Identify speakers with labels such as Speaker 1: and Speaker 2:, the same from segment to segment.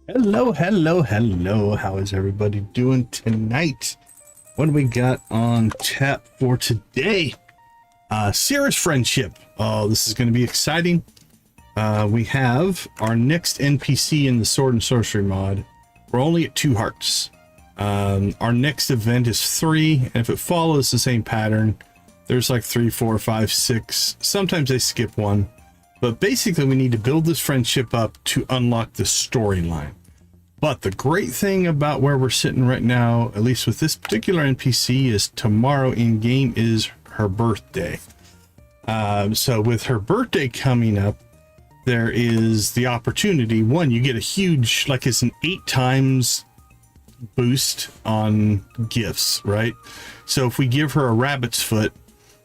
Speaker 1: Hello, hello, hello. How is everybody doing tonight? What do we got on tap for today? Cirrus friendship. Oh, this is going to be exciting. We have our next NPC in the Sword and Sorcery mod. We're only at 2 hearts. Our next event is 3, and if it follows the same pattern, there's like 3, 4, 5, 6. Sometimes they skip one. But basically, we need to build this friendship up to unlock the storyline. But the great thing about where we're sitting right now, at least with this particular NPC, is tomorrow in game is her birthday. So with her birthday coming up, there is the opportunity. One, you get a huge, like it's an 8 times boost on gifts, right? So if we give her a rabbit's foot,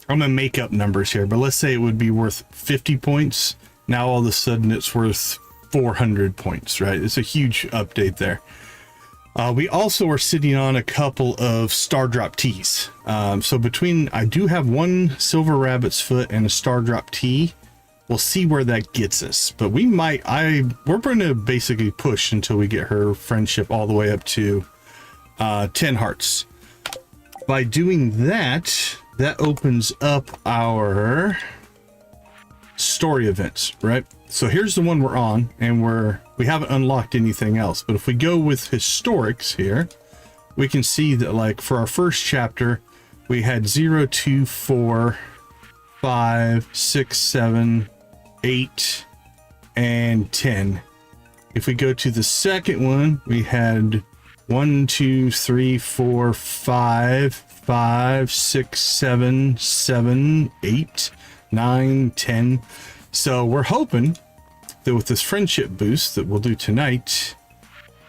Speaker 1: I'm gonna make up numbers here, but let's say it would be worth 50 points. Now all of a sudden it's worth 400 points, right? It's a huge update there. We also are sitting on a couple of Stardrop teas. So between, I do have 1 silver rabbit's foot and a Stardrop tea. We'll see where that gets us, but we might, we're going to basically push until we get her friendship all the way up to 10 hearts. By doing that, that opens up our story events, right? So here's the one we're on, and we haven't unlocked anything else. But if we go with historics here, we can see that, like, for our first chapter, we had 0, 2, 4, 5, 6, 7, 8, and 10. If we go to the second one, we had 1, 2, 3, 4, 5, 5, 6, 7, 7, 8, 9, 10. So we're hoping that with this friendship boost that we'll do tonight,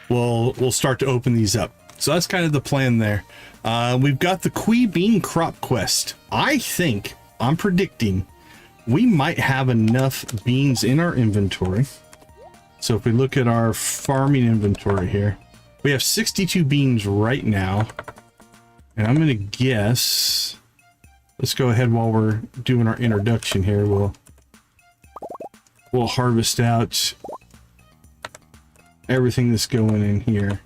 Speaker 1: we'll start to open these up. So that's kind of the plan there. We've got the Kui Bean crop quest. I'm predicting we might have enough beans in our inventory. So if we look at our farming inventory here, we have 62 beans right now. And I'm going to guess, let's go ahead while we're doing our introduction here. We'll harvest out everything that's going in here.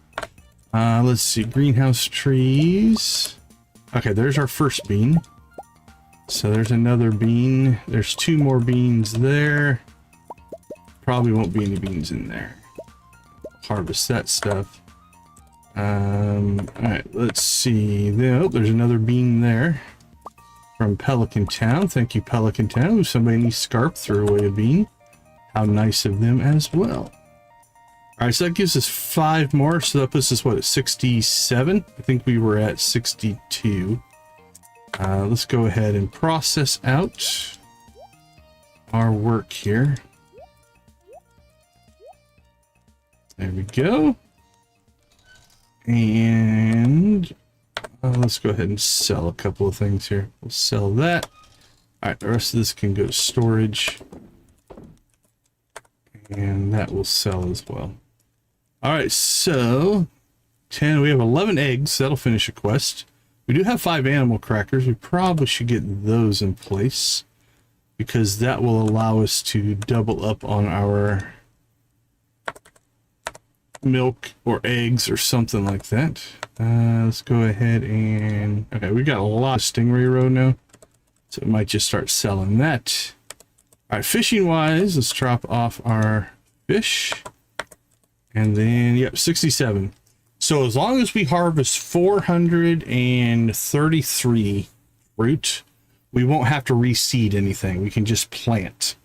Speaker 1: Let's see, greenhouse trees. Okay, there's our first bean. So there's another bean. There's 2 more beans there. Probably won't be any beans in there. Harvest that stuff. All right, let's see. Oh, there's another bean there from Pelican Town. Thank you, Pelican Town. If somebody needs scarp, throw away a bean. How nice of them as well. All right, so that gives us 5 more. So that puts us, what, at 67? I think we were at 62. Let's go ahead and process out our work here. There we go. And let's go ahead and sell a couple of things here. We'll sell that. All right, the rest of this can go to storage. And that will sell as well. All right, so 10, we have 11 eggs. That'll finish a quest. We do have 5 animal crackers. We probably should get those in place because that will allow us to double up on our milk or eggs or something like that. Let's go ahead and, okay, we got a lot of stingray roe now, so we might just start selling that. All right, fishing wise, let's drop off our fish, and then, yep, 67. So as long as we harvest 433 fruit, we won't have to reseed anything. We can just plant.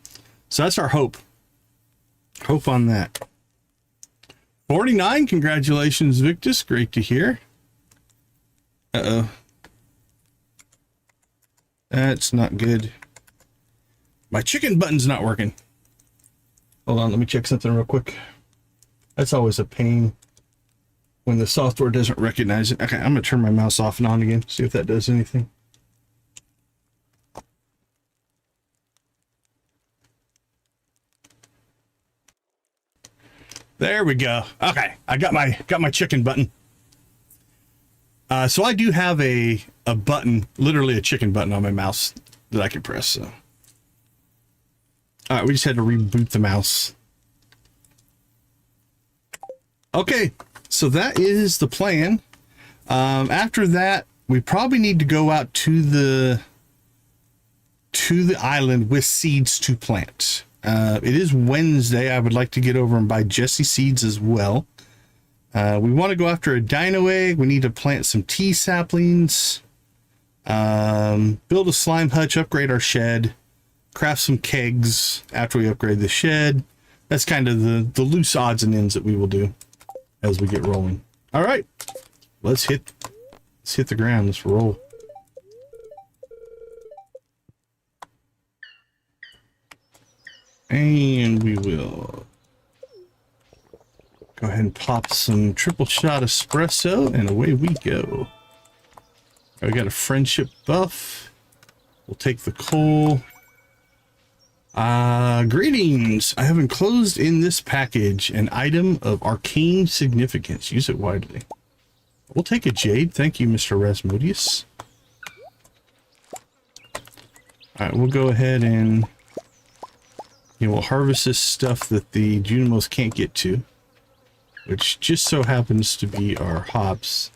Speaker 1: So that's our hope. Hope on that. 49, congratulations, Victus. Great to hear. Uh-oh. That's not good. My chicken button's not working. Hold on, let me check something real quick. That's always a pain when the software doesn't recognize it. Okay, I'm gonna turn my mouse off and on again, see if that does anything. There we go. Okay, I got my chicken button. So I do have a button, literally a chicken button on my mouse that I can press. So, all right, we just had to reboot the mouse. Okay, so that is the plan. After that, we probably need to go out to the island with seeds to plant. It is Wednesday. I would like to get over and buy Jesse seeds as well. We want to go after a dino egg. We need to plant some tea saplings, build a slime hutch, upgrade our shed, craft some kegs after we upgrade the shed. That's kind of the loose odds and ends that we will do as we get rolling. All right, let's hit the ground. Let's roll. And we will go ahead and pop some triple shot espresso, and away we go. We got a friendship buff. We'll take the coal. Greetings. I have enclosed in this package an item of arcane significance. Use it widely. We'll take a jade. Thank you, Mr. Rasmodius. All right, we'll go ahead and we'll harvest this stuff that the Junimos can't get to, which just so happens to be our hops.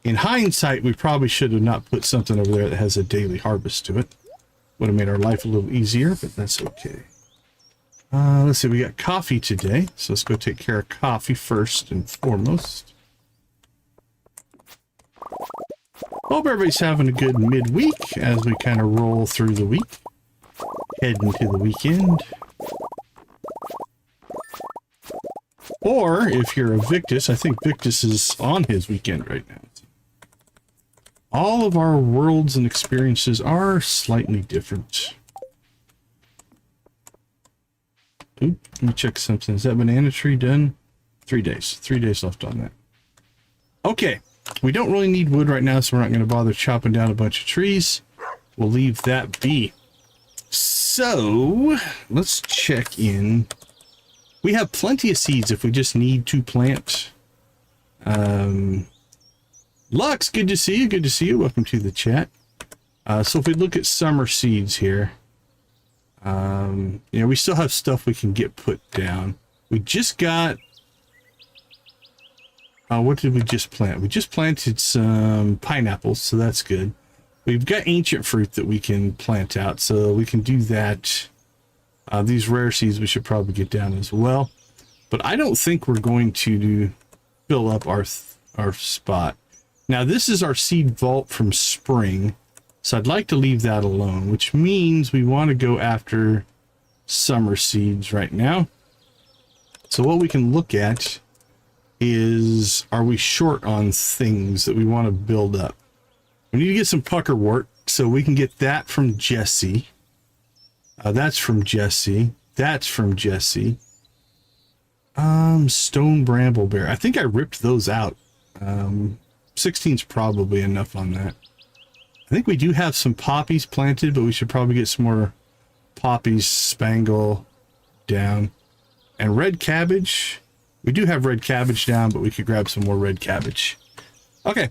Speaker 1: In hindsight, we probably should have not put something over there that has a daily harvest to it. Would have made our life a little easier, but that's okay. Let's see, we got coffee today, so let's go take care of coffee first and foremost. Hope everybody's having a good midweek as we kind of roll through the week, heading to the weekend. Or if you're a Victus, I think Victus is on his weekend right now. All of our worlds and experiences are slightly different. Oop, let me check something. Is that banana tree done? 3 days. 3 days left on that. Okay, we don't really need wood right now, so we're not going to bother chopping down a bunch of trees. We'll leave that be. So, let's check in. We have plenty of seeds if we just need to plant. Lux, good to see you. Good to see you. Welcome to the chat. So if we look at summer seeds here, we still have stuff we can get put down. We just got, what did we just plant? We just planted some pineapples, so that's good. We've got ancient fruit that we can plant out, so we can do that. These rare seeds we should probably get down as well. But I don't think we're going to fill up our spot. Now, this is our seed vault from spring, so I'd like to leave that alone, which means we want to go after summer seeds right now. So what we can look at is, are we short on things that we want to build up? We need to get some puckerwort, so we can get that from Jesse. That's from Jesse. That's from Jesse. Stone brambleberry. I think I ripped those out. 16's probably enough on that. I think we do have some poppies planted, but we should probably get some more poppies, spangle down. And red cabbage. We do have red cabbage down, but we could grab some more red cabbage. Okay,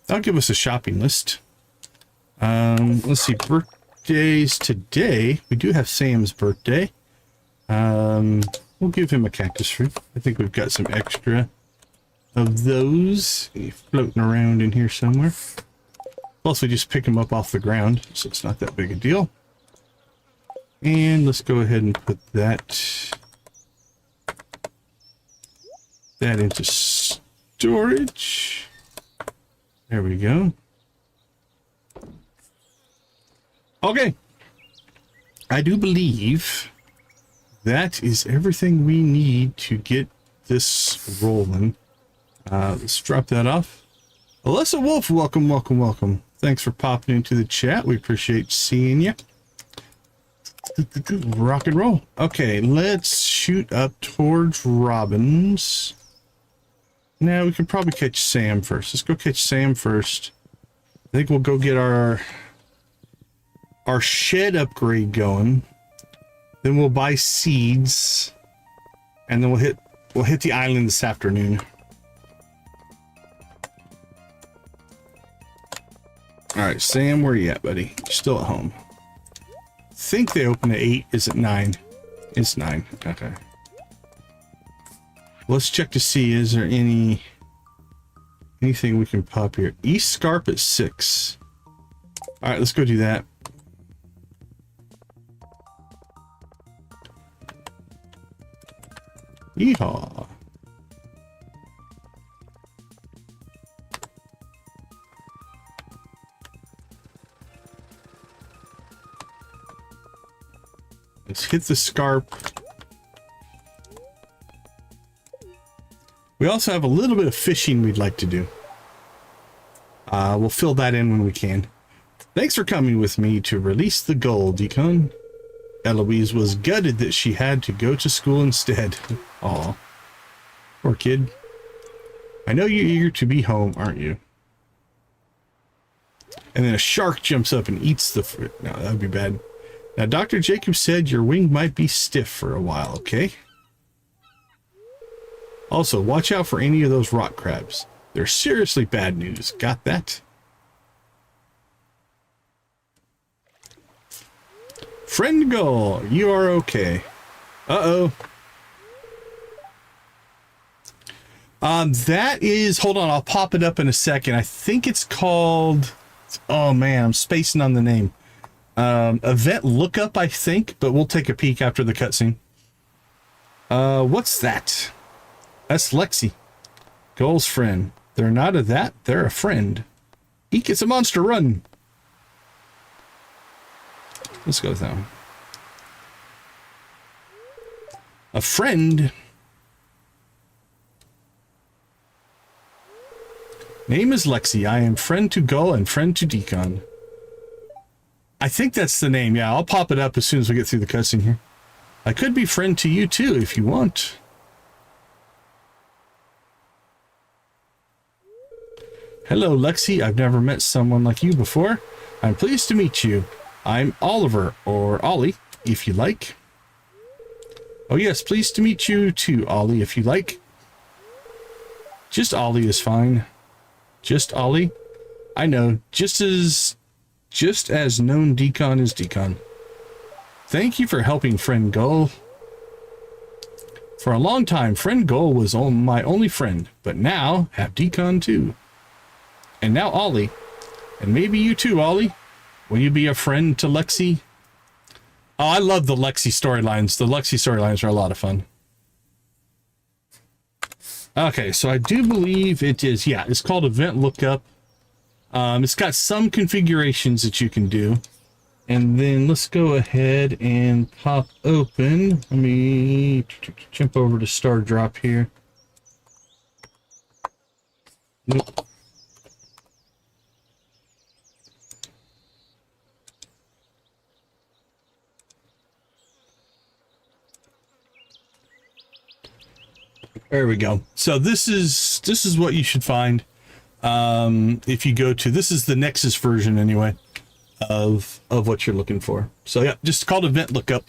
Speaker 1: that'll give us a shopping list. Let's see, birthdays today. We do have Sam's birthday. We'll give him a cactus fruit. I think we've got some extra of those floating around in here somewhere. Plus, we just pick them up off the ground, so it's not that big a deal. And let's go ahead and put that into storage. There we go. Okay. I do believe that is everything we need to get this rolling. Let's drop that off. Alyssa Wolf, welcome, welcome, welcome. Thanks for popping into the chat. We appreciate seeing you. Rock and roll. Okay, let's shoot up towards Robin's. Now we can probably catch Sam first. Let's go catch Sam first. I think we'll go get our shed upgrade going. Then we'll buy seeds. And then we'll hit the island this afternoon. Alright, Sam, where you at, buddy? You're still at home. Think they open at 8. Is it 9? It's 9. Okay. let's check to see, is there anything we can pop here? East Scarp at 6. All right, let's go do that. Yeehaw. Let's hit the Scarp. We also have a little bit of fishing we'd like to do. We'll fill that in when we can. Thanks for coming with me to release the goal, Decon. Eloise was gutted that she had to go to school instead. Aw. Poor kid. I know you're eager to be home, aren't you? And then a shark jumps up and eats the fruit. No, that would be bad. Now, Dr. Jacob said your wing might be stiff for a while, okay? Also, watch out for any of those rock crabs. They're seriously bad news. Got that? Friend Gull, you are okay. Uh-oh. That is, hold on, I'll pop it up in a second. I think it's called, oh man, I'm spacing on the name. Event Lookup, I think, but we'll take a peek after the cutscene. What's that? That's Lexi, Gull's friend. They're not a that, they're a friend. Eek, it's a monster, run. Let's go with that one. A friend. Name is Lexi. I am friend to Gull and friend to Decon. I think that's the name. Yeah, I'll pop it up as soon as we get through the cutscene here. I could be friend to you too if you want. Hello, Lexi. I've never met someone like you before. I'm pleased to meet you. I'm Oliver, or Ollie, if you like. Oh yes, pleased to meet you too, Ollie, if you like. Just Ollie is fine. Just Ollie. I know, just as known Decon is Decon. Thank you for helping friend Gull. For a long time, friend Gull was my only friend, but now have Decon too. And now Ollie. And maybe you too, Ollie. Will you be a friend to Lexi? Oh, I love the Lexi storylines. The Lexi storylines are a lot of fun. Okay, so I do believe it is, yeah, it's called Event Lookup. It's got some configurations that you can do. And then let's go ahead and pop open. Let me jump over to Stardrop here. Nope. There we go. So this is what you should find if you go to, this is the Nexus version anyway of what you're looking for. So yeah, just called Event Lookup.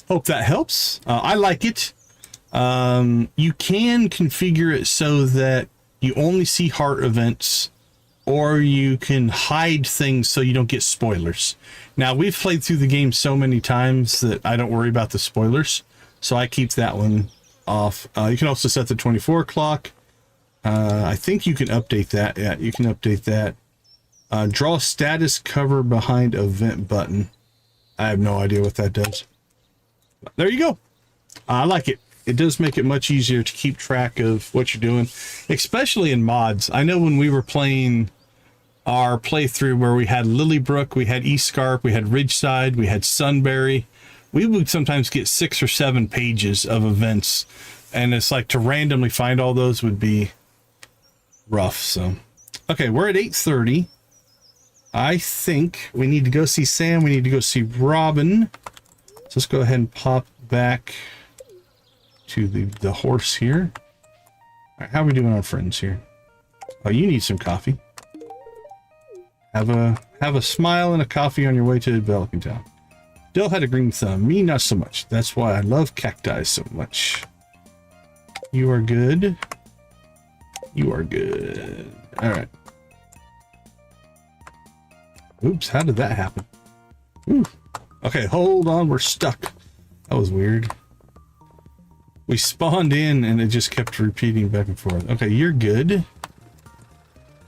Speaker 1: Hope that helps. I like it. You can configure it so that you only see heart events, or you can hide things so you don't get spoilers. Now, we've played through the game so many times that I don't worry about the spoilers. So I keep that one off. You can also set the 24 clock. I think you can update that. Yeah, you can update that. Draw status cover behind event button. I have no idea what that does. There you go. I like it. It does make it much easier to keep track of what you're doing, especially in mods. I know when we were playing our playthrough where we had Lilybrook, we had East Scarp, we had Ridgeside, we had Sunbury. We would sometimes get 6 or 7 pages of events, and it's like to randomly find all those would be rough. So, okay, we're at 8:30. I think we need to go see Sam. We need to go see Robin. So let's go ahead and pop back to the horse here. All right, how are we doing on friends here? Oh, you need some coffee. Have a smile and a coffee on your way to Pelican Town. Dill had a green thumb. Me, not so much. That's why I love cacti so much. You are good. You are good. All right. Oops, how did that happen? Ooh. Okay, hold on. We're stuck. That was weird. We spawned in and it just kept repeating back and forth. Okay, you're good.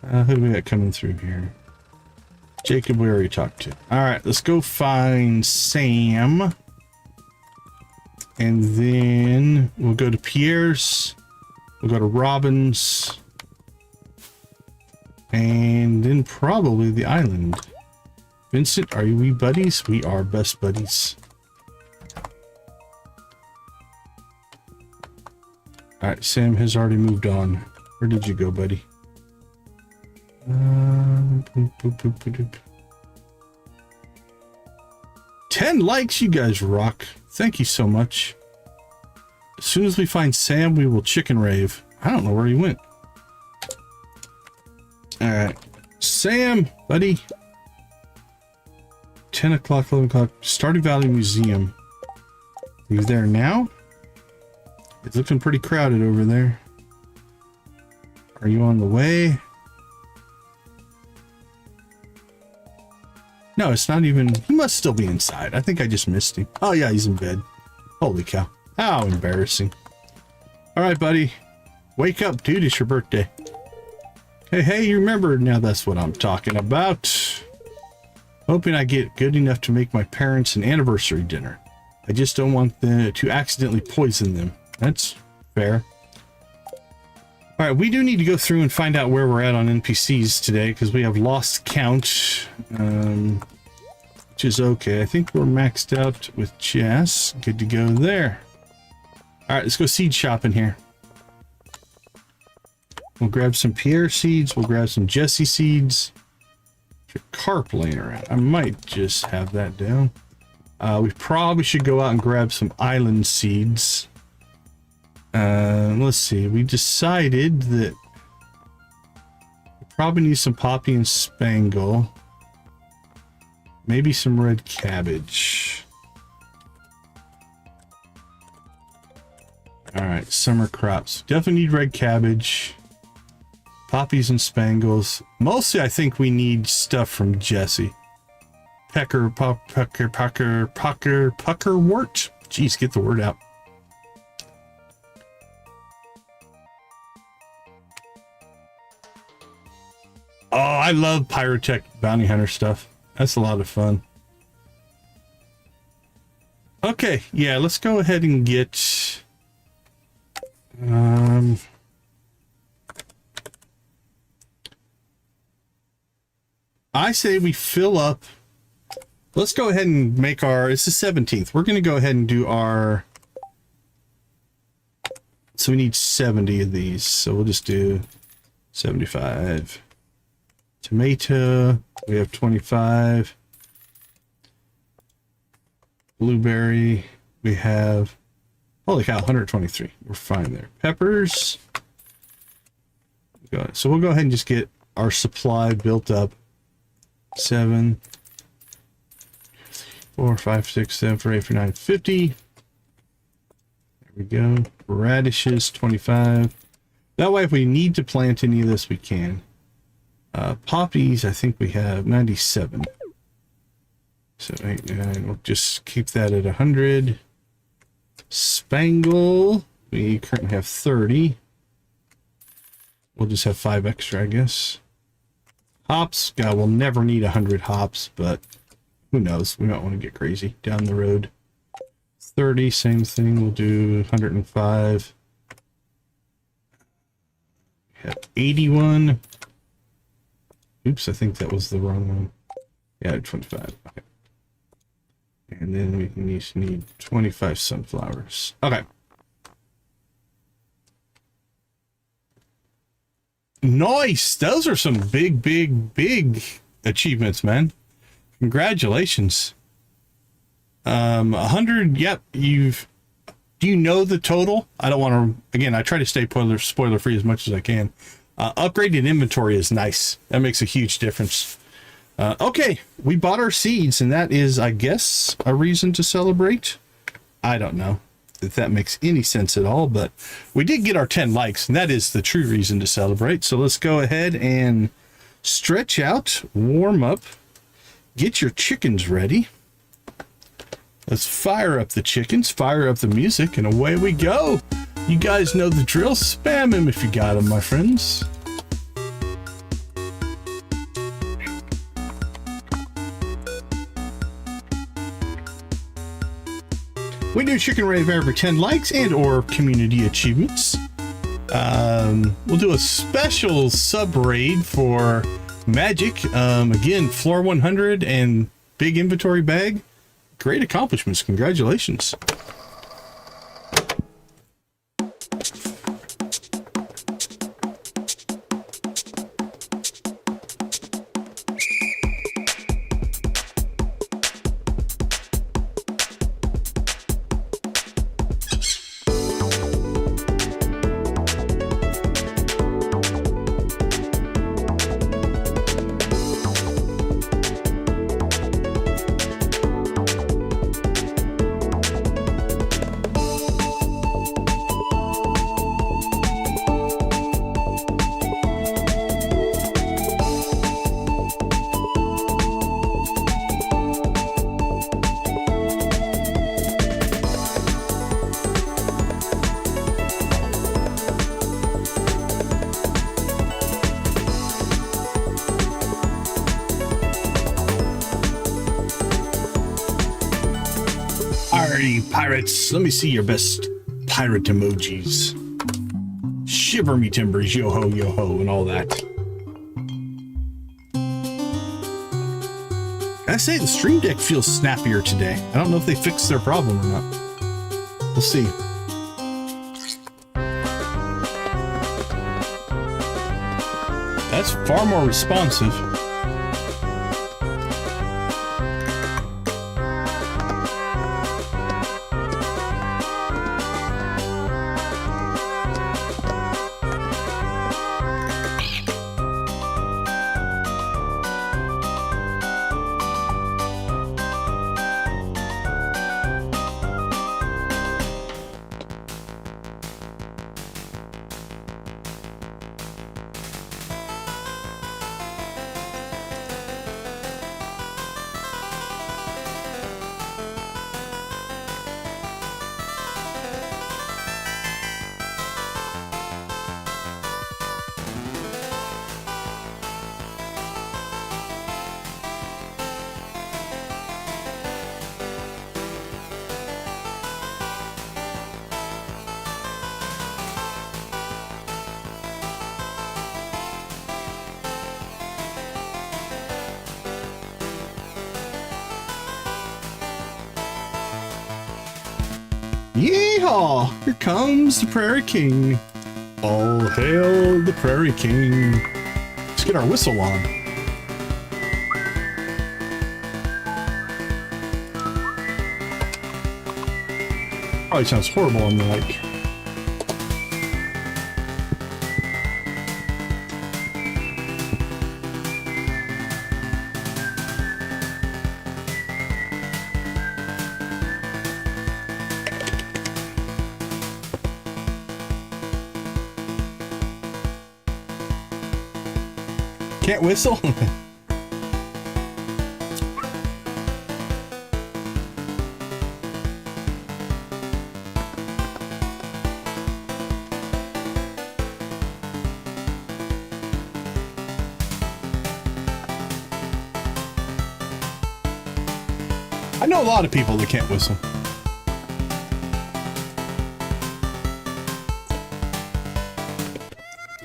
Speaker 1: Who do we got coming through here? Jacob, we already talked to. All right, let's go find Sam. And then we'll go to Pierre's. We'll go to Robin's. And then probably the island. Vincent, are we buddies? We are best buddies. Alright, Sam has already moved on. Where did you go, buddy? Boop, boop, boop, boop, boop. 10 likes, you guys rock. Thank you so much. As soon as we find Sam, we will chicken rave. I don't know where he went. Alright. Sam, buddy. 10 o'clock, 11 o'clock. Stardew Valley Museum. Are you there now? It's looking pretty crowded over there. Are you on the way? No, it's not even... He must still be inside. I think I just missed him. Oh, yeah, he's in bed. Holy cow. How embarrassing. All right, buddy. Wake up, dude. It's your birthday. Hey, you remember now that's what I'm talking about. Hoping I get good enough to make my parents an anniversary dinner. I just don't want them to accidentally poison them. That's fair. All right, we do need to go through and find out where we're at on NPCs today because we have lost count, which is okay. I think we're maxed out with Jess. Good to go there. All right, let's go seed shopping here. We'll grab some Pierre seeds. We'll grab some Jesse seeds. There's a carp laying around. I might just have that down. We probably should go out and grab some island seeds. Let's see. We decided that we probably need some poppy and spangle. Maybe some red cabbage. All right, summer crops. Definitely need red cabbage. Poppies and spangles. Mostly, I think we need stuff from Jesse. Puckerwort. Jeez, get the word out. Oh, I love Pyrotech Bounty Hunter stuff. That's a lot of fun. Okay, yeah, let's go ahead and get... I say we fill up. Let's go ahead and make our... It's the 17th. We're going to go ahead and do our... So we need 70 of these. So we'll just do 75. Tomato. We have 25. Blueberry. We have... Holy cow, 123. We're fine there. Peppers. So we'll go ahead and just get our supply built up. 7, 4, 5, 6, 7, 4, 8, 9, 50. There we go. Radishes, 25. That way, if we need to plant any of this, we can. Poppies, I think we have 97. So 8, 9. We'll just keep that at 100. Spangle, we currently have 30. We'll just have 5 extra, I guess. Hops, God, we'll never need 100 hops, but who knows? We might want to get crazy down the road. 30, same thing. We'll do 105. We have 81. Oops, I think that was the wrong one. Yeah, 25. Okay. And then we can just need 25 sunflowers. Okay. Nice. Those are some big achievements, man. Congratulations. 100. Yep. Do you know the total? I don't want to, again, I try to stay spoiler free as much as I can. Upgraded inventory is nice. That makes a huge difference. Okay. We bought our seeds and that is, I guess, a reason to celebrate. I don't know if that makes any sense at all, but we did get our 10 likes and that is the true reason to celebrate. So let's go ahead and stretch out, warm up, get your chickens ready. Let's fire up the chickens, fire up the music, and away we go. You guys know the drill. Spam him if you got him, my friends. We do chicken rave every 10 likes and or community achievements. We'll do a special sub raid for Magic. Again, floor 100 and big inventory bag. Great accomplishments. Congratulations. Pirates, let me see your best pirate emojis. Shiver me timbers, yo ho, and all that. I say the Stream Deck feels snappier today. I don't know if they fixed their problem or not. We'll see. That's far more responsive. Yeehaw! Here comes the Prairie King. All hail the Prairie King. Let's get our whistle on. Probably sounds horrible on the mic. Can't whistle? I know a lot of people that can't whistle.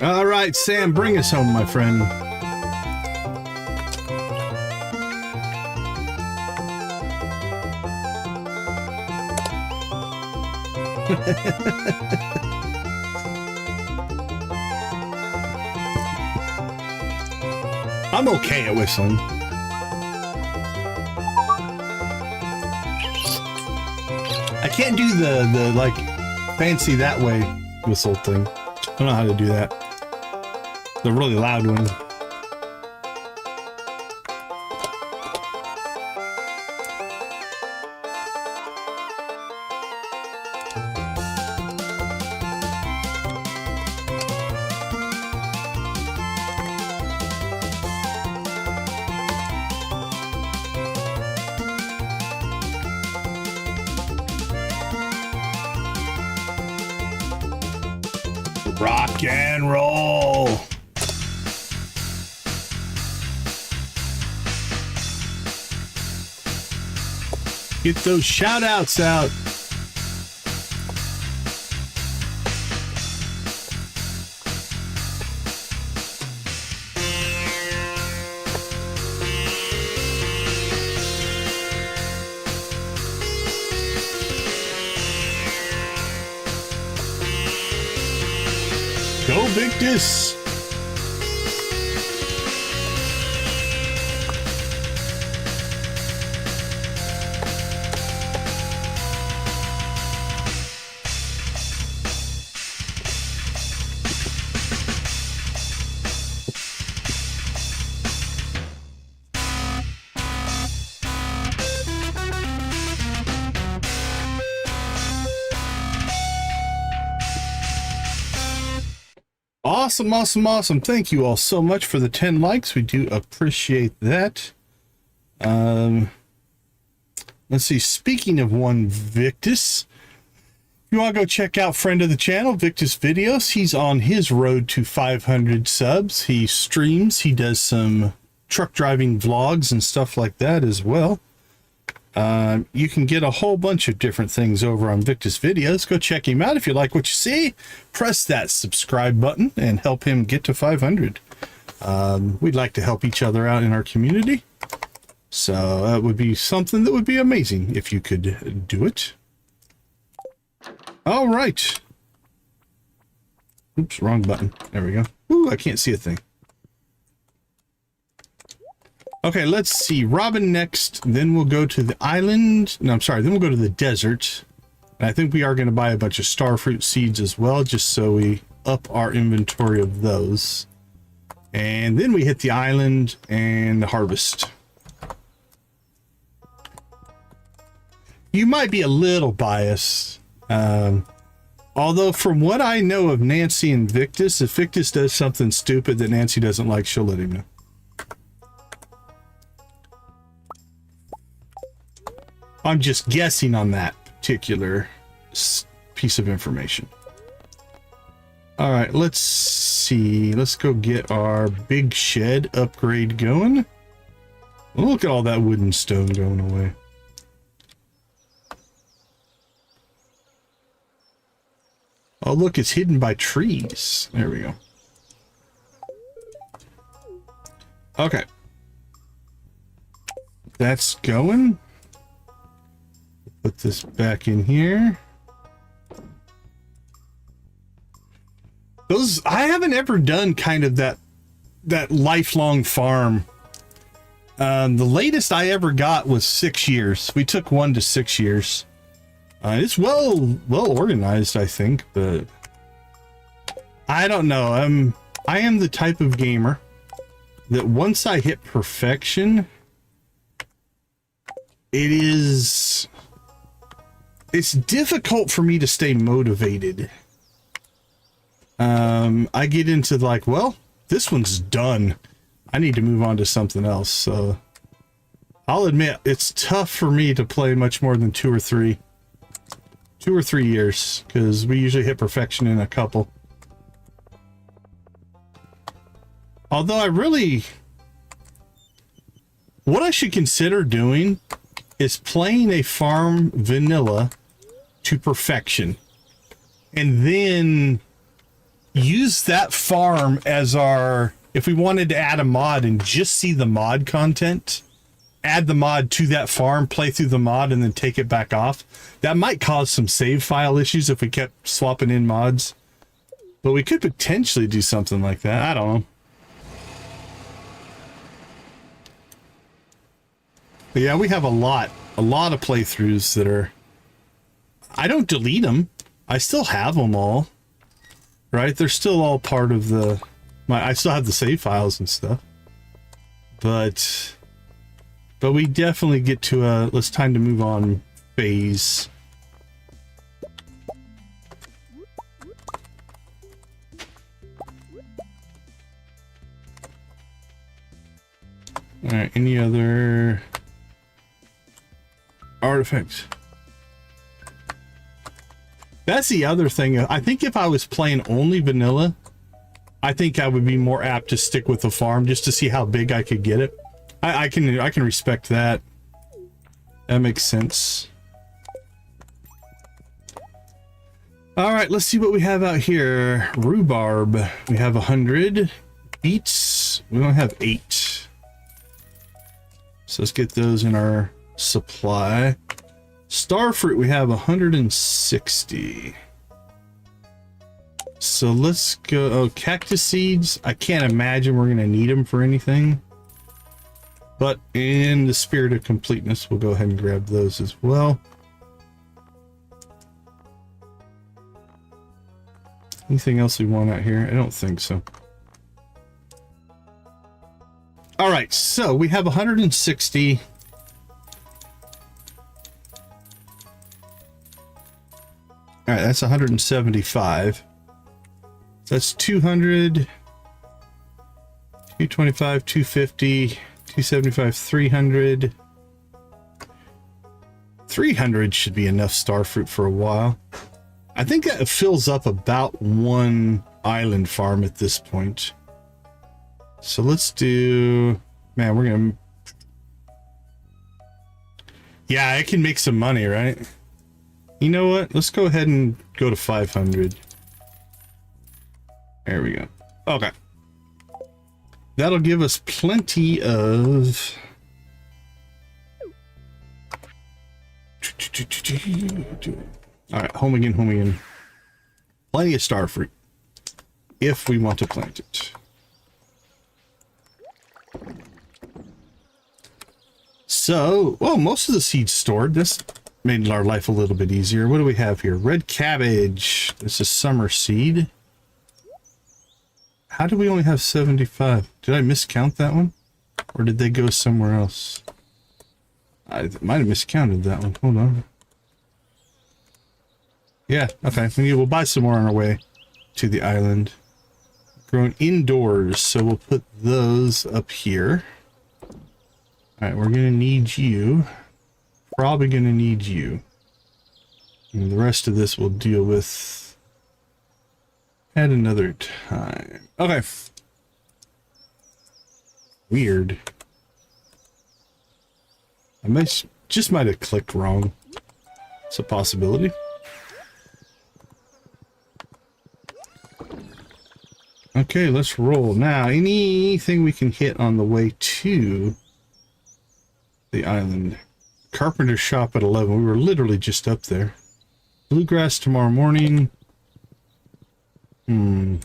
Speaker 1: All right, Sam, bring us home, my friend. I'm okay at whistling. I can't do the like fancy that way whistle thing. I don't know how to do that. The really loud one. Rock and roll. Get those shout outs out. Go Victus! Awesome, awesome, awesome. Thank you all so much for the 10 likes. We do appreciate that. Let's see. Speaking of one Victus, if you want to go check out friend of the channel, Victus Videos. He's on his road to 500 subs. He streams. He does some truck driving vlogs and stuff like that as well. You can get a whole bunch of different things over on Victus Videos. Go check him out. If you like what you see, press that subscribe button and help him get to 500. We'd like to help each other out in our community. So that would be something that would be amazing if you could do it. All right. Oops, wrong button. There we go. Ooh, I can't see a thing. Okay, let's see. Robin next. Then we'll go to the island. No, I'm sorry. Then we'll go to the desert. And I think we are going to buy a bunch of starfruit seeds as well, just so we up our inventory of those. And then we hit the island and the harvest. You might be a little biased. Although from what I know of Nancy and Victus, if Victus does something stupid that Nancy doesn't like, she'll let him know. I'm just guessing on that particular piece of information. All right, let's see. Let's go get our big shed upgrade going. Look at all that wood and stone going away. Oh, look, it's hidden by trees. There we go. Okay. That's going. Put this back in here. I haven't ever done kind of that lifelong farm. The latest I ever got was 6 years. We took 1 to 6 years. It's well organized, I think, but I don't know. I am the type of gamer that once I hit perfection, it's difficult for me to stay motivated. I get into like, well, this one's done. I need to move on to something else. So I'll admit it's tough for me to play much more than 2 or 3 years, because we usually hit perfection in a couple. Although what I should consider doing is playing a farm vanilla to perfection, and then use that farm as if we wanted to add a mod and just see the mod content, add the mod to that farm, play through the mod, and then take it back off. That might cause some save file issues if we kept swapping in mods, but we could potentially do something like that. I don't know. But yeah, we have a lot of playthroughs that are, I don't delete them. I still have them all, right? They're still all part of I still have the save files and stuff, but we definitely get to it's time to move on phase. All right, any other artifacts? That's the other thing. I think if I was playing only vanilla, I think I would be more apt to stick with the farm just to see how big I could get it. I can respect that. That makes sense. All right, let's see what we have out here. Rhubarb, we have 100. Beets, we only have 8. So let's get those in our supply. Starfruit, we have 160. So let's go. Oh, cactus seeds. I can't imagine we're going to need them for anything. But in the spirit of completeness, we'll go ahead and grab those as well. Anything else we want out here? I don't think so. All right, so we have 160. All right, that's 175. So that's 200, 225, 250, 275, 300. 300 should be enough starfruit for a while. I think that fills up about one island farm at this point. So let's do, man, we're gonna, yeah, I can make some money, right? You know what? Let's go ahead and go to 500. There we go. Okay. That'll give us plenty of... All right, home again, home again. Plenty of starfruit, if we want to plant it. So, well, most of the seeds stored. This made our life a little bit easier. What do we have here? Red cabbage. This is summer seed. How do we only have 75? Did I miscount that one? Or did they go somewhere else? I might have miscounted that one. Hold on. Yeah, okay. We'll buy some more on our way to the island. Grown indoors, so we'll put those up here. All right, we're gonna need you. Probably gonna need you. And the rest of this we'll deal with at another time. Okay. Weird. I just might have clicked wrong. It's a possibility. Okay, let's roll. Now, anything we can hit on the way to the island. Carpenter shop at 11. We were literally just up there. Bluegrass tomorrow morning. Do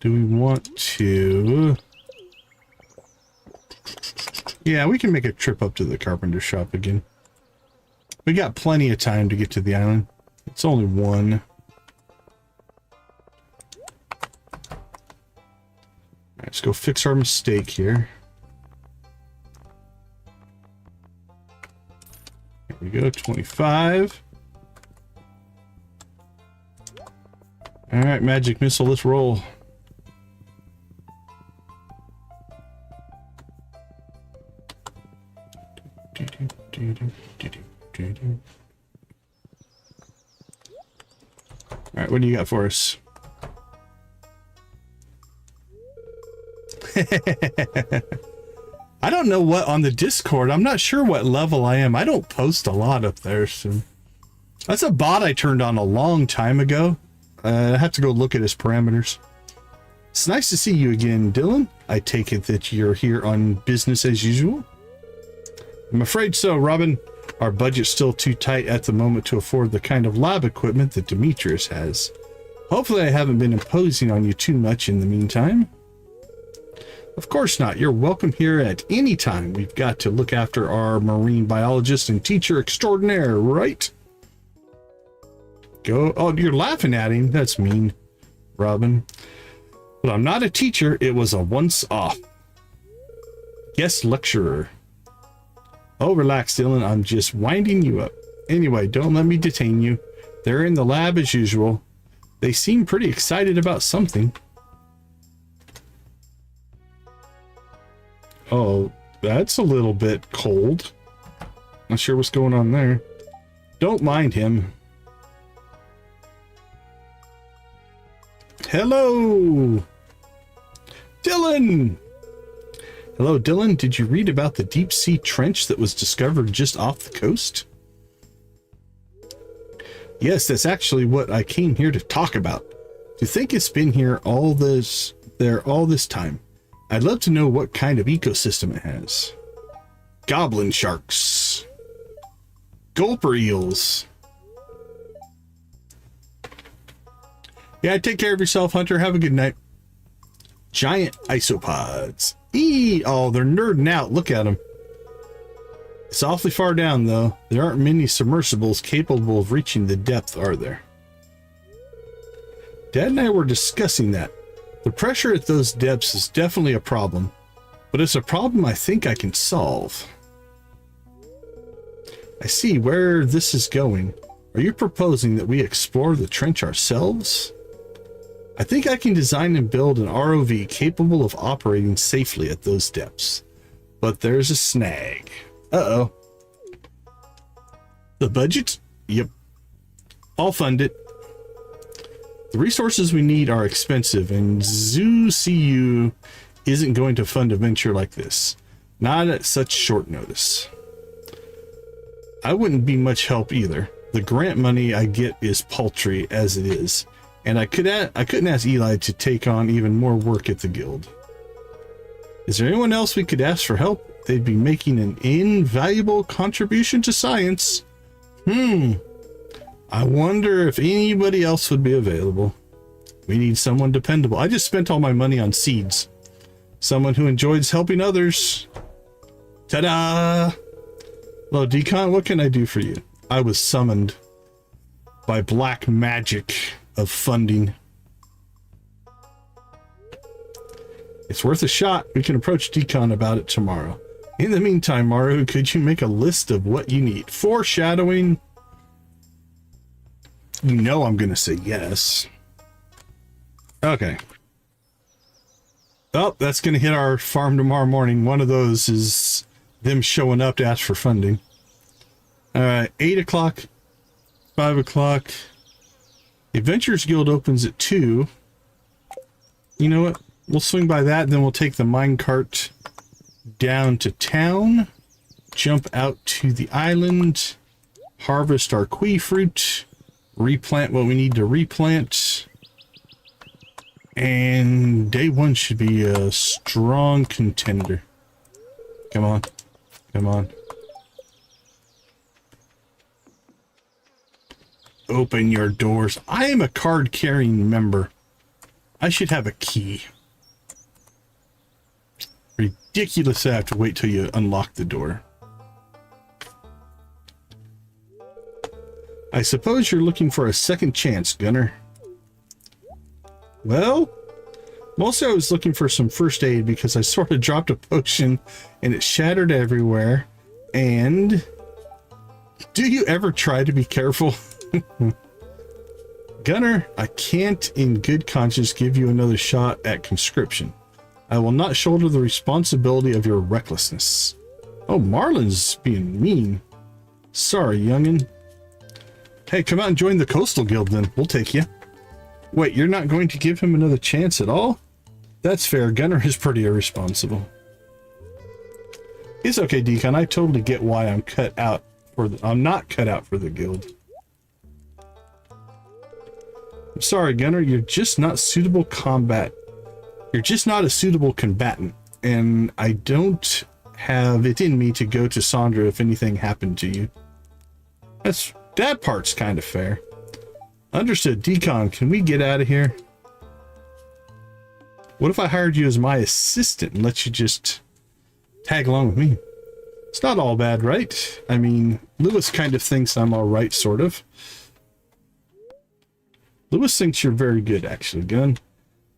Speaker 1: we want to... Yeah, we can make a trip up to the carpenter shop again. We got plenty of time to get to the island. It's only one. Let's go fix our mistake here. Here we go, 25. All right, magic missile, let's roll. All right, what do you got for us? I don't know what on the Discord. I'm not sure what level I am. I don't post a lot up there, so that's a bot I turned on a long time ago. I have to go look at his parameters. It's nice to see you again, Dylan. I take it that you're here on business as usual. I'm afraid so, Robin. Our budget's still too tight at the moment to afford the kind of lab equipment that Demetrius has. Hopefully I haven't been imposing on you too much in the meantime. Of course not. You're welcome here at any time. We've got to look after our marine biologist and teacher extraordinaire, right? Go. Oh, you're laughing at him. That's mean, Robin. But I'm not a teacher. It was a once-off. Guest lecturer. Oh, relax, Dylan. I'm just winding you up. Anyway, don't let me detain you. They're in the lab as usual. They seem pretty excited about something. Oh, that's a little bit cold. Not sure what's going on there. Don't mind him. Hello, Dylan. Hello, Dylan. Did you read about the deep sea trench that was discovered just off the coast? Yes, that's actually what I came here to talk about. To think it's been here all this time. I'd love to know what kind of ecosystem it has. Goblin sharks. Gulper eels. Yeah, take care of yourself, Hunter. Have a good night. Giant isopods. Oh, they're nerding out. Look at them. It's awfully far down, though. There aren't many submersibles capable of reaching the depth, are there? Dad and I were discussing that. The pressure at those depths is definitely a problem, but it's a problem I think I can solve. I see where this is going. Are you proposing that we explore the trench ourselves? I think I can design and build an ROV capable of operating safely at those depths. But there's a snag. Uh-oh. The budget? Yep. I'll fund it. The resources we need are expensive, and Zoo CU isn't going to fund a venture like this. Not at such short notice. I wouldn't be much help either. The grant money I get is paltry as it is, and I couldn't ask Eli to take on even more work at the guild. Is there anyone else we could ask for help? They'd be making an invaluable contribution to science. I wonder if anybody else would be available. We need someone dependable. I just spent all my money on seeds. Someone who enjoys helping others. Ta-da! Hello, Decon, what can I do for you? I was summoned by black magic of funding. It's worth a shot. We can approach Decon about it tomorrow. In the meantime, Maru, could you make a list of what you need? Foreshadowing. You know I'm going to say yes. Okay. Oh, that's going to hit our farm tomorrow morning. One of those is them showing up to ask for funding. All right, 8 o'clock, 5 o'clock. The Adventurers Guild opens at 2. You know what? We'll swing by that, then we'll take the minecart down to town, jump out to the island, harvest our kiwi fruit, replant what we need to replant, and day 1 should be a strong contender. Come on. Come on. Open your doors. I am a card-carrying member. I should have a key. Ridiculous I have to wait till you unlock the door. I suppose you're looking for a second chance, Gunner. Well, mostly I was looking for some first aid because I sort of dropped a potion and it shattered everywhere. And do you ever try to be careful? Gunner, I can't in good conscience give you another shot at conscription. I will not shoulder the responsibility of your recklessness. Oh, Marlin's being mean. Sorry, youngin'. Hey, come out and join the Coastal Guild then. We'll take you. Wait, you're not going to give him another chance at all? That's fair. Gunner is pretty irresponsible. It's okay, Deacon. I totally get why I'm not cut out for the guild. I'm sorry, Gunner. You're just not suitable combat. You're just not a suitable combatant, and I don't have it in me to go to Sandra if anything happened to you. That part's kind of fair. Understood. Decon, can we get out of here? What if I hired you as my assistant and let you just tag along with me? It's not all bad, right? I mean, Lewis kind of thinks I'm all right, sort of. Lewis thinks you're very good, actually, Gun.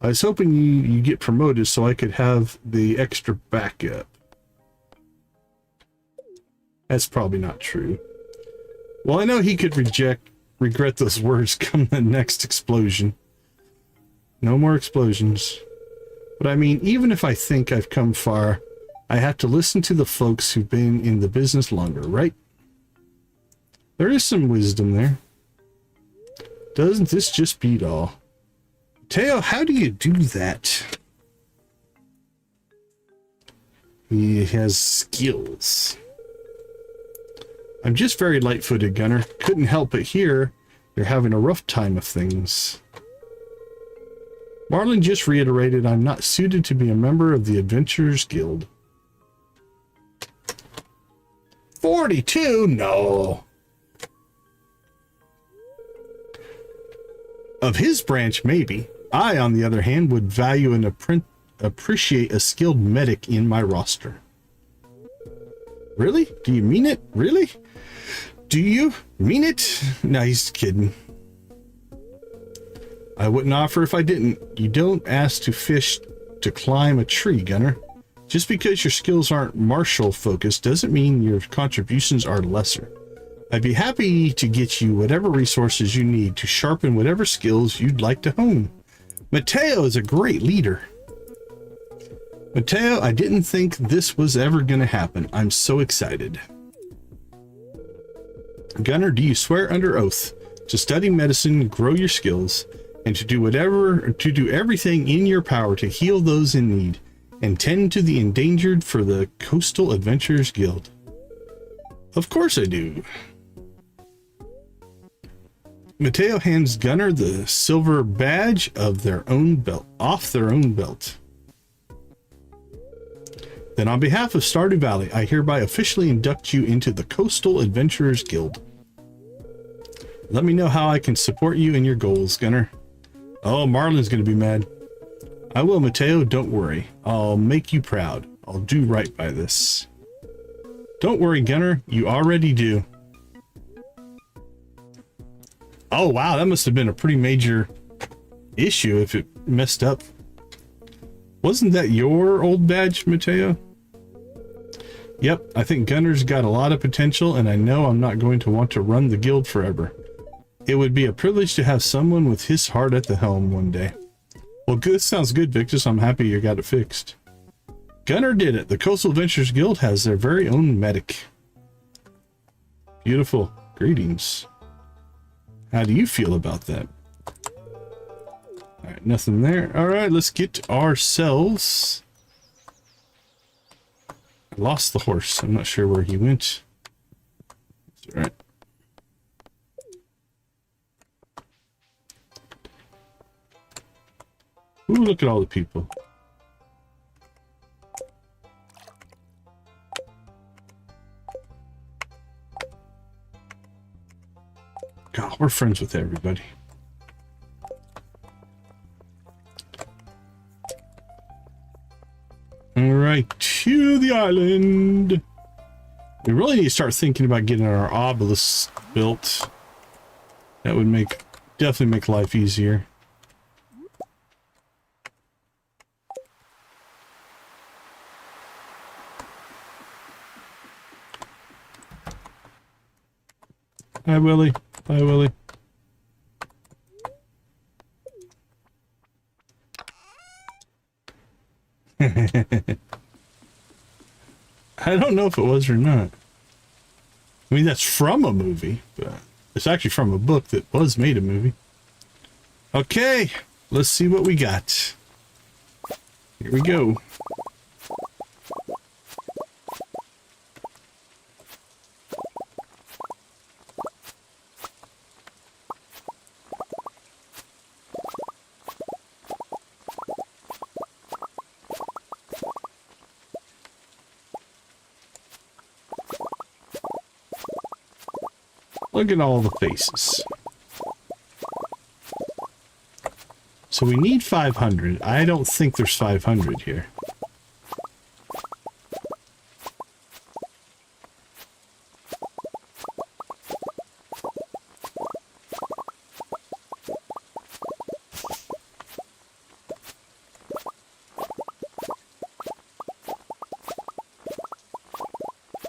Speaker 1: I was hoping you get promoted so I could have the extra backup. That's probably not true. Well, I know he could regret those words come the next explosion. No more explosions. But I mean, even if I think I've come far, I have to listen to the folks who've been in the business longer, right? There is some wisdom there. Doesn't this just beat all? Mateo, how do you do that? He has skills. I'm just very light-footed, Gunner. Couldn't help it here. You're having a rough time of things. Marlin just reiterated I'm not suited to be a member of the Adventurers Guild. 42? No. Of his branch, maybe. I, on the other hand, would value and appreciate a skilled medic in my roster. Really? Do you mean it? Really? Do you mean it? No, he's kidding. I wouldn't offer if I didn't. You don't ask to fish to climb a tree, Gunner. Just because your skills aren't martial focused doesn't mean your contributions are lesser. I'd be happy to get you whatever resources you need to sharpen whatever skills you'd like to hone. Mateo is a great leader. Mateo, I didn't think this was ever going to happen. I'm so excited. Gunner, do you swear under oath to study medicine, grow your skills, and to do everything in your power to heal those in need and tend to the endangered for the Coastal Adventurers Guild? Of course I do. Mateo hands Gunner the silver badge of their own belt, off their own belt. Then on behalf of Stardew Valley, I hereby officially induct you into the Coastal Adventurers Guild. Let me know how I can support you in your goals, Gunner. Oh, Marlin's going to be mad. I will, Mateo, don't worry. I'll make you proud. I'll do right by this. Don't worry, Gunner, you already do. Oh, wow, that must have been a pretty major issue if it messed up. Wasn't that your old badge, Mateo? Yep, I think Gunner's got a lot of potential, and I know I'm not going to want to run the guild forever. It would be a privilege to have someone with his heart at the helm one day. Well, good. Sounds good, Victus. I'm happy you got it fixed. Gunner did it. The Coastal Adventurers Guild has their very own medic. Beautiful. Greetings. How do you feel about that? Alright, nothing there. Alright, let's get ourselves... I lost the horse. I'm not sure where he went. Alright. Ooh, look at all the people. God, we're friends with everybody. All right, to the island. We really need to start thinking about getting our obelisk built. That would definitely make life easier. Hi, Willie. Bye, Willie. I don't know if it was or not. I mean, that's from a movie, but it's actually from a book that was made a movie. Okay, let's see what we got. Here we go. Look at all the faces. So we need 500. I don't think there's 500 here.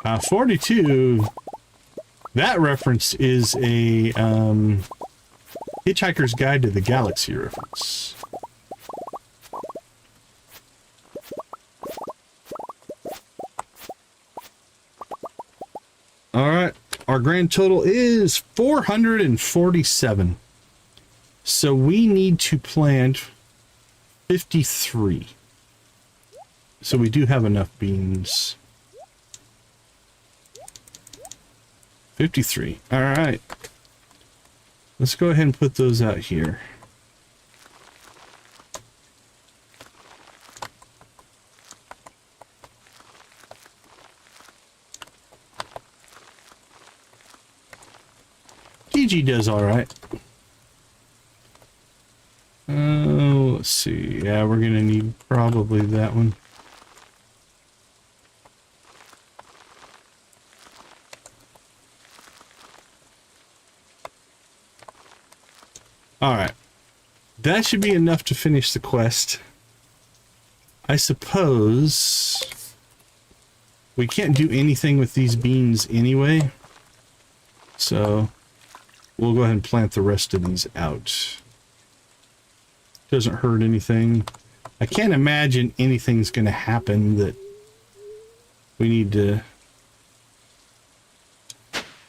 Speaker 1: Uh, 42... That reference is a Hitchhiker's Guide to the Galaxy reference. All right, our grand total is 447. So we need to plant 53. So we do have enough beans. 53. All right. Let's go ahead and put those out here. GG does all right. Let's see. Yeah, we're going to need probably that one. All right. That should be enough to finish the quest. I suppose we can't do anything with these beans anyway. So we'll go ahead and plant the rest of these out. Doesn't hurt anything. I can't imagine anything's going to happen that we need to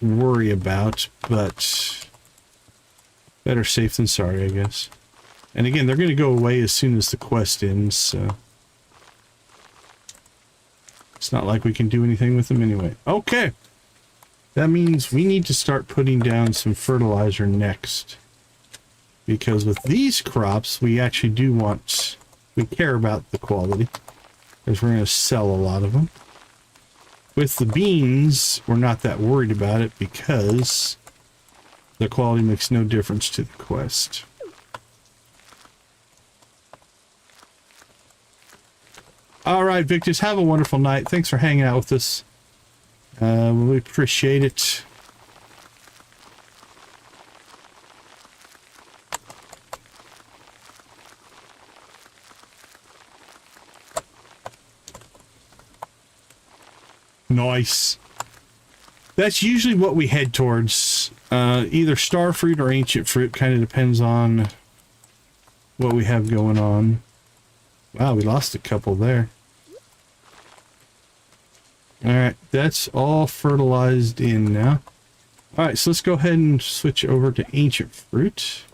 Speaker 1: worry about, but better safe than sorry, I guess. And again, they're going to go away as soon as the quest ends, so it's not like we can do anything with them anyway. Okay. That means we need to start putting down some fertilizer next. Because with these crops, we actually do want, we care about the quality. Because we're going to sell a lot of them. With the beans, we're not that worried about it because the quality makes no difference to the quest. All right, Victus, have a wonderful night. Thanks for hanging out with us. We appreciate it. Nice. That's usually what we head towards. Either star fruit or ancient fruit. Kind of depends on what we have going on. Wow, we lost a couple there. Alright, that's all fertilized in now. Alright, so let's go ahead and switch over to ancient fruit.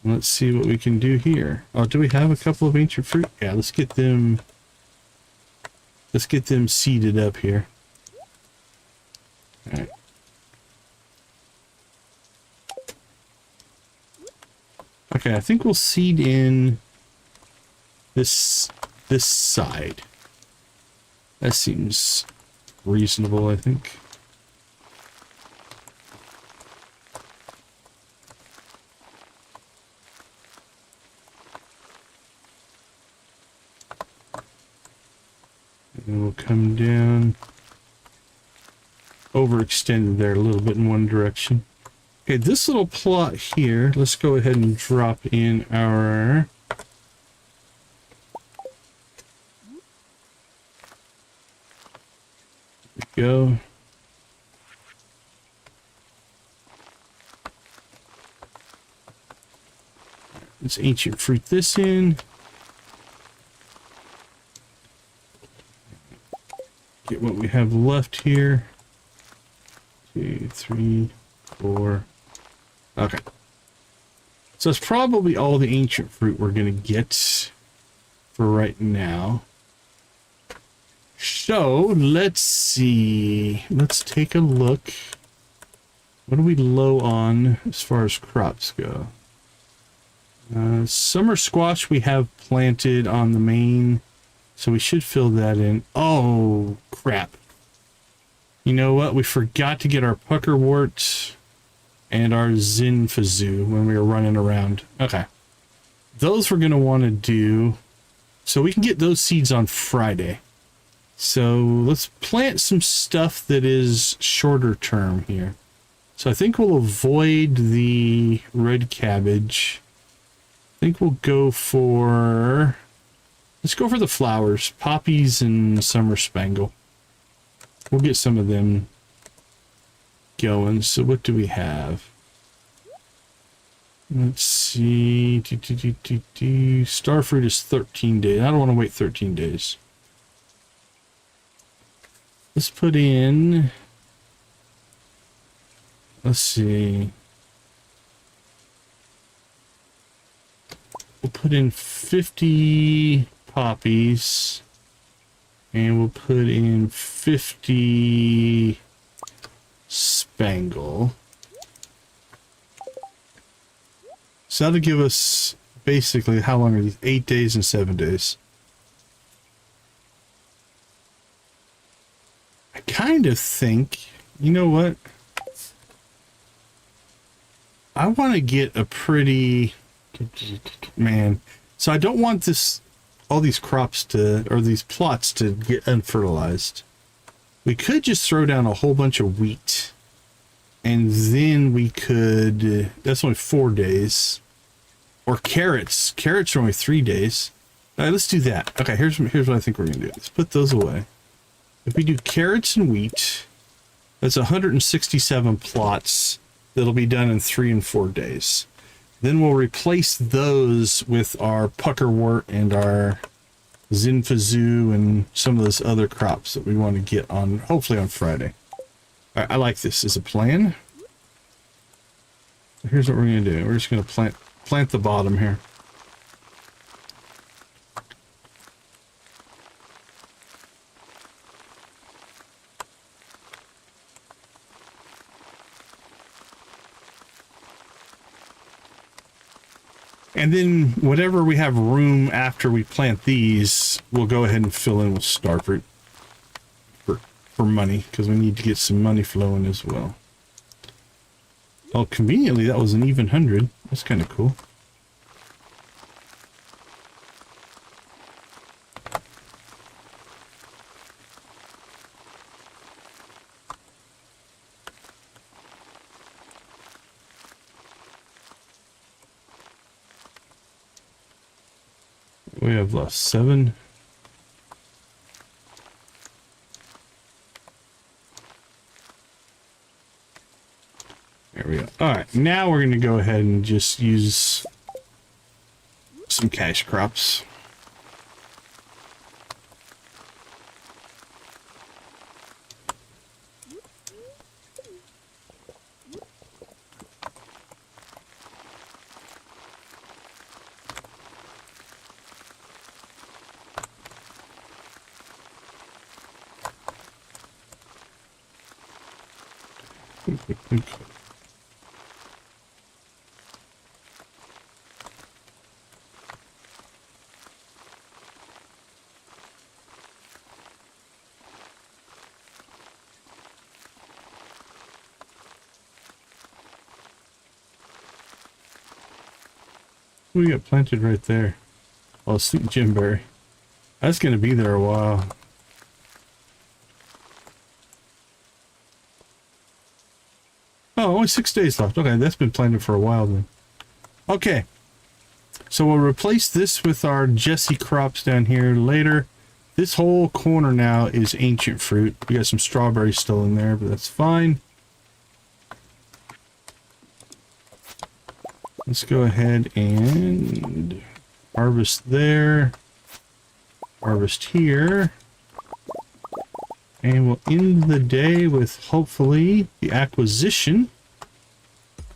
Speaker 1: Let's see what we can do here. Oh, do we have a couple of ancient fruit? Yeah, let's get them seeded up here. Alright. Okay, I think we'll seed in this side. That seems reasonable, I think. And we'll come down. Overextended there a little bit in one direction. Okay, this little plot here, let's go ahead and drop in our... go. Let's ancient fruit this in. Get what we have left here. 2, 3, 4. Okay. So that's probably all the ancient fruit we're going to get for right now. So, let's see. Let's take a look. What are we low on as far as crops go? Summer squash we have planted on the main, so we should fill that in. Oh, crap. You know what? We forgot to get our puckerwort and our zinfazoo when we were running around. Okay. Those we're going to want to do, so we can get those seeds on Friday. So let's plant some stuff that is shorter term here. So I think we'll avoid the red cabbage. I think we'll go for... let's go for the flowers. Poppies and summer spangle. We'll get some of them going. So what do we have? Let's see. Starfruit is 13 days. I don't want to wait 13 days. Let's put in, let's see, We'll put in 50 poppies. And we'll put in 50 spangle. So that'll give us basically, how long are these? 8 days and 7 days. I kind of think, you know what? I want to get a pretty, man. So I don't want this, all these crops to, or these plots to get unfertilized. We could just throw down a whole bunch of wheat. And then we could, that's only 4 days. Or carrots. Carrots are only 3 days. All right, let's do that. Okay, here's what I think we're going to do. Let's put those away. If we do carrots and wheat, that's 167 plots that'll be done in 3 and 4 days. Then we'll replace those with our puckerwort and our zinfazoo and some of those other crops that we want to get on, hopefully on Friday. All right, I like this as a plan. Here's what we're going to do. We're just going to plant the bottom here. And then whatever we have room after we plant these, we'll go ahead and fill in with starfruit for money, because we need to get some money flowing as well. Oh, conveniently, that was an even 100. That's kind of cool. We have lost 7. There we go. All right, now we're going to go ahead and just use some cash crops. We got planted right there. Oh, sweet Jimberry. That's going to be there a while. Oh, only 6 days left. Okay, that's been planted for a while then. Okay. So we'll replace this with our Jesse crops down here later. This whole corner now is ancient fruit. We got some strawberries still in there, but that's fine. Let's go ahead and harvest there. Harvest here. And we'll end the day with hopefully the acquisition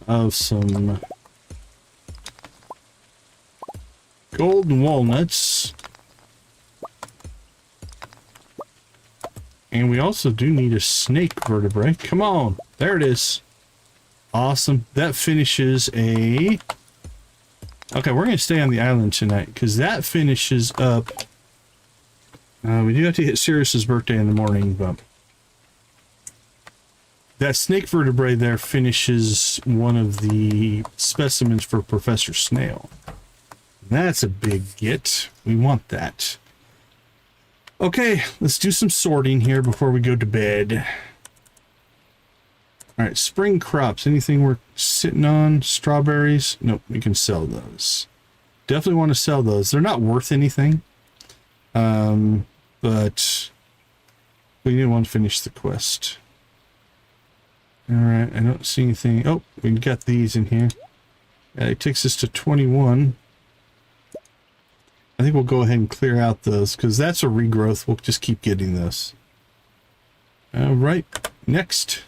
Speaker 1: of some golden walnuts. And we also do need a snake vertebrae. Come on, there it is. Awesome. That finishes a... Okay, we're going to stay on the island tonight because that finishes up... we do have to hit Cirrus's birthday in the morning, but... That snake vertebrae there finishes one of the specimens for Professor Snail. That's a big get. We want that. Okay, let's do some sorting here before we go to bed. All right, spring crops. Anything we're sitting on? Strawberries? Nope, we can sell those. Definitely want to sell those. They're not worth anything. But we didn't want to finish the quest. All right, I don't see anything. Oh, we got these in here. It takes us to 21. I think we'll go ahead and clear out those because that's a regrowth. We'll just keep getting those. All right, next.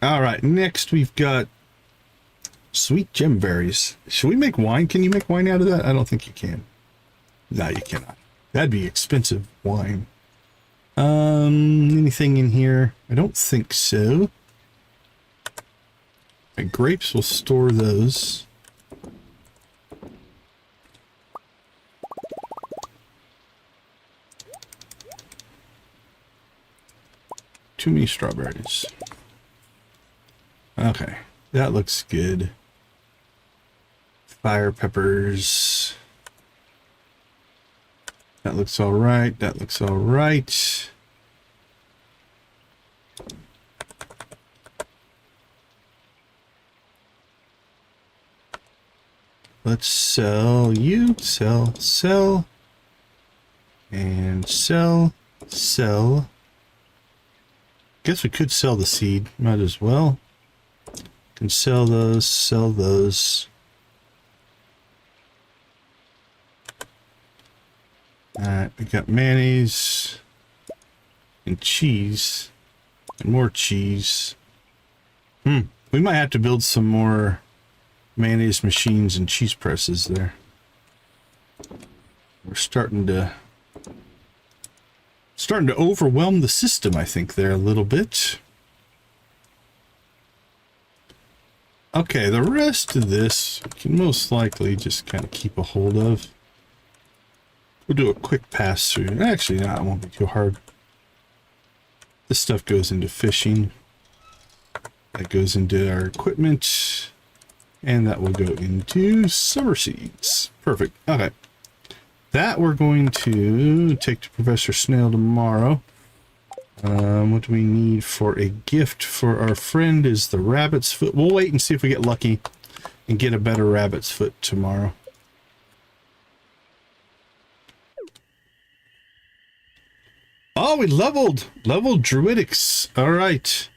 Speaker 1: All right, next we've got sweet gemberries. Should we make wine? Can you make wine out of that? I don't think you can. No, you cannot. That'd be expensive wine. Anything in here? I don't think so. Right, grapes, we'll store those. Too many strawberries. Okay, that looks good. Fire peppers. That looks all right. That looks all right. Let's sell you. Sell, sell. And sell, sell. Guess we could sell the seed. Might as well. Can sell those, sell those. Alright, we got mayonnaise and cheese and more cheese. We might have to build some more mayonnaise machines and cheese presses there. We're starting to overwhelm the system, I think, there a little bit. Okay, the rest of this we can most likely just kind of keep a hold of. We'll do a quick pass through. Actually, no, it won't be too hard. This stuff goes into fishing. That goes into our equipment. And that will go into summer seeds. Perfect. Okay. That we're going to take to Professor Snail tomorrow. What do we need for a gift for our friend is the rabbit's foot. We'll wait and see if we get lucky and get a better rabbit's foot tomorrow. Oh, we leveled druidics. All right.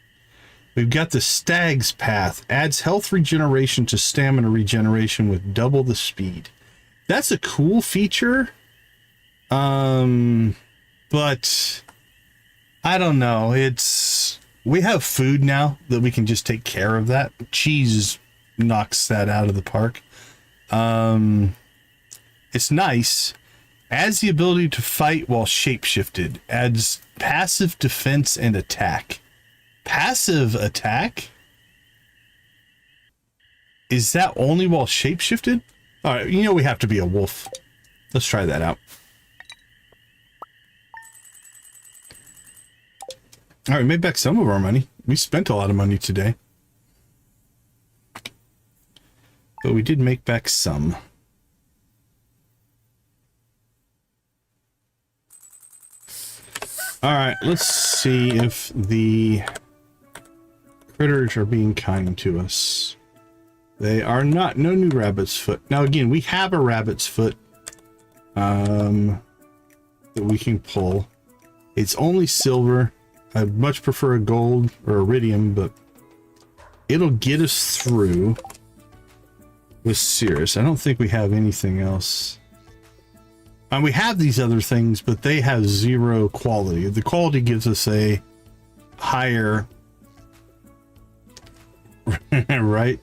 Speaker 1: We've got the Stag's Path. Adds health regeneration to stamina regeneration with double the speed. That's a cool feature. But I don't know. We have food now that we can just take care of that. Cheese knocks that out of the park. It's nice. Adds the ability to fight while shapeshifted. Adds passive defense and attack. Passive attack? Is that only while shapeshifted? All right, you know we have to be a wolf. Let's try that out. All right, we made back some of our money. We spent a lot of money today. But we did make back some. All right, let's see if the critters are being kind to us. They are not. No new rabbit's foot. Now, again, we have a rabbit's foot that we can pull. It's only silver. I'd much prefer a gold or iridium, but it'll get us through with Cirrus. I don't think we have anything else. And we have these other things, but they have zero quality. The quality gives us a higher... right?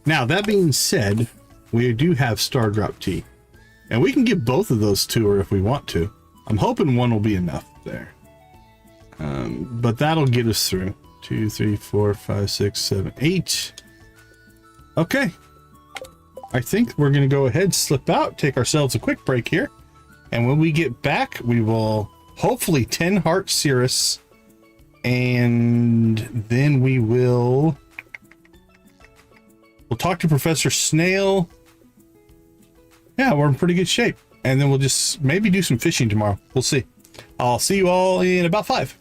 Speaker 1: Now, that being said, we do have Stardrop tea. And we can give both of those to her if we want to. I'm hoping one will be enough there. But that'll get us through. 2, 3, 4, 5, 6, 7, 8. Okay. I think we're going to go ahead, slip out, take ourselves a quick break here. And when we get back, we will hopefully 10 heart Cirrus. And then we'll talk to Professor Snail. Yeah, we're in pretty good shape. And then we'll just maybe do some fishing tomorrow. We'll see. I'll see you all in about 5.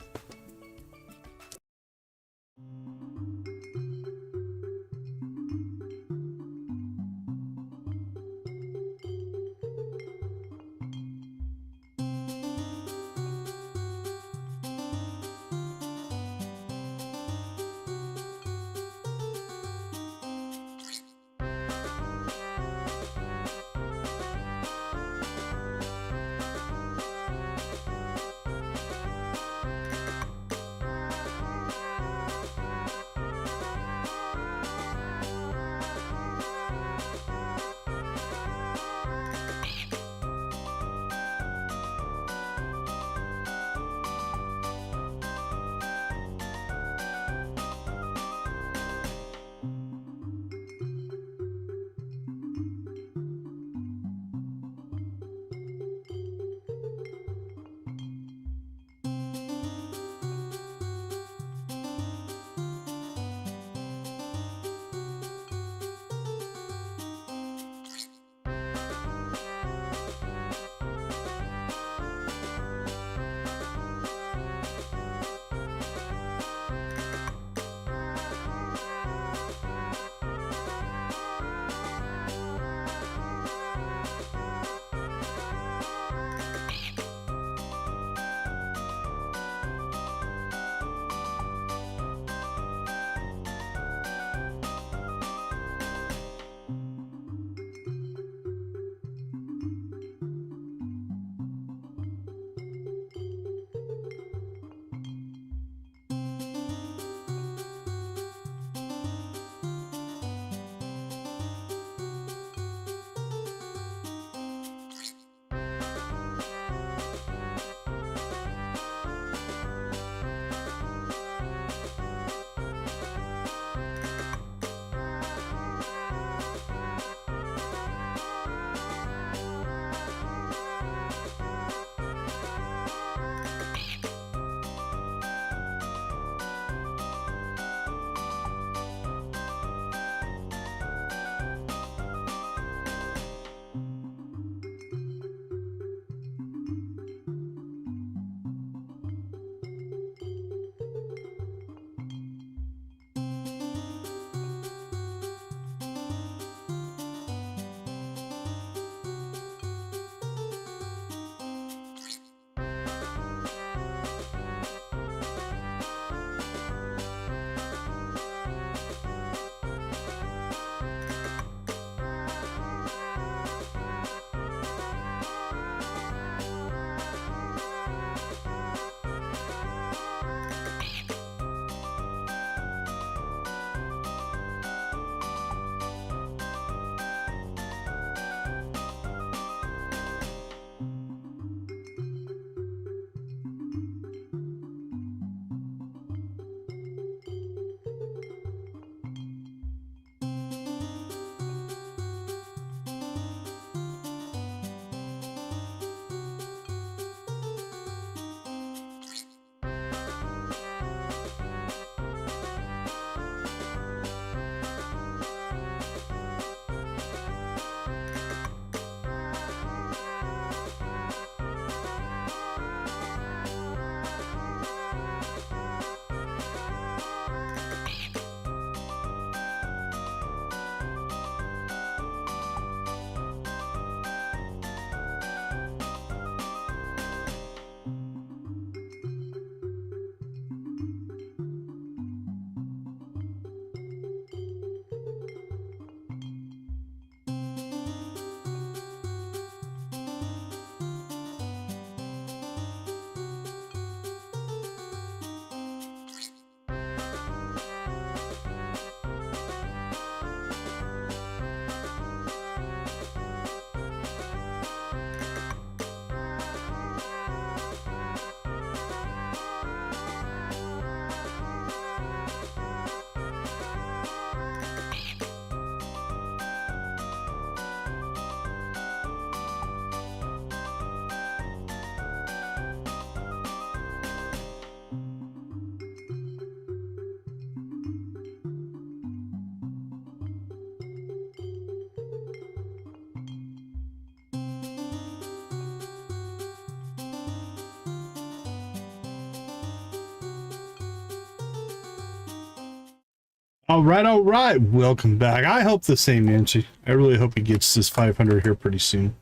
Speaker 1: All right. Welcome back. I hope the same, Nancy. I really hope he gets this 500 here pretty soon.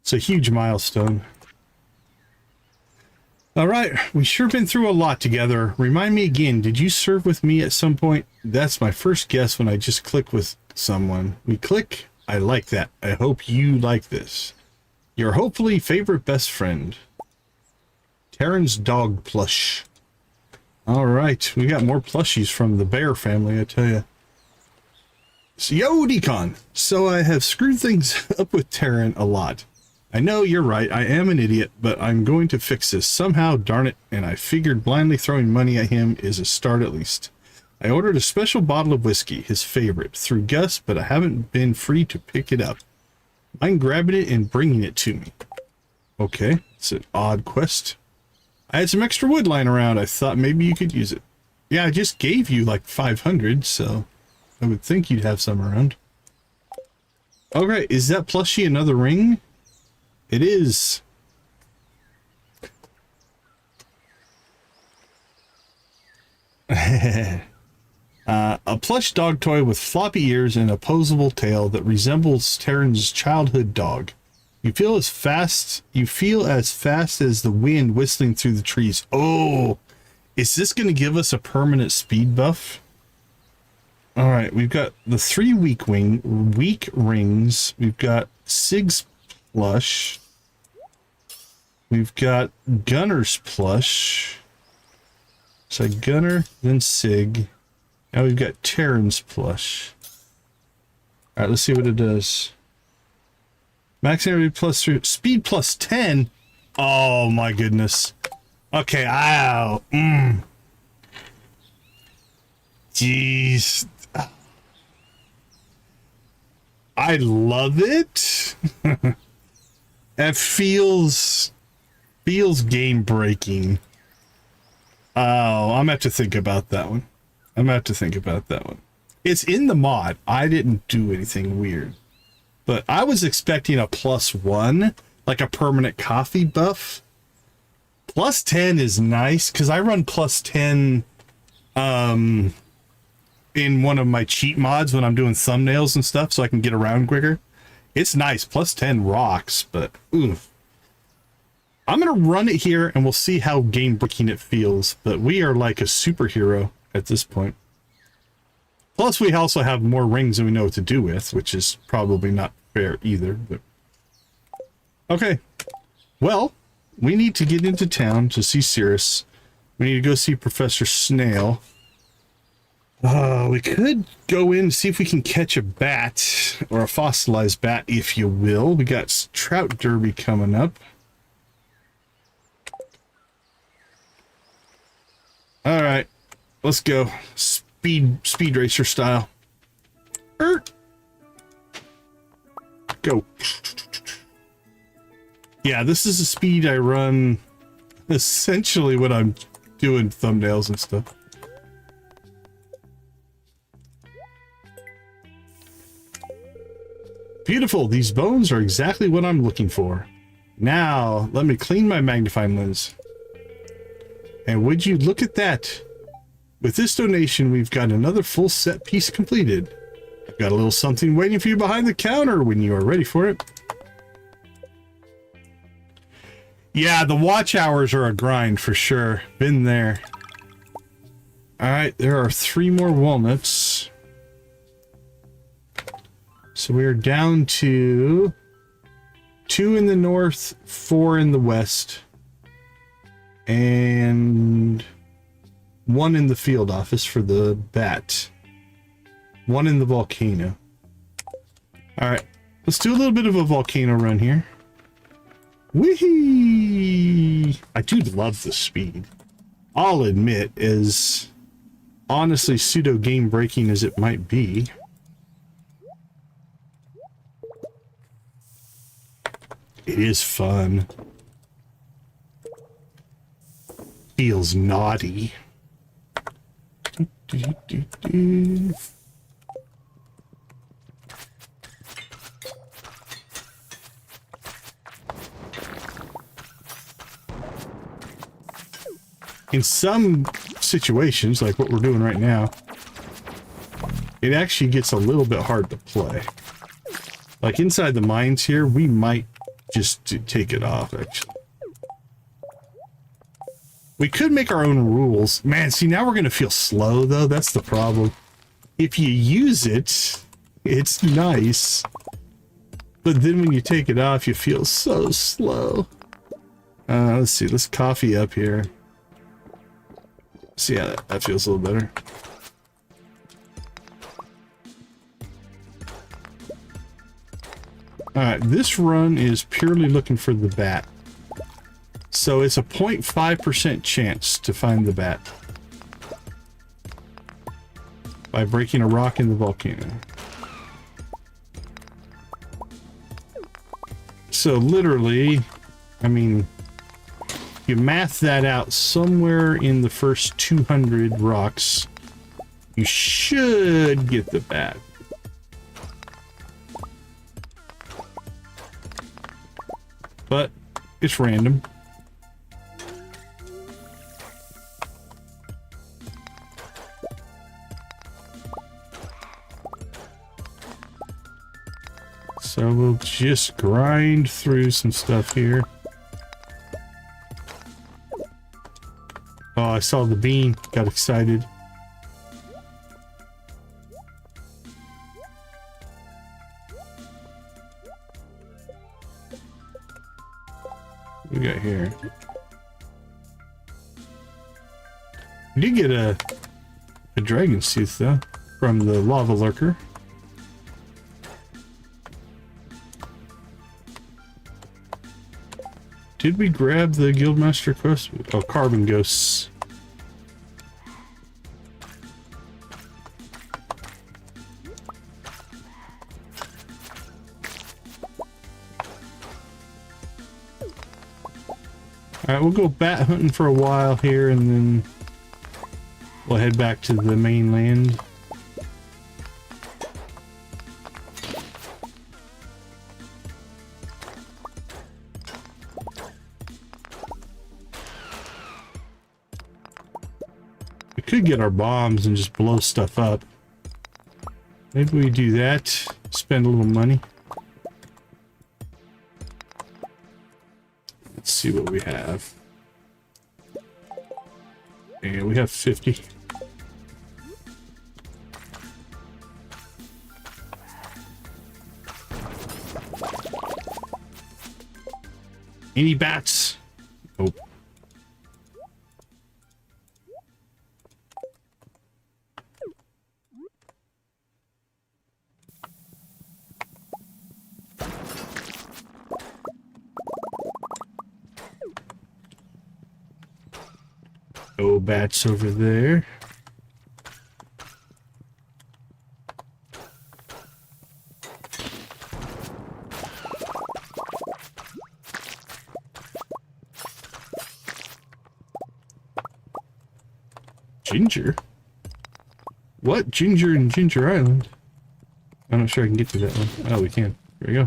Speaker 1: It's a huge milestone. All right. We sure been through a lot together. Remind me again, did you serve with me at some point? That's my first guess when I just click with someone. We click. I like that. I hope you like this. Your hopefully favorite best friend. Terran's dog plush. All right, we got more plushies from the bear family, I tell you. So, yo, Decon. So I have screwed things up with Terran a lot. I know you're right, I am an idiot, but I'm going to fix this somehow, darn it, and I figured blindly throwing money at him is a start at least. I ordered a special bottle of whiskey, his favorite, through Gus, but I haven't been free to pick it up. Mind grabbing it and bringing it to me. Okay, it's an odd quest. I had some extra wood lying around. I thought maybe you could use it. Yeah, I just gave you like 500, so I would think you'd have some around. Okay, is that plushie another ring? It is. A plush dog toy with floppy ears and opposable tail that resembles Terran's childhood dog. You feel as fast as the wind whistling through the trees. Oh, is this going to give us a permanent speed buff? All right, we've got the 3 weak rings. We've got Sig's plush. We've got Gunner's plush. So Gunner, then Sig. Now we've got Terran's plush. All right, let's see what it does. Max energy plus 3, speed plus 10. Oh my goodness. Okay, ow. Jeez. I love it. It feels game breaking. Oh, I'm gonna have to think about that one. It's in the mod. I didn't do anything weird. But I was expecting a +1, like a permanent coffee buff. +10 is nice, because I run +10 in one of my cheat mods when I'm doing thumbnails and stuff, so I can get around quicker. It's nice. +10 rocks, but oof. I'm going to run it here, and we'll see how game-breaking it feels. But we are like a superhero at this point. Plus, we also have more rings than we know what to do with, which is probably not fair either. But okay. Well, we need to get into town to see Cirrus. We need to go see Professor Snail. We could go in and see if we can catch a bat, or a fossilized bat, if you will. We got Trout Derby coming up. All right, let's go. Speed racer style. Go. Yeah, this is the speed I run essentially when I'm doing thumbnails and stuff. Beautiful. These bones are exactly what I'm looking for. Now, let me clean my magnifying lens. And would you look at that? With this donation, we've got another full set piece completed. I've got a little something waiting for you behind the counter when you are ready for it. Yeah, the watch hours are a grind for sure. Been there. Alright, there are 3 more walnuts. So we're down to 2 in the north, 4 in the west, and 1 in the field office for the bat. 1 in the volcano. Alright, let's do a little bit of a volcano run here. Whee! I do love the speed. I'll admit, as honestly pseudo game breaking as it might be. It is fun. Feels naughty. In some situations, like what we're doing right now, it actually gets a little bit hard to play. Like inside the mines here, we might just take it off, actually. We could make our own rules. Man, see, now we're going to feel slow, though. That's the problem. If you use it, it's nice. But then when you take it off, you feel so slow. Let's see. Let's coffee up here. See how that feels a little better. Alright, this run is purely looking for the bat. So it's a 0.5% chance to find the bat by breaking a rock in the volcano. So literally, I mean, you math that out somewhere in the first 200 rocks, you should get the bat. But it's random. So we'll just grind through some stuff here. Oh, I saw the bean, got excited. What we got here? We did get a dragon's tooth though, from the lava lurker. Did we grab the Guildmaster quest? Oh, Carbon Ghosts. Alright, we'll go bat hunting for a while here and then we'll head back to the mainland. Could get our bombs and just blow stuff up. Maybe we do that, spend a little money. Let's see what we have. And we have 50. Any bats? Nope. No bats over there. Ginger? What? Ginger and Ginger Island? I'm not sure I can get to that one. Oh, we can. There we go.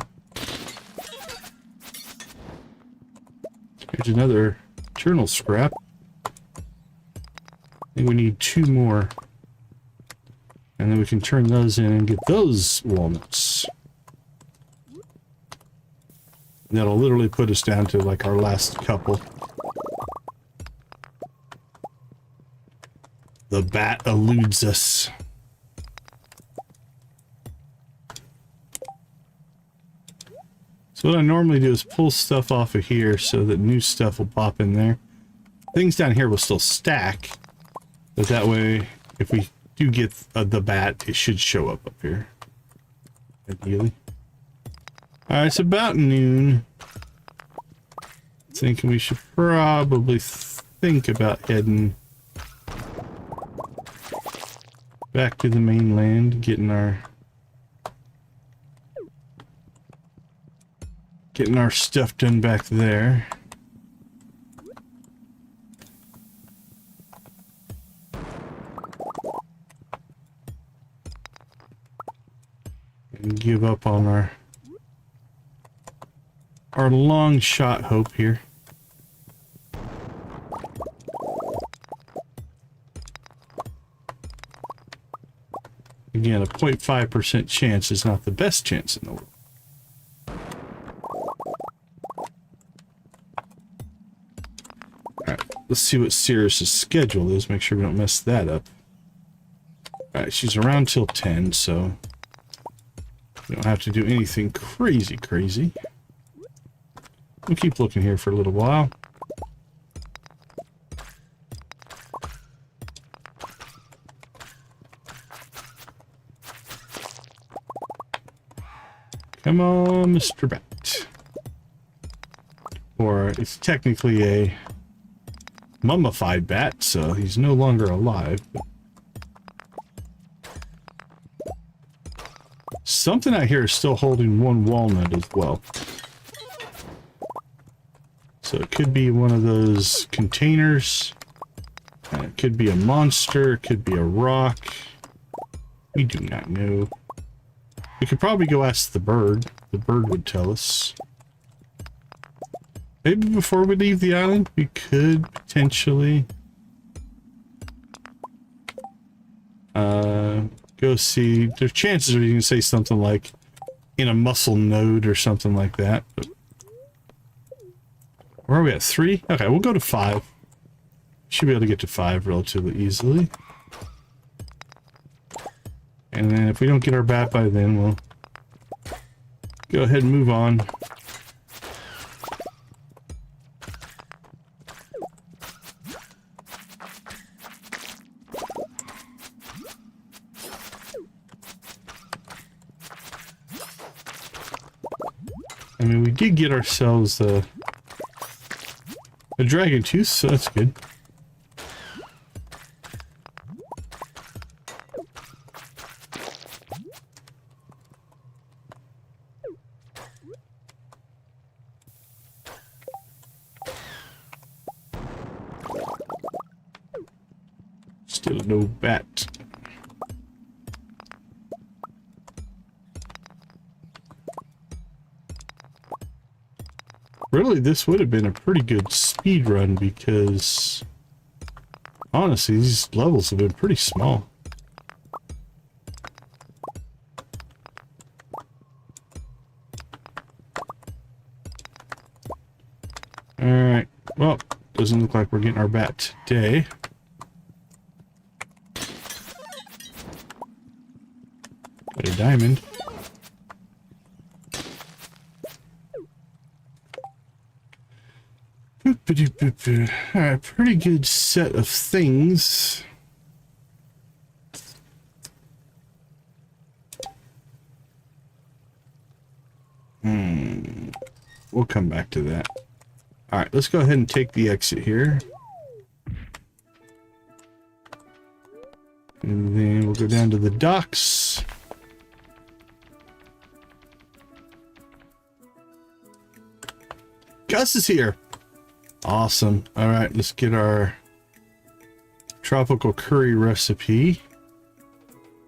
Speaker 1: Here's another journal scrap. I think we need 2 more. And then we can turn those in and get those walnuts. And that'll literally put us down to like our last couple. The bat eludes us. So what I normally do is pull stuff off of here so that new stuff will pop in there. Things down here will still stack. But that way, if we do get the bat, it should show up here. Ideally. Alright, it's about noon. Thinking we should probably think about heading back to the mainland, getting our stuff done back there. And give up on our long shot hope here. Again, a 0.5% chance is not the best chance in the world. Alright, let's see what Cirrus' schedule is. Make sure we don't mess that up. Alright, she's around till 10, so we don't have to do anything crazy. We'll keep looking here for a little while. Come on, Mr. Bat. Or it's technically a mummified bat, so he's no longer alive. But something out here is still holding one walnut as well. So it could be one of those containers. It could be a monster. It could be a rock. We do not know. We could probably go ask the bird. The bird would tell us. Maybe before we leave the island, we could potentially go see. There's chances you can say something like in a muscle node or something like that. But where are we at? 3? Okay, we'll go to 5. Should be able to get to 5 relatively easily. And then if we don't get our bat by then, we'll go ahead and move on. I mean, we did get ourselves a dragon tooth, so that's good. Still no bat. Really, this would have been a pretty good speed run because honestly, these levels have been pretty small. Alright, well, doesn't look like we're getting our bat today. Got a diamond. Alright, pretty good set of things. We'll come back to that. Alright, let's go ahead and take the exit here. And then we'll go down to the docks. Gus is here. Awesome. All right, let's get our tropical curry recipe.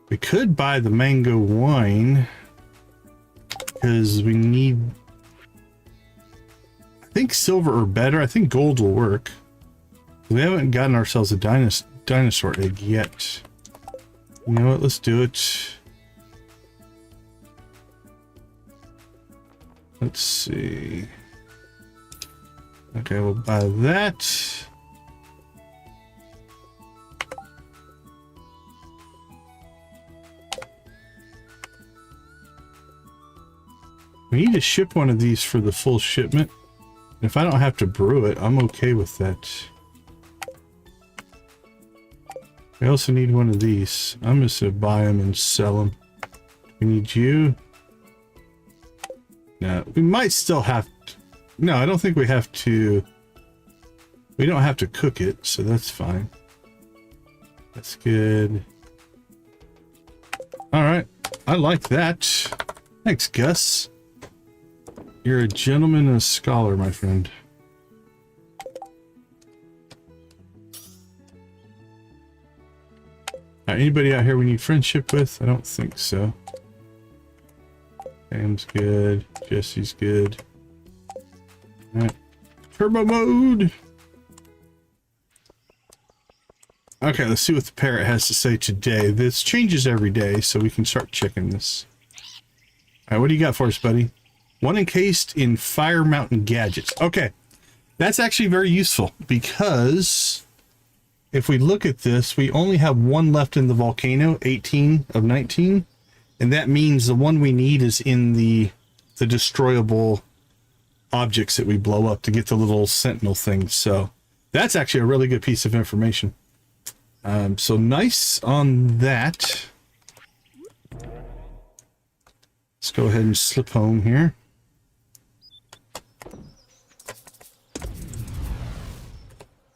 Speaker 1: We could buy the mango wine because we need, I think, silver or better. I think gold will work. We haven't gotten ourselves a dinosaur egg yet. You know what? Let's do it. Let's see. Okay, we'll buy that. We need to ship one of these for the full shipment. If I don't have to brew it, I'm okay with that. We also need one of these. I'm just gonna buy them and sell them. We need you. No, we might still have to. No, I don't think we have to. We don't have to cook it, so that's fine. That's good. All right, I like that. Thanks, Gus. You're a gentleman and a scholar, my friend. Anybody out here we need friendship with? I don't think so. Sam's good. Jesse's good. Alright. Turbo mode! Okay, let's see what the parrot has to say today. This changes every day, so we can start checking this. All right, what do you got for us, buddy? One encased in Fire Mountain gadgets. Okay, that's actually very useful because if we look at this, we only have one left in the volcano, 18 of 19. And that means the one we need is in the destroyable objects that we blow up to get the little sentinel things. So that's actually a really good piece of information. So nice on that. Let's go ahead and slip home here.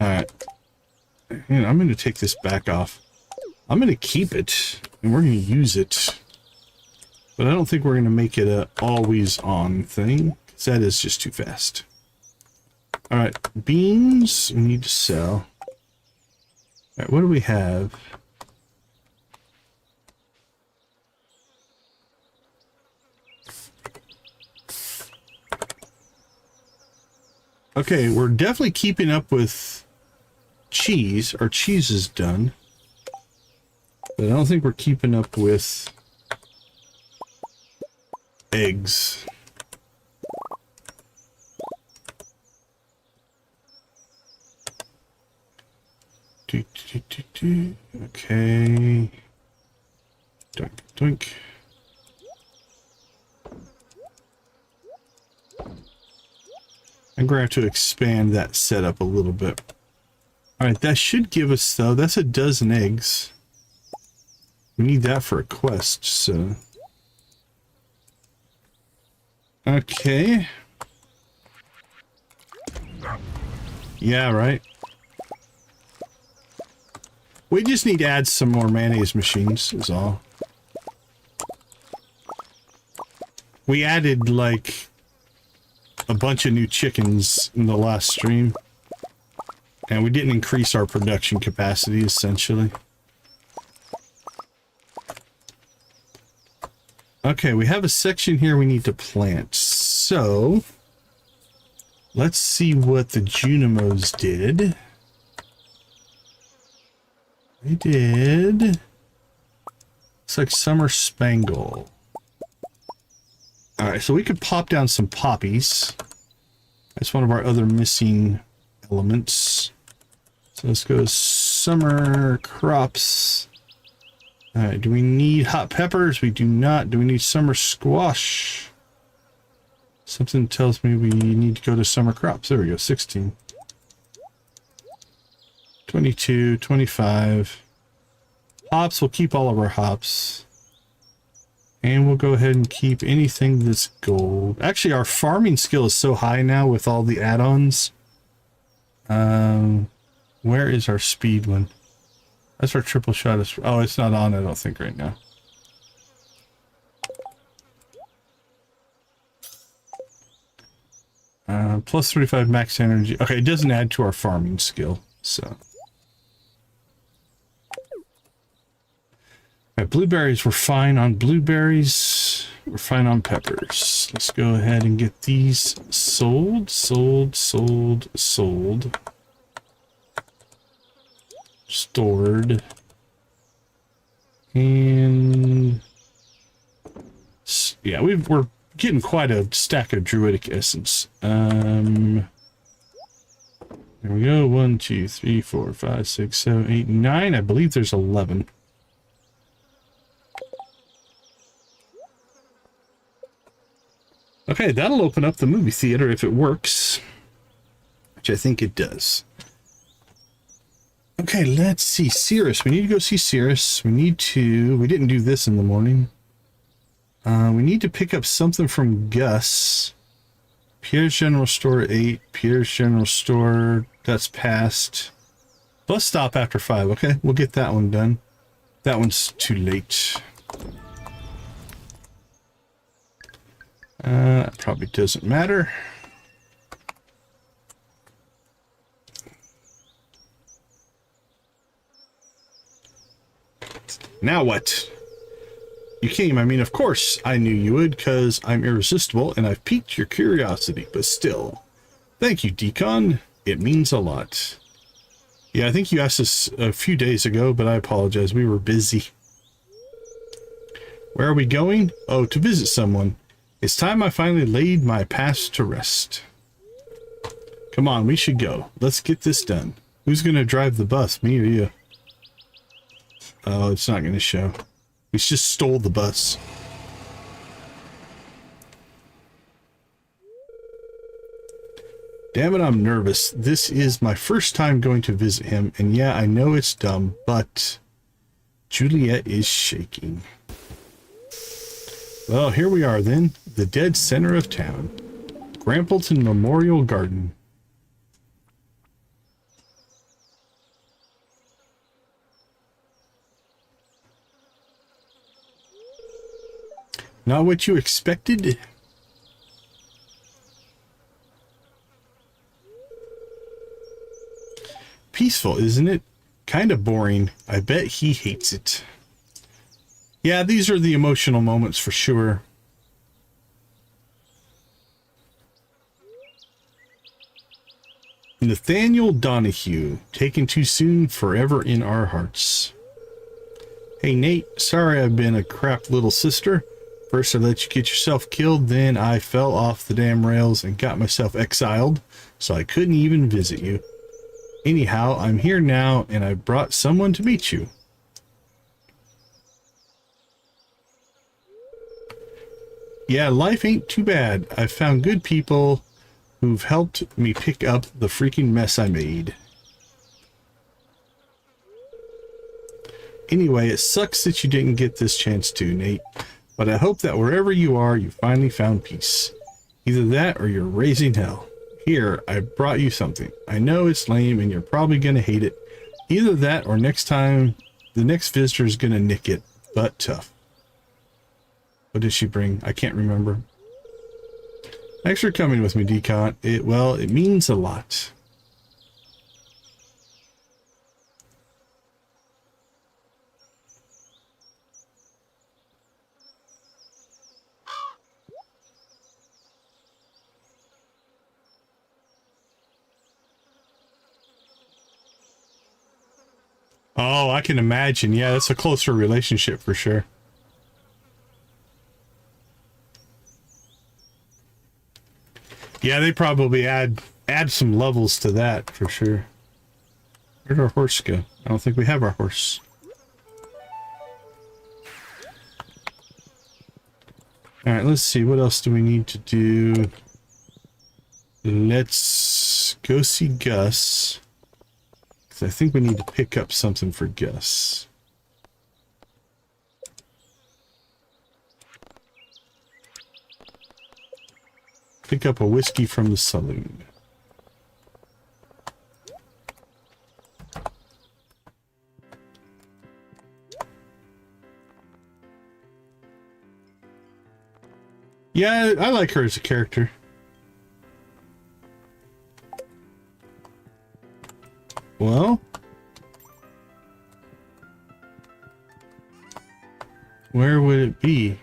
Speaker 1: All right. And I'm going to take this back off. I'm going to keep it and we're going to use it. But I don't think we're going to make it a always on thing, because that is just too fast. All right, beans we need to sell. All right, what do we have? Okay, we're definitely keeping up with cheese. Our cheese is done. But I don't think we're keeping up with eggs. Okay. Doink, doink. I'm going to have to expand that setup a little bit. All right, that should give us, though, that's a dozen eggs. We need that for a quest, so... Okay. Yeah, right. We just need to add some more mayonnaise machines, is all. We added, like, a bunch of new chickens in the last stream. And we didn't increase our production capacity, essentially. Okay, we have a section here we need to plant. So, let's see what the Junimos did. They did... It's like Summer Spangle. Alright, so we could pop down some poppies. That's one of our other missing elements. So let's go summer crops. Alright, do we need hot peppers? We do not. Do we need summer squash? Something tells me we need to go to summer crops. There we go, 16. 22, 25. Hops, we'll keep all of our hops. And we'll go ahead and keep anything that's gold. Actually, our farming skill is so high now with all the add-ons. Where is our speed one? That's our triple shot. Oh, it's not on, I don't think, right now. Plus 35 max energy. Okay, it doesn't add to our farming skill, so. Right, blueberries, we're fine on blueberries. We're fine on peppers. Let's go ahead and get these sold. Stored. And yeah, we're getting quite a stack of druidic essence. There we go. 1, 2, 3, 4, 5, 6, 7, 8, 9. I believe there's 11. Okay, that'll open up the movie theater if it works, which I think it does. Okay, let's see. Cirrus. We need to go see Cirrus. We didn't do this in the morning. We need to pick up something from Gus. Pierre's General Store 8. Pierre's General Store, that's passed. Bus stop after 5. Okay, we'll get that one done. That one's too late. That probably doesn't matter. Now what? You came, I mean, of course I knew you would, because I'm irresistible and I've piqued your curiosity, but still. Thank you, Decon. It means a lot. Yeah, I think you asked us a few days ago, but I apologize. We were busy. Where are we going? Oh, to visit someone. It's time I finally laid my past to rest. Come on, we should go. Let's get this done. Who's going to drive the bus, me or you? Oh, it's not going to show. We just stole the bus. Damn it, I'm nervous. This is my first time going to visit him, and yeah, I know it's dumb, but Juliet is shaking. Well, here we are then, the dead center of town. Grampleton Memorial Garden. Not what you expected? Peaceful, isn't it? Kind of boring. I bet he hates it. Yeah, these are the emotional moments for sure. Nathaniel Donahue, taken too soon, forever in our hearts. Hey Nate, sorry I've been a crap little sister. First I let you get yourself killed, then I fell off the damn rails and got myself exiled, so I couldn't even visit you. Anyhow, I'm here now, and I brought someone to meet you. Yeah, life ain't too bad. I've found good people who've helped me pick up the freaking mess I made. Anyway, it sucks that you didn't get this chance too, Nate. But I hope that wherever you are, you finally found peace. Either that or you're raising hell. Here, I brought you something. I know it's lame and you're probably going to hate it. Either that or next time, the next visitor is going to nick it. But tough. What did she bring? I can't remember. Thanks for coming with me, Decon. It means a lot. Oh, I can imagine. Yeah, that's a closer relationship for sure. Yeah, they probably add some levels to that for sure. Where'd our horse go? I don't think we have our horse. All right, let's see. What else do we need to do? Let's go see Gus. I think we need to pick up something for Gus. Pick up a whiskey from the saloon. Yeah, I like her as a character. Well, where would it be?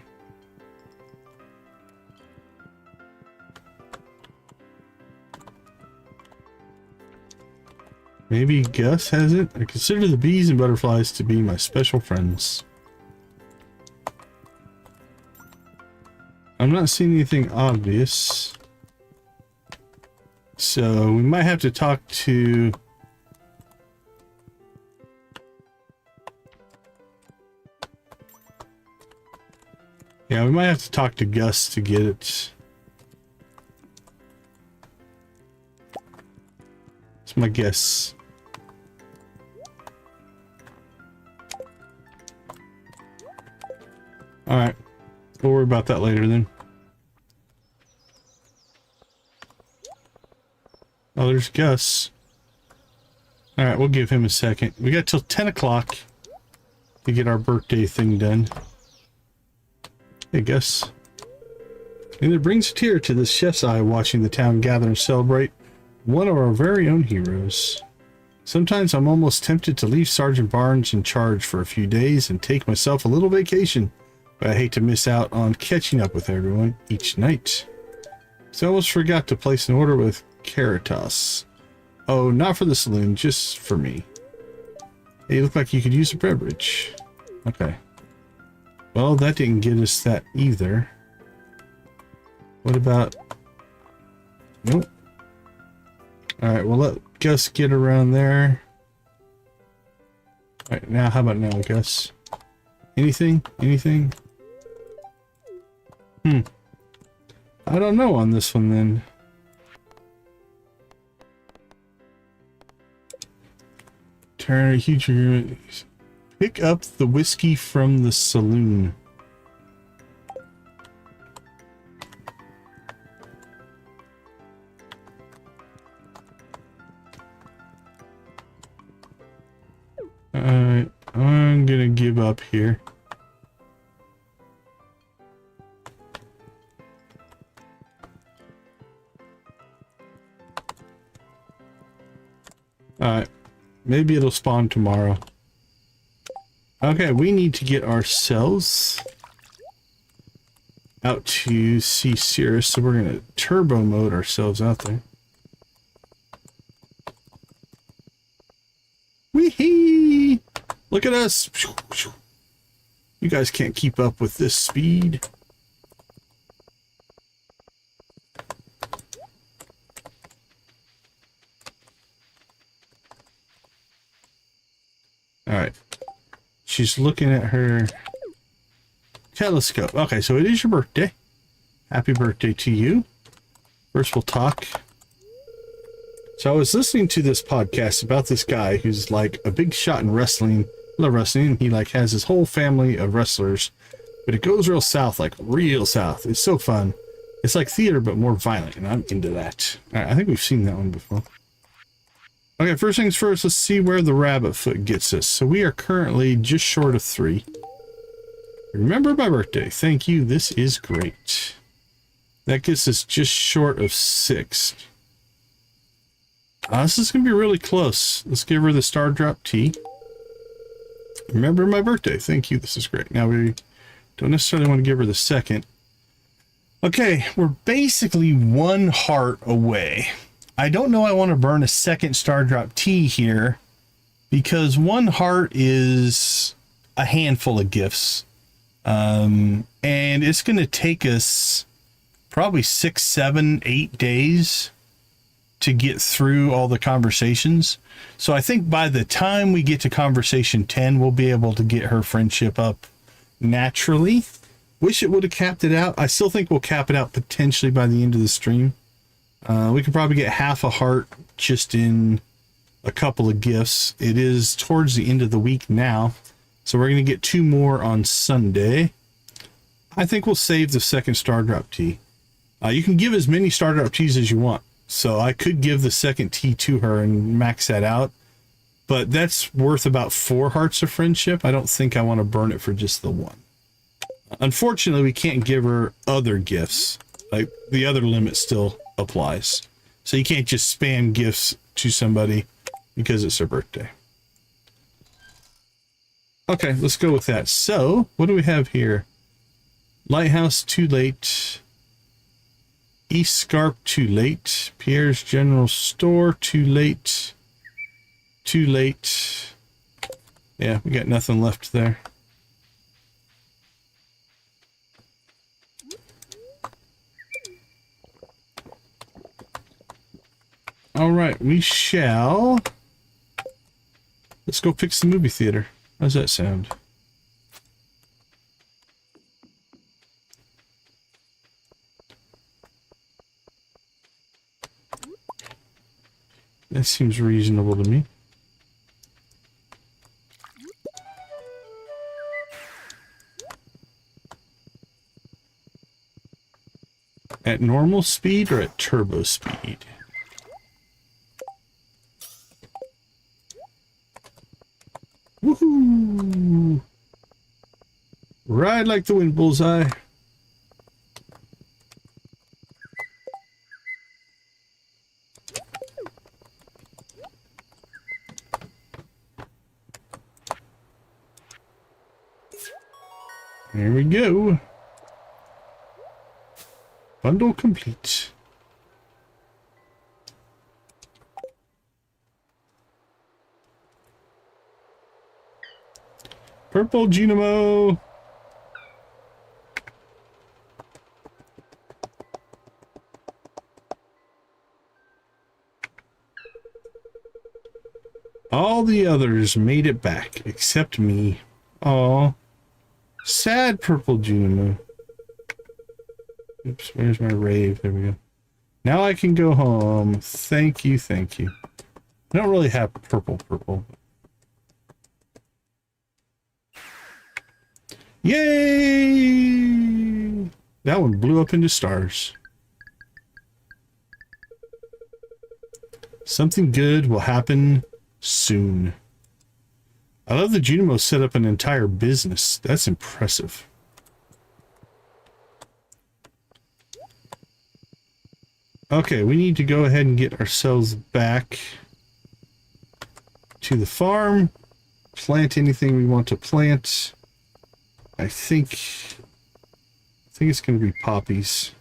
Speaker 1: Maybe Gus has it? I consider the bees and butterflies to be my special friends. I'm not seeing anything obvious. So we might have to talk to... Yeah, we might have to talk to Gus to get it. That's my guess. Alright. We'll worry about that later then. Oh, there's Gus. Alright, we'll give him a second. We got till 10 o'clock to get our birthday thing done. Hey, Gus. And it brings a tear to this chef's eye watching the town gather and celebrate one of our very own heroes. Sometimes I'm almost tempted to leave Sergeant Barnes in charge for a few days and take myself a little vacation, but I hate to miss out on catching up with everyone each night. So I almost forgot to place an order with Caritas. Oh, not for the saloon, just for me. Hey, you look like you could use a beverage. Okay. Well, that didn't get us that either. What about... Nope. Alright, well, let Gus get around there. Alright, now, how about now, Gus? Anything? Anything? I don't know on this one, then. Turn a huge agreement. Pick up the whiskey from the saloon. Alright, I'm gonna give up here. Alright, maybe it'll spawn tomorrow. Okay, we need to get ourselves out to see Cirrus, so we're gonna turbo mode ourselves out there. Wee-hee! Look at us! You guys can't keep up with this speed. Alright. She's looking at her telescope. Okay, so it is your birthday. Happy birthday to you. First we'll talk. So I was listening to this podcast about this guy who's like a big shot in wrestling. I love wrestling. He like has his whole family of wrestlers. But it goes real south, like real south. It's so fun. It's like theater, but more violent, and I'm into that. Alright, I think we've seen that one before. Okay, first things first, let's see where the rabbit foot gets us. So we are currently just short of 3. Remember my birthday. Thank you. This is great. That gets us just short of 6. This is going to be really close. Let's give her the Stardrop tea. Remember my birthday. Thank you. This is great. Now we don't necessarily want to give her the second. Okay, we're basically 1 heart away. I don't know I want to burn a second Stardrop tea here because 1 heart is a handful of gifts. And it's going to take us probably 6, 7, 8 days to get through all the conversations. So I think by the time we get to conversation 10, we'll be able to get her friendship up naturally. Wish it would have capped it out. I still think we'll cap it out potentially by the end of the stream. We could probably get half a heart just in a couple of gifts. It is towards the end of the week now, so we're going to get 2 more on Sunday. I think we'll save the second Stardrop tea. You can give as many Stardrop teas as you want, so I could give the second tea to her and max that out, but that's worth about 4 hearts of friendship. I don't think I want to burn it for just the 1. Unfortunately, we can't give her other gifts. Like, the other limit still applies. So you can't just spam gifts to somebody because it's their birthday. Okay, let's go with that. So, what do we have here? Lighthouse, too late. East Scarp, too late. Pierre's General Store, too late. Too late. Yeah, we got nothing left there. All right, we shall. Let's go fix the movie theater. How's that sound? That seems reasonable to me. At normal speed or at turbo speed? Woohoo! Ride like the wind, bullseye. There we go. Bundle complete. Purple Genemo. All the others made it back, except me. Aw. Sad Purple Genemo. Oops, where's my rave? There we go. Now I can go home. Thank you, thank you. I don't really have purple. Yay! That one blew up into stars. Something good will happen soon. I love the Junimo set up an entire business. That's impressive. Okay, we need to go ahead and get ourselves back to the farm. Plant anything we want to plant. I think it's going to be poppies.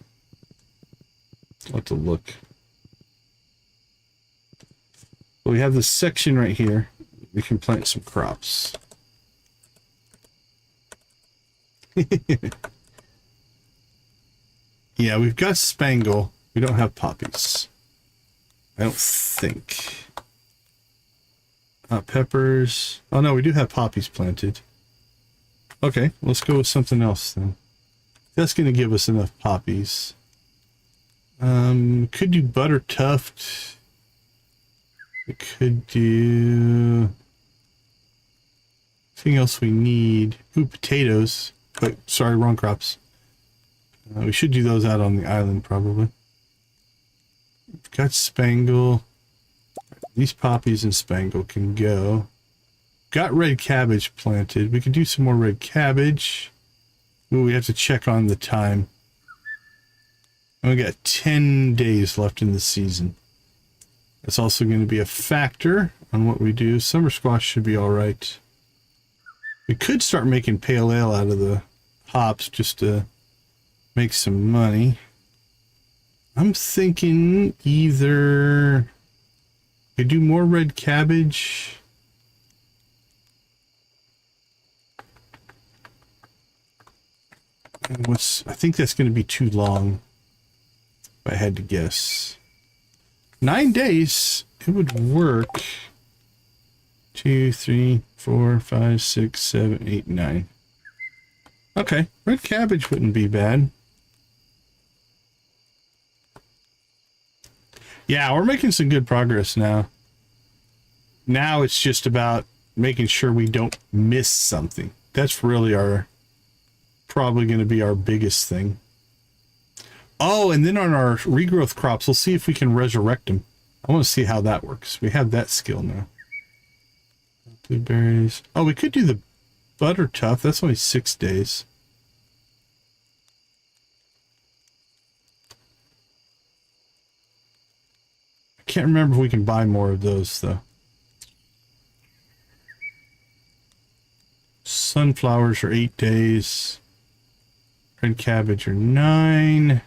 Speaker 1: I'll have to look. Well, we have this section right here. We can plant some crops. Yeah, we've got spangle. We don't have poppies. I don't think. Peppers. Oh no, we do have poppies planted. Okay, let's go with something else then. That's going to give us enough poppies. Could do butter tuft. We could do... Anything else we need? Ooh, potatoes. Wait, sorry, wrong crops. We should do those out on the island, probably. We've got spangle. These poppies and spangle can go. Got red cabbage planted. We can do some more red cabbage. Ooh, we have to check on the time. And we got 10 days left in the season. That's also going to be a factor on what we do. Summer squash should be all right. We could start making pale ale out of the hops just to make some money. I'm thinking either we do more red cabbage. And I think that's going to be too long, if I had to guess. 9 days, it would work. 2, 3, 4, 5, 6, 7, 8, 9. Okay, red cabbage wouldn't be bad. Yeah, we're making some good progress now. Now it's just about making sure we don't miss something. That's really probably going to be our biggest thing. Oh, and then on our regrowth crops, we'll see if we can resurrect them. I want to see how that works. We have that skill now. Blueberries. Oh, we could do the butter tuft. That's only 6 days. I can't remember if we can buy more of those, though. Sunflowers are 8 days. Red cabbage are 9.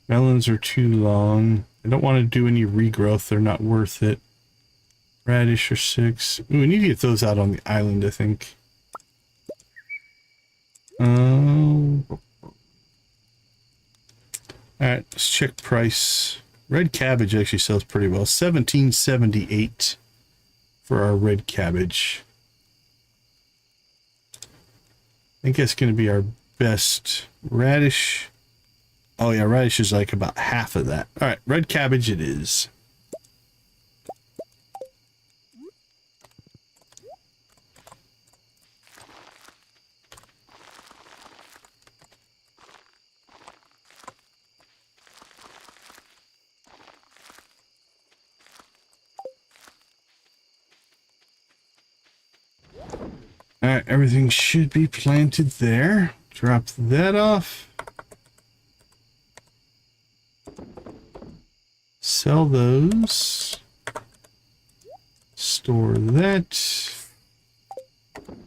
Speaker 1: Melons are too long. I don't want to do any regrowth. They're not worth it. Radish are 6. Ooh, we need to get those out on the island, I think. Alright, let's check price. Red cabbage actually sells pretty well. $17.78 for our red cabbage. I think that's going to be our best. Radish. Oh yeah, radish is like about half of that. All right, red cabbage it is. All right, everything should be planted there. Drop that off. Sell those. Store that.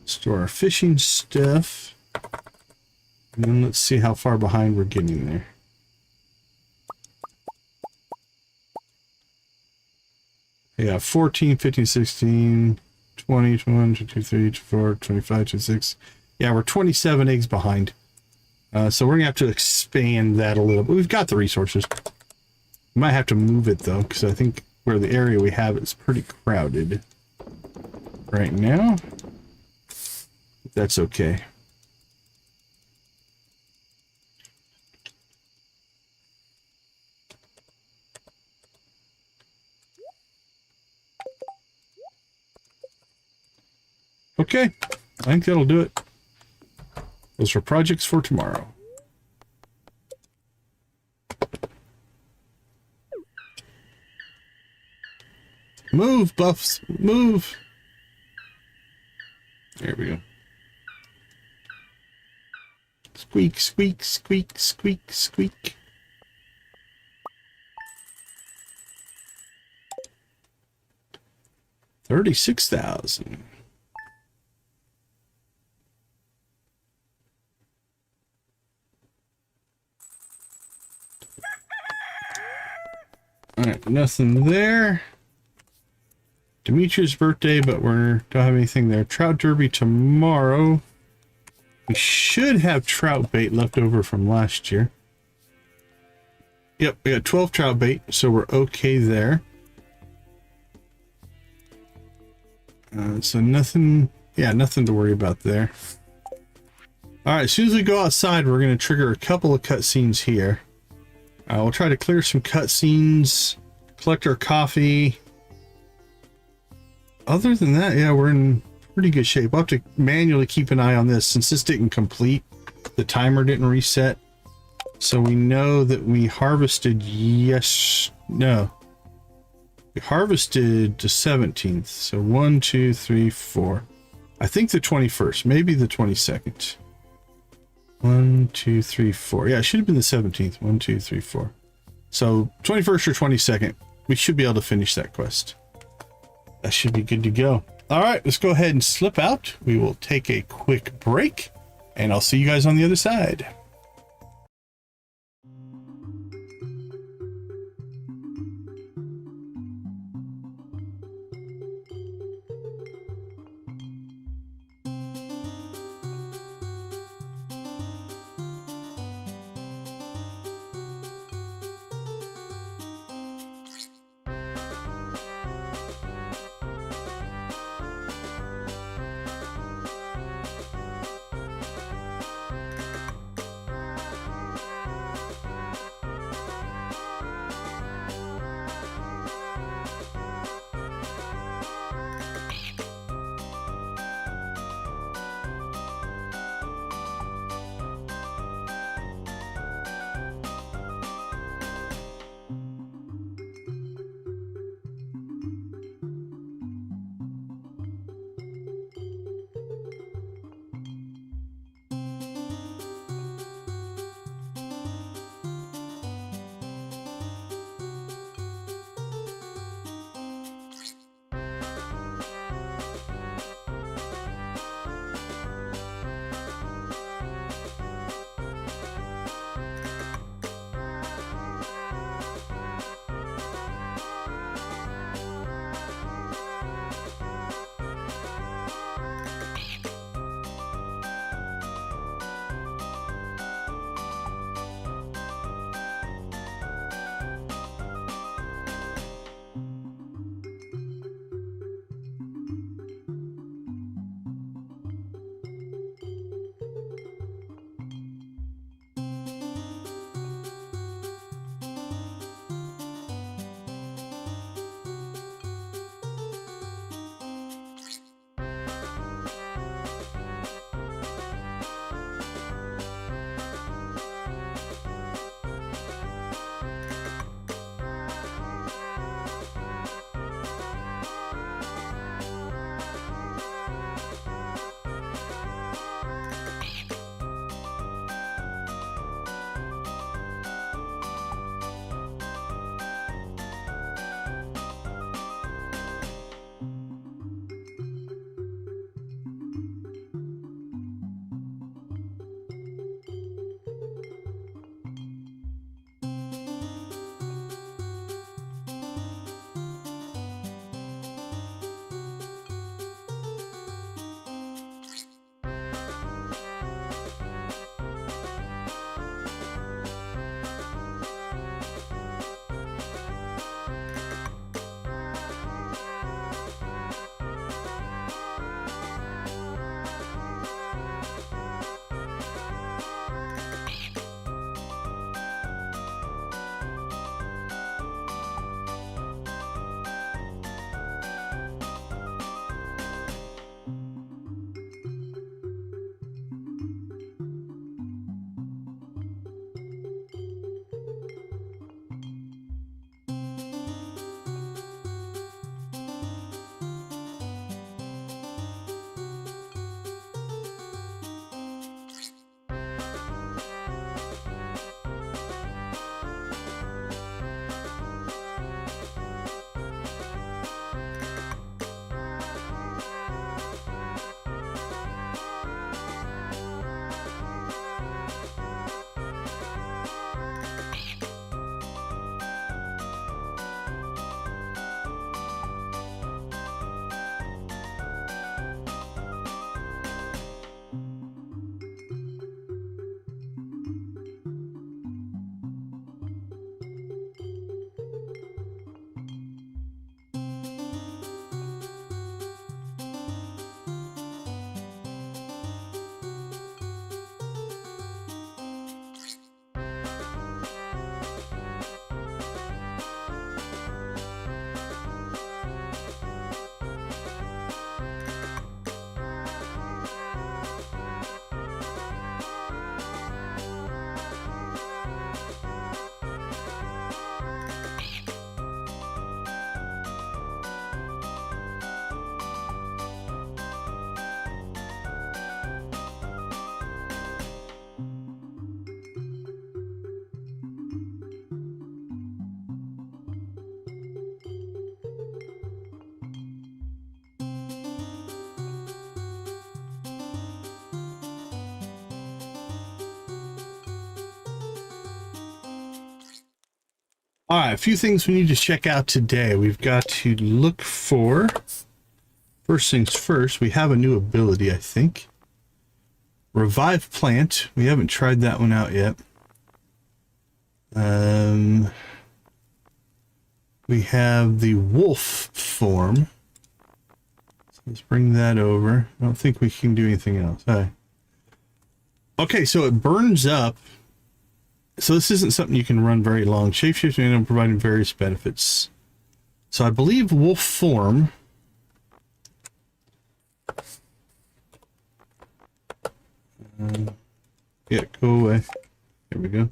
Speaker 1: Store our fishing stuff. And then let's see how far behind we're getting there. Yeah, 14, 15, 16, 20, 21, 22, 23, 24, 25, 26. Yeah, we're 27 eggs behind. So we're going to have to expand that a little. But we've got the resources. We might have to move it, though, because I think where the area we have is pretty crowded right now. That's okay. Okay, I think that'll do it. Those are projects for tomorrow. Move, Buffs, move. There we go. Squeak, squeak, squeak, squeak, squeak. $36,000. All right, nothing there. Demetrius' birthday, but we don't have anything there. Trout derby tomorrow. We should have trout bait left over from last year. Yep, we got 12 trout bait, so we're okay there. So nothing, yeah, nothing to worry about there. All right, as soon as we go outside, we're going to trigger a couple of cutscenes here. We'll try to clear some cutscenes, collect our coffee. Other than that, yeah, we're in pretty good shape. We'll have to manually keep an eye on this since this didn't complete. The timer didn't reset. So we know that we harvested, we harvested the 17th. So 1, 2, 3, 4. I think the 21st, maybe the 22nd. 1, 2, 3, 4. Yeah, it should have been the 17th. 1, 2, 3, 4. So 21st or 22nd, we should be able to finish that quest. That should be good to go. All right, let's go ahead and slip out. We will take a quick break, and I'll see you guys on the other side. All right, a few things we need to check out today. We've got to look for, first things first, we have a new ability, I think. Revive Plant. We haven't tried that one out yet. We have the wolf form. So let's bring that over. I don't think we can do anything else. All right. Okay, so it burns up. So this isn't something you can run very long. Shapeshifting and providing various benefits. So I believe wolf form. Yeah, go away. Here we go.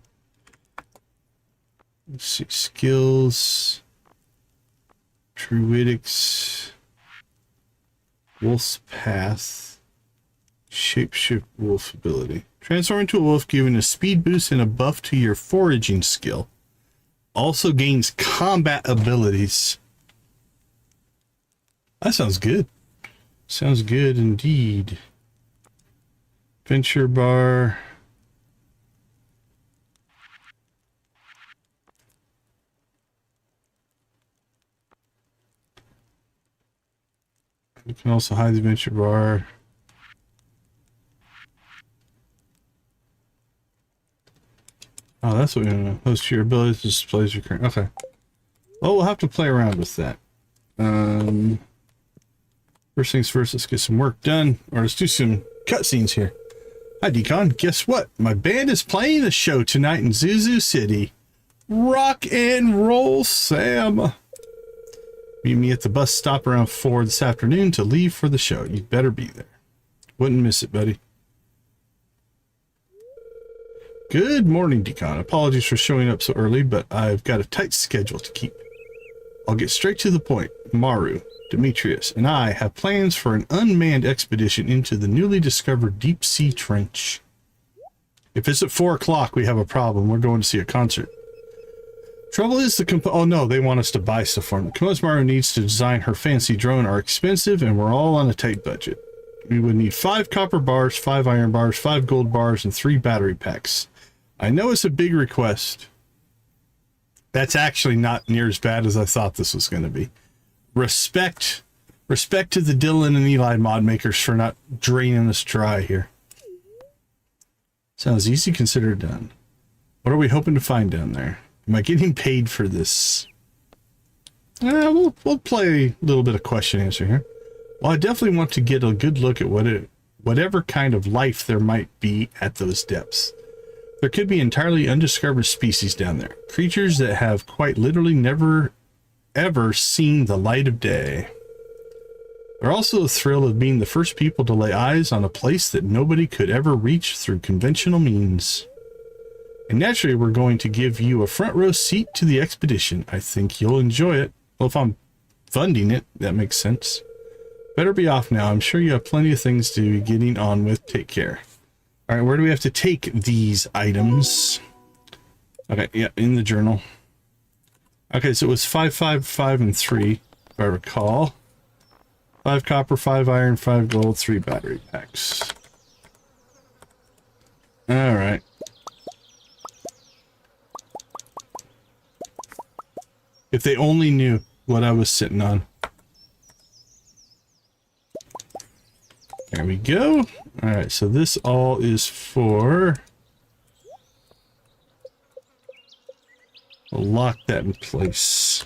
Speaker 1: Let's see, skills, Druidics, Wolf's Path, Shapeshift Wolf ability. Transform into a wolf, giving a speed boost and a buff to your foraging skill. Also gains combat abilities. That sounds good. Sounds good indeed. Adventure bar. You can also hide the adventure bar. Oh, that's what we want to host your abilities, displays your current. Okay. Well, we'll have to play around with that. First things first, let's get some work done, or let's do some cutscenes here. Hi, Decon. Guess what? My band is playing a show tonight in Zuzu City. Rock and roll, Sam. Meet me at the bus stop around 4 this afternoon to leave for the show. You'd better be there. Wouldn't miss it, buddy. Good morning, Decon. Apologies for showing up so early, but I've got a tight schedule to keep. I'll get straight to the point. Maru, Demetrius, and I have plans for an unmanned expedition into the newly discovered deep sea trench. If it's at 4 o'clock, we have a problem. We're going to see a concert. Trouble is oh no, they want us to buy stuff for them. Composers Maru needs to design her fancy drone are expensive, and we're all on a tight budget. We would need 5 copper bars, 5 iron bars, 5 gold bars, and 3 battery packs. I know it's a big request. That's actually not near as bad as I thought this was going to be. Respect to the Dylan and Eli mod makers for not draining us dry here. Sounds easy considered done. What are we hoping to find down there? Am I getting paid for this? We'll play a little bit of question answer here. Well, I definitely want to get a good look at whatever kind of life there might be at those depths. There could be entirely undiscovered species down there. Creatures that have quite literally never, ever seen the light of day. They're also the thrill of being the first people to lay eyes on a place that nobody could ever reach through conventional means. And naturally, we're going to give you a front row seat to the expedition. I think you'll enjoy it. Well, if I'm funding it, that makes sense. Better be off now. I'm sure you have plenty of things to be getting on with. Take care. All right, where do we have to take these items? Okay, yeah, in the journal. Okay, so it was 5, 5, 5, and 3, if I recall. 5 copper, 5 iron, 5 gold, 3 battery packs. All right. If they only knew what I was sitting on. There we go. All right, so this all is for... We'll lock that in place.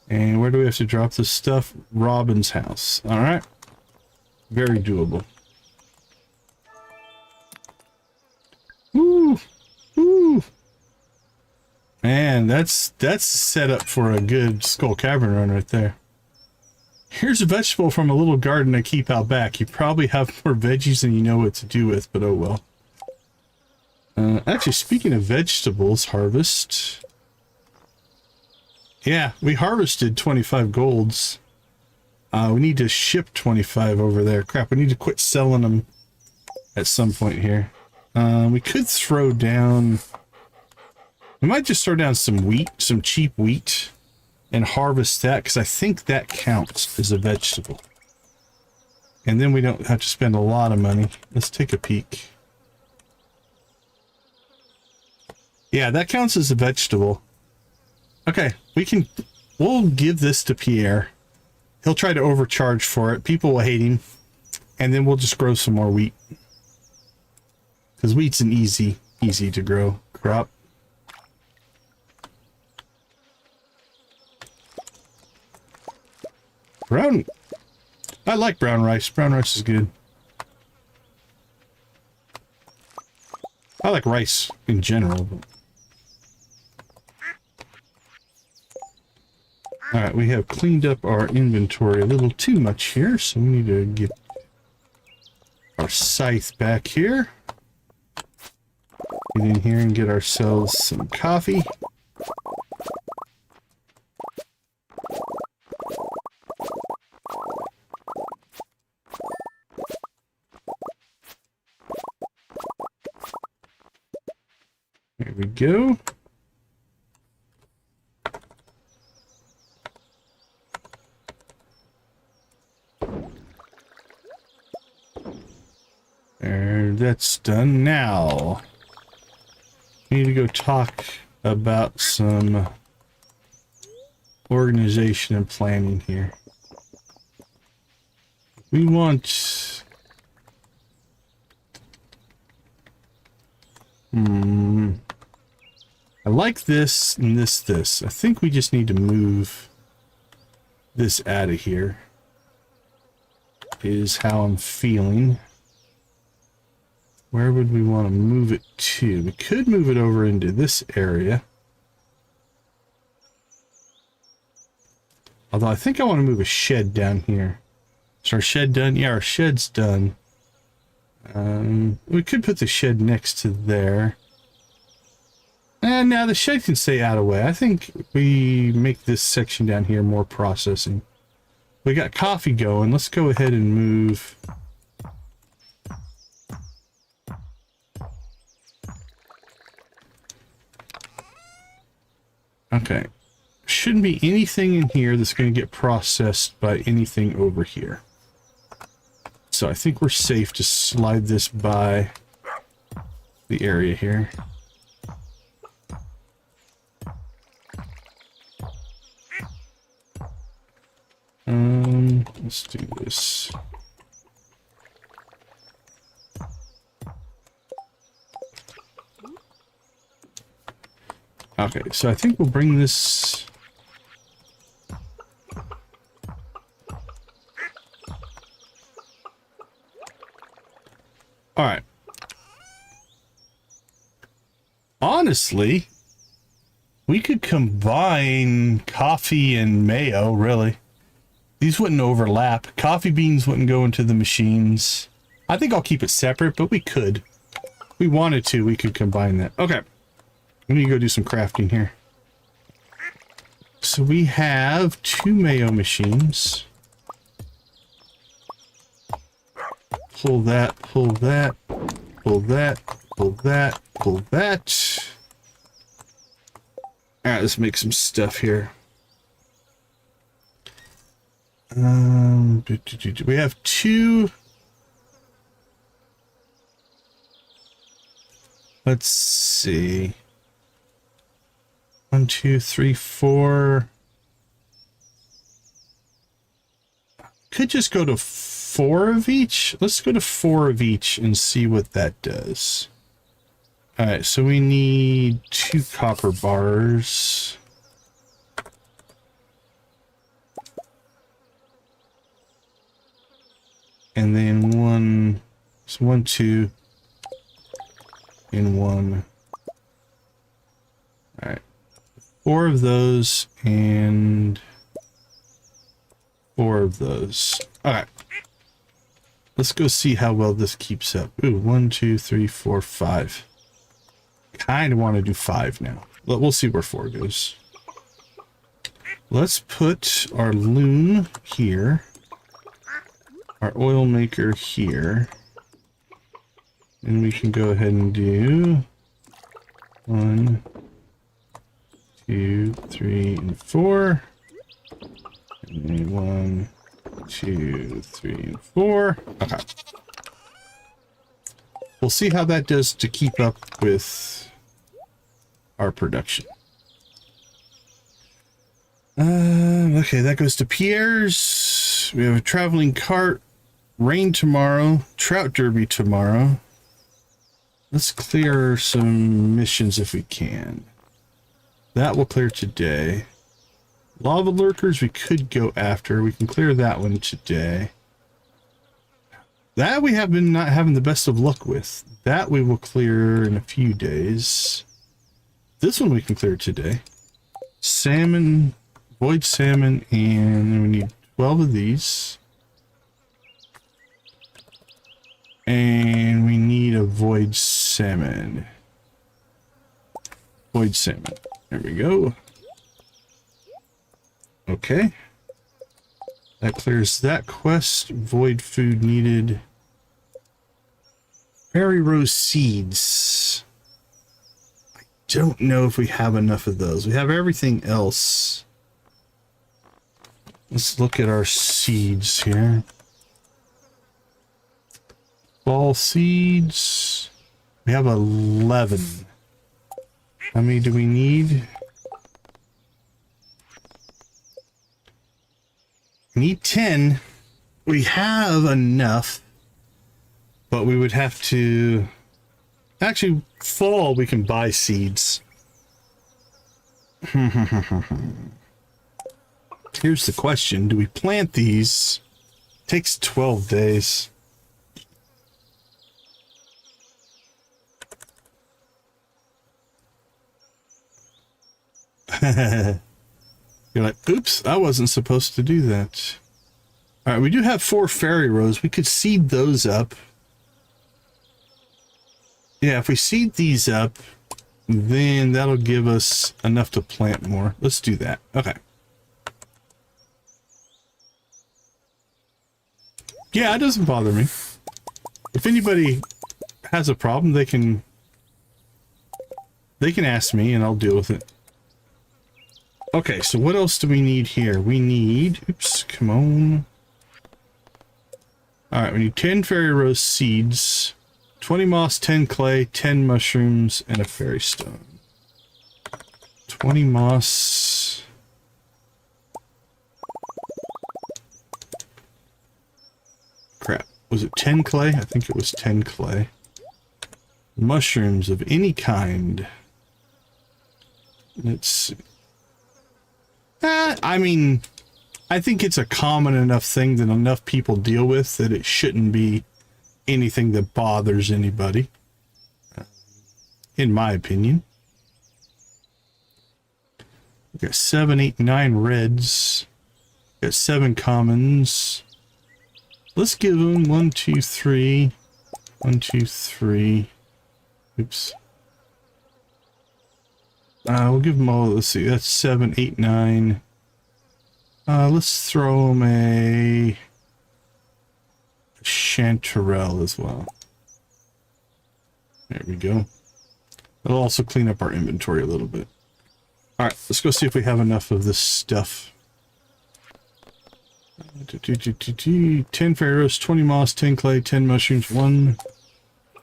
Speaker 1: And where do we have to drop this stuff? Robin's house. All right. Very doable. Woo! Woo! Man, that's set up for a good Skull Cavern run right there. Here's a vegetable from a little garden I keep out back. You probably have more veggies than you know what to do with, but oh well. Actually, speaking of vegetables, harvest. Yeah, we harvested 25 golds. We need to ship 25 over there. Crap, we need to quit selling them at some point here. We could throw down... We might just throw down some wheat, some cheap wheat, and harvest that, because I think that counts as a vegetable. And then we don't have to spend a lot of money. Let's take a peek. Yeah, that counts as a vegetable. Okay, we'll give this to Pierre. He'll try to overcharge for it. People will hate him. And then we'll just grow some more wheat. Because wheat's an easy to grow crop. Brown. I like brown rice. Brown rice is good. I like rice in general. But... Alright, we have cleaned up our inventory a little too much here, so we need to get our scythe back here. Get in here and get ourselves some coffee. There we go. There, that's done. Now we need to go talk about some organization and planning here. We want I like this and this. I think we just need to move this out of here. Is how I'm feeling. Where would we want to move it to? We could move it over into this area. Although I think I want to move a shed down here. Is our shed done? Yeah, our shed's done. We could put the shed next to there. And now the shed can stay out of the way. I think we make this section down here more processing. We got coffee going. Let's go ahead and move. Okay. Shouldn't be anything in here that's going to get processed by anything over here. So I think we're safe to slide this by the area here. Let's do this. Okay, so I think we'll bring this. All right. Honestly, we could combine coffee and mayo, really. These wouldn't overlap. Coffee beans wouldn't go into the machines. I think I'll keep it separate, but we could. If we wanted to, we could combine that. Okay. We need to go do some crafting here. So we have 2 mayo machines. Pull that, pull that, pull that, pull that, pull that. Alright, let's make some stuff here. We have 2. Let's see. 1, 2, 3, 4. Could just go to 4 of each. Let's go to 4 of each and see what that does. Alright, so we need 2 copper bars. And then 1, so 1, 2, and 1. Alright. 4 of those and 4 of those. Alright. Let's go see how well this keeps up. Ooh, 1, 2, 3, 4, 5. Kind of want to do 5 now. But we'll see where 4 goes. Let's put our loom here. Our oil maker here. And we can go ahead and do 1, 2, 3, and 4. And then 1, 2, 3, and 4. Okay. We'll see how that does to keep up with our production. Okay, that goes to Pierre's. We have a traveling cart. Rain tomorrow. Trout derby tomorrow. Let's clear some missions if we can. That will clear today. Lava lurkers we could go after. We can clear that one today. That we have been not having the best of luck with. That we will clear in a few days. This one we can clear today. Salmon, void salmon, and we need 12 of these. And we need a void salmon. Void salmon. There we go. Okay. That clears that quest. Void food needed. Fairy rose seeds. I don't know if we have enough of those. We have everything else. Let's look at our seeds here. Fall seeds. We have 11. How many do we need? We need 10. We have enough, but we would have to... Actually, fall we can buy seeds. Here's the question. Do we plant these? It takes 12 days. You're like, oops, I wasn't supposed to do that. All right, we do have 4 fairy rows. We could seed those up. Yeah, if we seed these up, then that'll give us enough to plant more. Let's do that. Okay. Yeah, it doesn't bother me. If anybody has a problem, they can ask me and I'll deal with it. Okay, so what else do we need here? We need... Oops, come on. Alright, we need 10 fairy rose seeds, 20 moss, 10 clay, 10 mushrooms, and a fairy stone. 20 moss... Crap. Was it 10 clay? I think it was 10 clay. Mushrooms of any kind. Let's see. I mean, I think it's a common enough thing that enough people deal with that it shouldn't be anything that bothers anybody. In my opinion. We got 7, 8, 9 reds. We got 7 commons. Let's give them 1, 2, 3. 1, 2, 3. Oops. We'll give them all, let's see, that's 7, 8, 9. Let's throw them a chanterelle as well. There we go. It'll also clean up our inventory a little bit. Alright, let's go see if we have enough of this stuff. 10 fairy rose, 20 moss, 10 clay, 10 mushrooms, 1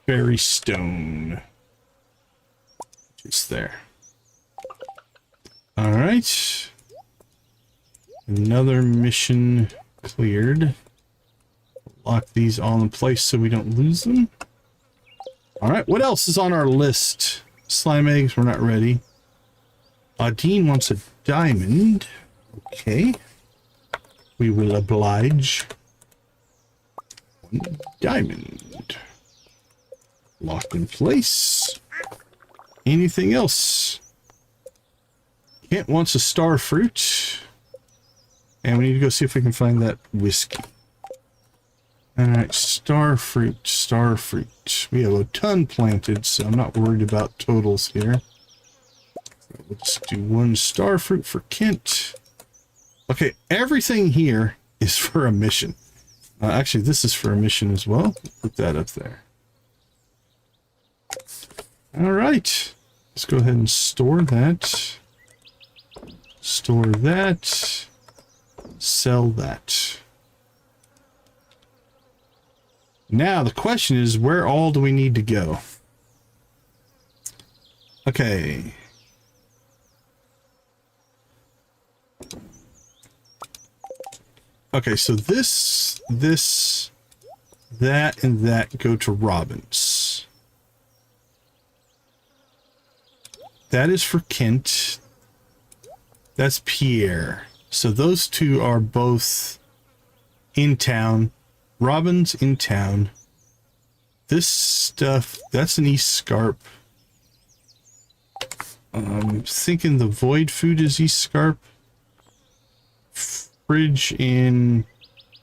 Speaker 1: fairy stone. Just there. Alright. Another mission cleared. Lock these all in place so we don't lose them. Alright, what else is on our list? Slime eggs, we're not ready. Dean wants a diamond. Okay. We will oblige. 1 diamond. Locked in place. Anything else? Kent wants a star fruit. And we need to go see if we can find that whiskey. Alright, star fruit, star fruit. We have a ton planted, so I'm not worried about totals here. Let's do 1 star fruit for Kent. Okay, everything here is for a mission. Actually, this is for a mission as well. Put that up there. Alright. Let's go ahead and store that. Store that. Sell that. Now the question is, where all do we need to go? Okay. Okay, so this, that, and that go to Robbins. That is for Kent. That's Pierre. So those two are both in town. Robbins in town. This stuff, that's an East Scarp. Thinking the Void Food is East Scarp. Fridge in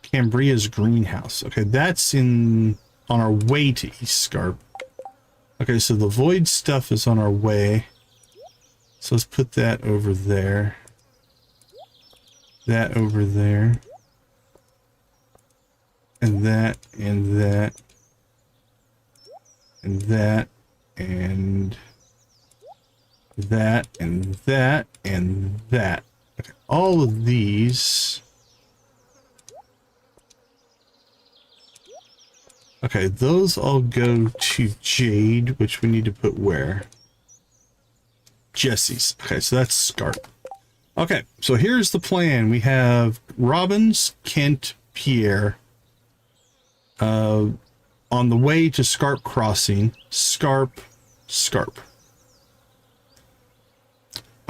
Speaker 1: Cambria's greenhouse. Okay, that's on our way to East Scarp. Okay, so the Void stuff is on our way. So let's put that over there. That over there. And that, and that. And that, and that, and that, and that. Okay, all of these. Okay, those all go to Jade, which we need to put where? Jesse's. Okay, so that's Scarp. Okay, so here's the plan. We have Robbins, Kent, Pierre. On the way to Scarp Crossing. Scarp.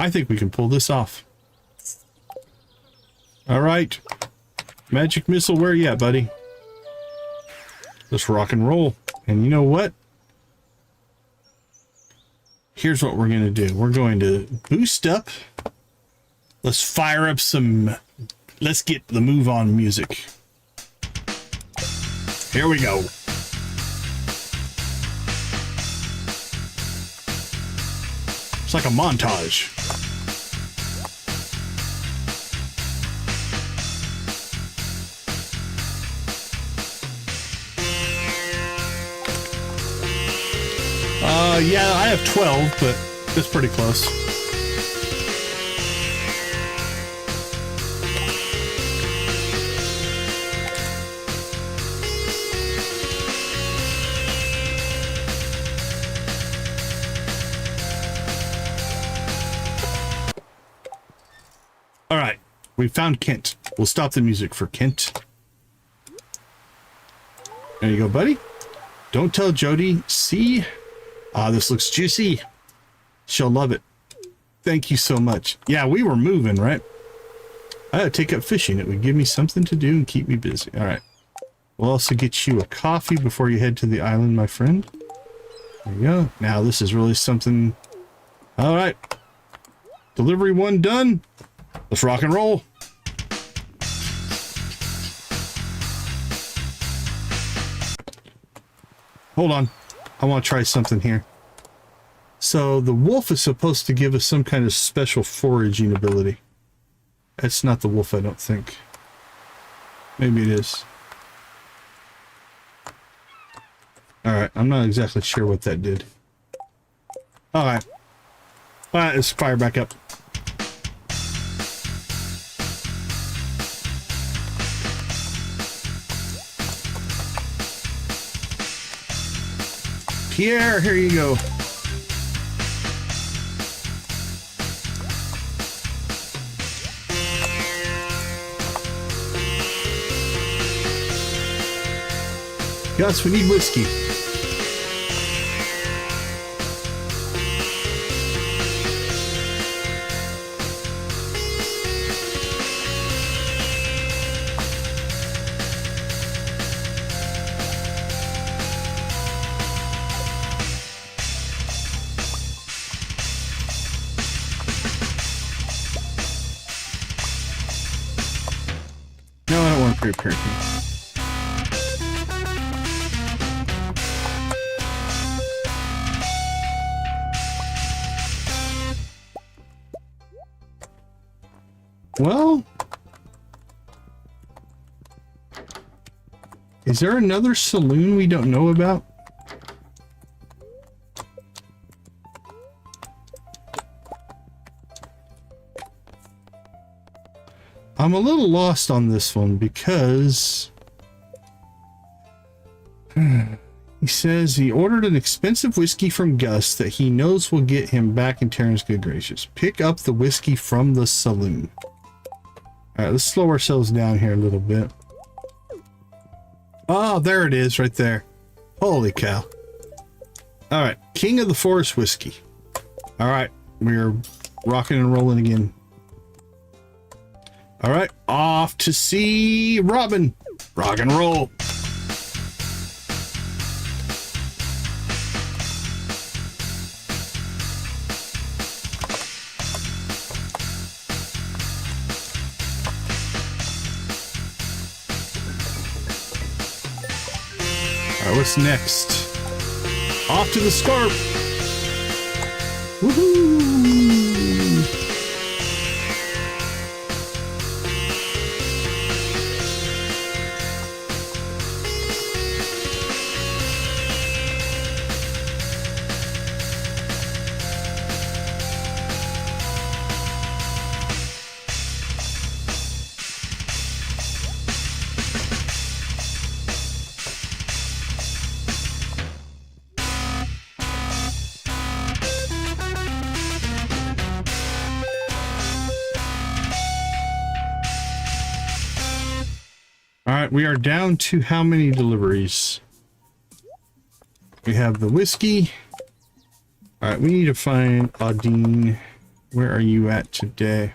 Speaker 1: I think we can pull this off. Alright. Magic Missile, where you at, buddy? Let's rock and roll. And you know what? Here's what we're going to do. We're going to boost up. Let's fire up some... Let's get the move on music. Here we go. It's like a montage. Yeah, I have 12, but that's pretty close. All right, we found Kent. We'll stop the music for Kent. There you go, buddy. Don't tell Jody. See? This looks juicy. She'll love it. Thank you so much. Yeah, we were moving, right? I gotta take up fishing. It would give me something to do and keep me busy. All right. We'll also get you a coffee before you head to the island, my friend. There you go. Now this is really something. All right. Delivery 1 done. Let's rock and roll. Hold on. I want to try something here. So the wolf is supposed to give us some kind of special foraging ability. That's not the wolf, I don't think. Maybe it is. Alright, I'm not exactly sure what that did. Alright. Alright, let's fire back up. Pierre, here you go. Gus, we need whiskey. No, I don't want to prepare. Well, is there another saloon we don't know about? I'm a little lost on this one because he says he ordered an expensive whiskey from Gus that he knows will get him back in Terran's good graces. Pick up the whiskey from the saloon. All right, let's slow ourselves down here a little bit. Oh, there it is right there. Holy cow. All right, King of the Forest whiskey. All right, we're rocking and rolling again. All right, off to see Robin. Rock and roll. All right, what's next? Off to the scarp. Woohoo! All right, we are down to how many deliveries? We have the whiskey. All right, we need to find Audine. Where are you at today?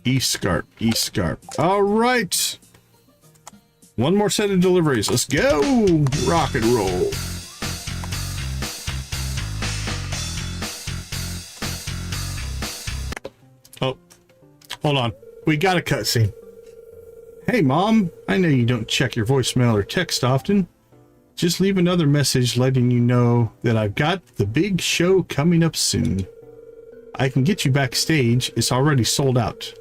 Speaker 1: East Scarp, East Scarp. All right. One more set of deliveries. Let's go. Rock and roll. Oh, hold on. We got a cutscene. Hey, Mom, I know you don't check your voicemail or text often. Just leave another message letting you know that I've got the big show coming up soon. I can get you backstage. It's already sold out.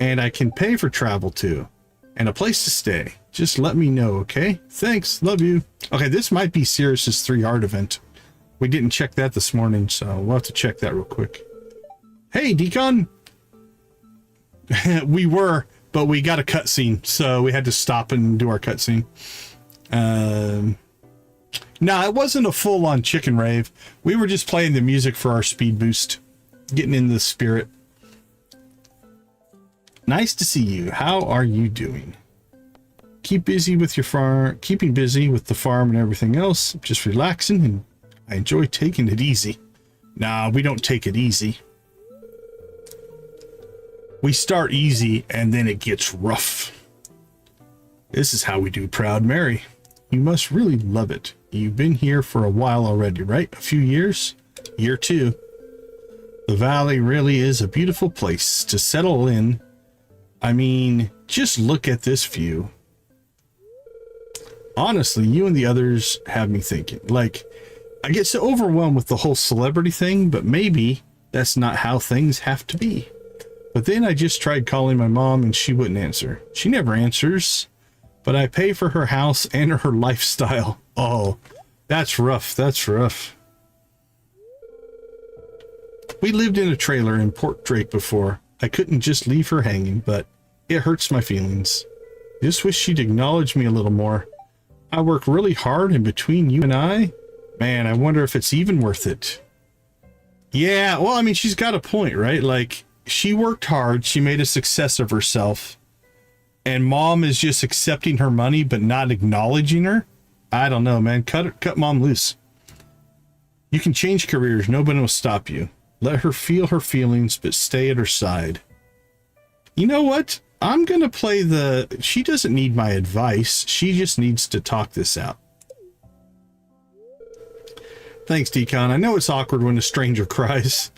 Speaker 1: And I can pay for travel too. And a place to stay. Just let me know, okay? Thanks. Love you. Okay, this might be Cirrus's 3 art event. We didn't check that this morning, so we'll have to check that real quick. Hey, Decon. We were... but we got a cutscene, so we had to stop and do our cutscene. No, it wasn't a full-on chicken rave. We were just playing the music for our speed boost, getting in the spirit. Nice to see you. How are you doing? Keep busy with your farm, keeping busy with the farm and everything else. Just relaxing, and I enjoy taking it easy. Nah, we don't take it easy. We start easy, and then it gets rough. This is how we do Proud Mary. You must really love it. You've been here for a while already, right? A few years? Year 2. The valley really is a beautiful place to settle in. I mean, just look at this view. Honestly, you and the others have me thinking. Like, I get so overwhelmed with the whole celebrity thing, but maybe that's not how things have to be. But then I just tried calling my mom and she wouldn't answer. She never answers, but I pay for her house and her lifestyle. Oh, that's rough. That's rough. We lived in a trailer in Port Drake before. I couldn't just leave her hanging, but it hurts my feelings. Just wish she'd acknowledge me a little more. I work really hard, and between you and I, man, I wonder if it's even worth it. Yeah, well, I mean, she's got a point, right? Like, she worked hard, she made a success of herself, and mom is just accepting her money but not acknowledging her. I don't know, man. Cut mom loose. You can change careers, nobody will stop you. Let her feel her feelings, but stay at her side. You know what? I'm gonna play the... She doesn't need my advice, she just needs to talk this out. Thanks, Decon. I know it's awkward when a stranger cries.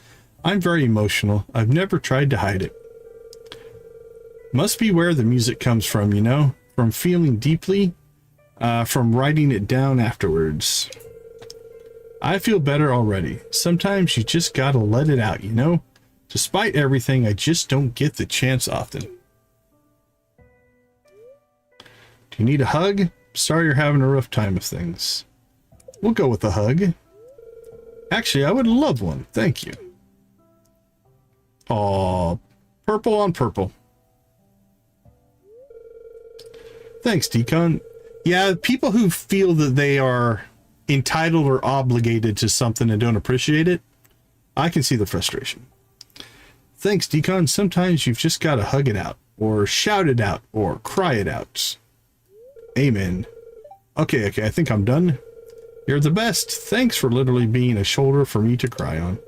Speaker 1: I'm very emotional. I've never tried to hide it. Must be where the music comes from, you know? From feeling deeply, from writing it down afterwards. I feel better already. Sometimes you just gotta let it out, you know? Despite everything, I just don't get the chance often. Do you need a hug? Sorry you're having a rough time of things. We'll go with a hug. Actually, I would love one. Thank you. Aw, purple on purple. Thanks, Decon. Yeah, people who feel that they are entitled or obligated to something and don't appreciate it, I can see the frustration. Thanks, Decon. Sometimes you've just got to hug it out, or shout it out, or cry it out. Amen. Okay, I think I'm done. You're the best. Thanks for literally being a shoulder for me to cry on.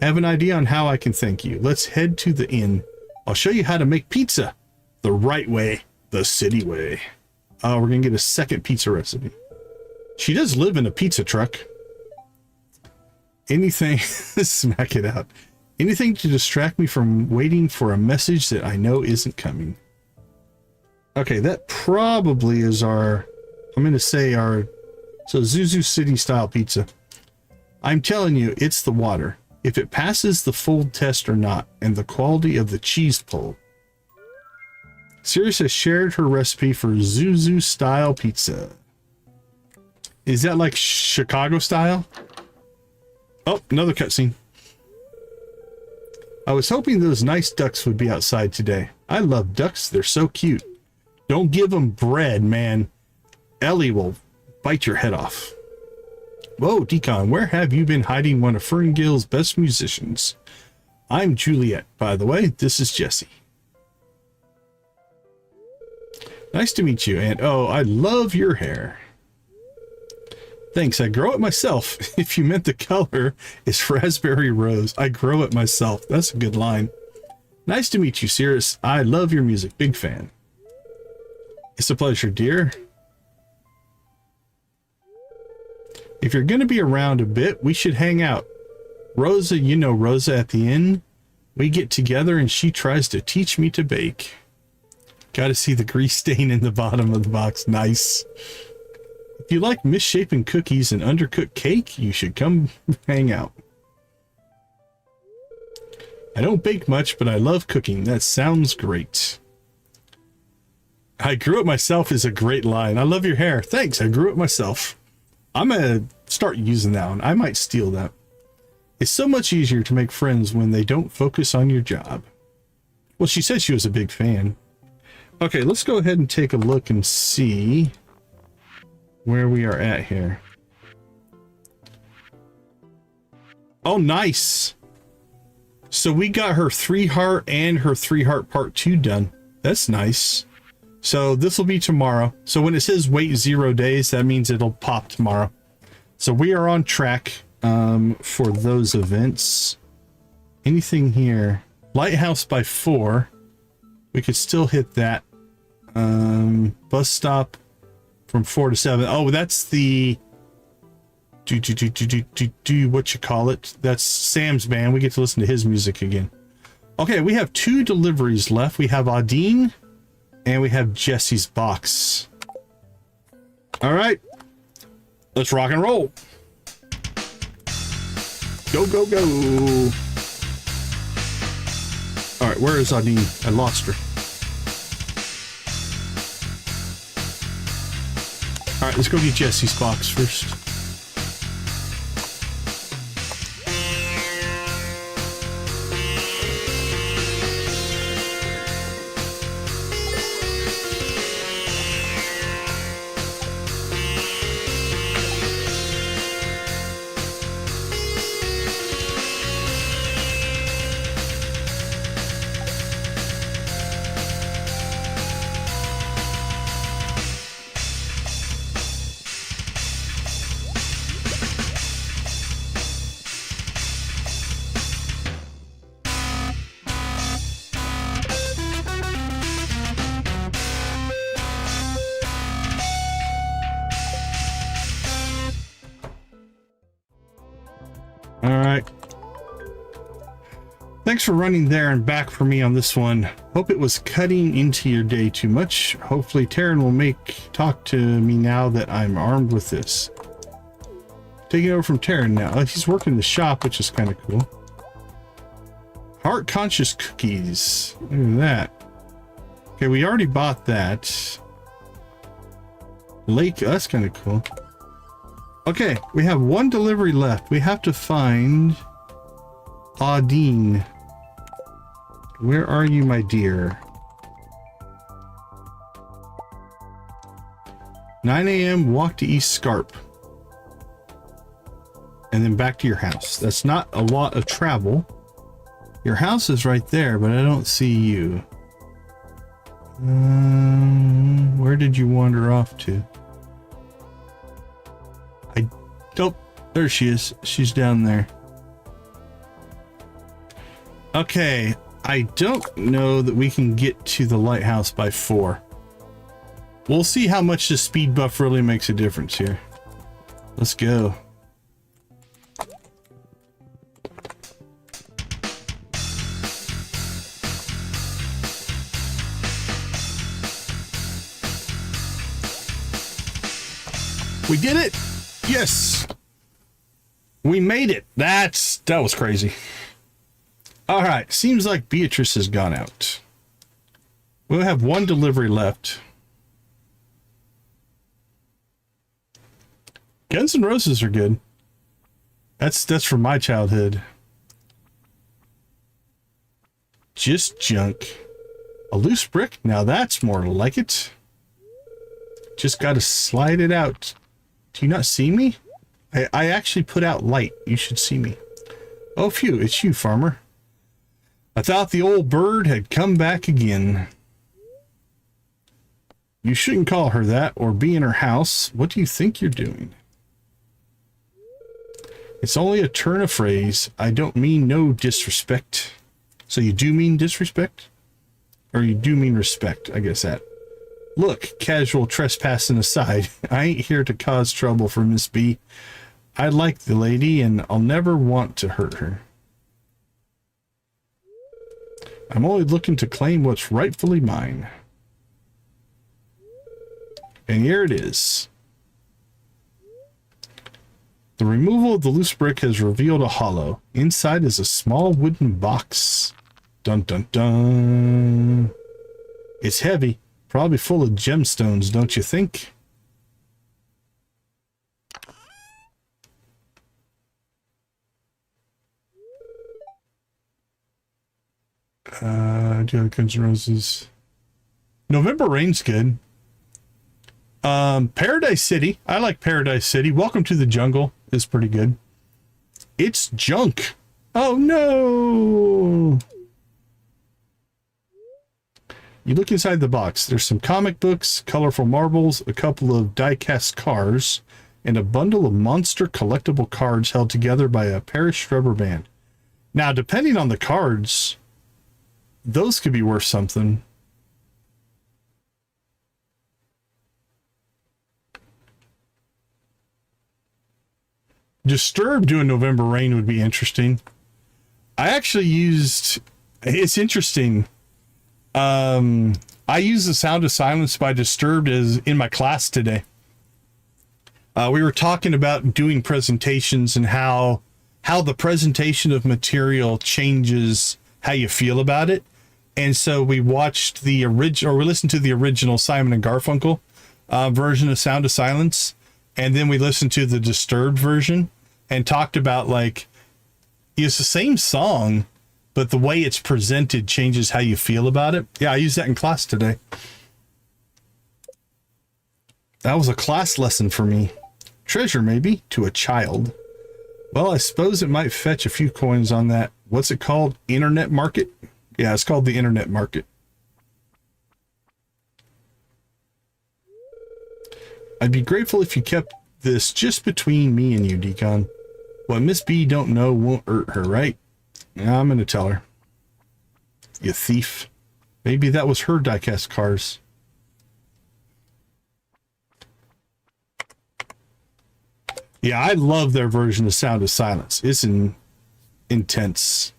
Speaker 1: I have an idea on how I can thank you. Let's head to the inn. I'll show you how to make pizza. The right way. The city way. We're going to get a second pizza recipe. She does live in a pizza truck. Anything... smack it out. Anything to distract me from waiting for a message that I know isn't coming. Okay, that probably is our... I'm going to say our... So, Zuzu City style pizza. I'm telling you, it's the water. If it passes the fold test or not, and the quality of the cheese pull. Cirrus has shared her recipe for Zuzu style pizza. Is that like Chicago style? Oh, another cutscene. I was hoping those nice ducks would be outside today. I love ducks. They're so cute. Don't give them bread, man. Ellie will bite your head off. Whoa, Decon, where have you been hiding one of Ferngill's best musicians? I'm Juliet, by the way. This is Jesse. Nice to meet you, and oh, I love your hair. Thanks, I grow it myself. If you meant the color, it's raspberry rose. I grow it myself. That's a good line. Nice to meet you, Cirrus. I love your music. Big fan. It's a pleasure, dear. If you're going to be around a bit, we should hang out. Rosa, you know Rosa at the inn? We get together and she tries to teach me to bake. Got to see the grease stain in the bottom of the box. Nice. If you like misshapen cookies and undercooked cake, you should come hang out. I don't bake much, but I love cooking. That sounds great. I grew it myself is a great line. I love your hair. Thanks, I grew it myself. I'm going to start using that one. I might steal that. It's so much easier to make friends when they don't focus on your job. Well, she said she was a big fan. Okay, let's go ahead and take a look and see where we are at here. Oh, nice. So we got her 3-heart and her 3-heart part 2 done. That's nice. So this will be tomorrow. So when it says wait 0 days, that means it'll pop tomorrow. So we are on track for those events. Anything here? Lighthouse by 4. We could still hit that. Bus stop from 4 to 7. Oh, that's the what you call it? That's Sam's band. We get to listen to his music again. Okay, we have 2 deliveries left. We have Audine and we have Jesse's box. All right, let's rock and roll. Go, go, go. All right, where is Audine? I lost her. All right, let's go get Jesse's box first. Thanks for running there and back for me on this one. Hope it was cutting into your day too much. Hopefully Taryn will talk to me now that I'm armed with this. Taking over from Taryn now. He's working the shop, which is kind of cool. Heart conscious cookies. Look at that. Okay, we already bought that. Lake, that's kind of cool. Okay, we have 1 delivery left. We have to find Audine. Where are you, my dear? 9 a.m. walk to East Scarp. And then back to your house. That's not a lot of travel. Your house is right there, but I don't see you. Where did you wander off to? I don't. There she is. She's down there. Okay. I don't know that we can get to the lighthouse by 4. We'll see how much the speed buff really makes a difference here. Let's go. We did it! Yes! We made it! That was crazy. Alright, seems like Beatrice has gone out. We'll have 1 delivery left. Guns N' Roses are good. That's from my childhood. Just junk. A loose brick? Now that's more like it. Just gotta slide it out. Do you not see me? I actually put out light. You should see me. Oh, phew, it's you, farmer. I thought the old bird had come back again. You shouldn't call her that or be in her house. What do you think you're doing? It's only a turn of phrase. I don't mean no disrespect. So you do mean disrespect? Or you do mean respect, I guess that. Look, casual trespassing aside, I ain't here to cause trouble for Miss B. I like the lady and I'll never want to hurt her. I'm only looking to claim what's rightfully mine. And here it is. The removal of the loose brick has revealed a hollow. Inside is a small wooden box. Dun dun dun. It's heavy, probably full of gemstones, don't you think? Do you have Guns N' Roses? November Rain's good. Paradise City. I like Paradise City. Welcome to the Jungle is pretty good. It's junk. Oh no. You look inside the box. There's some comic books, colorful marbles, a couple of die-cast cars, and a bundle of monster collectible cards held together by a perished rubber band. Now, depending on the cards, those could be worth something. Disturbed doing November Rain would be interesting. I actually used... It's interesting. I used the Sound of Silence by Disturbed as in my class today. We were talking about doing presentations and how the presentation of material changes how you feel about it. And so we watched the original, or we listened to the original Simon and Garfunkel version of Sound of Silence. And then we listened to the Disturbed version and talked about, like, it's the same song, but the way it's presented changes how you feel about it. Yeah, I used that in class today. That was a class lesson for me. Treasure, maybe, to a child. Well, I suppose it might fetch a few coins on that. What's it called? Internet market? Yeah, it's called the internet market. I'd be grateful if you kept this just between me and you, Decon. What Miss B don't know won't hurt her, right? Yeah, I'm gonna tell her. You thief. Maybe that was her diecast cars. Yeah, I love their version of Sound of Silence. It's intense.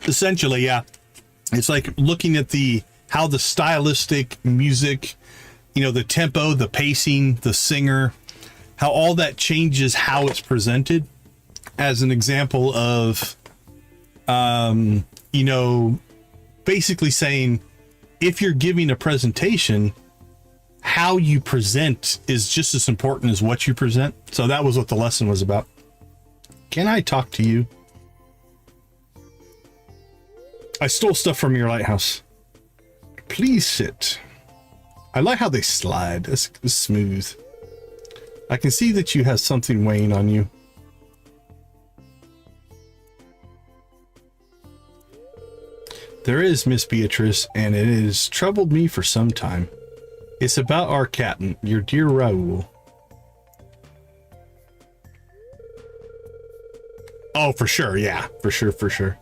Speaker 1: Essentially, yeah. It's like looking at how the stylistic music, you know, the tempo, the pacing, the singer, how all that changes how it's presented. As an example of, you know, basically saying, if you're giving a presentation, how you present is just as important as what you present. So that was what the lesson was about. Can I talk to you? I stole stuff from your lighthouse. Please sit. I like how they slide. It's smooth. I can see that you have something weighing on you. There is, Miss Beatrice, and it has troubled me for some time. It's about our captain, your dear Raoul. Oh, for sure, yeah, for sure.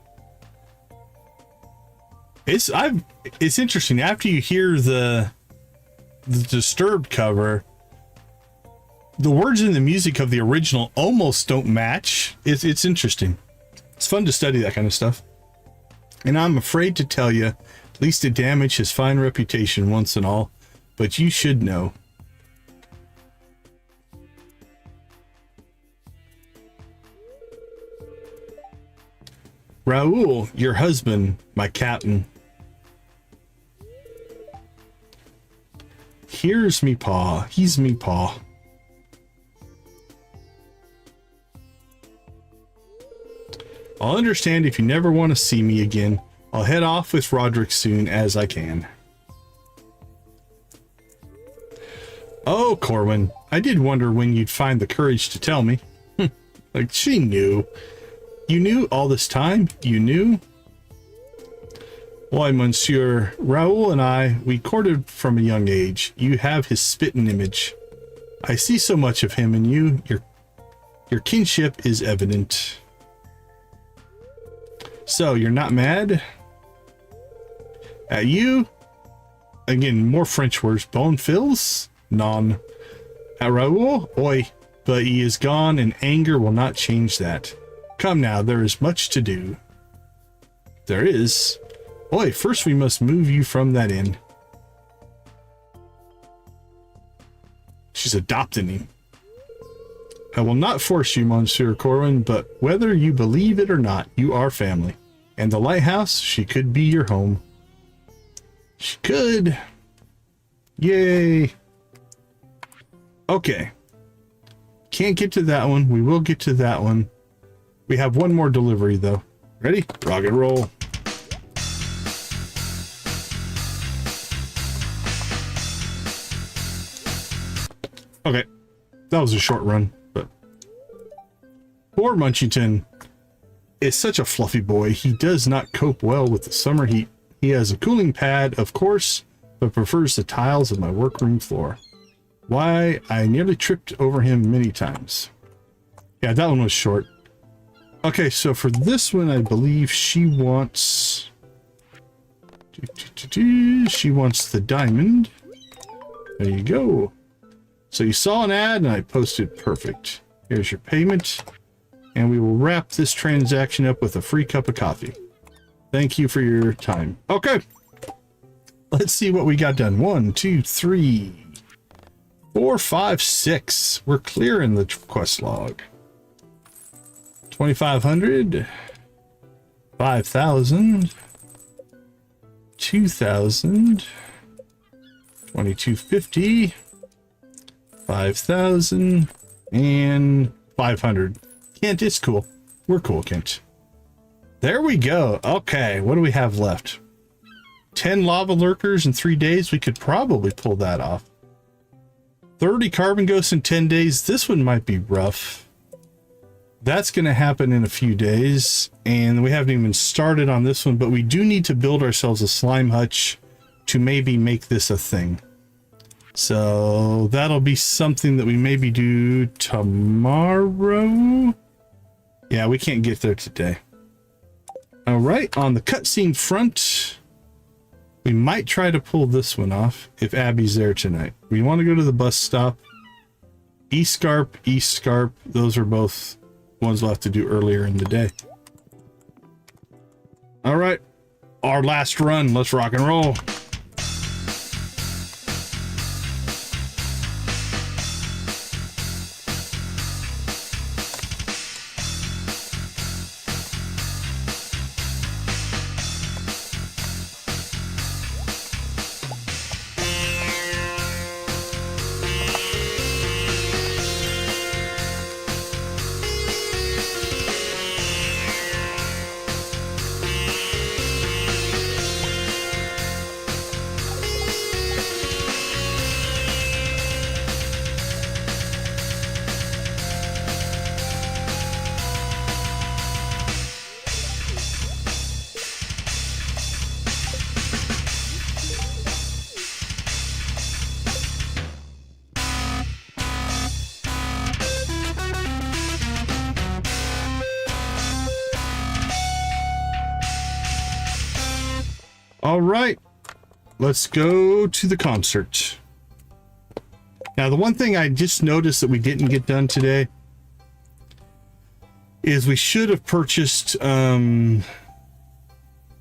Speaker 1: It's interesting. After you hear the Disturbed cover, the words and the music of the original almost don't match. It's interesting. It's fun to study that kind of stuff. And I'm afraid to tell you, at least to damage his fine reputation once and all, but you should know. Raoul, your husband, my captain. Here's me paw. He's me paw. I'll understand if you never want to see me again. I'll head off with Roderick soon as I can. Oh, Corwin, I did wonder when you'd find the courage to tell me. Like, she knew. You knew all this time? You knew? Why, Monsieur, Raoul and I, we courted from a young age. You have his spitting image. I see so much of him in you. Your kinship is evident. So, you're not mad? At you? Again, more French words. Bone fills? Non. At Raoul? Oi. But he is gone, and anger will not change that. Come now, there is much to do. There is. Oi, first we must move you from that inn. She's adopting him. I will not force you, Monsieur Corwin, but whether you believe it or not, you are family. And the lighthouse, she could be your home. She could. Yay. Okay. Can't get to that one. We will get to that one. We have one more delivery, though. Ready? Rock and roll. Okay. That was a short run, but... Poor Munchington is such a fluffy boy. He does not cope well with the summer heat. He has a cooling pad, of course, but prefers the tiles of my workroom floor. Why, I nearly tripped over him many times. Yeah, that one was short. Okay, so for this one, I believe she wants... She wants the diamond. There you go. So you saw an ad and I posted perfect. Here's your payment. And we will wrap this transaction up with a free cup of coffee. Thank you for your time. Okay. Let's see what we got done. 1, 2, 3, 4, 5, 6. We're clearing the quest log. 2,500. 5,000. 2,000. 2,250. 5,000. And 500. Kent, it's cool. We're cool, Kent. There we go. Okay, what do we have left? 10 lava lurkers in 3 days. We could probably pull that off. 30 carbon ghosts in 10 days. This one might be rough. That's going to happen in a few days. And we haven't even started on this one, but we do need to build ourselves a slime hutch to maybe make this a thing. So that'll be something that we maybe do tomorrow. Yeah, we can't get there today. All right, on the cutscene front, we might try to pull this one off if Abby's there tonight. We want to go to the bus stop. East Scarp, those are both ones we'll have to do earlier in the day. All right, our last run. Let's rock and roll. All right, let's go to the concert. Now, the one thing I just noticed that we didn't get done today is we should have purchased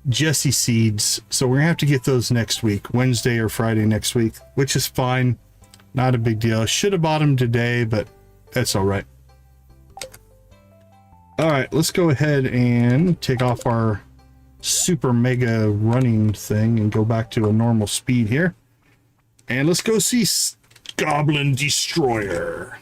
Speaker 1: Jesse seeds. So we're gonna have to get those next week, Wednesday or Friday next week, which is fine. Not a big deal. Should have bought them today, but that's all right. All right, let's go ahead and take off our super mega running thing and go back to a normal speed here. And let's go see Goblin Destroyer.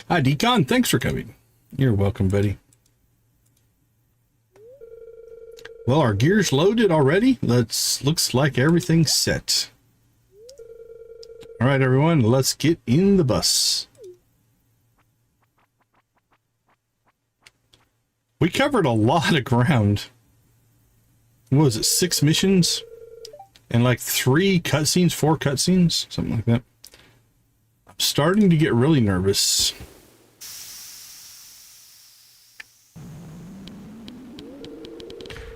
Speaker 1: Hi, Decon. Thanks for coming. You're welcome, buddy. Well, our gear's loaded already. Looks like everything's set. All right, everyone, let's get in the bus. We covered a lot of ground. What was it, 6 missions? And like 3 cutscenes, 4 cutscenes, something like that. I'm starting to get really nervous.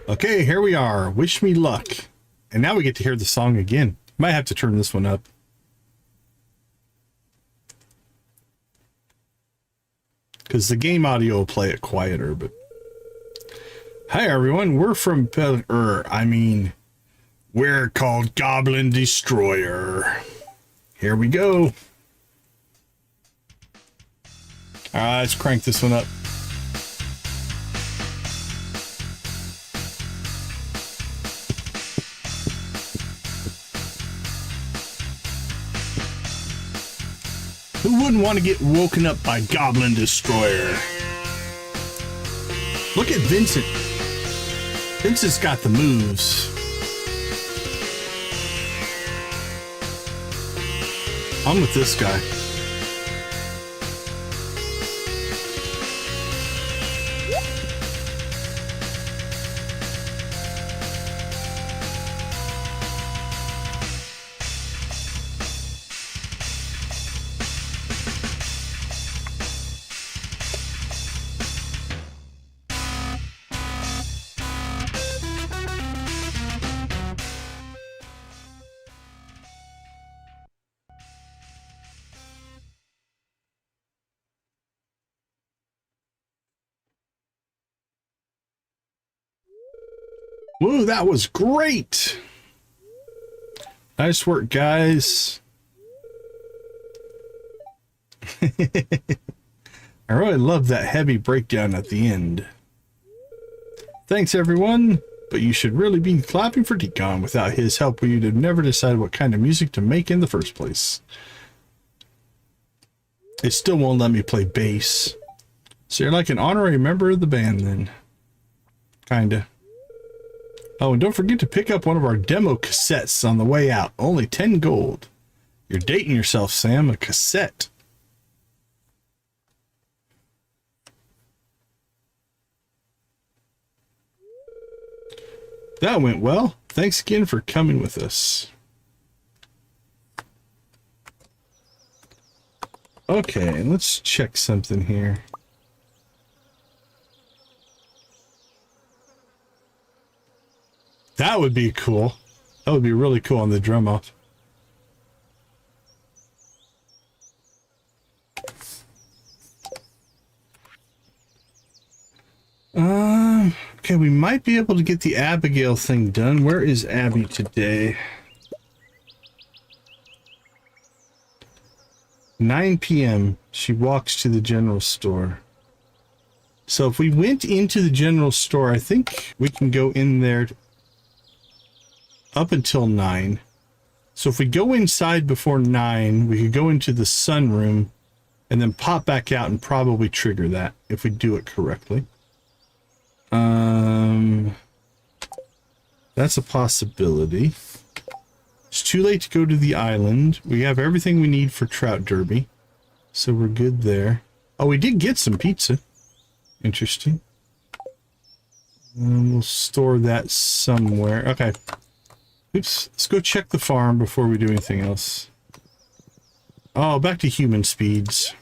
Speaker 1: Okay, here we are. Wish me luck. And now we get to hear the song again. Might have to turn this one up. Because the game audio will play it quieter, but... Hi everyone, we're from we're called Goblin Destroyer. Here we go. Alright, let's crank this one up. Who wouldn't want to get woken up by Goblin Destroyer? Look at Vincent. Vincent's got the moves. I'm with this guy. Woo, that was great. Nice work, guys. I really love that heavy breakdown at the end. Thanks, everyone. But you should really be clapping for Decon. Without his help, we'd have never decided what kind of music to make in the first place. It still won't let me play bass. So you're like an honorary member of the band, then. Kinda. Oh, and don't forget to pick up one of our demo cassettes on the way out. Only 10 gold. You're dating yourself, Sam. A cassette. That went well. Thanks again for coming with us. Okay, let's check something here. That would be cool. That would be really cool on the drum off. Okay, we might be able to get the Abigail thing done. Where is Abby today? 9 p.m. She walks to the general store. So if we went into the general store, I think we can go in there up until 9. So if we go inside before 9, we could go into the sunroom and then pop back out and probably trigger that if we do it correctly. That's a possibility. It's too late to go to the island. We have everything we need for Trout Derby, so we're good there. Oh, we did get some pizza. Interesting. We'll store that somewhere. Okay. Oops. Let's go check the farm before we do anything else. Oh, back to human speeds.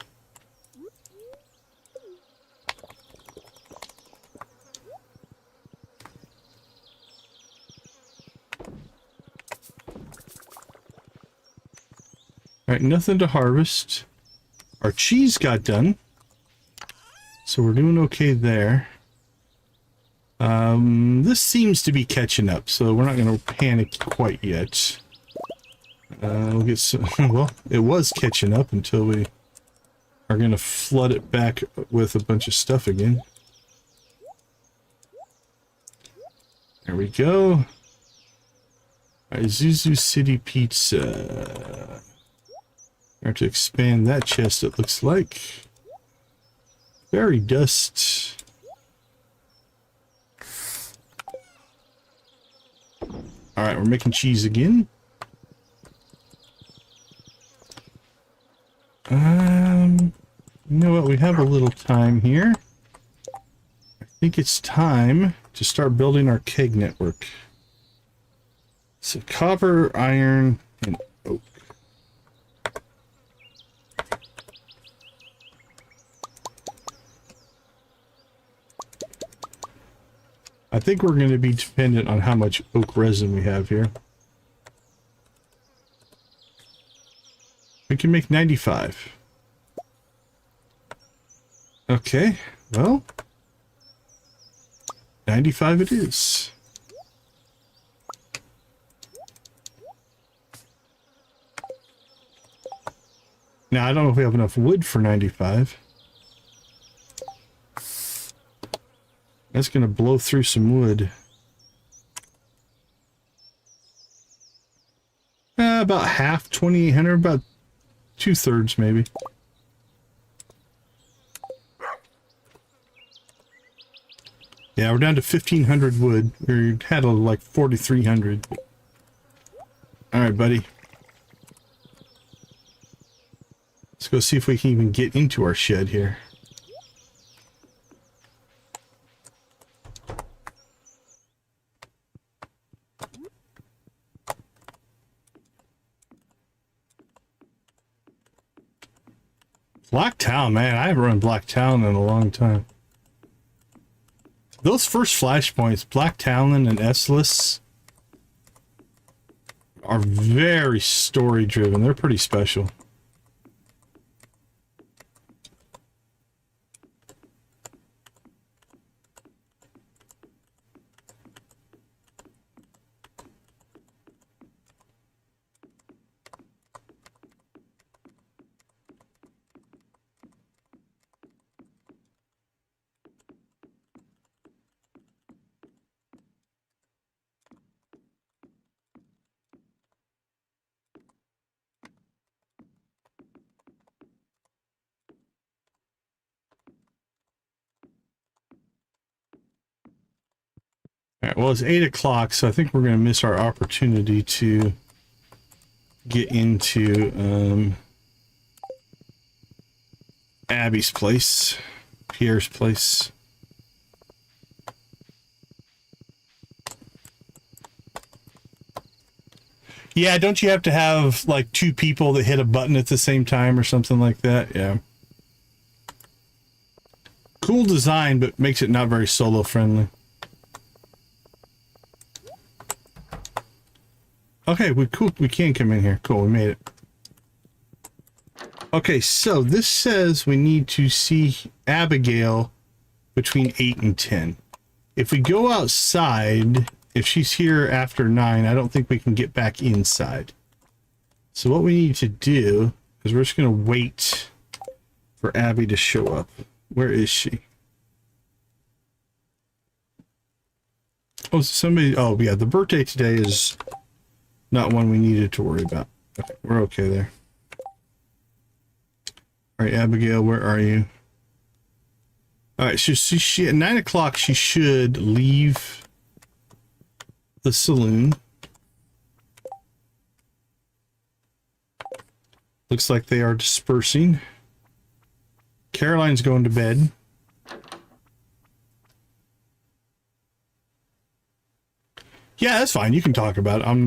Speaker 1: Alright, nothing to harvest. Our cheese got done. So we're doing okay there. This seems to be catching up, so we're not going to panic quite yet. We'll get some, well, it was catching up until we are going to flood it back with a bunch of stuff again. There we go. Alright, Zuzu City Pizza. We have to expand that chest, it looks like. Fairy dust. Alright, we're making cheese again. You know what? We have a little time here. I think it's time to start building our keg network. So copper, iron, and oak. I think we're going to be dependent on how much oak resin we have here. We can make 95. Okay, well, 95 it is. Now, I don't know if we have enough wood for 95. That's going to blow through some wood. About half, 2,800, about 2/3 maybe. Yeah, we're down to 1,500 wood. We had like 4,300. All right, buddy. Let's go see if we can even get into our shed here. Black Town, man. I haven't run Black Town in a long time. Those first flashpoints, Black Talon and S-less, are very story driven. They're pretty special. Alright, well, it's 8 o'clock, so I think we're going to miss our opportunity to get into Abby's place, Pierre's place. Yeah, don't you have to have like 2 people that hit a button at the same time or something like that? Yeah. Cool design, but makes it not very solo friendly. Okay, we can come in here. Cool, we made it. Okay, so this says we need to see Abigail between 8 and 10. If we go outside, if she's here after 9, I don't think we can get back inside. So what we need to do is we're just going to wait for Abby to show up. Where is she? Oh, somebody... Oh, yeah, the birthday today is... not one we needed to worry about. Okay, we're okay there. All right, Abigail, where are you? All right, so she at 9 o'clock, she should leave the saloon. Looks like they are dispersing. Caroline's going to bed. Yeah, that's fine. You can talk about it. I'm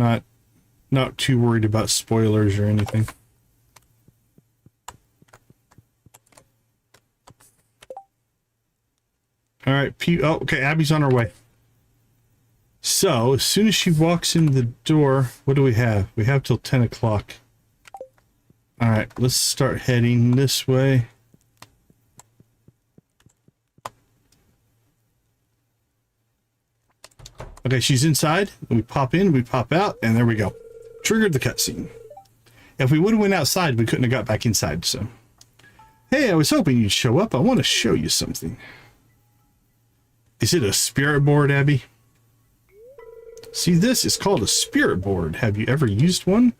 Speaker 1: not too worried about spoilers or anything. All right, oh, okay, Abby's on her way. So, as soon as she walks in the door, what do we have? We have till 10 o'clock. All right, let's start heading this way. Okay, she's inside. We pop in, we pop out, and there we go. Triggered the cutscene. If we would have went outside, we couldn't have got back inside, so. Hey, I was hoping you'd show up. I want to show you something. Is it a spirit board, Abby? See, this is called a spirit board. Have you ever used one?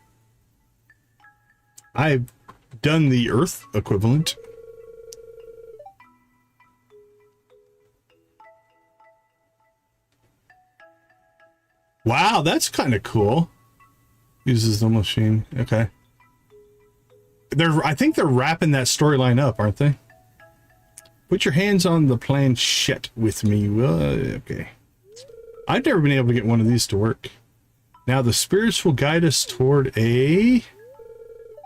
Speaker 1: I've done the Earth equivalent. Wow, that's kind of cool. Uses the machine. Okay. I think they're wrapping that storyline up, aren't they? Put your hands on the planchette with me. Well, okay. I've never been able to get one of these to work. Now the spirits will guide us toward a...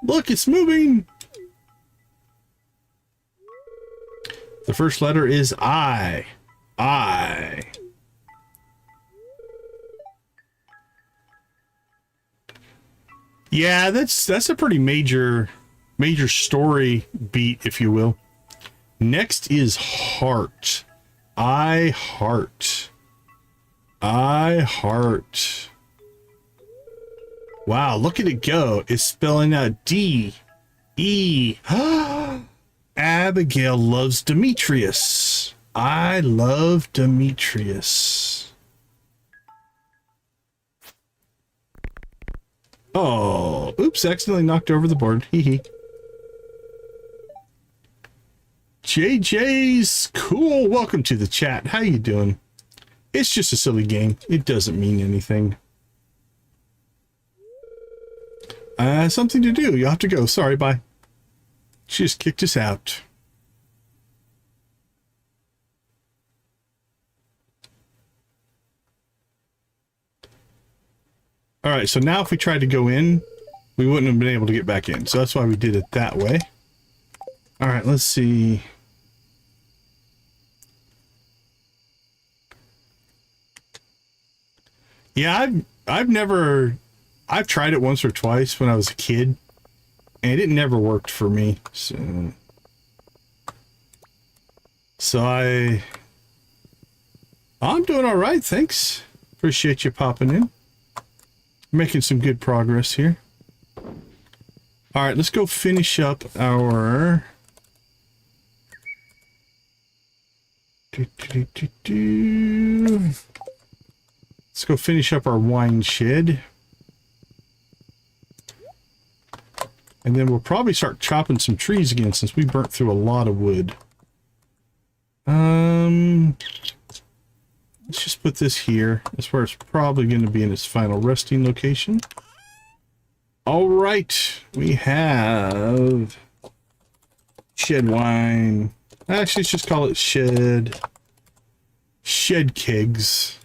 Speaker 1: Look, it's moving! The first letter is I. I. Yeah, that's a pretty major story beat, if you will. Next is heart. I heart. I heart. Wow, look at it go. It's spelling out D. E. Abigail loves Demetrius. I love Demetrius. Oh, oops, accidentally knocked over the board. Hee hee. JJ's cool. Welcome to the chat. How you doing? It's just a silly game. It doesn't mean anything. Something to do. You'll have to go. Sorry, bye. She just kicked us out. All right, so now if we tried to go in, we wouldn't have been able to get back in. So that's why we did it that way. All right, let's see. Yeah, I've tried it once or twice when I was a kid, and it never worked for me. So I'm doing all right, thanks. Appreciate you popping in. Making some good progress here. All right, let's go finish up our... Let's go finish up our wine shed. And then we'll probably start chopping some trees again since we burnt through a lot of wood. Let's just put this here. That's where it's probably going to be in its final resting location. All right, we have shed wine. Actually, let's just call it shed kegs.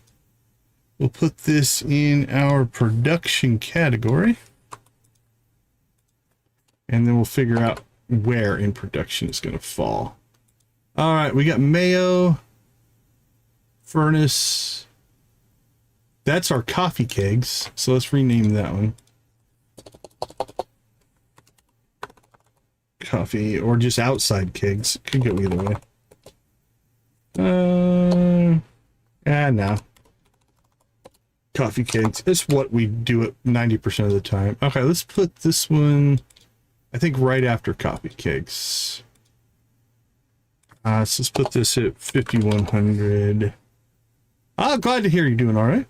Speaker 1: We'll put this in our production category. And then we'll figure out where in production it's going to fall. All right, we got mayo, furnace. That's our coffee kegs. So let's rename that one. Coffee, or just outside kegs. Could go either way. No. Coffee kegs. That's what we do it 90% of the time. Okay, let's put this one, I think, right after coffee kegs. So let's put this at 5100. Glad to hear you're doing all right.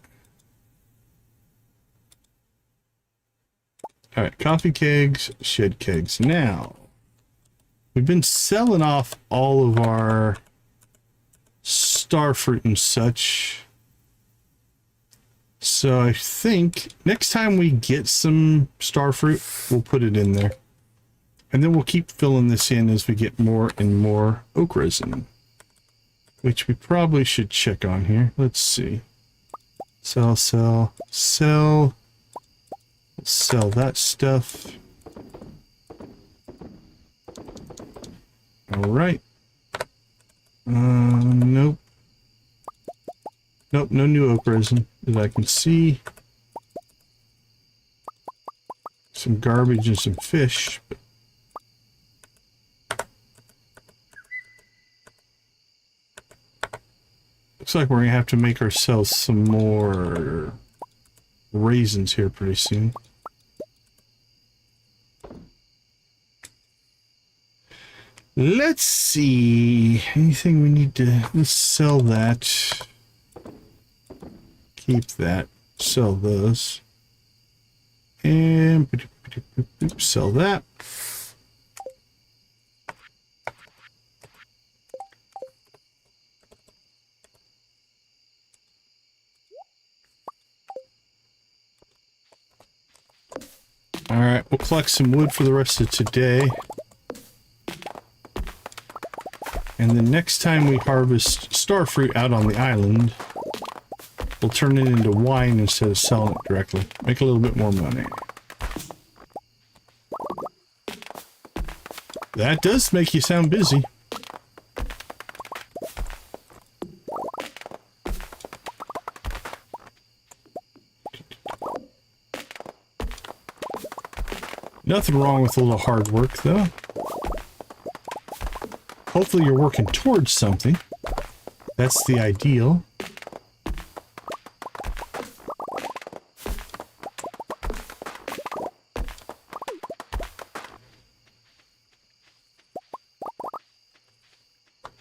Speaker 1: All right, coffee kegs, shed kegs. Now, we've been selling off all of our starfruit and such. So I think next time we get some starfruit, we'll put it in there. And then we'll keep filling this in as we get more and more oak resin, which we probably should check on here. Let's see. Sell that stuff. All right. Nope. Nope, no new oak resin that I can see. Some garbage and some fish, but Looks like we're gonna have to make ourselves some more raisins here pretty soon. Let's see. Anything we need to... Let's sell that. Keep that. Sell those. And sell that. Alright, we'll collect some wood for the rest of today. And the next time we harvest starfruit out on the island, we'll turn it into wine instead of selling it directly. Make a little bit more money. That does make you sound busy. Nothing wrong with a little hard work, though. Hopefully you're working towards something. That's the ideal.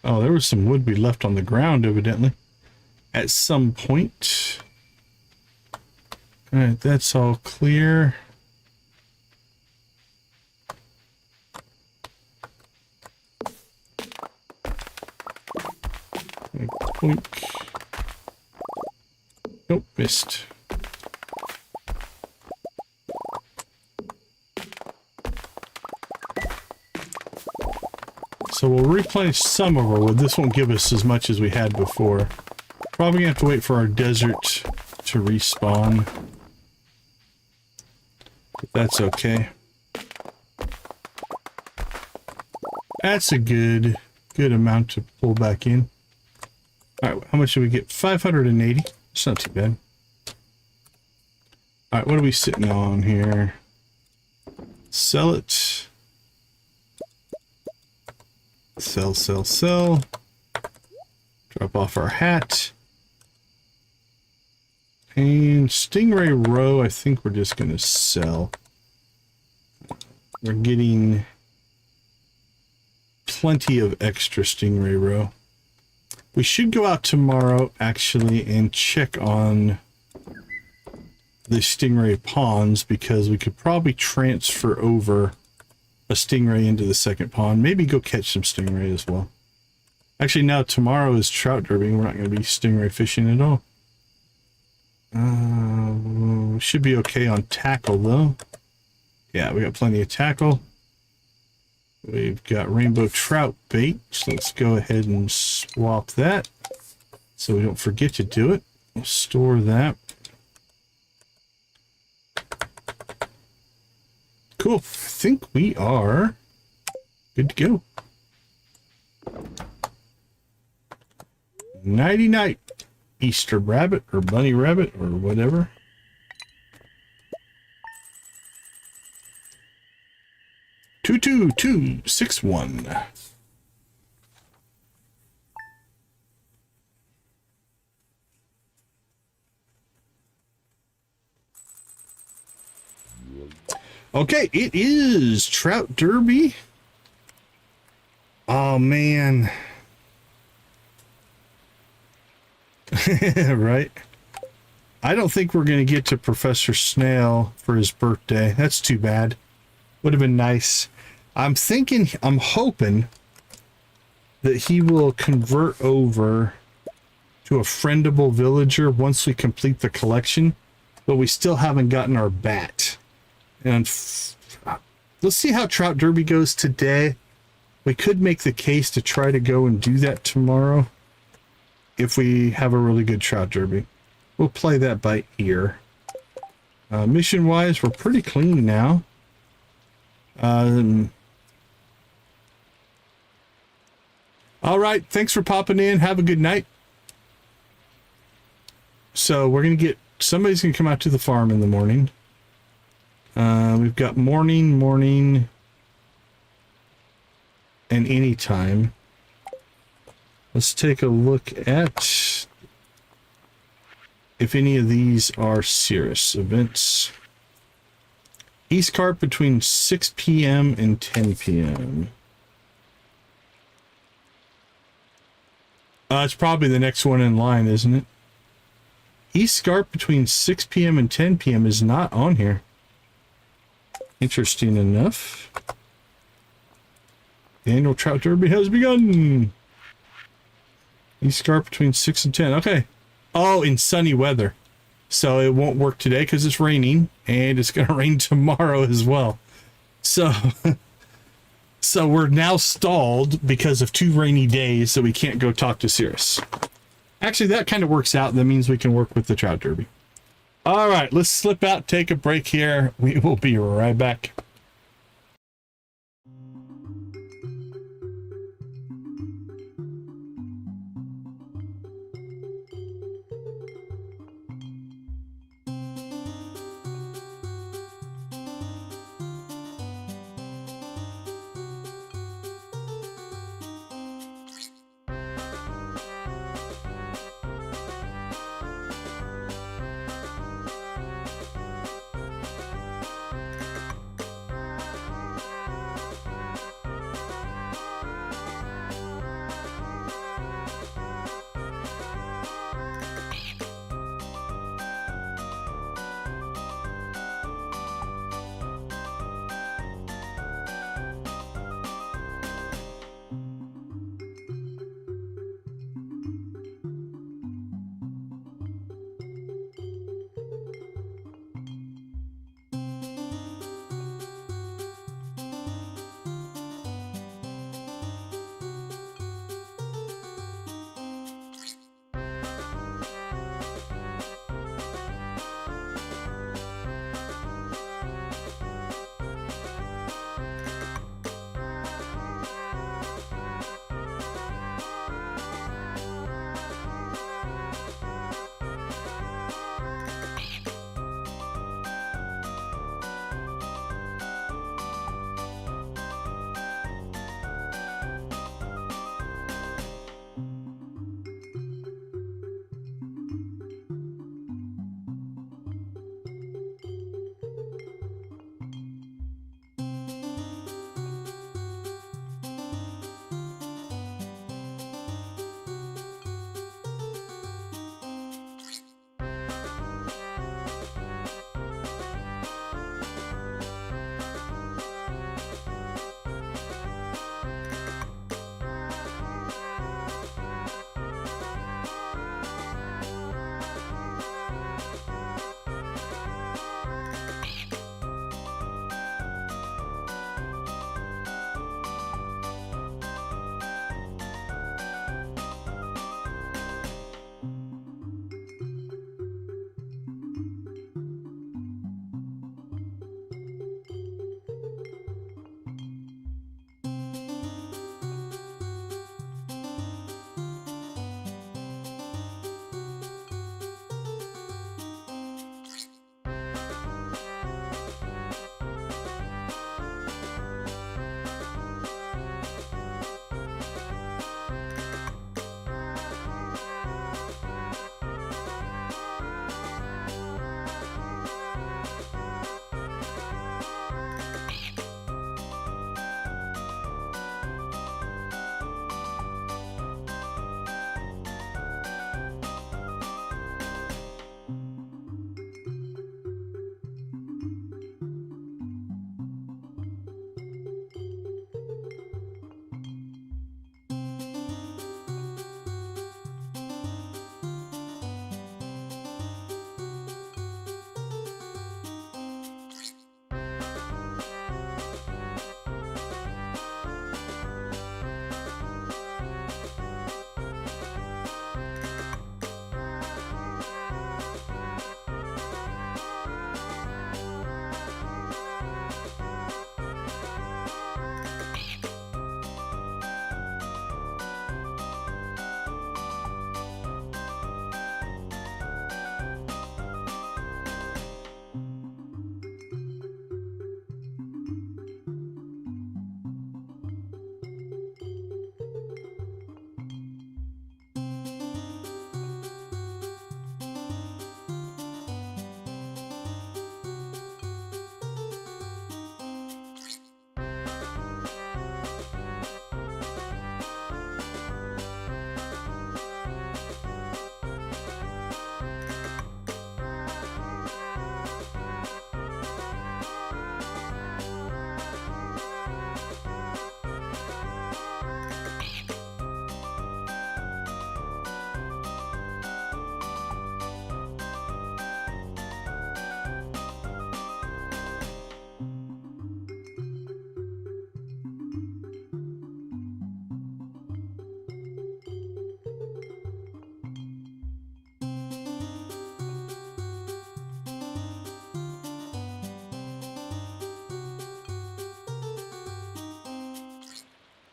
Speaker 1: Oh, there was some wood we left on the ground, evidently, at some point. All right, that's all clear. Boink. Nope, missed. So we'll replace some of our wood. This won't give us as much as we had before. Probably gonna have to wait for our desert to respawn. But that's okay. That's a good amount to pull back in. Alright, how much do we get? 580. It's not too bad. Alright, what are we sitting on here? Sell it. Sell, sell, sell. Drop off our hat. And Stingray Row, I think we're just going to sell. We're getting plenty of extra Stingray Row. We should go out tomorrow, actually, and check on the Stingray ponds, because we could probably transfer over a Stingray into the second pond. Maybe go catch some Stingray as well. Actually, now tomorrow is trout derby. We're not going to be Stingray fishing at all. We should be okay on tackle, though. Yeah, we got plenty of tackle. We've got rainbow trout bait, so let's go ahead and swap that so we don't forget to do it. We'll store that. Cool. I think we are good to go. Nighty night, Easter rabbit or bunny rabbit or whatever. 22261. Okay, it is Trout Derby. Oh, man. Right? I don't think we're going to get to Professor Snail for his birthday. That's too bad. Would have been nice. I'm hoping that he will convert over to a friendable villager once we complete the collection, but we still haven't gotten our bat. And let's see how Trout Derby goes today. We could make the case to try to go and do that tomorrow if we have a really good Trout Derby. We'll play that by ear. Mission-wise, we're pretty clean now. All right, thanks for popping in. Have a good night. So we're going to somebody's going to come out to the farm in the morning. We've got morning, and anytime. Let's take a look at if any of these are Cirrus events. East Carp between 6 p.m. and 10 p.m. It's probably the next one in line, isn't it? East Scarp between 6 p.m. and 10 p.m. is not on here. Interesting enough. The annual trout derby has begun. East Scarp between 6 and 10. Okay. Oh, in sunny weather. So it won't work today because it's raining, and it's going to rain tomorrow as well. So, so we're now stalled because of 2 rainy days, so we can't go talk to Cirrus. Actually, that kind of works out. That means we can work with the trout derby. All right, let's slip out, take a break here. We will be right back.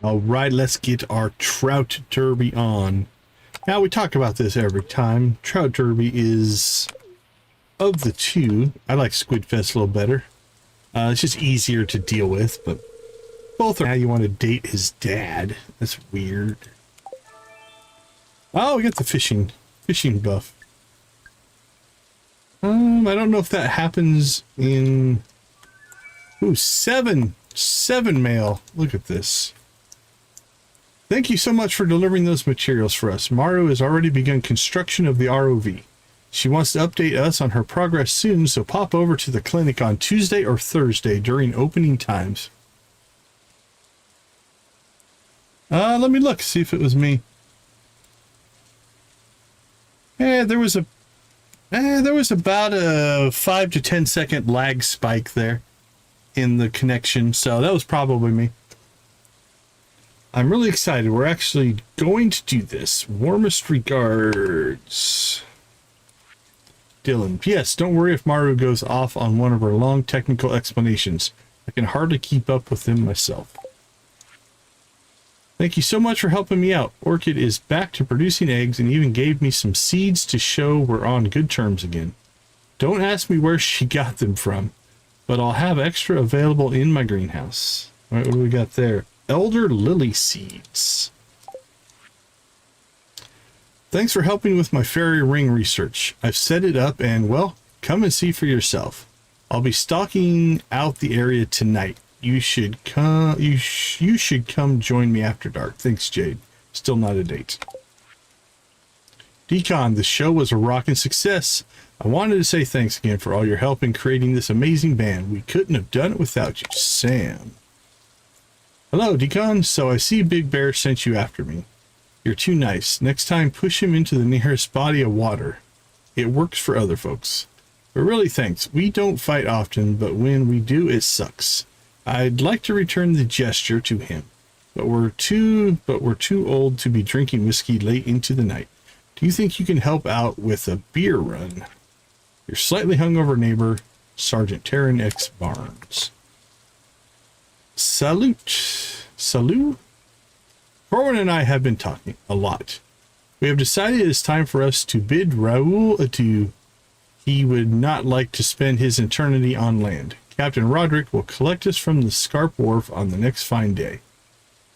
Speaker 1: All right, let's get our trout derby on. Now, we talk about this every time. Trout derby is, of the two, I like Squid Fest a little better. It's just easier to deal with, but both are. Now you want to date his dad. That's weird. Oh, we got the fishing buff. I don't know if that happens in... Ooh, seven mail. Look at this. Thank you so much for delivering those materials for us. Maru has already begun construction of the ROV. She wants to update us on her progress soon, so pop over to the clinic on Tuesday or Thursday during opening times. Let me look, see if it was me. There was about a 5 to 10 second lag spike there in the connection, so that was probably me. I'm really excited. We're actually going to do this. Warmest regards, Dylan. Yes, don't worry if Maru goes off on one of her long technical explanations. I can hardly keep up with them myself. Thank you so much for helping me out. Orchid is back to producing eggs and even gave me some seeds to show we're on good terms again. Don't ask me where she got them from, but I'll have extra available in my greenhouse. All right, what do we got there? Elder lily seeds. Thanks for helping with my fairy ring research. I've set it up and, well, come and see for yourself. I'll be stalking out the area tonight. You should come join me after dark. Thanks, Jade. Still not a date. Decon, the show was a rockin' success. I wanted to say thanks again for all your help in creating this amazing band. We couldn't have done it without you, Sam. Hello, Decon. So I see Big Bear sent you after me. You're too nice. Next time, push him into the nearest body of water. It works for other folks. But really, thanks. We don't fight often, but when we do, it sucks. I'd like to return the gesture to him, but we're too old to be drinking whiskey late into the night. Do you think you can help out with a beer run? Your slightly hungover neighbor, Sergeant Taryn X. Barnes. Salut. Corwin and I have been talking a lot. We have decided it is time for us to bid Raoul adieu. He would not like to spend his eternity on land. Captain Roderick will collect us from the Scarp Wharf on the next fine day.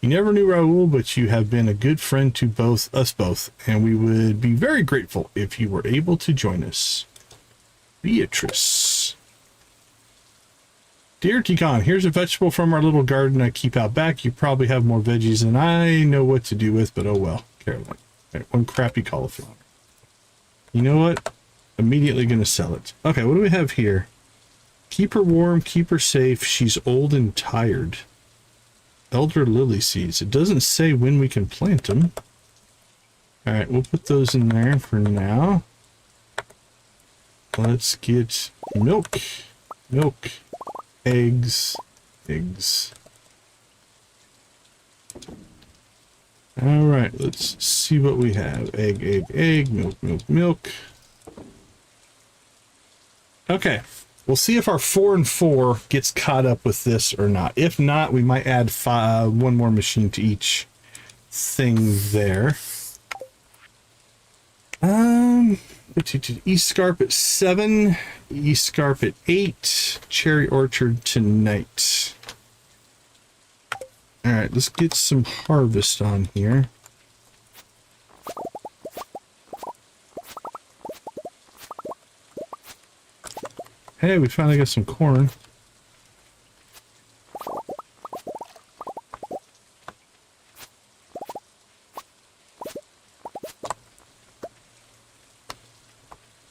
Speaker 1: You never knew Raoul, but you have been a good friend to us both, and we would be very grateful if you were able to join us. Beatrice. Dear Tikan, here's a vegetable from our little garden I keep out back. You probably have more veggies than I know what to do with, but oh well. Caroline. Right, one crappy cauliflower. You know what? Immediately going to sell it. Okay, what do we have here? Keep her warm, keep her safe. She's old and tired. Elder lily seeds. It doesn't say when we can plant them. All right, we'll put those in there for now. Let's get milk, eggs. All right, let's see what we have. Egg, milk. Okay. We'll see if our 4 and 4 gets caught up with this or not. If not, we might add one more machine to each thing there. East Scarp at 7, East Scarp at 8, Cherry Orchard tonight. All right, let's get some harvest on here. Hey, we finally got some corn.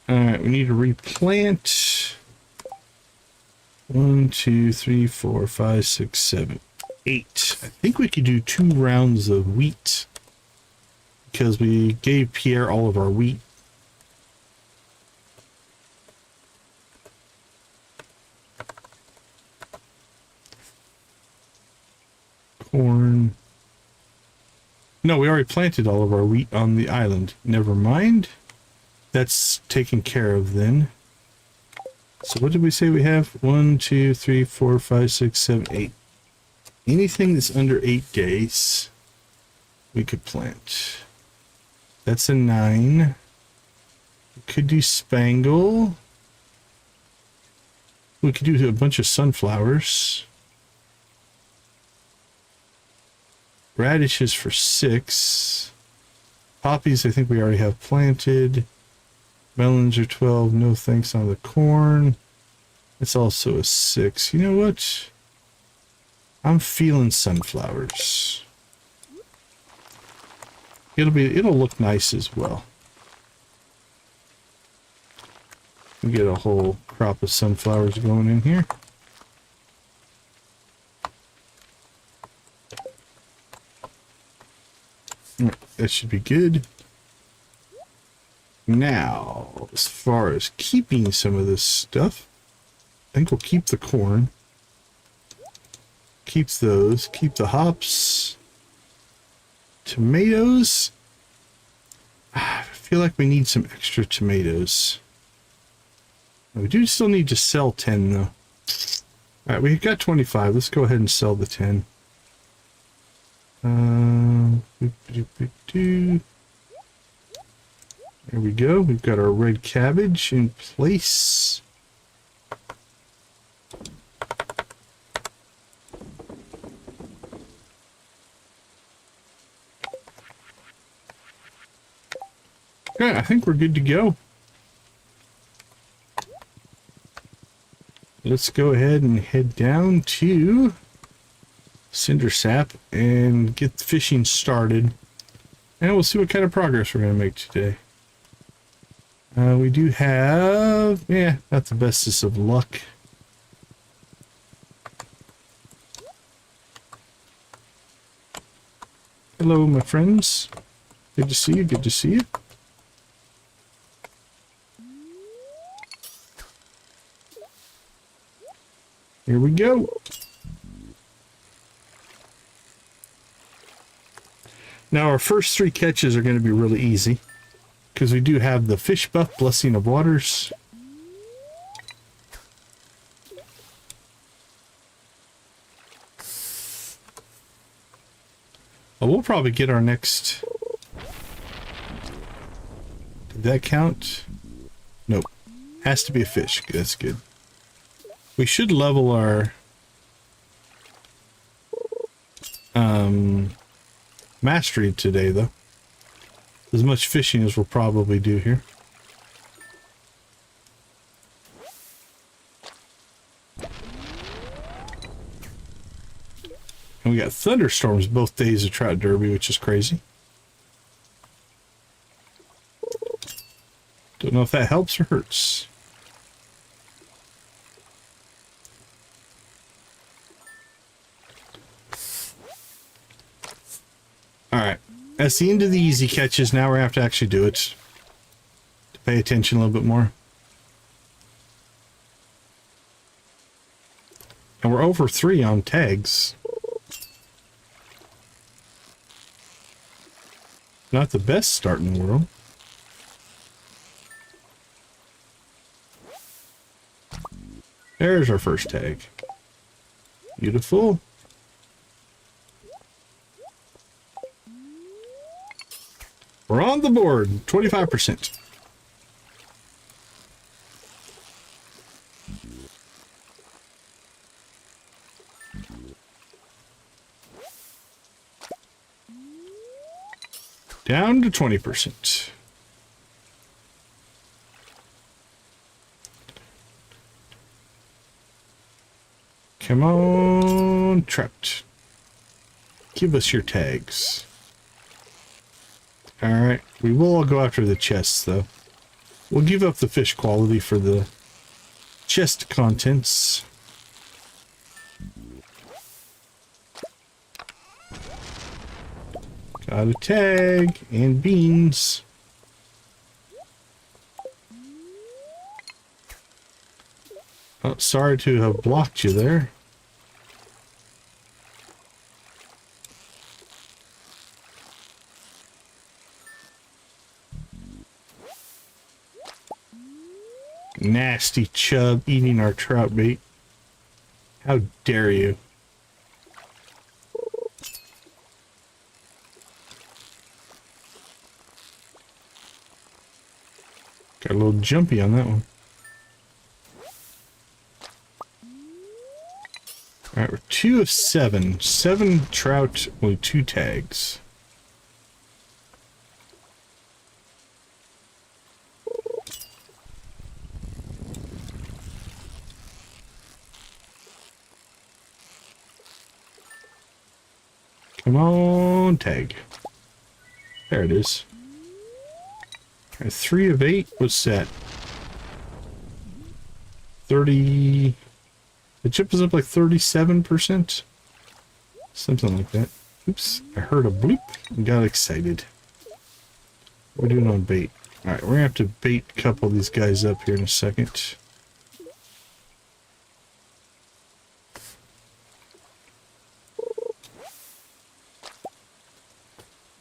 Speaker 1: Alright, we need to replant. 1, 2, 3, 4, 5, 6, 7, 8. I think we could do 2 rounds of wheat because we gave Pierre all of our wheat. Corn. No, we already planted all of our wheat on the island. Never mind. That's taken care of then. So what did we say we have? 1, 2, 3, 4, 5, 6, 7, 8. anything that's under 8 days, we could plant. That's a 9. We could do spangle. We could do a bunch of sunflowers. Radishes for 6. Poppies, I think we already have planted. Melons are 12. No thanks on the corn. It's also a 6. You know what? I'm feeling sunflowers. It'll look nice as well. We get a whole crop of sunflowers going in here. That should be good. Now, as far as keeping some of this stuff, I think we'll keep the corn. Keep those. Keep the hops. Tomatoes. I feel like we need some extra tomatoes. We do still need to sell 10 though. Alright, we've got 25. Let's go ahead and sell the 10. There we go. We've got our red cabbage in place. Okay, I think we're good to go. Let's go ahead and head down to Cinder Sap and get the fishing started. And we'll see what kind of progress we're going to make today. We do have, yeah, not the bestest of luck. Hello, my friends. Good to see you, good to see you. Here we go. Now our first 3 catches are going to be really easy because we do have the fish buff, Blessing of Waters. Well, we'll probably get our next... Did that count? Nope. Has to be a fish. That's good. We should level our mastery today, though. As much fishing as we'll probably do here. And we got thunderstorms both days of Trout Derby, which is crazy. Don't know if that helps or hurts. Alright, that's the end of the easy catches. Now we're going to have to actually do it. To pay attention a little bit more. And we're over 3 on tags. Not the best start in the world. There's our first tag. Beautiful. We're on the board, 25%. Down to 20%. Come on, Trout. Give us your tags. Alright, we will all go after the chests, though. We'll give up the fish quality for the chest contents. Got a tag and beans. Oh, sorry to have blocked you there. Nasty chub eating our trout bait. How dare you? Got a little jumpy on that one. Alright, we're 2 of 7. 7 trout, only 2 tags. Come on, tag. There it is. Right, 3 of 8. What's that? 30... The chip is up like 37%. Something like that. Oops, I heard a bloop and got excited. What are we doing on bait? Alright, we're gonna have to bait a couple of these guys up here in a second.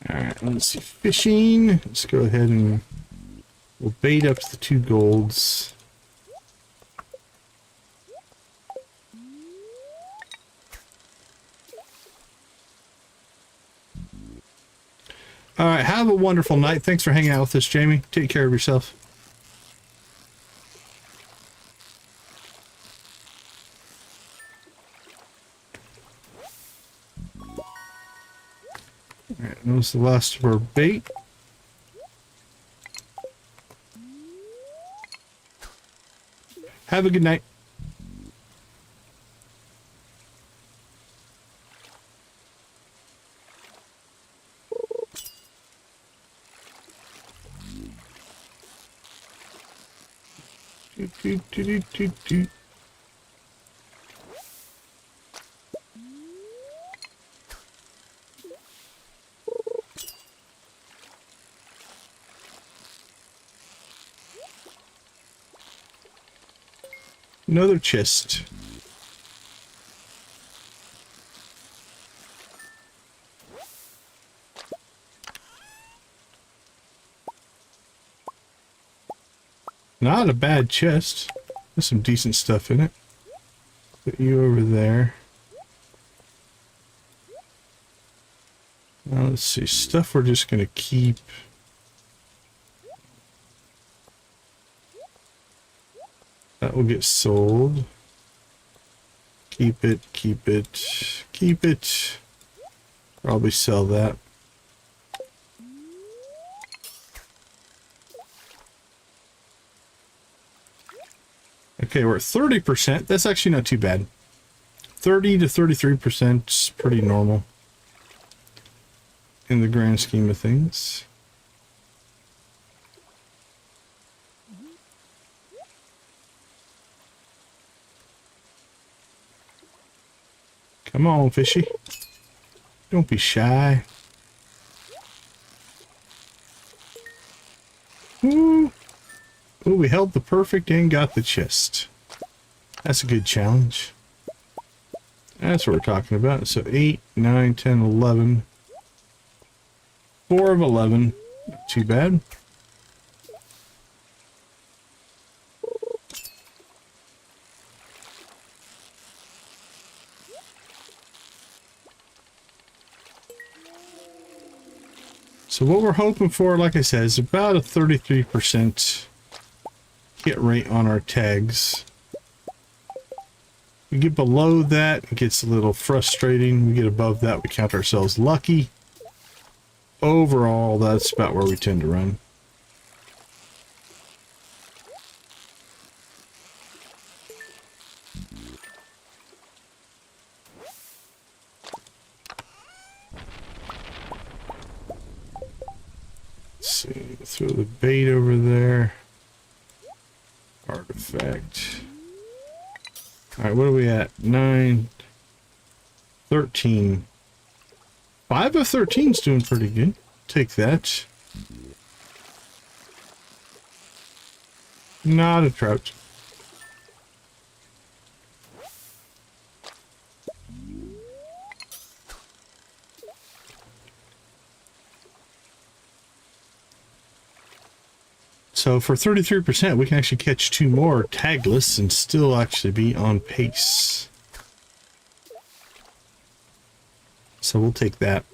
Speaker 1: Alright, let's see. Fishing. Let's go ahead and we'll bait up the 2 golds. Alright, have a wonderful night. Thanks for hanging out with us, Jamie. Take care of yourself. Alright, that was the last of our bait. Have a good night. Another chest. Not a bad chest. There's some decent stuff in it. Put you over there. Now let's see. Stuff we're just going to keep. That will get sold. Keep it, keep it, keep it. Probably sell that. Okay, we're at 30%. That's actually not too bad. 30 to 33% is pretty normal in the grand scheme of things. Come on, fishy. Don't be shy. Ooh. Ooh, we held the perfect and got the chest. That's a good challenge. That's what we're talking about. So 8, 9, 10, 11. 4 of 11. Not too bad. So what we're hoping for, like I said, is about a 33% hit rate on our tags. We get below that, it gets a little frustrating. We get above that, we count ourselves lucky. Overall, that's about where we tend to run. Let's see, throw the bait over there. Artifact. Alright, what are we at? 9, 13. 5 of 13 is doing pretty good. Take that. Not a trout. So for 33%, we can actually catch 2 more tagless and still actually be on pace. So we'll take that.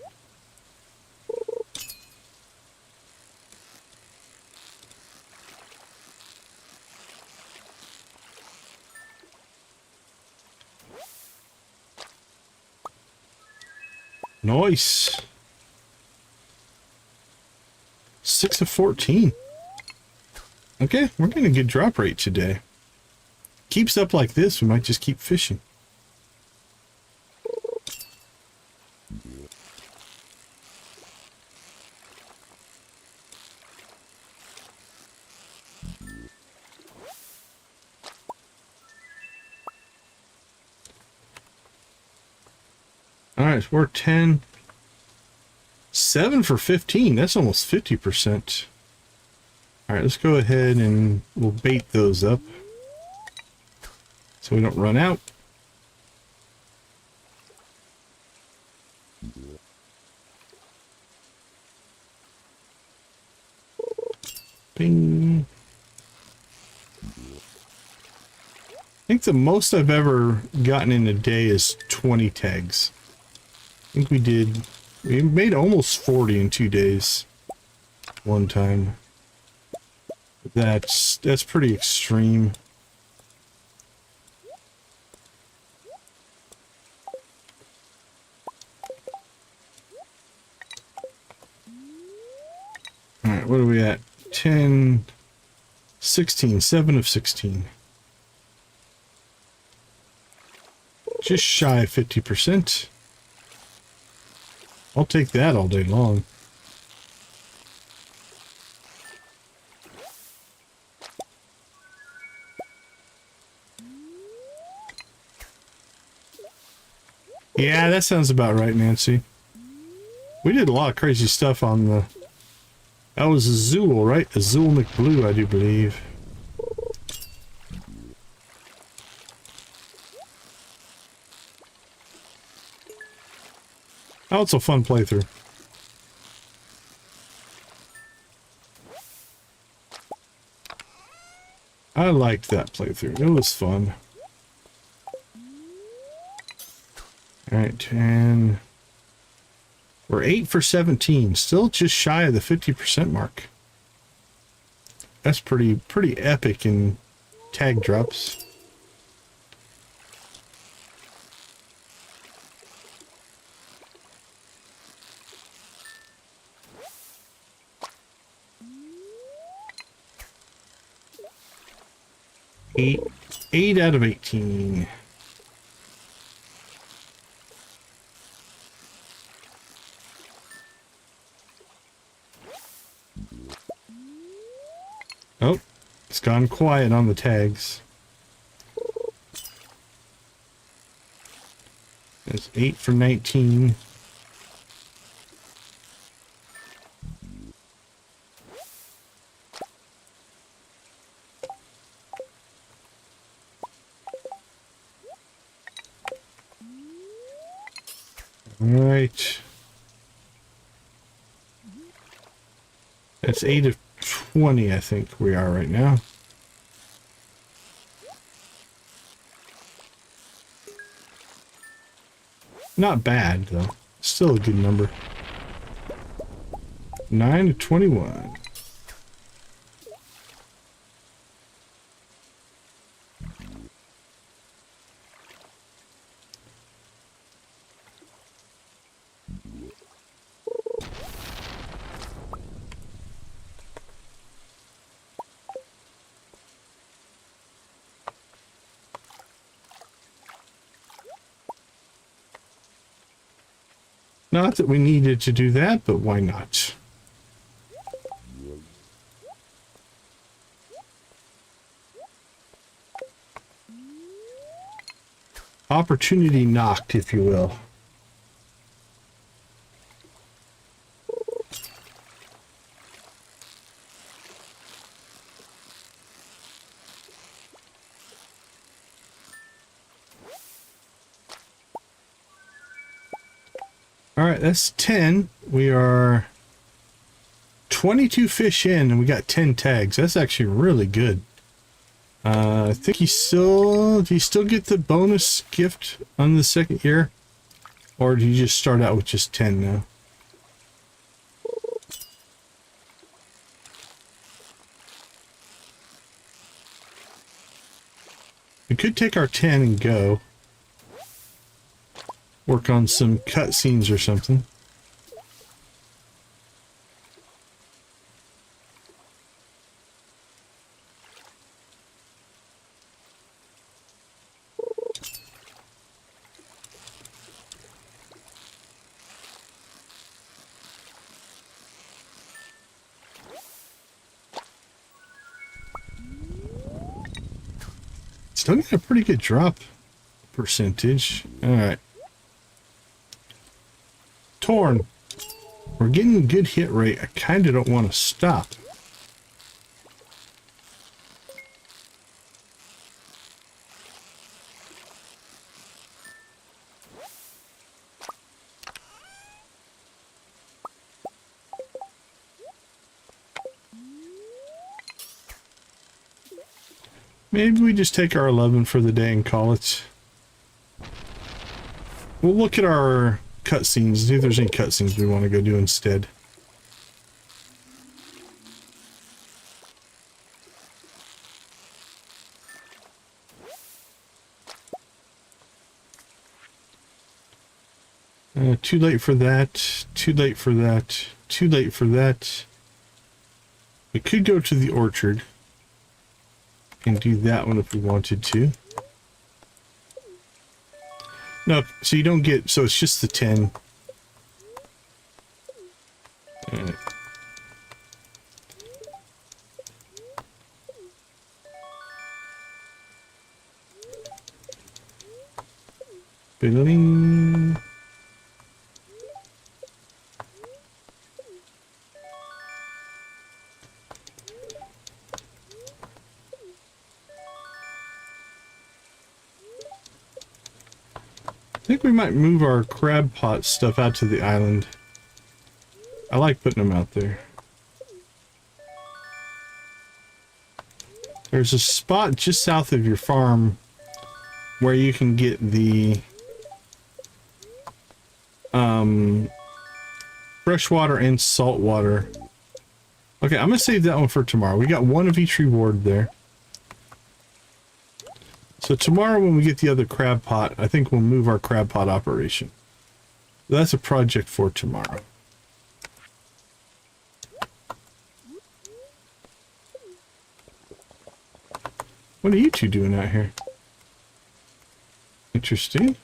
Speaker 1: Nice. 6 of 14. Okay, we're getting a good drop rate today. Keeps up like this, we might just keep fishing. Alright, so we're 10. 7 for 15. That's almost 50%. Alright, let's go ahead and we'll bait those up so we don't run out. Bing. I think the most I've ever gotten in a day is 20 tags. I think we made almost 40 in 2 days one time. That's pretty extreme. All right, what are we at? 10, 16, 7 of 16. Just shy of 50%. I'll take that all day long. Yeah, that sounds about right, Nancy. We did a lot of crazy stuff on the... That was Azul, right? Azul McBlue, I do believe. Oh, it's a fun playthrough. I liked that playthrough. It was fun. Alright, and we're 8 for 17. Still just shy of the 50% mark. That's pretty epic in tag drops. Eight out of 18. Oh, it's gone quiet on the tags. It's 8 for 19. Right. That's 8 of 20, I think we are right now. Not bad, though. Still a good number. 9 of 21. Not that we needed to do that, but why not? Opportunity knocked, if you will. All right, that's 10. We are 22 fish in, and we got 10 tags. That's actually really good. I think do you still get the bonus gift on the second year? Or do you just start out with just 10 now? We could take our 10 and go. work on some cutscenes or something. Still got a pretty good drop percentage. All right. Torn. We're getting a good hit rate. I kind of don't want to stop. Maybe we just take our 11 for the day and call it. We'll look at our cutscenes, see if there's any cutscenes we want to go do instead. Too late for that, too late for that, too late for that. We could go to the orchard and do that one if we wanted to. No, so you don't get, so it's just the 10. Alright. Biddling. I think we might move our crab pot stuff out to the island. I like putting them out there. There's a spot just south of your farm where you can get the freshwater and saltwater. Okay, I'm gonna save that one for tomorrow. We got one of each reward there. So tomorrow when we get the other crab pot, I think we'll move our crab pot operation. That's a project for tomorrow. What are you two doing out here? Interesting.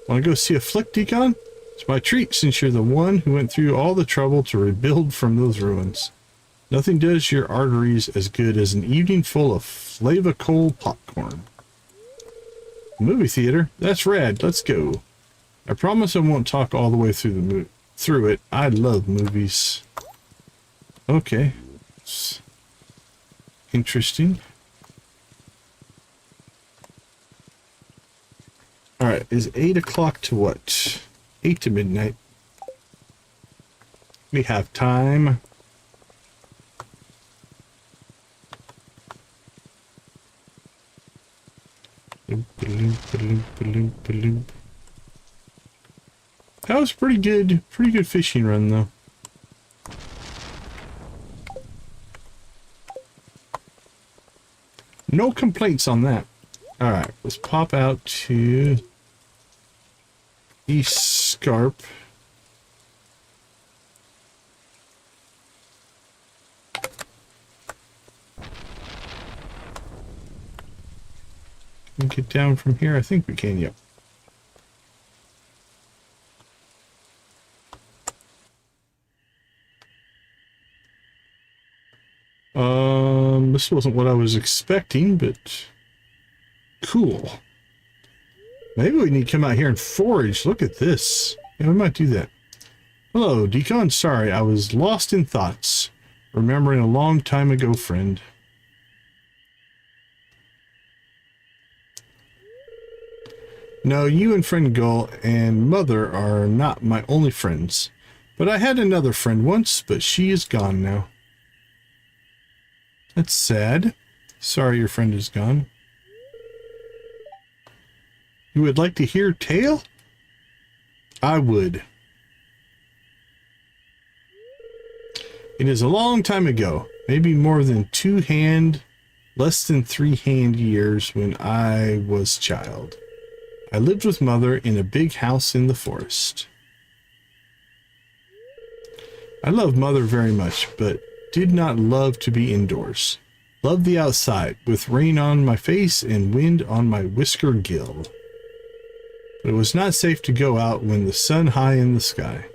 Speaker 1: Want to go see a flick, Decon? It's my treat since you're the one who went through all the trouble to rebuild from those ruins. Nothing does your arteries as good as an evening full of Flava-Coal popcorn. Movie theater? That's rad. Let's go. I promise I won't talk all the way through it. I love movies. Okay. Interesting. Alright, is 8 o'clock to what? 8 to midnight. We have time. That was pretty good fishing run though. No complaints on that. Alright, let's pop out to East Scarp. Can we get down from here? I think we can, yep. This wasn't what I was expecting, but cool. Maybe we need to come out here and forage. Look at this. Yeah, we might do that. Hello, Decon. Sorry, I was lost in thoughts. Remembering a long time ago friend. No, you and friend Gull and Mother are not my only friends. But I had another friend once, but she is gone now. That's sad. Sorry your friend is gone. You would like to hear tale? I would. It is a long time ago, maybe more than 2 hand, less than 3 hand years when I was child. I lived with Mother in a big house in the forest. I love Mother very much, but did not love to be indoors. Loved the outside, with rain on my face and wind on my whisker gill. But it was not safe to go out when the sun high in the sky.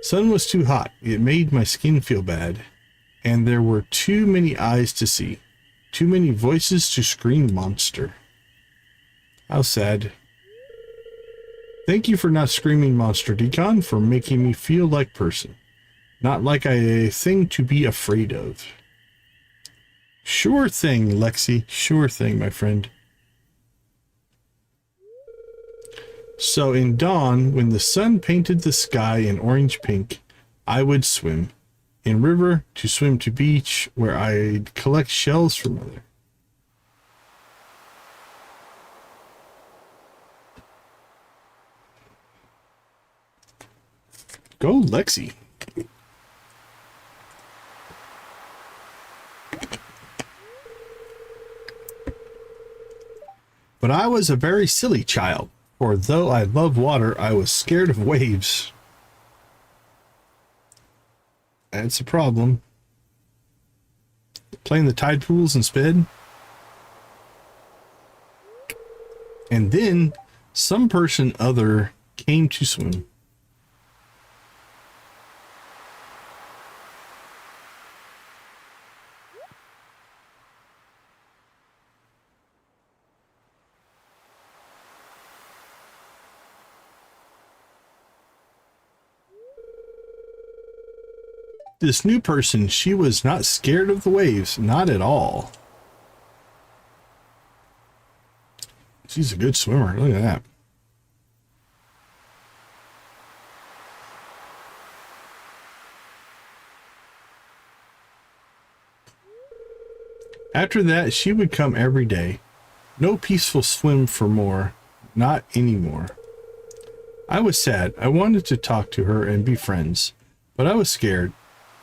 Speaker 1: Sun was too hot, it made my skin feel bad, and there were too many eyes to see, too many voices to scream monster. How sad. Thank you for not screaming monster, Decon, for making me feel like person. Not like a thing to be afraid of. Sure thing, Lexi. Sure thing, my friend. So in dawn, when the sun painted the sky in orange pink, I would swim. In river, to swim to beach, where I'd collect shells for Mother. Go, Lexi. But I was a very silly child, for though I loved water, I was scared of waves. That's a problem. Playing the tide pools instead. And then some person other came to swim. This new person, she was not scared of the waves, not at all. She's a good swimmer, look at that. After that, she would come every day. No peaceful swim for more, not anymore. I was sad. I wanted to talk to her and be friends, but I was scared.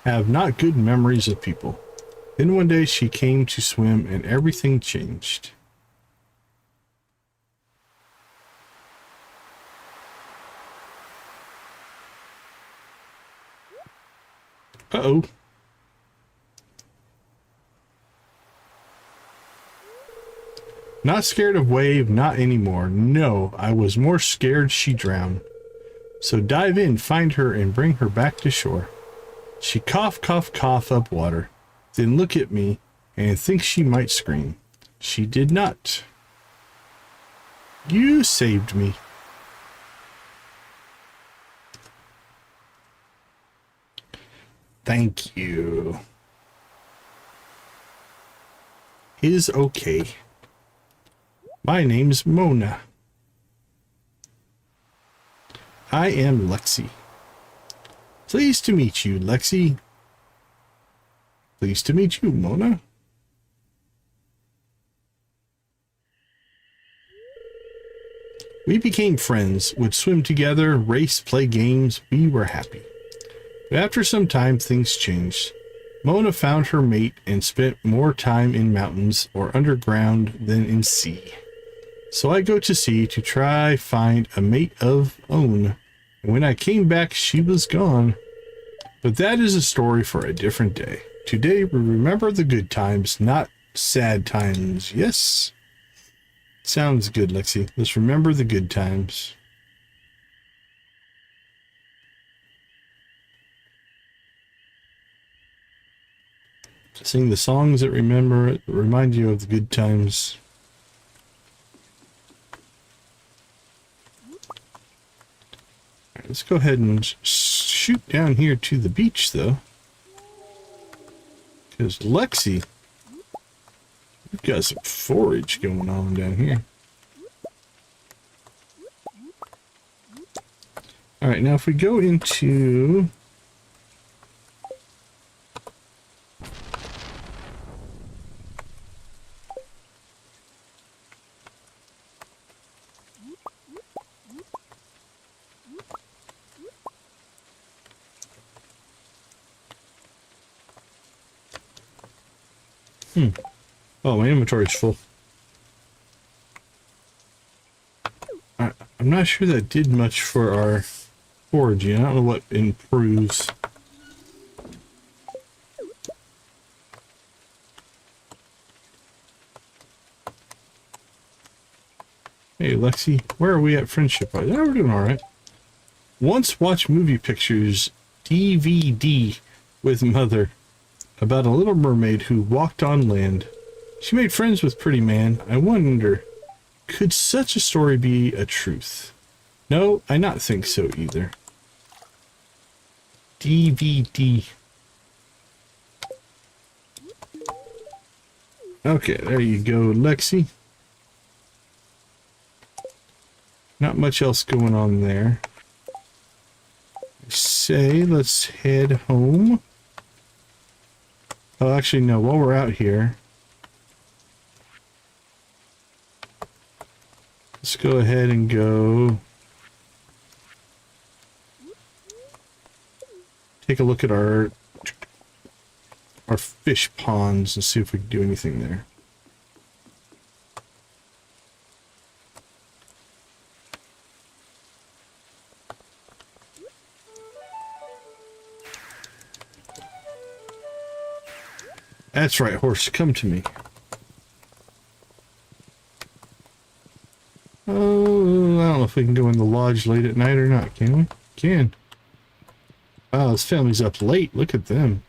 Speaker 1: Have not good memories of people. Then one day she came to swim and everything changed. Uh-oh. Not scared of wave, not anymore. No, I was more scared she drowned. So dive in, find her, and bring her back to shore. She cough, cough, cough up water, then look at me and think she might scream. She did not. You saved me. Thank you. Is okay. My name's Mona. I am Lexi. Pleased to meet you, Lexi. Pleased to meet you, Mona. We became friends, would swim together, race, play games. We were happy. But after some time, things changed. Mona found her mate and spent more time in mountains or underground than in sea. So I go to sea to try find a mate of own. And when I came back, she was gone. But that is a story for a different day. Today, we remember the good times, not sad times. Yes? Sounds good, Lexi. Let's remember the good times. Sing the songs that remind you of the good times. Let's go ahead and shoot down here to the beach, though. Because Lexi, we've got some forage going on down here. Alright, now if we go into... Oh, my inventory is full. Alright. I'm not sure that did much for our foraging. I don't know what improves. Hey, Lexi, where are we at friendship? Yeah, we're doing all right. Once watched movie pictures DVD with mother about a little mermaid who walked on land. She made friends with Pretty Man. I wonder, could such a story be a truth? No, I not think so either. DVD. Okay, there you go, Lexi. Not much else going on there. Say, let's head home. Oh, actually, no, while we're out here, let's go ahead and go take a look at our fish ponds and see if we can do anything there. That's right, horse, come to me. Oh, I don't know if we can go in the lodge late at night or not, can we? Can. Wow, this family's up late. Look at them.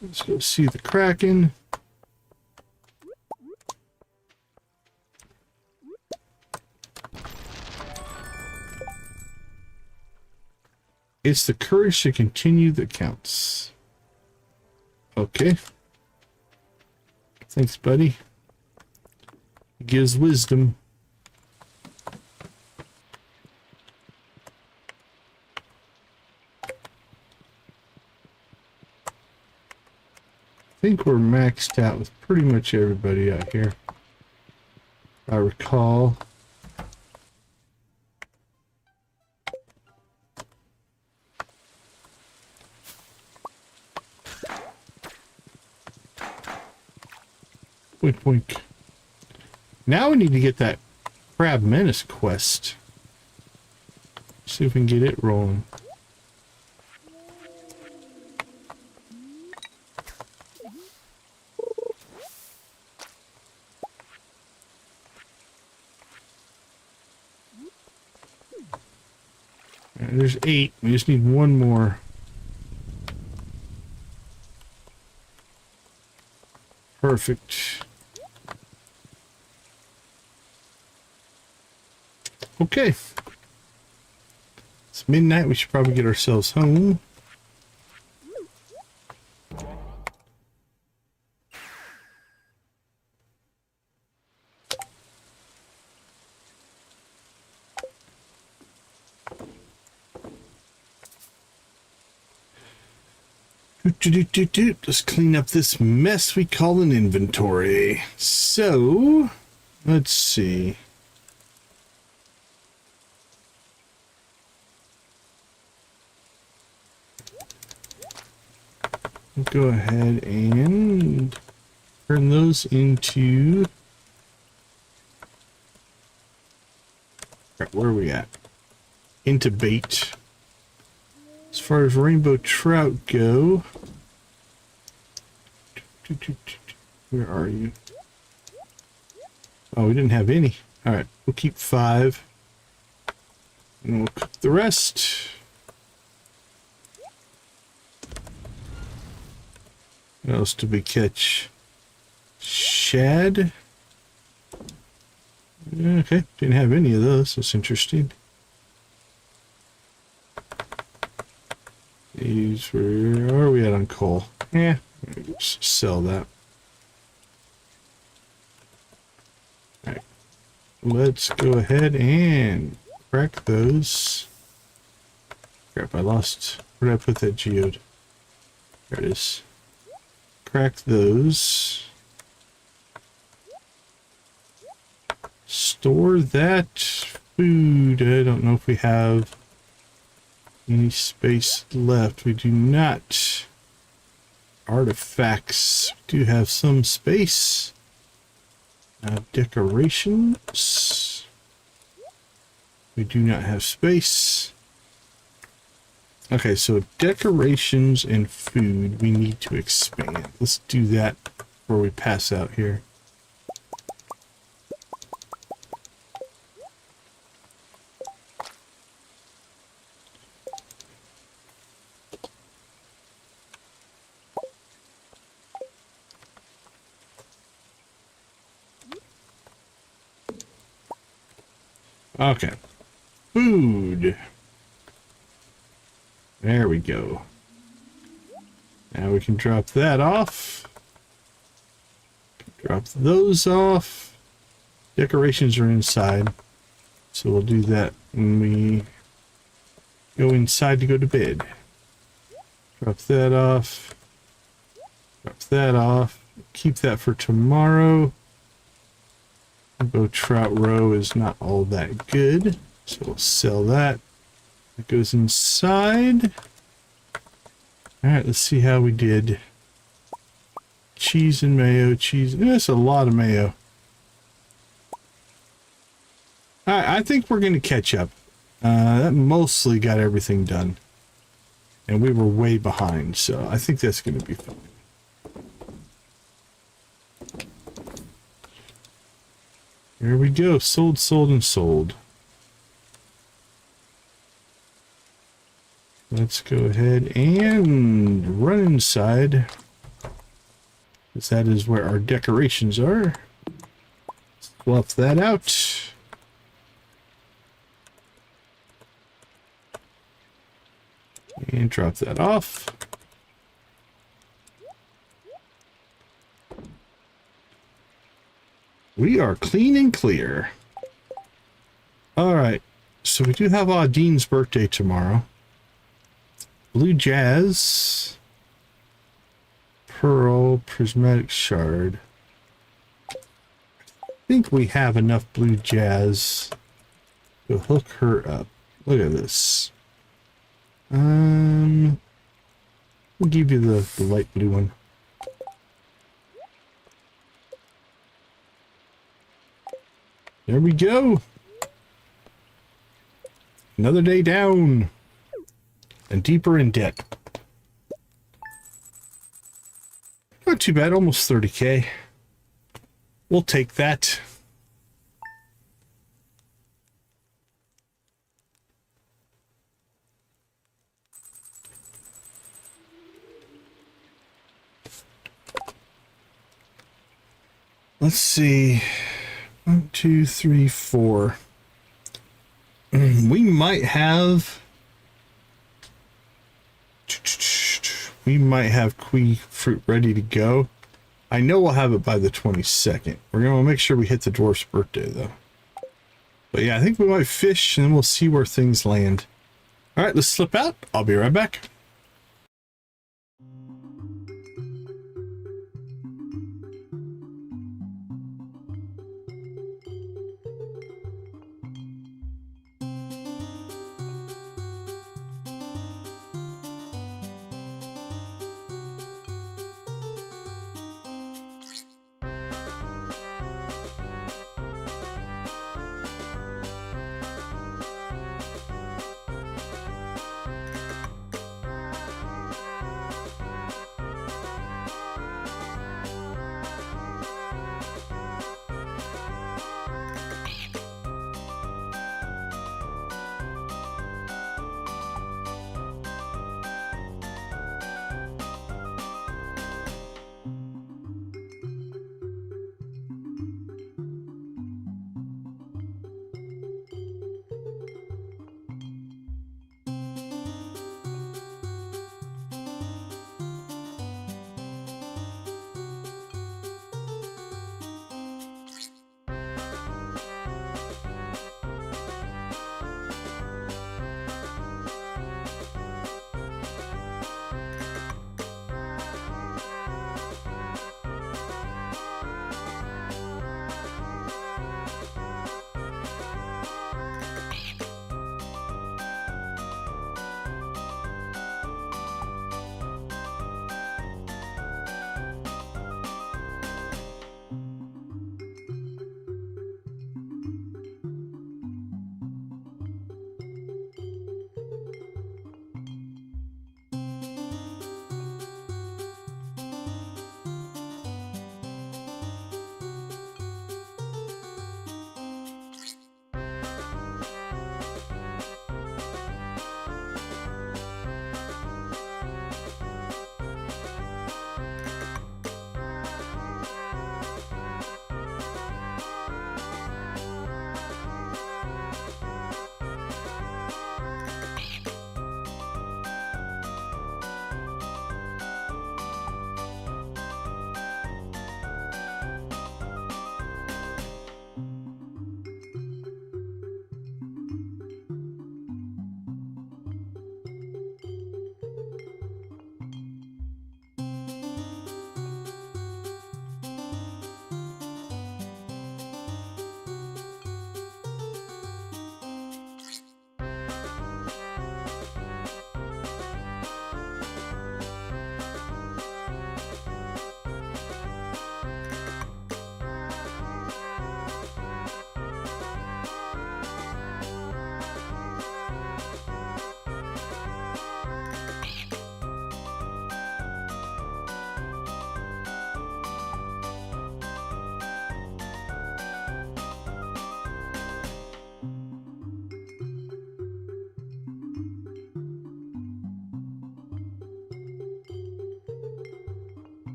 Speaker 1: Let's go see the Kraken. It's the courage to continue that counts. Okay. Thanks, buddy. It gives wisdom. I think we're maxed out with pretty much everybody out here. I recall. Boink, boink. Now we need to get that Crab Menace quest. See if we can get it rolling. Alright, there's 8. We just need one more. Perfect. Okay. It's midnight. We should probably get ourselves home. Let's clean up this mess we call an inventory. So, let's see. We'll go ahead and turn those into... Where are we at? Into bait. As far as rainbow trout go... Where are you? Oh, we didn't have any. Alright, we'll keep 5. And we'll cook the rest. What else did we catch? Shad? Okay, didn't have any of those. That's interesting. These were... Where are we at on coal? Yeah, just sell that. Alright. Let's go ahead and crack those. Crap, I lost... Where did I put that geode? There it is. Crack those. Store that food. I don't know if we have any space left. We do not. Artifacts. We do have some space. Decorations. We do not have space. Okay, so decorations and food we need to expand. Let's do that before we pass out here. Okay. Food. There we go. Now we can drop that off. Drop those off. Decorations are inside. So we'll do that when we go inside to go to bed. Drop that off. Drop that off. Keep that for tomorrow. Bow trout roe is not all that good, so we'll sell that. That goes inside. Alright, let's see how we did. Cheese and mayo, cheese. That's a lot of mayo. Alright, I think we're going to catch up. That mostly got everything done. And we were way behind, so I think that's going to be fun. Here we go. Sold, sold, and sold. Let's go ahead and run inside, because that is where our decorations are. Swap that out. And drop that off. We are clean and clear. Alright, so we do have Audine's birthday tomorrow. Blue Jazz. Pearl, Prismatic Shard. I think we have enough Blue Jazz to hook her up. Look at this. We'll give you the light blue one. There we go. Another day down. And deeper in debt. Not too bad, almost 30K. We'll take that. Let's see. 1, 2, 3, 4. We might have kiwi fruit ready to go. I know we'll have it by the 22nd. We're going to make sure we hit the dwarf's birthday, though. But yeah, I think we might fish, and then we'll see where things land. All right, let's slip out. I'll be right back.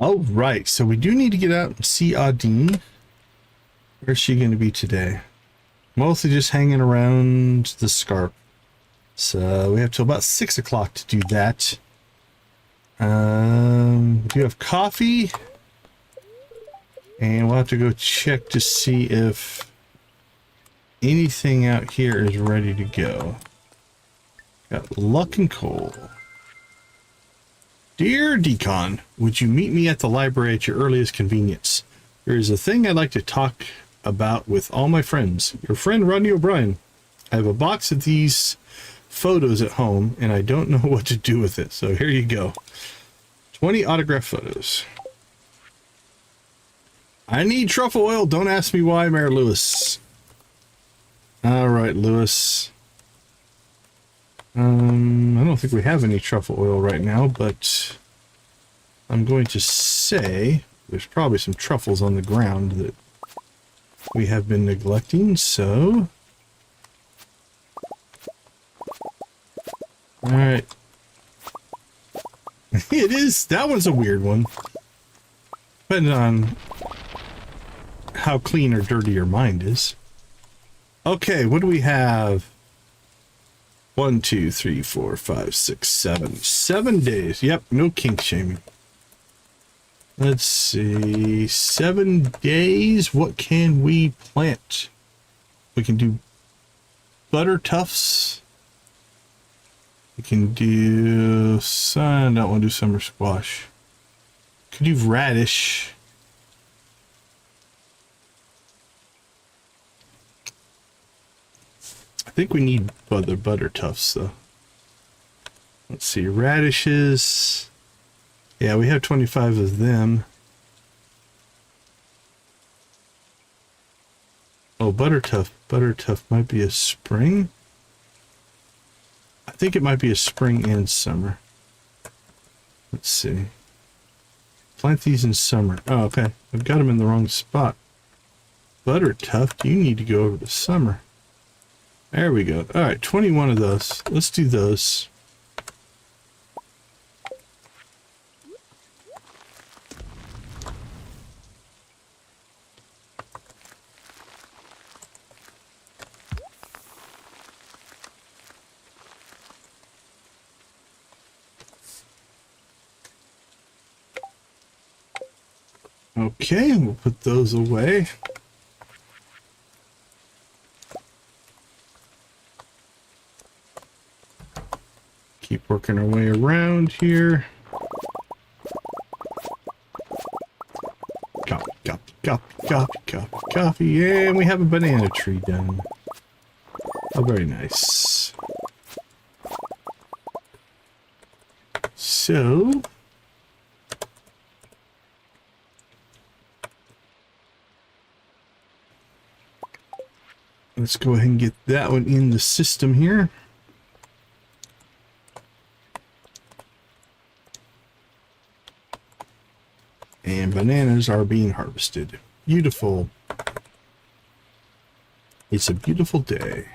Speaker 1: All right, so we do need to get out and see Audine. Where's she going to be today? Mostly just hanging around the Scarp. So we have till about 6 o'clock to do that. We do have coffee. And we'll have to go check to see if anything out here is ready to go. Got luck and coal. Dear Decon, would you meet me at the library at your earliest convenience? There is a thing I'd like to talk about with all my friends. Your friend Rodney O'Brien. I have a box of these photos at home and I don't know what to do with it. So here you go. 20 autograph photos. I need truffle oil. Don't ask me why, Mayor Lewis. All right, Lewis. I don't think we have any truffle oil right now, but I'm going to say there's probably some truffles on the ground that we have been neglecting, so... Alright. It is, that one's a weird one. Depending on how clean or dirty your mind is. Okay, what do we have? 1, 2, 3, 4, 5, 6, 7. 7 days. Yep, no kink shaming. Let's see. 7 days. What can we plant? We can do butter tufts. We can do sun. I don't want to do summer squash. Could do radish. I think we need butter tufts though. Let's see, radishes. Yeah, we have 25 of them. Oh, butter tuft might be a spring. I think it might be a spring and summer. Let's see. Plant these in summer. Oh, okay. I've got them in the wrong spot. Butter tuft, you need to go over to summer. There we go. All right, 21 of those. Let's do those. Okay, we'll put those away. Keep working our way around here. Coffee, and we have a banana tree done. Oh, very nice. So... let's go ahead and get that one in the system here. And bananas are being harvested. Beautiful. It's a beautiful day.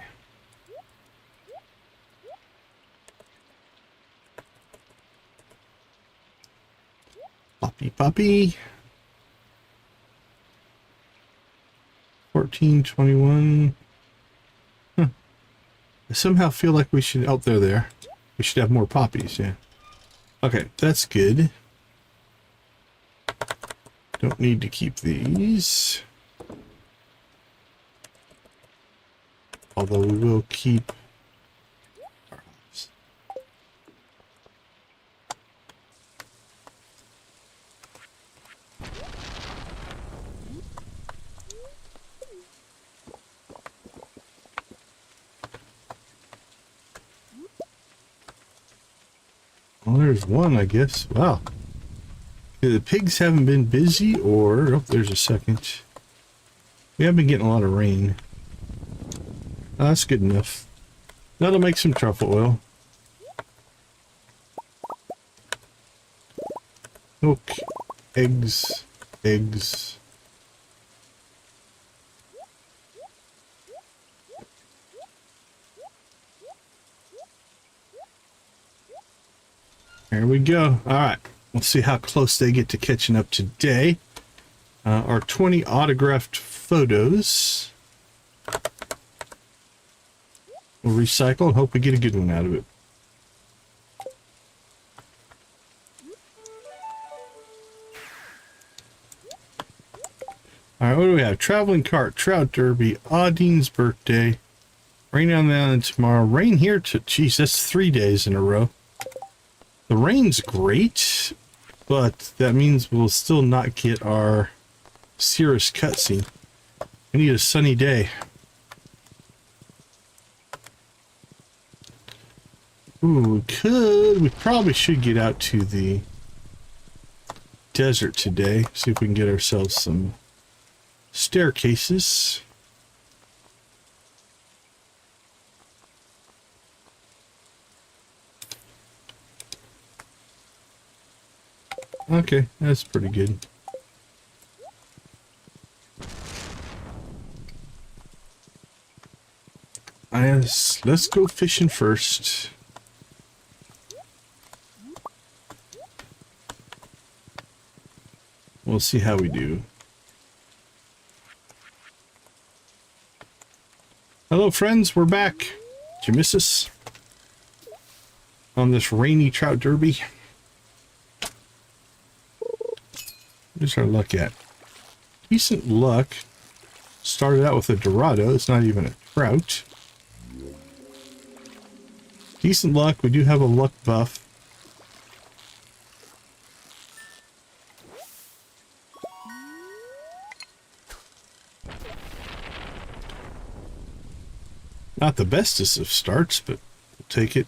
Speaker 1: Poppy. 14, 21. Huh. I somehow feel like we should... oh, they're there. We should have more poppies, yeah. Okay, that's good. Don't need to keep these. Although we will keep... well, there's one, I guess. Wow. The pigs haven't been busy, or... oh, there's a second. We have been getting a lot of rain. Oh, that's good enough. That'll make some truffle oil. Okay. Eggs. There we go. All right. We'll see how close they get to catching up today. Our 20 autographed photos. We'll recycle and hope we get a good one out of it. Alright, what do we have? Traveling cart, trout derby, Audine's birthday, rain on the island tomorrow, rain here to, geez, that's 3 days in a row. The rain's great, but that means we'll still not get our Cirrus cutscene. We need a sunny day. Ooh, we probably should get out to the desert today. See if we can get ourselves some staircases. Okay, that's pretty good. Let's go fishing first. We'll see how we do. Hello friends, we're back. Did you miss us? On this rainy trout derby. Where's our luck at? Decent luck. Started out with a Dorado. It's not even a trout. Decent luck. We do have a luck buff. Not the bestest of starts, but we'll take it.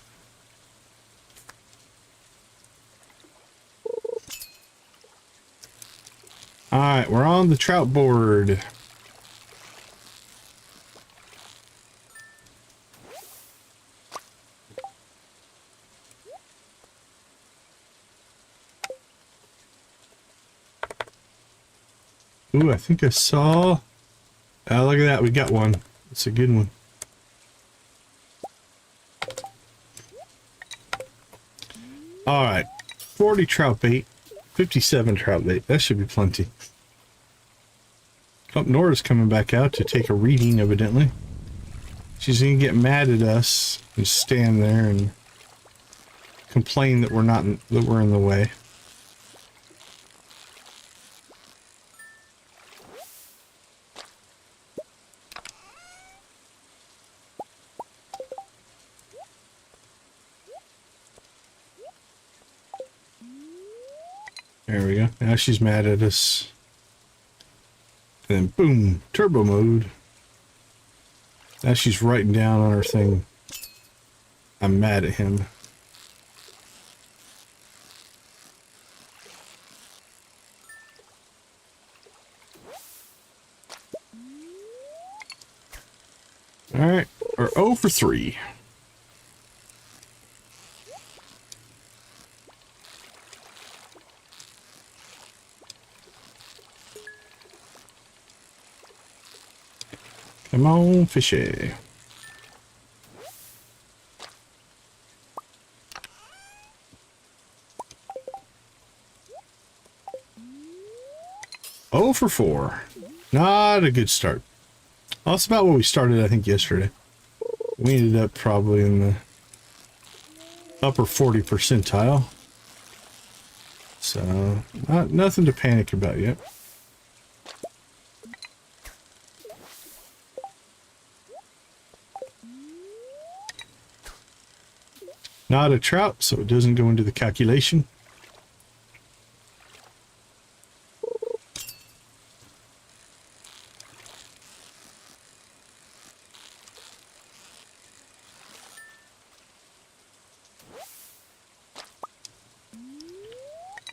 Speaker 1: Alright, we're on the trout board. Ooh, I think I saw... Oh, look at that, we got one. It's a good one. Alright, 40 trout bait, 57 trout bait. That should be plenty. Oh, Nora's coming back out to take a reading, evidently. She's gonna get mad at us and stand there and complain that we're in the way. There we go. Now she's mad at us. And then boom, turbo mode. Now she's writing down on her thing, I'm mad at him. Alright, we're 0 for 3. Come on, fishy. Oh for 4. Not a good start. Well, that's about what we started, I think, yesterday. We ended up probably in the upper 40 percentile. So, nothing to panic about yet. Not a trout, so it doesn't go into the calculation.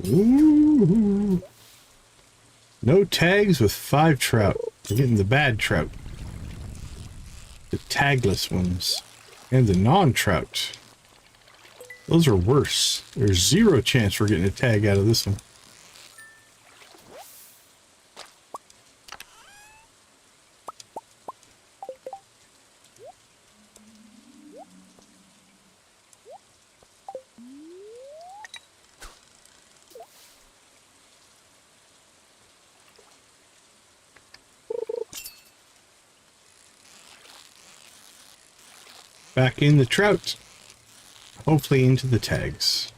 Speaker 1: Ooh. No tags with 5 trout. We're getting the bad trout. The tagless ones. And the non-trout. Those are worse. There's 0 chance we're getting a tag out of this one. back in the trout. Hopefully into the tags.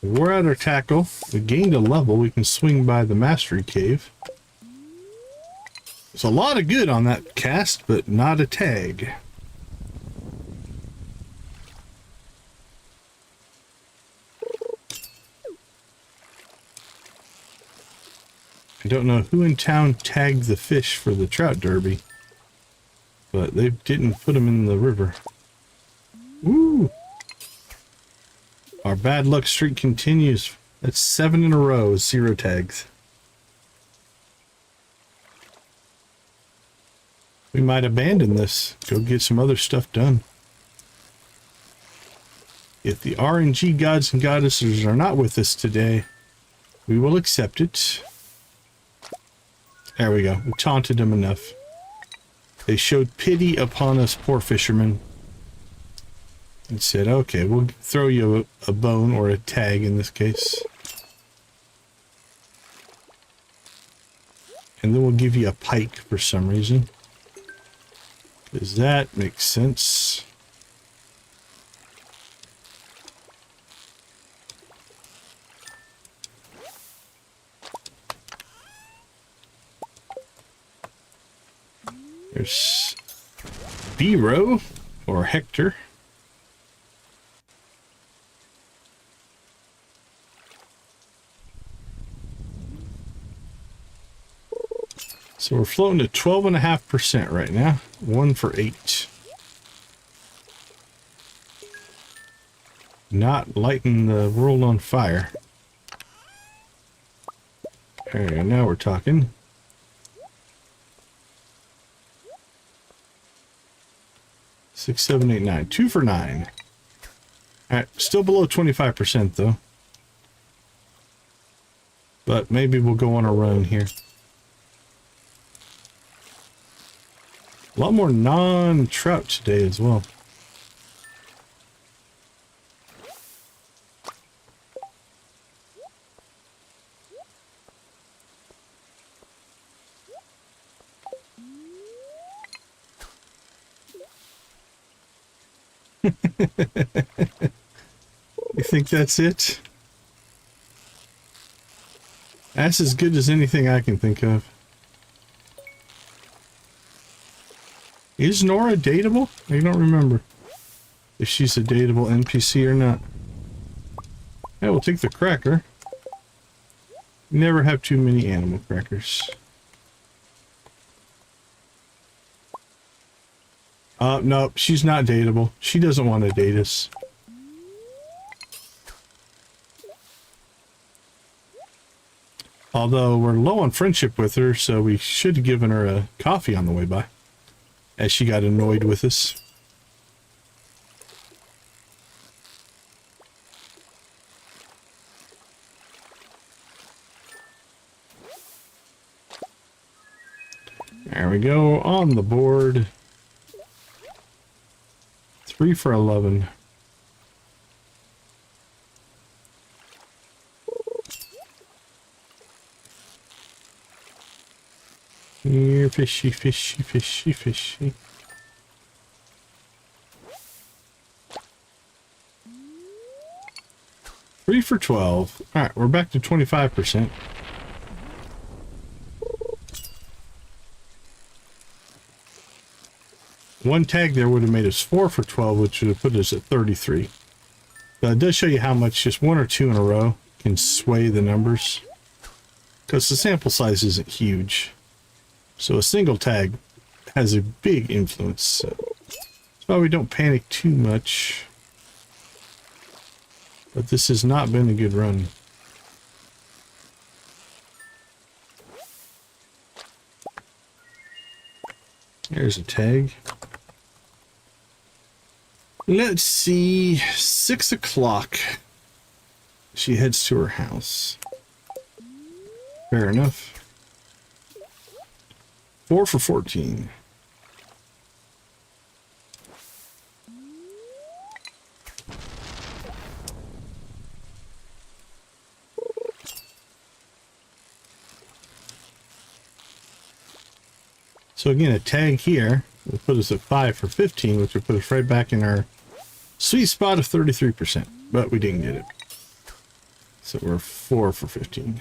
Speaker 1: We're at our tackle. We gained a level. We can swing by the mastery cave. There's a lot of good on that cast, but not a tag. I don't know who in town tagged the fish for the trout derby, but they didn't put them in the river. Woo! Our bad luck streak continues. That's 7 in a row, 0 tags. We might abandon this. Go get some other stuff done. If the RNG gods and goddesses are not with us today, we will accept it. There we go. We taunted them enough. They showed pity upon us poor fishermen and said, okay, we'll throw you a bone, or a tag in this case. And then we'll give you a pike for some reason. Does that make sense? There's B-Row, or Hector. So we're floating to 12.5% right now. 1 for 8. Not lighting the world on fire. Okay, now we're talking. 6, 7, 8, 9. 2 for 9. Alright, still below 25% though. But maybe we'll go on a run here. A lot more non-trout today as well. You think that's it? That's as good as anything I can think of. Is Nora dateable? I don't remember if she's a dateable NPC or not. Yeah, we'll take the cracker. Never have too many animal crackers. No, she's not dateable. She doesn't want to date us. Although we're low on friendship with her, so we should have given her a coffee on the way by, as she got annoyed with us. There we go, on the board. 3 for 11. Here, fishy, fishy, fishy, fishy. Three for 12. Alright, we're back to 25%. One tag there would have made us 4 for 12, which would have put us at 33. But it does show you how much just 1 or 2 in a row can sway the numbers, because the sample size isn't huge. So a single tag has a big influence. So that's why we don't panic too much. But this has not been a good run. There's a tag. Let's see. 6 o'clock. She heads to her house. Fair enough. 4 for 14. So again, a tag here will put us at 5 for 15, which will put us right back in our sweet spot of 33%, but we didn't get it. So we're 4 for 15.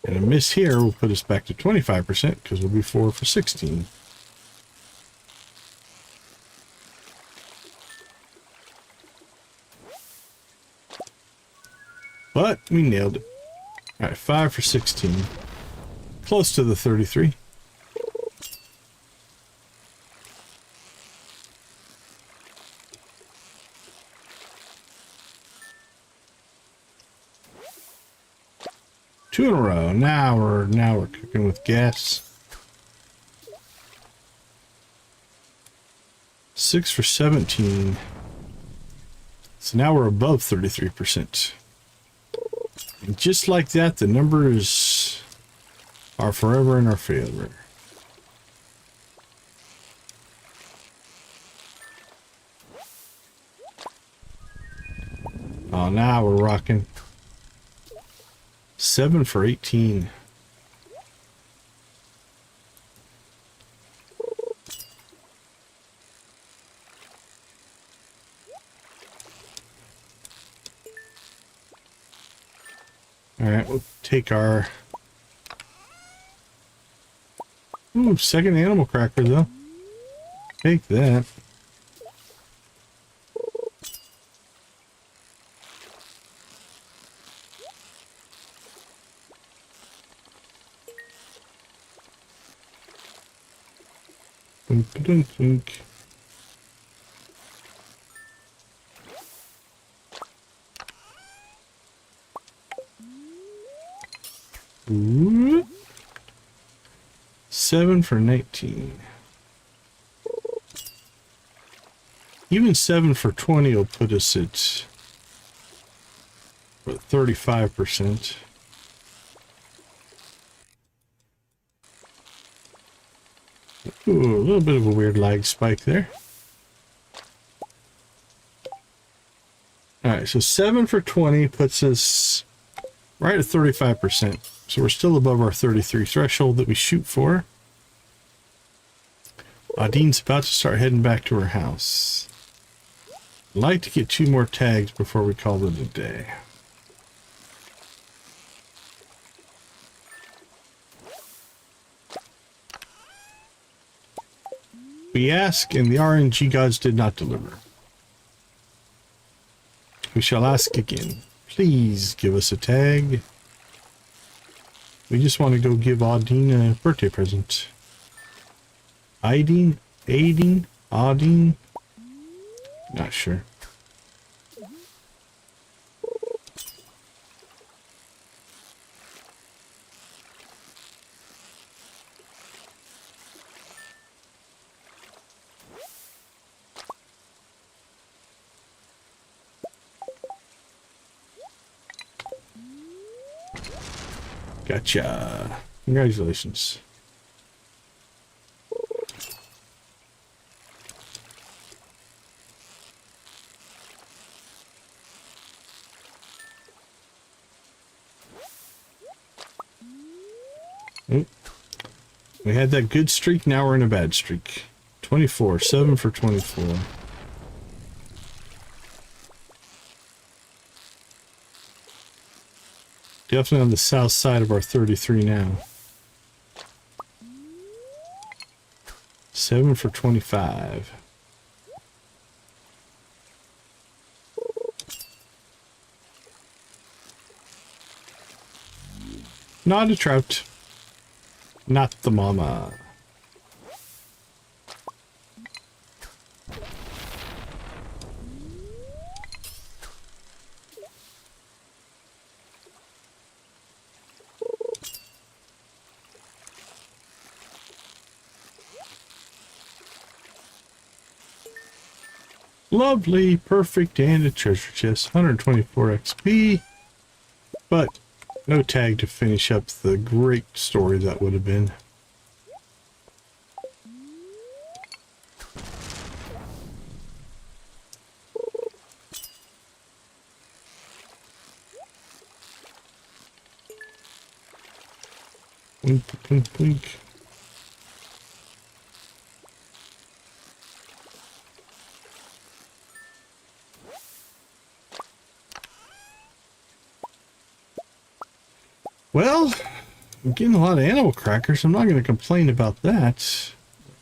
Speaker 1: And a miss here will put us back to 25% because we'll be 4 for 16. But we nailed it. All right, 5 for 16. Close to the 33. Two in a row. Now we're cooking with gas. 6 for 17. So now we're above 33%. And just like that, the numbers are forever in our favor. Oh, now we're rocking. 7 for 18. All right, we'll take our... Ooh, second animal cracker, though. Take that. Dunk. Ooh. 7 for 19. Even 7 for 20 will put us at 35%. Ooh, a little bit of a weird lag spike there. Alright, so 7 for 20 puts us right at 35%. So we're still above our 33 threshold that we shoot for. Dean's about to start heading back to her house. I'd like to get 2 more tags before we call it a day. We ask, and the RNG gods did not deliver. We shall ask again. Please give us a tag. We just want to go give Audine a birthday present. Audine? Not sure. Gotcha. Congratulations. Oop. We had that good streak, now we're in a bad streak. 24, 7 for 24. Definitely on the south side of our 33 now. 7 for 25. Not a trout. Not the mama. Lovely, perfect, and a treasure chest. 124 XP. But no tag to finish up the great story that would have been. Wink, wink, wink. Well, I'm getting a lot of animal crackers. I'm not going to complain about that.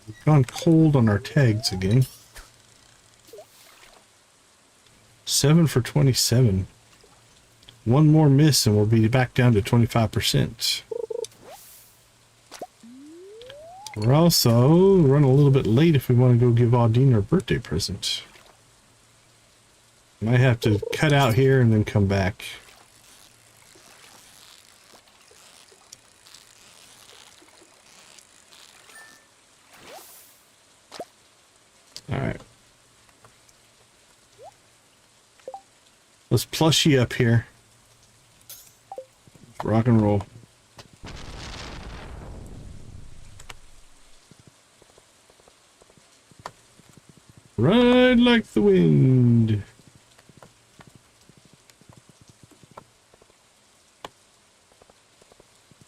Speaker 1: We've gone cold on our tags again. 7 for 27. One more miss and we'll be back down to 25%. We're also running a little bit late if we want to go give Audine her birthday present. Might have to cut out here and then come back. Alright. Let's plushie up here. Rock and roll. Ride like the wind.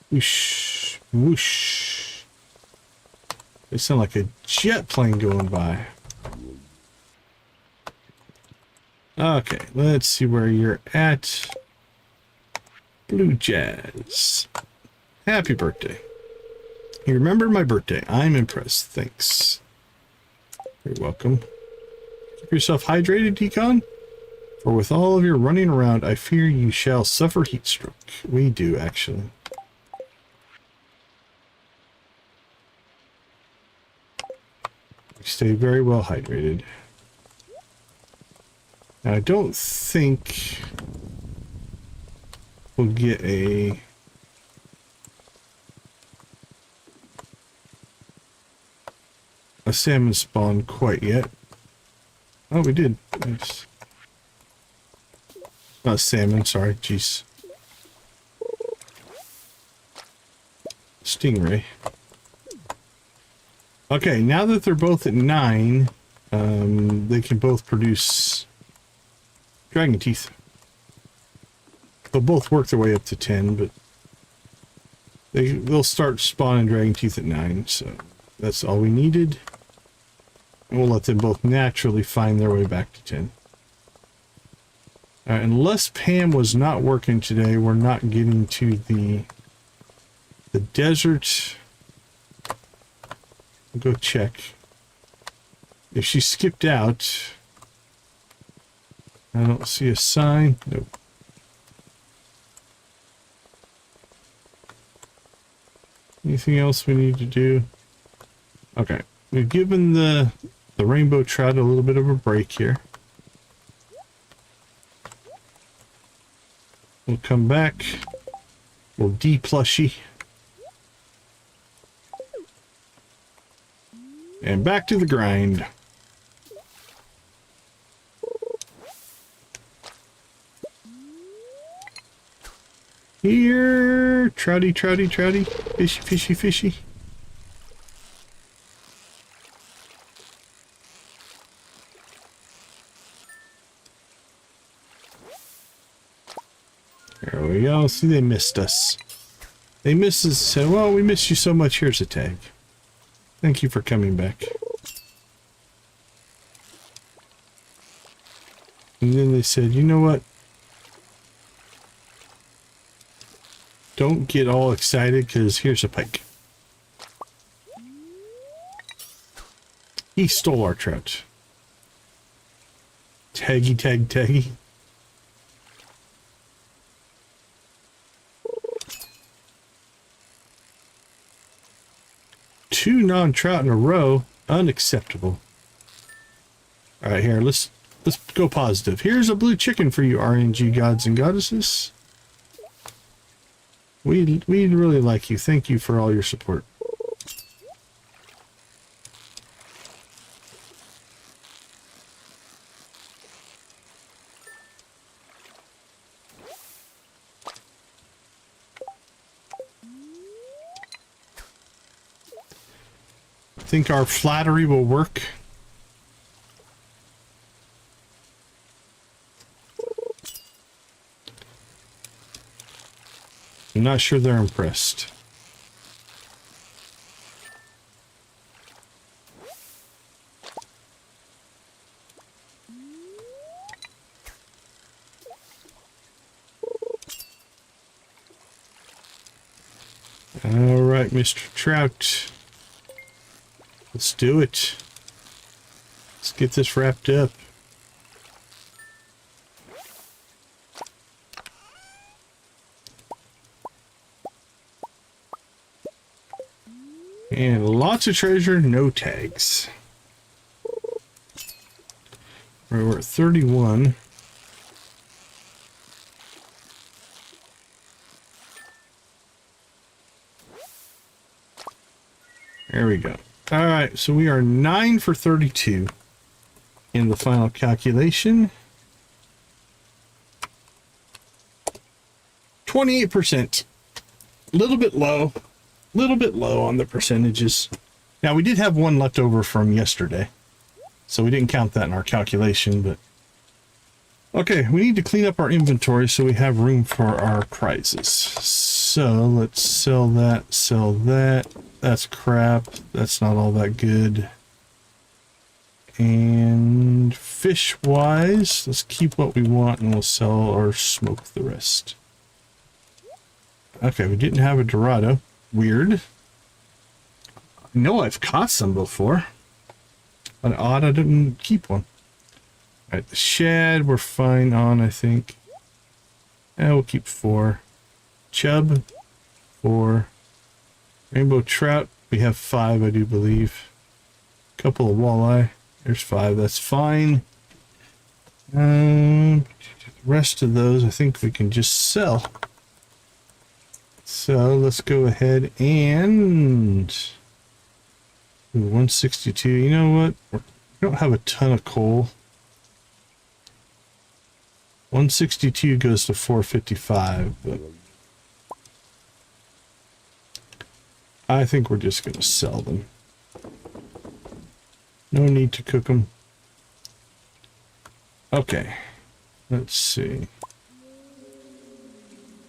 Speaker 1: Whoosh, whoosh. They sound like a jet plane going by. Okay, let's see where you're at. Blue Jazz. Happy birthday. You remembered my birthday. I'm impressed. Thanks. You're welcome. Keep yourself hydrated, Decon. For with all of your running around, I fear you shall suffer heat stroke. We do, actually. Stay very well hydrated. Now, I don't think we'll get a salmon spawn quite yet. Oh, we did. Nice. Not salmon, sorry. Jeez. Stingray. Okay, now that they're both at 9, they can both produce dragon teeth. They'll both work their way up to 10, but they'll start spawning dragon teeth at 9, so that's all we needed. And we'll let them both naturally find their way back to 10. Alright, unless Pam was not working today, we're not getting to the desert. I'll go check. If she skipped out, I don't see a sign. Nope. Anything else we need to do? Okay. We've given the rainbow trout a little bit of a break here. We'll come back. We'll de-plushie. And back to the grind. Here, trouty, trouty, trouty, fishy, fishy, fishy. There we go. See, they missed us. They missed us and said, well, we missed you so much. Here's a tag. Thank you for coming back. And then they said, you know what? Don't get all excited because here's a pike. He stole our trout. Taggy, tag, taggy. Two non-trout in a row. Unacceptable. Alright, here, let's go positive. Here's a blue chicken for you, RNG gods and goddesses. We really like you. Thank you for all your support. Think our flattery will work? I'm not sure they're impressed. All right, Mr. Trout. Let's do it. Let's get this wrapped up. And lots of treasure, no tags. All right, we're at 31. There we go. All right, so we are 9 for 32 in the final calculation. 28%. A little bit low. Little bit low on the percentages. Now, we did have one left over from yesterday, so we didn't count that in our calculation, but okay, we need to clean up our inventory so we have room for our prizes. So let's sell that, sell that. That's crap. That's not all that good. And fish wise, let's keep what we want and we'll sell or smoke the rest. Okay, we didn't have a Dorado. Weird. I know I've caught some before, but odd I didn't keep one. All right, the shad we're fine on, I think. And we'll keep 4. Chub, 4. Rainbow trout, we have 5, I do believe. Couple of walleye, there's 5, that's fine. The rest of those I think we can just sell. So let's go ahead and 162. You know what? We don't have a ton of coal. 162 goes to 455, but I think we're just going to sell them. No need to cook them. Okay. Let's see.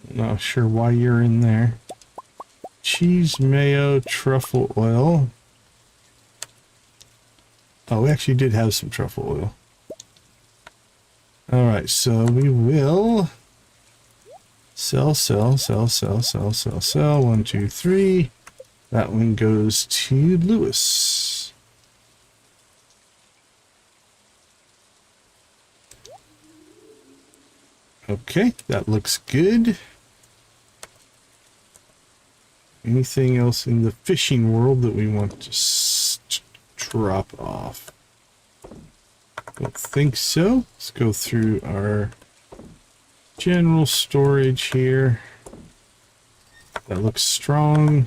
Speaker 1: Not sure why you're in there. Cheese, mayo, truffle oil. Oh, we actually did have some truffle oil. Alright, so we will sell, sell, sell, sell, sell, sell, sell. 1, 2, 3. That one goes to Lewis. Okay, that looks good. Anything else in the fishing world that we want to drop off? Don't think so. Let's go through our general storage here. That looks strong.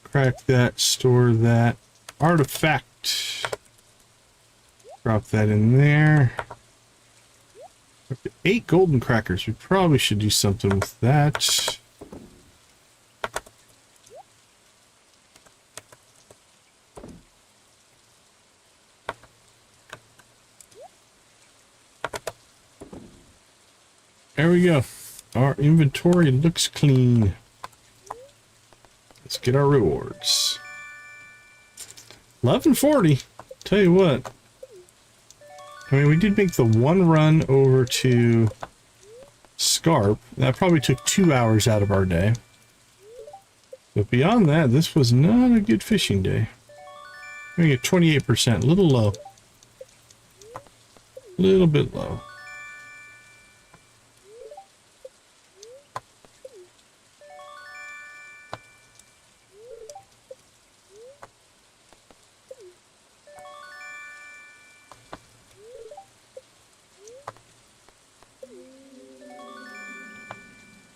Speaker 1: Crack that, store that. Artifact. Drop that in there. 8 golden crackers. We probably should do something with that. There we go. Our inventory looks clean. Let's get our rewards. 1140. Tell you what. I mean, we did make the one run over to Scarp. That probably took 2 hours out of our day. But beyond that, this was not a good fishing day. We get 28%, a little low. A little bit low.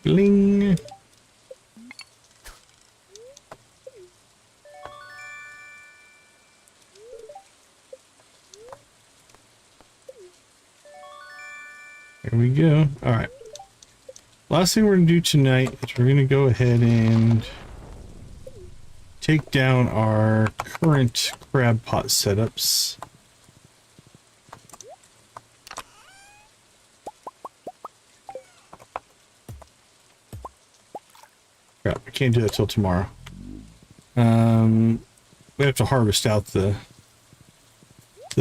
Speaker 1: Bling. There we go. All right. Last thing we're going to do tonight is we're going to go ahead and take down our current crab pot setups. Crap, I can't do that till tomorrow. We have to harvest out the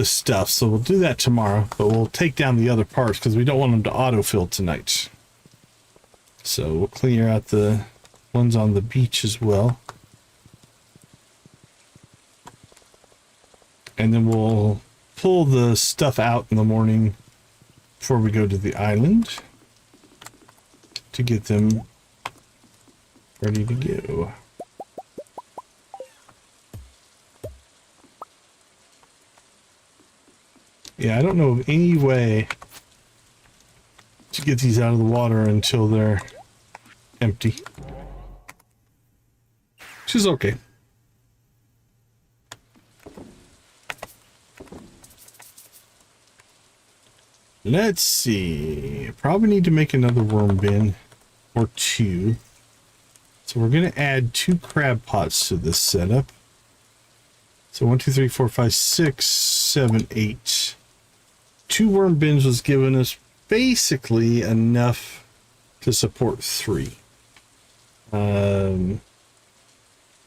Speaker 1: stuff, so we'll do that tomorrow, but we'll take down the other parts because we don't want them to autofill tonight. So we'll clear out the One's on the beach as well. And then we'll pull the stuff out in the morning before we go to the island to get them ready to go. Yeah, I don't know of any way to get these out of the water until they're empty. Which is okay. Let's see. Probably need to make another worm bin or two. So we're going to add 2 crab pots to this setup. So 1, 2, 3, 4, 5, 6, 7, 8. 2 worm bins was giving us basically enough to support 3.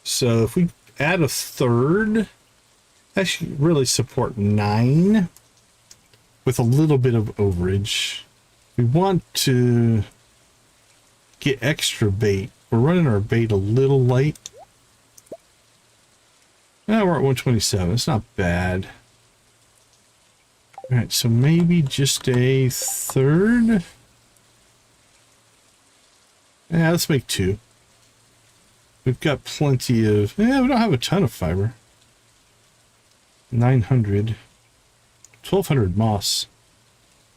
Speaker 1: So if we add a third, that should really support 9 with a little bit of overage. We want to get extra bait. We're running our bait a little light. Now we're at 127. It's not bad. All right, so maybe just a third. Yeah, let's make 2. We've got plenty of... Yeah, we don't have a ton of fiber. 900. 1200 moss.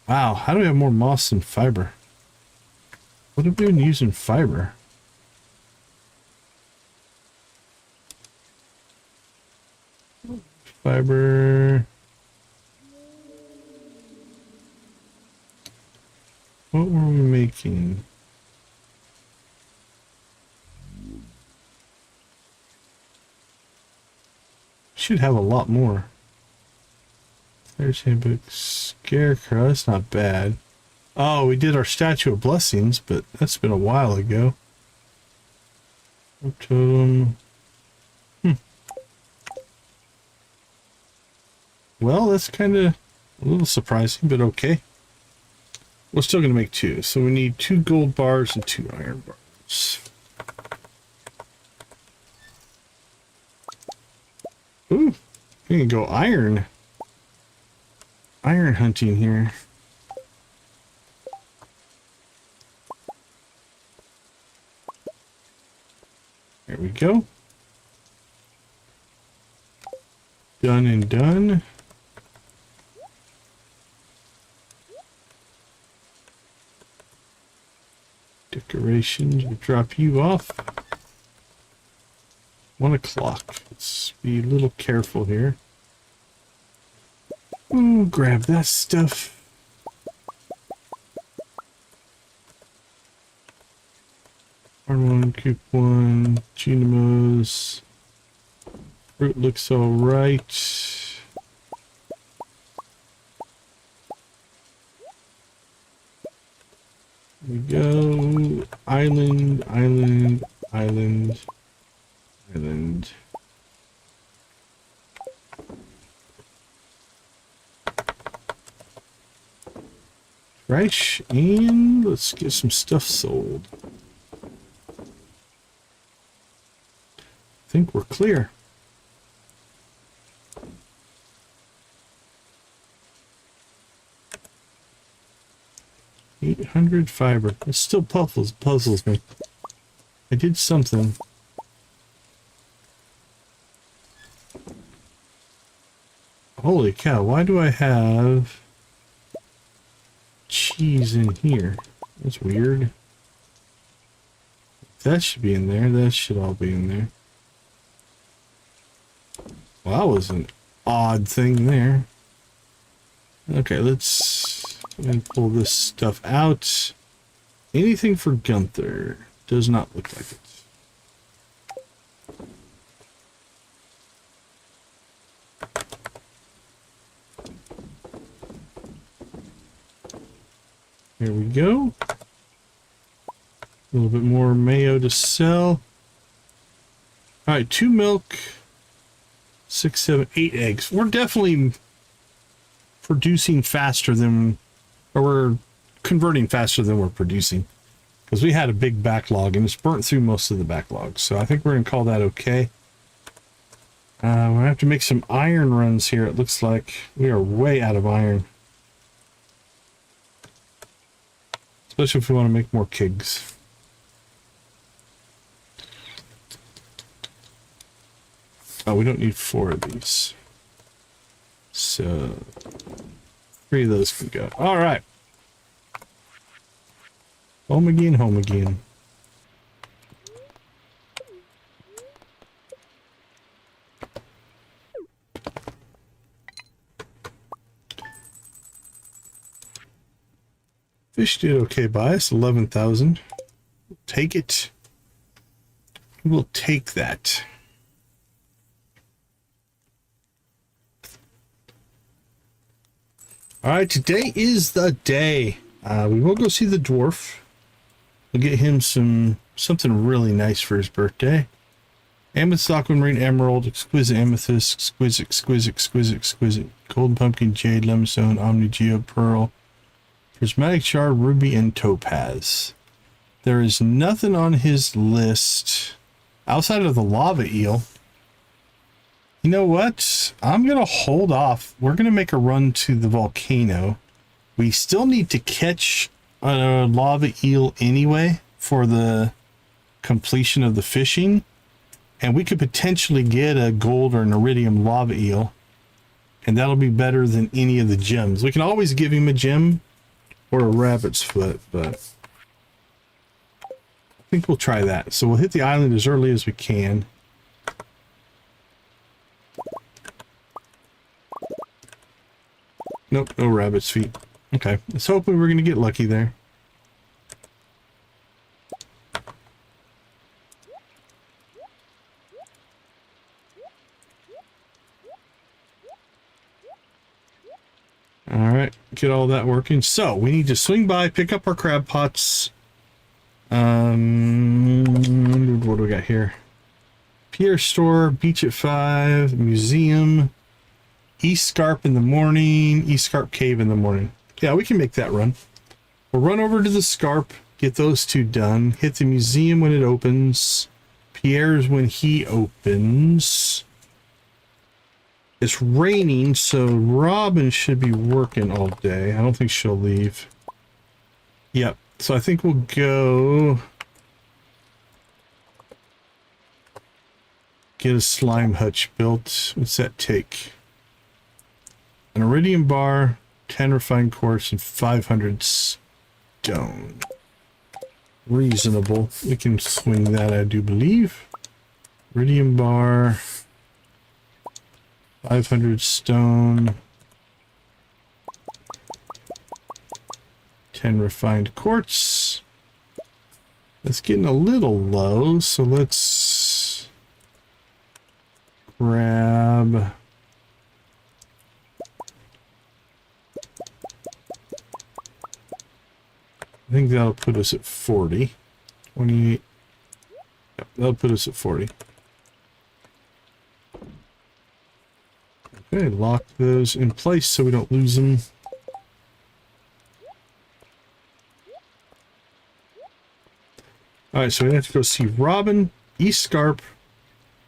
Speaker 1: Wow, how do we have more moss than fiber? What have we been using fiber? Fiber... What were we making? Should have a lot more. There's handbook. Scarecrow, that's not bad. Oh, we did our Statue of Blessings, but that's been a while ago. Totem. Well, that's kind of a little surprising, but okay. We're still going to make 2. So we need 2 gold bars and 2 iron bars. Ooh, we can go iron hunting here. There we go. Done and done. Decorations, we'll drop you off. 1 o'clock. Let's be a little careful here. Ooh, grab that stuff. R1, Coop 1, Genemos. Fruit looks alright. We go island, island, island, island. Fresh, and let's get some stuff sold. I think we're clear. $800 fiber. It still puzzles me. I did something. Holy cow, why do I have cheese in here? That's weird. That should be in there. That should all be in there. Well, that was an odd thing there. Okay, let's pull this stuff out. Anything for Gunther? Does not look like it. There we go. A little bit more mayo to sell. All right, 2 milk, 6, 7, 8 eggs. We're definitely producing faster than, or we're converting faster than we're producing. because we had a big backlog and it's burnt through most of the backlog. So I think we're going to call that okay. We'll have to make some iron runs here. It looks like we are way out of iron. Especially if we want to make more kegs. Oh, we don't need 4 of these. So 3 of those can go. All right. Home again, home again. Fish did okay by us, 11,000. Take it. We'll take that. All right, today is the day. We will go see the dwarf. We'll get him something really nice for his birthday. Amethyst, aquamarine, emerald, exquisite amethyst, exquisite, golden pumpkin, jade, lemstone, omni, geo, pearl, prismatic shard, ruby, and topaz. There is nothing on his list outside of the lava eel. You know what? I'm going to hold off. We're going to make a run to the volcano. We still need to catch a lava eel anyway for the completion of the fishing. And we could potentially get a gold or an iridium lava eel. And that'll be better than any of the gems. We can always give him a gem or a rabbit's foot, but I think we'll try that. So we'll hit the island as early as we can. Nope, no rabbit's feet. Okay, let's hope we were going to get lucky there. All right, get all that working. So we need to swing by, pick up our crab pots. What do we got here? Pier store, beach at 5, museum, East Scarp in the morning, East Scarp Cave in the morning. Yeah, we can make that run. We'll run over to the Scarp, get those 2 done, hit the museum when it opens, Pierre's when he opens. It's raining, so Robin should be working all day. I don't think she'll leave. Yep, so I think we'll go get a slime hutch built. What's that take? An iridium bar, 10 refined quartz, and 500 stone. Reasonable. We can swing that, I do believe. Iridium bar, 500 stone, 10 refined quartz. That's getting a little low, so let's grab I think that'll put us at 40. 28. Yep, that'll put us at 40. Okay, lock those in place so we don't lose them. Alright, so we have to go see Robin, East Scarp,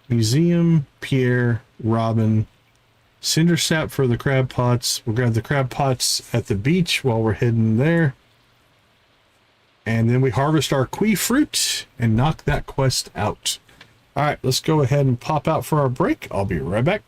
Speaker 1: Museum, Pierre, Robin, Cinder Sap for the crab pots. We'll grab the crab pots at the beach while we're heading there. And then we harvest our Kui fruit and knock that quest out. Alright, let's go ahead and pop out for our break. I'll be right back.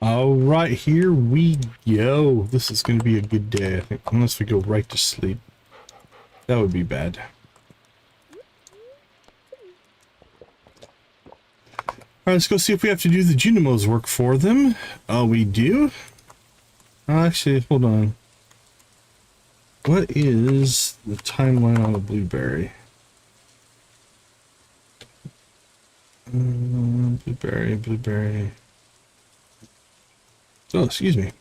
Speaker 1: All right, here we go. This is going to be a good day, I think, unless we go right to sleep. That would be bad. All right, let's go see if we have to do the Junimos work for them. Oh, we do? Actually, hold on. What is the timeline on the blueberry? Blueberry. Oh, excuse me.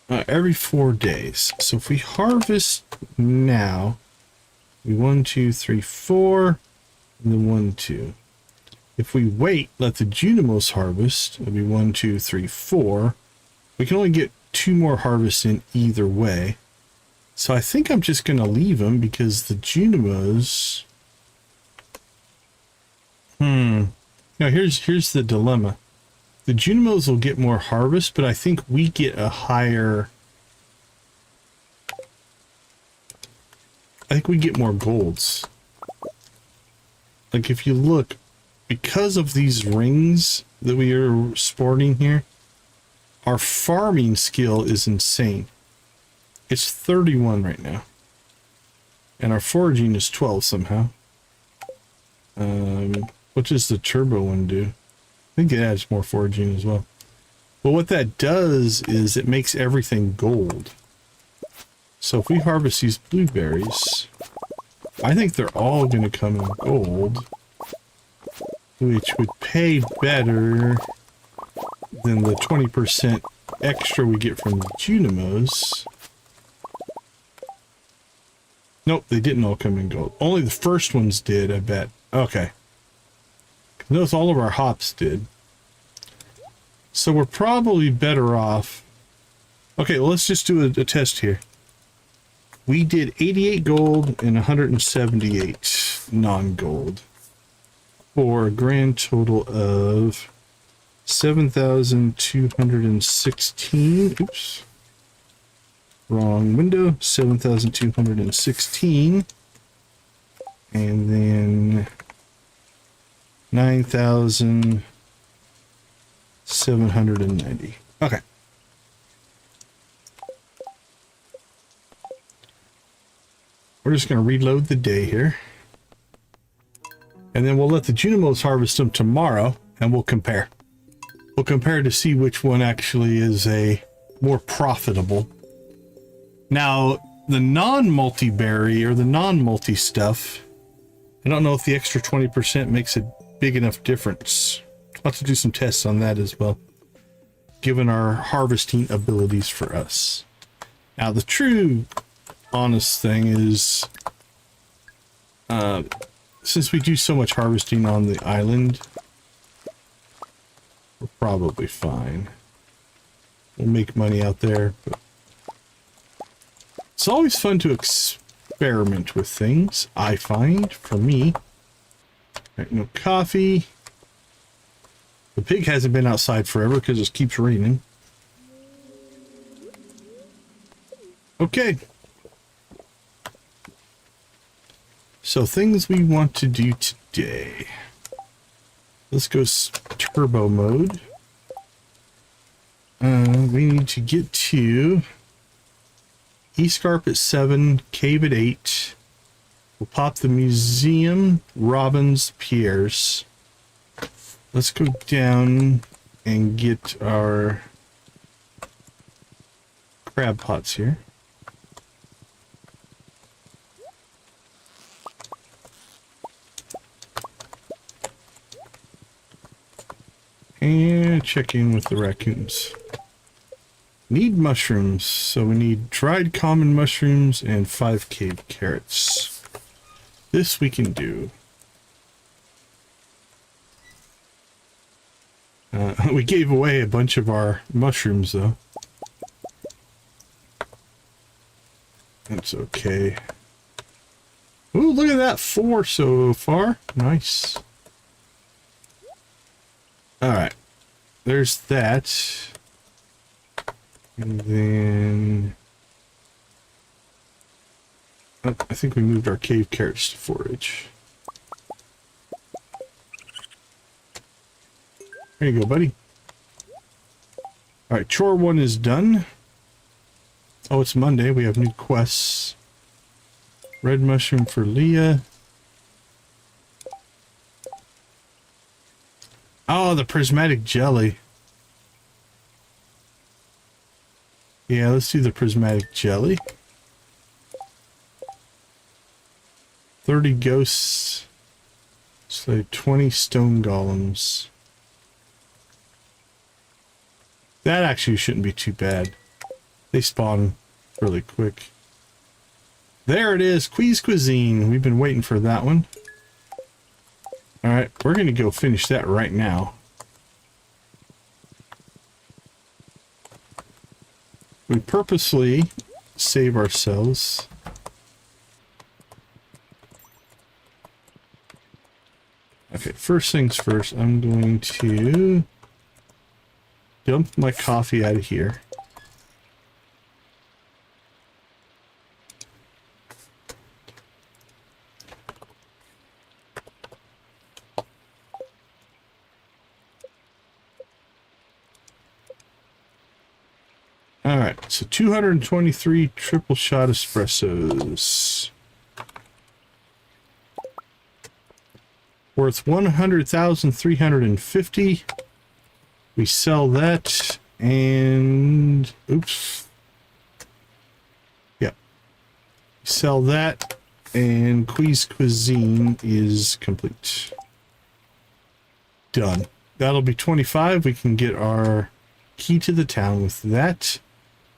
Speaker 1: Every 4 days. So if we harvest now, we 1, 2, 3, 4, and then 1, 2. If we wait, let the Junimos harvest, it'll be 1, 2, 3, 4. We can only get 2 more harvests in either way. So I think I'm just going to leave them because the Junimos... Now here's the dilemma. The Junimos will get more harvest, but I think we get a higher... I think we get more golds. Like if you look, because of these rings that we are sporting here, our farming skill is insane. It's 31 right now. And our foraging is 12 somehow. What does the turbo one do? I think it adds more foraging as well. But what that does is it makes everything gold. So if we harvest these blueberries, I think they're all going to come in gold, which would pay better than the 20% extra we get from the Junimos. Nope, they didn't all come in gold. Only the first ones did, I bet. Okay. Notice all of our hops did. So we're probably better off. Okay, well, let's just do a test here. We did 88 gold and 178 non-gold for a grand total of 7,216. Oops. Wrong window. 7,216. And then 9,790. Okay. We're just going to reload the day here. And then we'll let the Junimos harvest them tomorrow, and we'll compare. We'll compare to see which one actually is a more profitable. Now, the non-multi-berry or the non-multi stuff, I don't know if the extra 20% makes a big enough difference. I'll have to do some tests on that as well, given our harvesting abilities for us. Now, the true honest thing is, since we do so much harvesting on the island, we're probably fine. We'll make money out there, but it's always fun to experiment with things, I find, for me. Right, no coffee. The pig hasn't been outside forever because it keeps raining. Okay. So things we want to do today. Let's go turbo mode. We need to get to Escarp at 7, Cave at 8. We'll pop the museum, Robbins, Pierre's. Let's go down and get our crab pots here. And check in with the raccoons. Need mushrooms, so we need dried common mushrooms and 5 cave carrots. This we can do. We gave away a bunch of our mushrooms, though. That's okay. Ooh, look at that, 4 so far. Nice. Alright. There's that. And then... oh, I think we moved our cave carrots to forage. There you go, buddy. All right, chore 1 is done. Oh, it's Monday. We have new quests. Red mushroom for Leah. Oh, the prismatic jelly. Yeah, let's do the prismatic jelly. 30 ghosts. So 20 stone golems. That actually shouldn't be too bad. They spawn really quick. There it is, Queez Cuisine. We've been waiting for that one. Alright, we're going to go finish that right now. We purposely save ourselves. Okay, first things first, I'm going to dump my coffee out of here. Alright, so 223 triple shot espressos. Worth 100,350. We sell that and oops. Yep. Sell that and Queez Cuisine is complete. Done. That'll be 25. We can get our key to the town with that.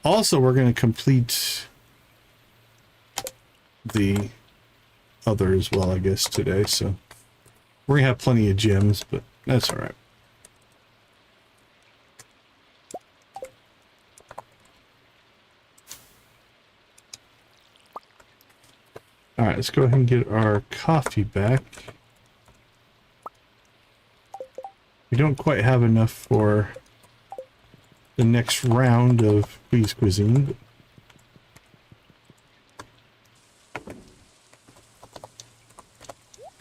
Speaker 1: Also, we're going to complete the other as well, I guess, today. So we're going to have plenty of gems, but that's all right. All right, let's go ahead and get our coffee back. We don't quite have enough for the next round of Queez Cuisine.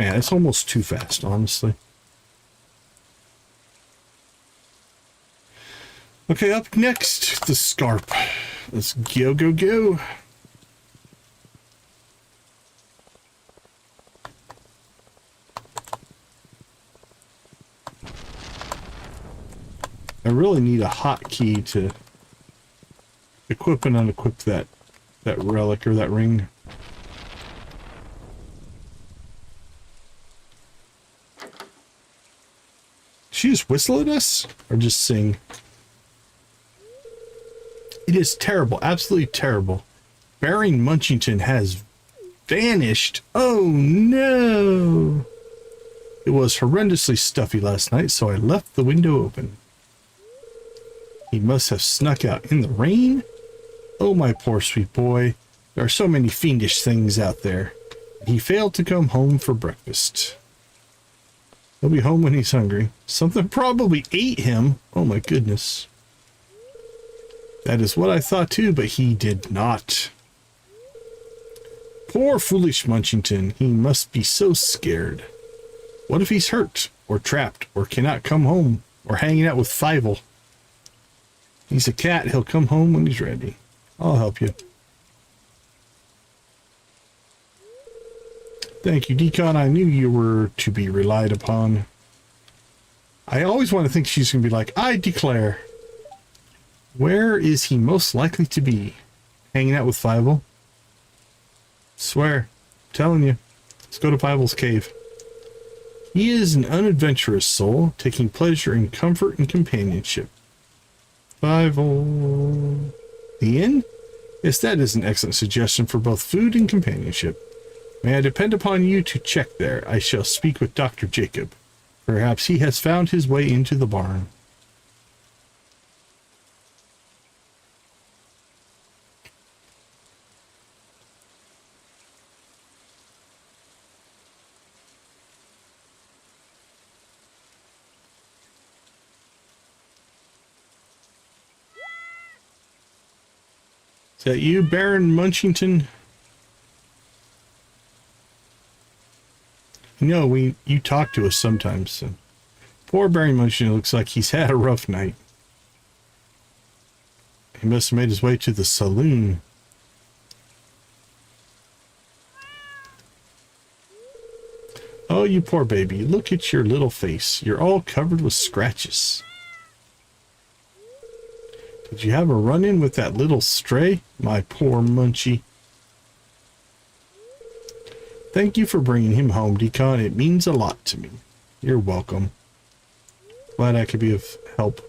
Speaker 1: Man, it's almost too fast, honestly. Okay, up next, the Scarp. Let's go, go, go. I really need a hotkey to equip and unequip that relic or that ring. She just whistle at us or just sing? It is terrible, absolutely terrible. Baron Munchington has vanished. Oh no! It was horrendously stuffy last night, so I left the window open. He must have snuck out in the rain. Oh, my poor sweet boy. There are so many fiendish things out there. He failed to come home for breakfast. He'll be home when he's hungry. Something probably ate him. Oh, my goodness. That is what I thought too, but he did not. Poor foolish Munchington. He must be so scared. What if he's hurt, or trapped, or cannot come home, or hanging out with Fievel? He's a cat. He'll come home when he's ready. I'll help you. Thank you, Decon. I knew you were to be relied upon. I always want to think she's going to be like, I declare. Where is he most likely to be? Hanging out with Fievel? Swear. I'm telling you. Let's go to Fievel's cave. He is an unadventurous soul, taking pleasure in comfort and companionship. Fievel. The inn? Yes, that is an excellent suggestion for both food and companionship. May I depend upon you to check there? I shall speak with Dr. Jacob. Perhaps he has found his way into the barn. Is that you, Baron Munchington? You know, you talk to us sometimes. So. Poor Barry Munchkin looks like he's had a rough night. He must have made his way to the saloon. Oh, you poor baby. Look at your little face. You're all covered with scratches. Did you have a run-in with that little stray? My poor Munchie. Thank you for bringing him home, Decon. It means a lot to me. You're welcome. Glad I could be of help.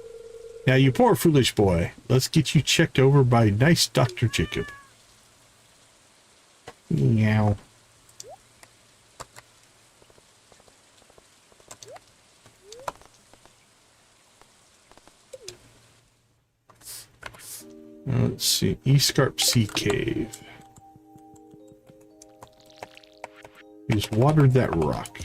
Speaker 1: Now, you poor foolish boy. Let's get you checked over by nice Dr. Jacob. Meow. Let's see. Escarp Sea Cave. We just watered that rock.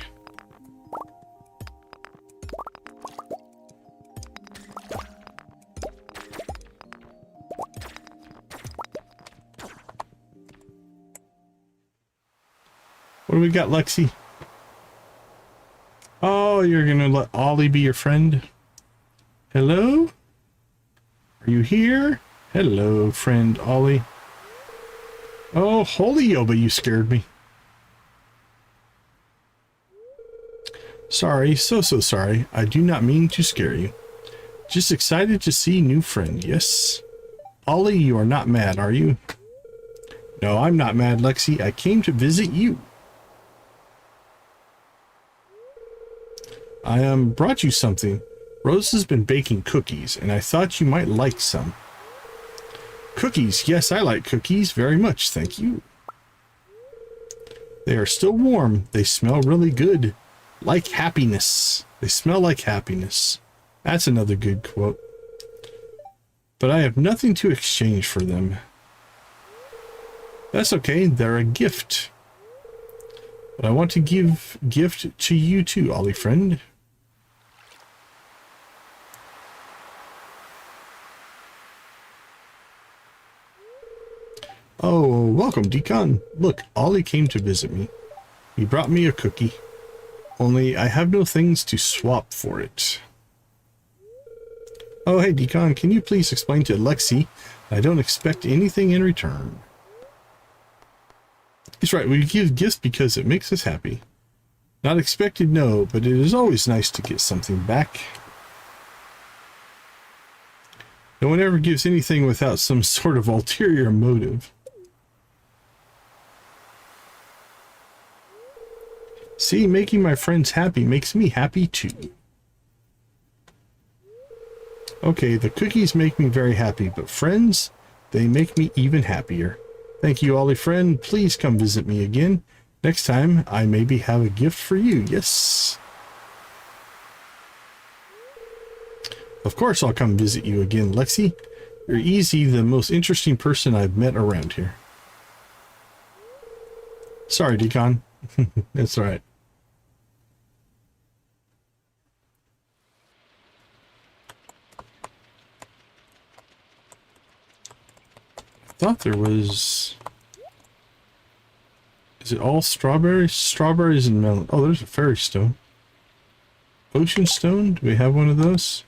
Speaker 1: What do we got, Lexi? Oh, you're gonna let Ollie be your friend? Hello? Are you here? Hello, friend Ollie. Oh, holy Yoba, you scared me. Sorry, so sorry. I do not mean to scare you. Just excited to see new friend, yes? Ollie, you are not mad, are you? No, I'm not mad, Lexi. I came to visit you. I brought you something. Rose has been baking cookies, and I thought you might like some. Cookies, yes, I like cookies very much, thank you. They are still warm. They smell really good. Like happiness. They smell like happiness. That's another good quote. But I have nothing to exchange for them. That's okay, they're a gift. But I want to give gift to you too, Ollie friend. Oh, welcome, Decon. Look, Ollie came to visit me. He brought me a cookie. Only I have no things to swap for it. Oh, hey, Decon, can you please explain to Lexi I don't expect anything in return? He's right, we give gifts because it makes us happy. Not expected, no, but it is always nice to get something back. No one ever gives anything without some sort of ulterior motive. See, making my friends happy makes me happy too. Okay, the cookies make me very happy, but friends, they make me even happier. Thank you, Ollie friend. Please come visit me again. Next time, I maybe have a gift for you. Yes. Of course I'll come visit you again, Lexi. You're easy the most interesting person I've met around here. Sorry, Decon. That's all right. I thought there was... Is it all strawberries? Strawberries and melon. Oh, there's a fairy stone. Ocean stone? Do we have one of those?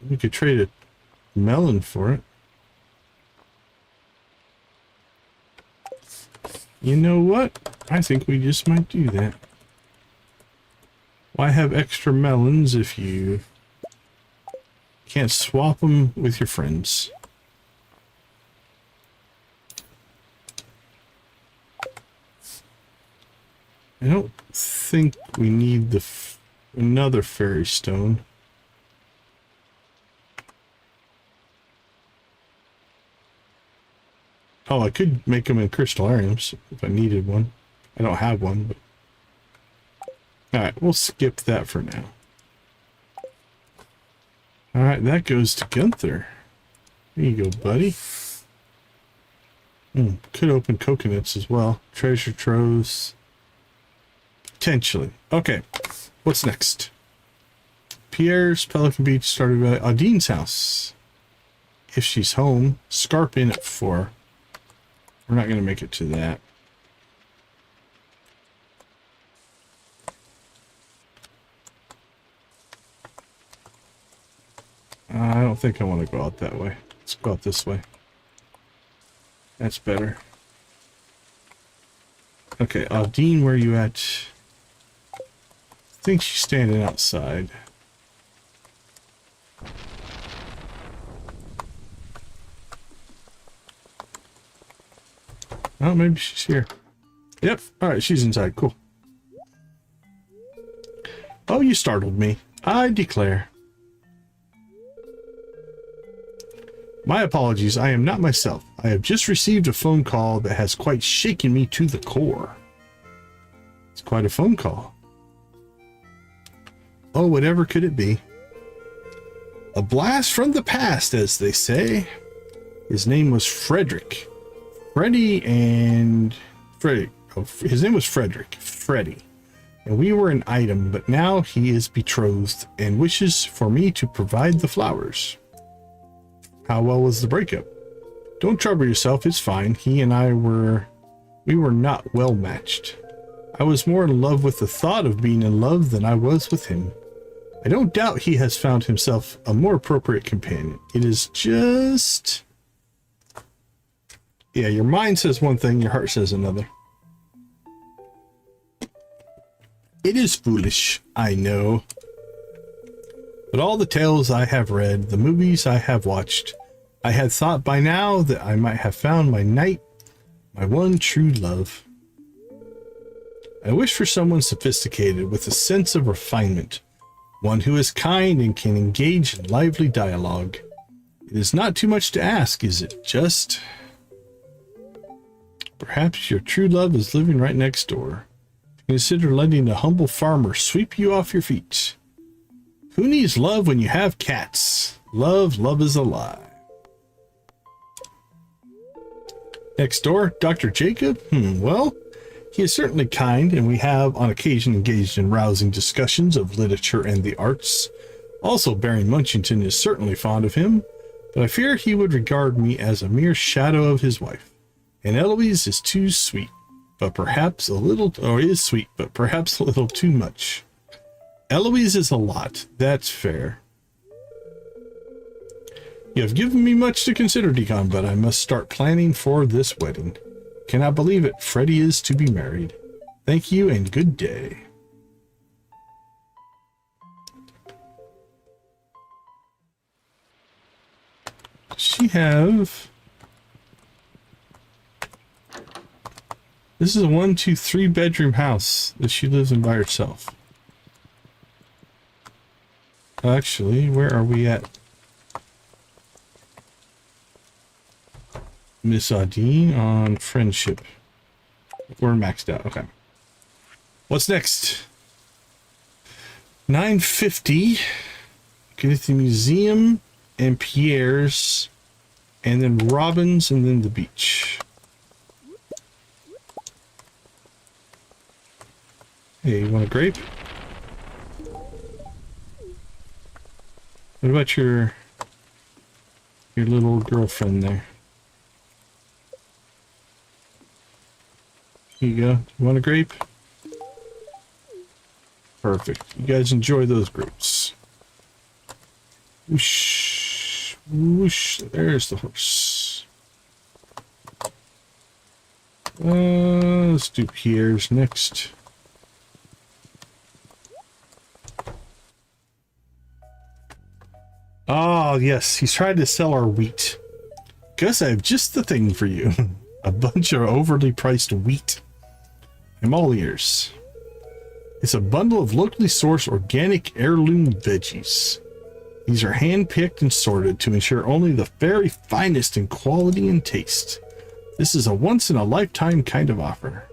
Speaker 1: We could trade a melon for it. You know what? I think we just might do that. Why have extra melons if you can't swap them with your friends? I don't think we need the another fairy stone. Oh, I could make them in crystallariums if I needed one. I don't have one, but... Alright, we'll skip that for now. Alright, that goes to Gunther. There you go, buddy. Could open coconuts as well. Treasure troves. Potentially. Okay, what's next? Pierre's, Pelican Beach, Stardew Valley, Audine's house. If she's home, Scarp in at 4. We're not going to make it to that. don't think I want to go out that way. Let's go out this way. That's better. Okay, Dean, where are you at? I think she's standing outside. Oh, maybe she's here. Yep. Alright, she's inside. Cool. Oh, you startled me. I declare. My apologies. I am not myself. I have just received a phone call that has quite shaken me to the core. It's quite a phone call. Oh, whatever could it be? A blast from the past, as they say. His name was Frederick. Freddie and Freddie. Oh, his name was Frederick. Freddie. And we were an item, but now he is betrothed and wishes for me to provide the flowers. How well was the breakup? Don't trouble yourself, it's fine. He and we were not well matched. I was more in love with the thought of being in love than I was with him. I don't doubt he has found himself a more appropriate companion. It is just... Yeah, your mind says one thing, your heart says another. It is foolish, I know. But all the tales I have read, the movies I have watched, I had thought by now that I might have found my knight, my one true love. I wish for someone sophisticated with a sense of refinement, one who is kind and can engage in lively dialogue. It is not too much to ask, is it? Just... Perhaps your true love is living right next door. Consider letting a humble farmer sweep you off your feet. Who needs love when you have cats? Love is a lie. Next door, Dr. Jacob? Well, he is certainly kind, and we have on occasion engaged in rousing discussions of literature and the arts. Also, Barry Munchington is certainly fond of him, but I fear he would regard me as a mere shadow of his wife. And Eloise is too sweet, but perhaps a little, or is sweet, but perhaps a little too much. Eloise is a lot, that's fair. You have given me much to consider, Deacon, but I must start planning for this wedding. Cannot believe it, Freddie is to be married. Thank you and good day. Does she have... This is a 1, 2, 3 bedroom house that she lives in by herself. Actually, where are we at? Miss Audine on friendship. We're maxed out. Okay. What's next? 950. Get to the museum and Pierre's, and then Robin's, and then the beach. Hey, you want a grape? What about your little girlfriend there? Here you go. You want a grape? Perfect. You guys enjoy those grapes. Whoosh. Whoosh. There's the horse. Let's do Pierre's next. Oh, yes. He's trying to sell our wheat. Guess I have just the thing for you. A bunch of overly priced wheat. I'm all ears. It's a bundle of locally sourced organic heirloom veggies. These are hand-picked and sorted to ensure only the very finest in quality and taste. This is a once-in-a-lifetime kind of offer.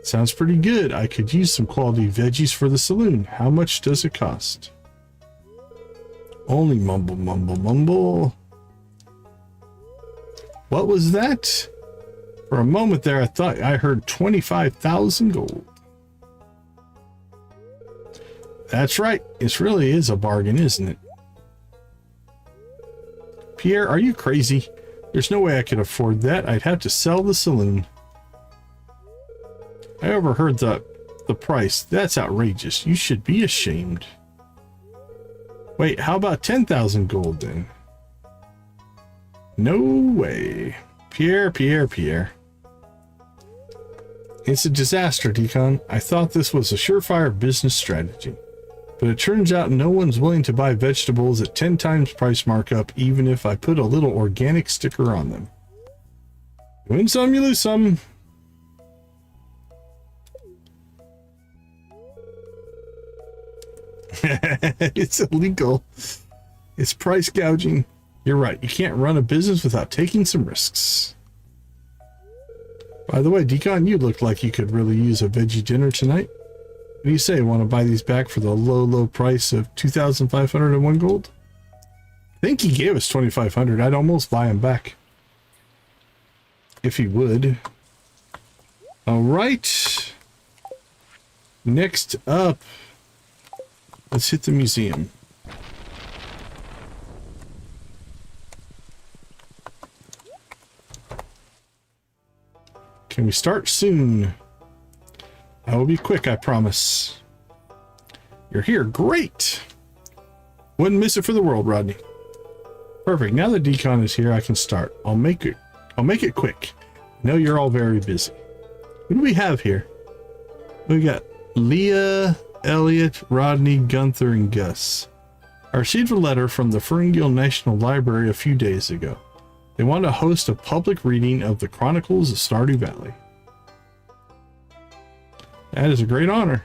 Speaker 1: Sounds pretty good. I could use some quality veggies for the saloon. How much does it cost? Only mumble, mumble, mumble. What was that? For a moment there, I thought I heard 25,000 gold. That's right. It really is a bargain, isn't it? Pierre, are you crazy? There's no way I could afford that. I'd have to sell the saloon. I overheard the price. That's outrageous. You should be ashamed. Wait, how about 10,000 gold then? No way. Pierre. It's a disaster, Decon. I thought this was a surefire business strategy. But it turns out no one's willing to buy vegetables at 10 times price markup, even if I put a little organic sticker on them. You win some, you lose some. It's illegal. It's price gouging. You're right. You can't run a business without taking some risks. By the way, Decon, you look like you could really use a veggie dinner tonight. What do you say? Want to buy these back for the low price of 2,501 gold? I think he gave us 2,500. I'd almost buy him back. If he would. All right. Next up, let's hit the museum. Can we start soon? I will be quick, I promise. You're here. Great. Wouldn't miss it for the world, Rodney. Perfect. Now that Decon is here, I can start. I'll make it quick. I know you're all very busy. What do we have here? We got Leah, Elliot, Rodney, Gunther, and Gus. I received a letter from the Ferngil National Library a few days ago. They want to host a public reading of the Chronicles of Stardew Valley. That is a great honor.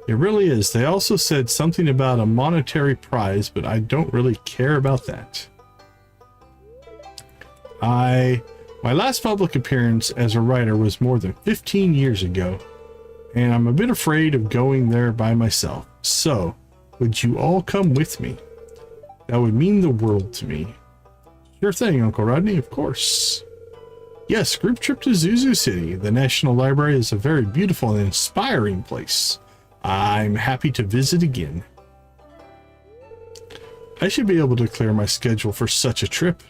Speaker 1: It really is. They also said something about a monetary prize, but I don't really care about that. My last public appearance as a writer was more than 15 years ago, and I'm a bit afraid of going there by myself. So, would you all come with me? That would mean the world to me. Sure thing, Uncle Rodney, of course. Yes, group trip to Zuzu City. The National Library is a very beautiful and inspiring place. I'm happy to visit again. I should be able to clear my schedule for such a trip.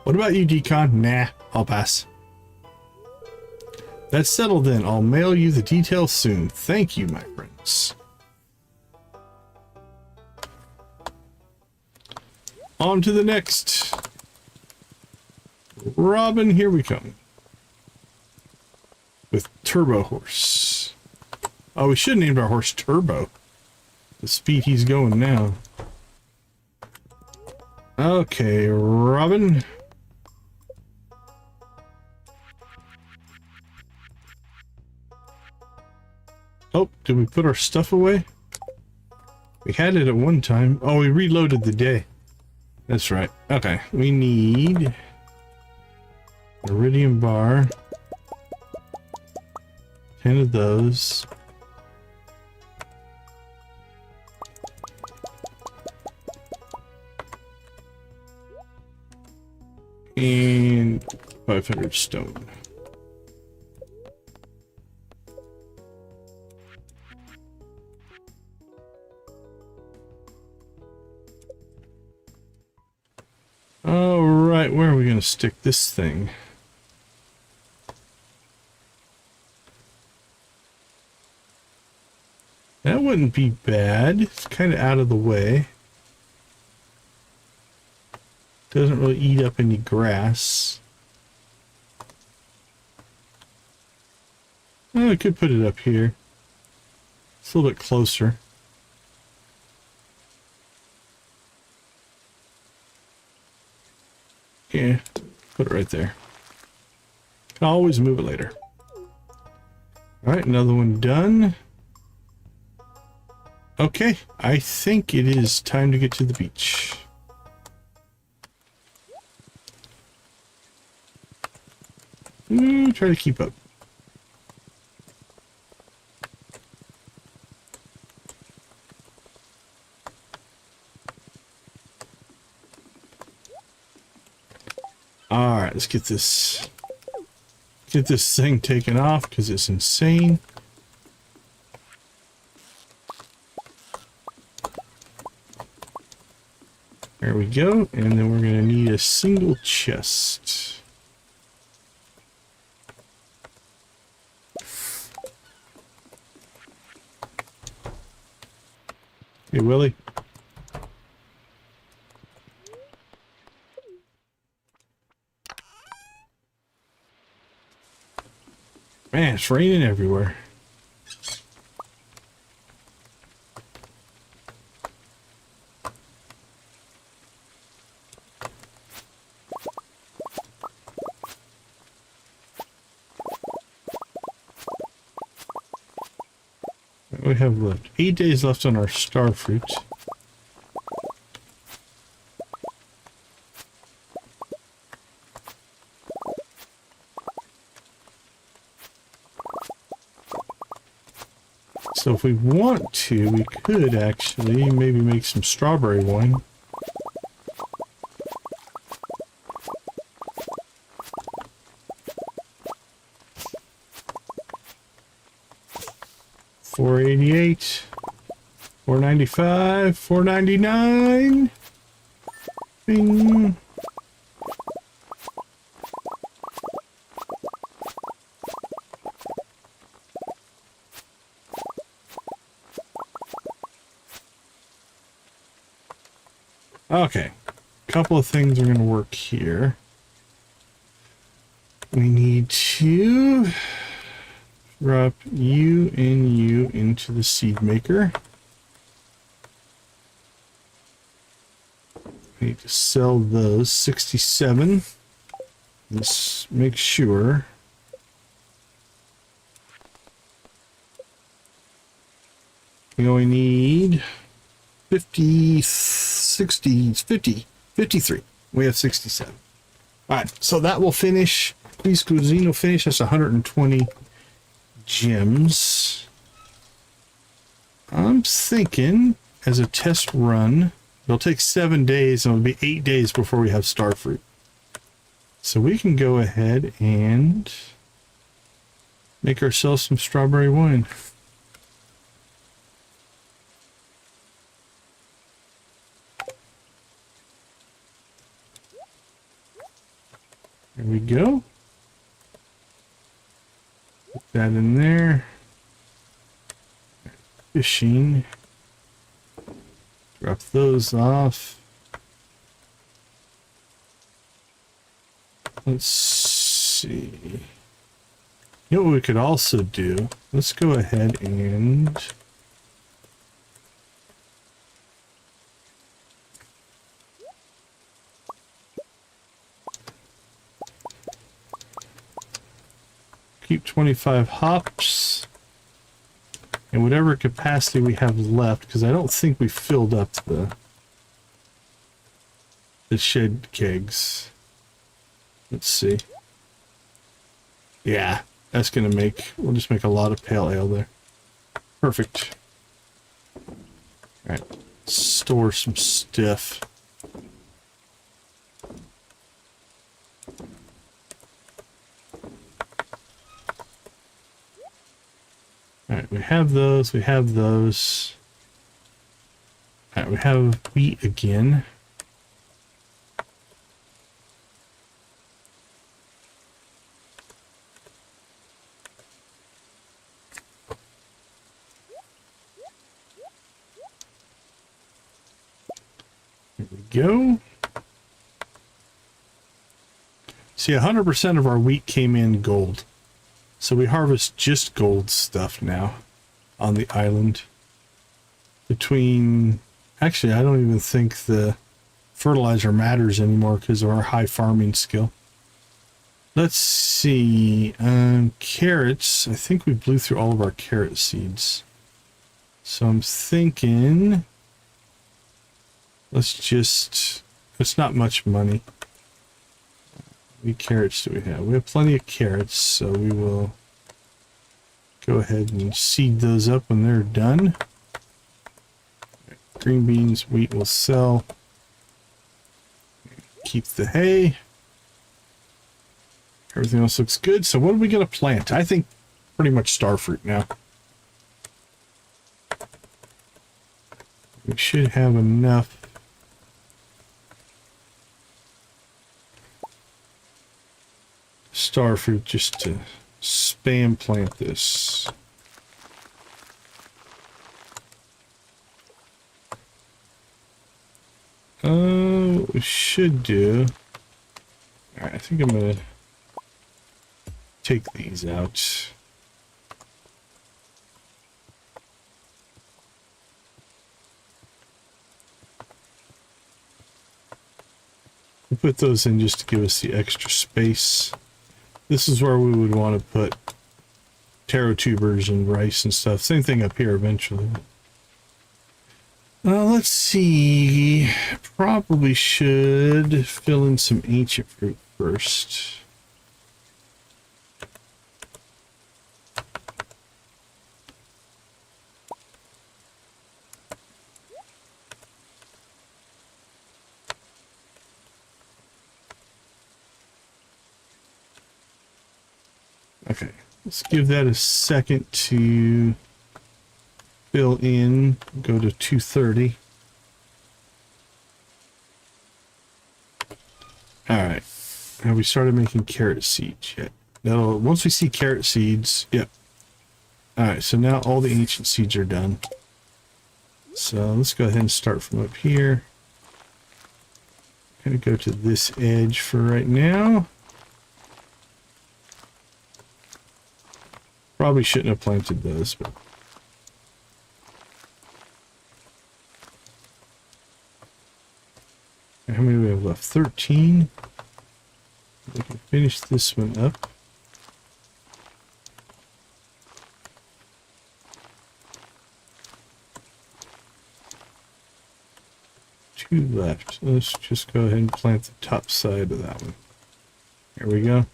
Speaker 1: What about you, Decon? Nah, I'll pass. That's settled then. I'll mail you the details soon. Thank you, my friends. On to the next. Robin, here we come. With Turbo Horse. Oh, we should have named our horse Turbo. The speed he's going now. Okay, Robin. Oh, did we put our stuff away? We had it at one time. Oh, we reloaded the day. That's right. Okay, we need Iridium bar. 10 of those. And 500 stone. All right, where are we going to stick this thing? That wouldn't be bad. It's kind of out of the way. Doesn't really eat up any grass. Oh, I could put it up here. It's a little bit closer. Yeah, put it right there. Can always move it later. All right, another one done. Okay, I think it is time to get to the beach. Try to keep up. All right, let's get this thing taken off because it's insane. There we go, and then we're going to need a single chest. Hey, Willie. Man, it's raining everywhere. We have left 8 days left on our star fruit. So if we want to, we could actually maybe make some strawberry wine. $4.88, $4.95, $4.99. Bing. Okay, a couple of things are going to work here. We need to drop you and you into the seed maker. I need to sell those 67. Let's make sure. We only need 50, 60, 50, 53. We have 67. All right, so that will finish. Please Cuisine will finish us 120 gems. I'm thinking as a test run, it'll take 7 days and it'll be 8 days before we have star fruit. So we can go ahead and make ourselves some strawberry wine. There we go. Put that in there. Fishing. Drop those off. Let's see. You know what we could also do? Let's go ahead and keep 25 hops and whatever capacity we have left, because I don't think we filled up the shed kegs. Let's see. Yeah, that's gonna we'll just make a lot of pale ale there. Perfect. All right, store some stuff. Alright, we have those, we have those. Alright, we have wheat again. Here we go. See, 100% of our wheat came in gold. So we harvest just gold stuff now on the island. Actually, I don't even think the fertilizer matters anymore because of our high farming skill. Let's see. Carrots. I think we blew through all of our carrot seeds. So I'm thinking, it's not much money. How many carrots do we have? We have plenty of carrots, so we will go ahead and seed those up when they're done. Green beans, wheat will sell. Keep the hay. Everything else looks good. So what are we going to plant? I think pretty much star fruit now. We should have enough. Star fruit just to spam plant this. What we should do. Alright, I think I'm gonna take these out. We'll put those in just to give us the extra space. This is where we would want to put taro tubers and rice and stuff. Same thing up here eventually. Let's see. Probably should fill in some ancient fruit first. Okay, let's give that a second to fill in. Go to 230. All right, have we started making carrot seeds yet? No, once we see carrot seeds, yep. All right, so now all the ancient seeds are done. So let's go ahead and start from up here. Gonna go to this edge for right now. Probably shouldn't have planted those, but how many do we have left? 13. We can finish this one up. Two left. Let's just go ahead and plant the top side of that one. There we go.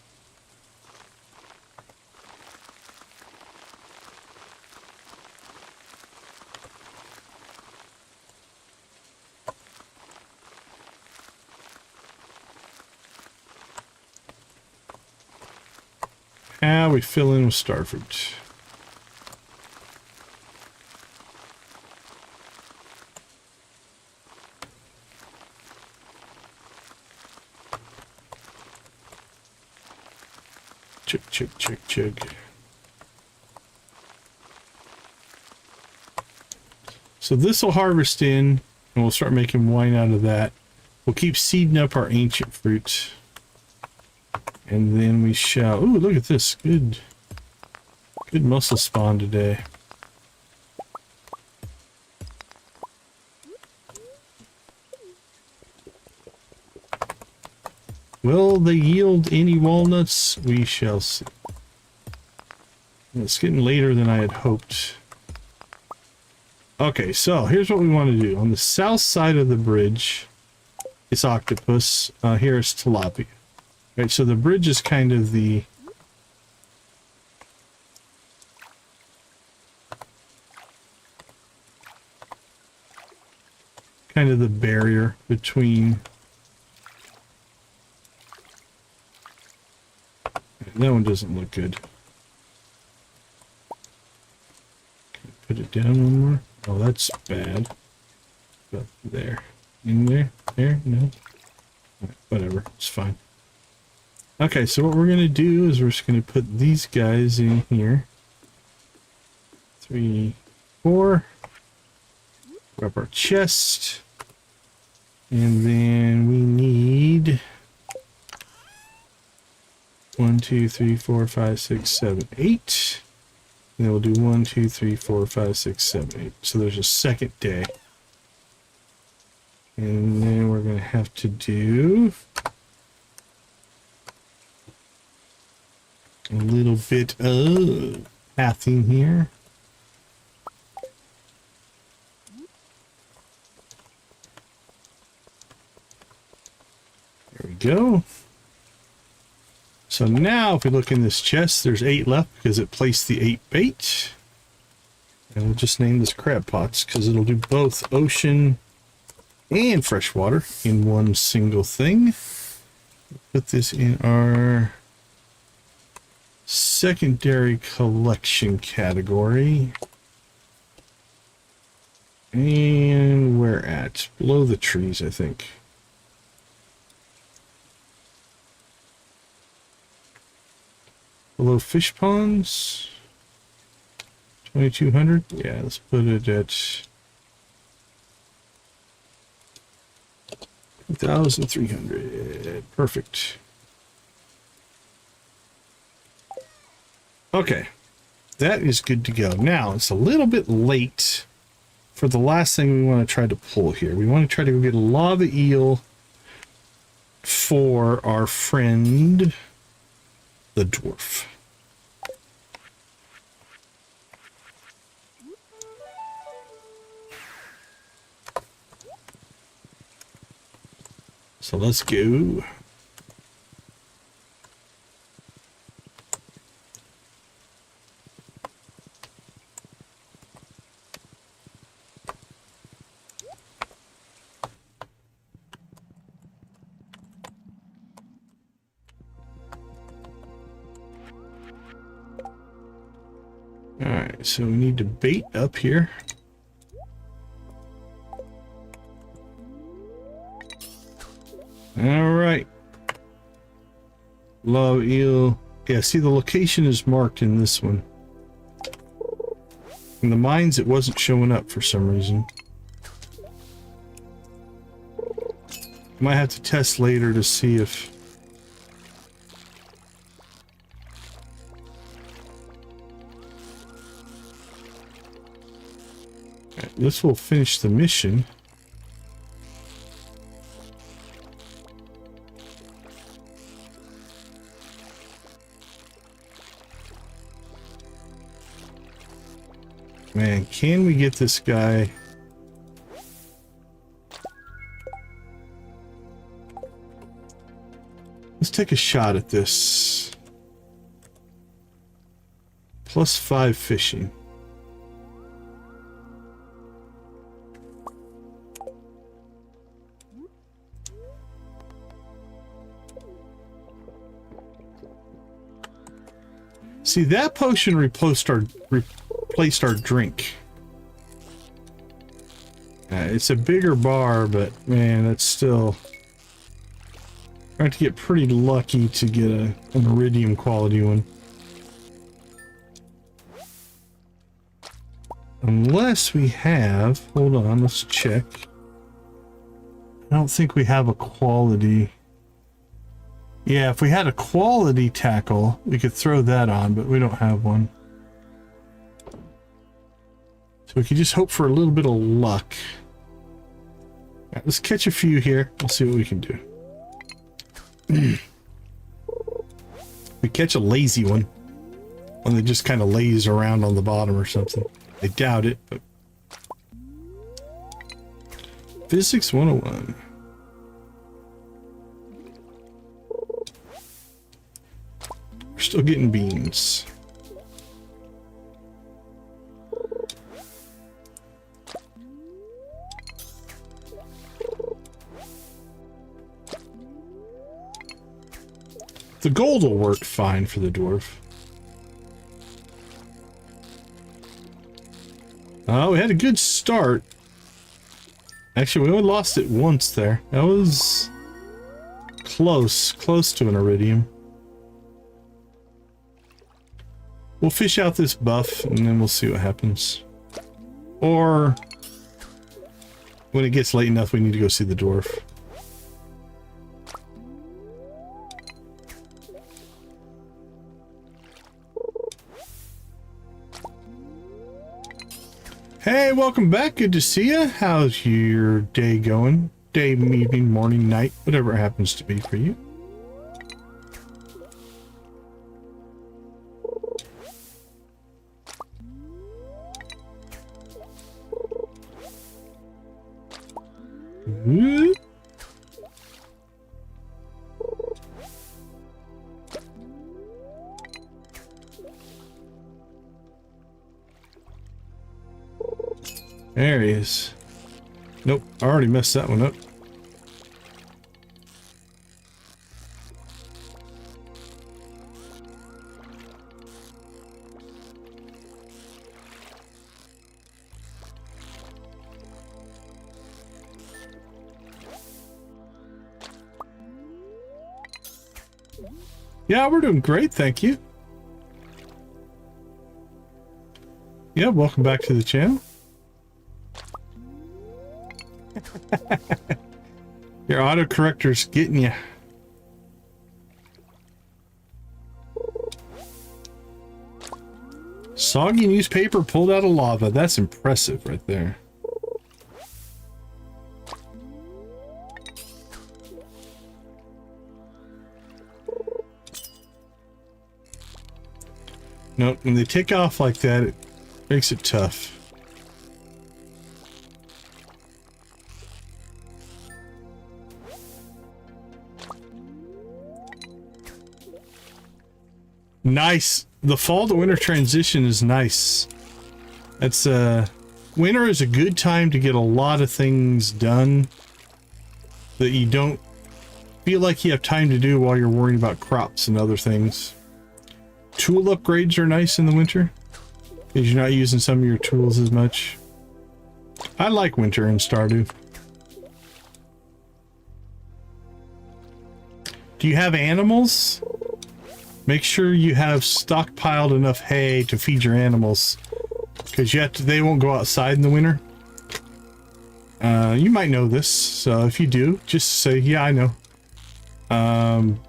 Speaker 1: Now we fill in with starfruit. Chug, chug, chug, chug. So this will harvest in, and we'll start making wine out of that. We'll keep seeding up our ancient fruit. And then we shall... Ooh, look at this. Good mussel spawn today. Will they yield any walnuts? We shall see. It's getting later than I had hoped. Okay, so here's what we want to do. On the south side of the bridge, it's octopus. Here is tilapia. Right, so the bridge is kind of the barrier between. That one doesn't look good. Put it down one more. Oh, that's bad. But there. In there? There? No? Right, whatever. It's fine. Okay, so what we're going to do is we're just going to put these guys in here. 3, 4. Grab our chest. And then we need 1, 2, 3, 4, 5, 6, 7, 8. And then we'll do 1, 2, 3, 4, 5, 6, 7, 8. So there's a second day. And then we're going to have to do a little bit of pathing here. There we go. So now if we look in this chest, there's 8 left because it placed the 8 bait. And we'll just name this crab pots because it'll do both ocean and freshwater in one single thing. Put this in our secondary collection category. And we're at below the trees, I think. Below fish ponds. 2200. Yeah, let's put it at 1,300. Perfect. Okay. That is good to go. Now, it's a little bit late for the last thing we want to try to pull here. We want to try to go get a lava eel for our friend, the dwarf. So let's go. Alright, so we need to bait up here. Alright. Love eel. Yeah, see the location is marked in this one. In the mines it wasn't showing up for some reason. Might have to test later to see if... Right, this will finish the mission. Man, can we get this guy? Let's take a shot at this. +5 fishing. See, that potion replaced our drink. It's a bigger bar, but man, that's still... I have to get pretty lucky to get an iridium quality one. Unless we have... Hold on, let's check. I don't think we have a quality... Yeah, if we had a quality tackle, we could throw that on, but we don't have one. So we could just hope for a little bit of luck. Right, let's catch a few here. Let's see what we can do. We catch a lazy one. One that just kind of lays around on the bottom or something. I doubt it, but... Physics 101. We're still getting beans. The gold will work fine for the dwarf. Oh, we had a good start. Actually, we only lost it once there. That was close to an iridium. We'll fish out this buff and then we'll see what happens. Or when it gets late enough, we need to go see the dwarf. Hey, welcome back. Good to see you. How's your day going? Day, evening, morning, night, whatever it happens to be for you. Whoop. There he is. Nope, I already messed that one up. Yeah, we're doing great, thank you. Yeah, welcome back to the channel. Your autocorrector's getting you. Soggy newspaper pulled out of lava. That's impressive right there. Nope, when they take off like that, it makes it tough. Nice. The fall to winter transition is nice. That's winter is a good time to get a lot of things done that you don't feel like you have time to do while you're worrying about crops and other things. Tool upgrades are nice in the winter because you're not using some of your tools as much. I like winter in Stardew. Do you have animals? Make sure you have stockpiled enough hay to feed your animals, because they won't go outside in the winter. You might know this, so if you do, just say, yeah, I know.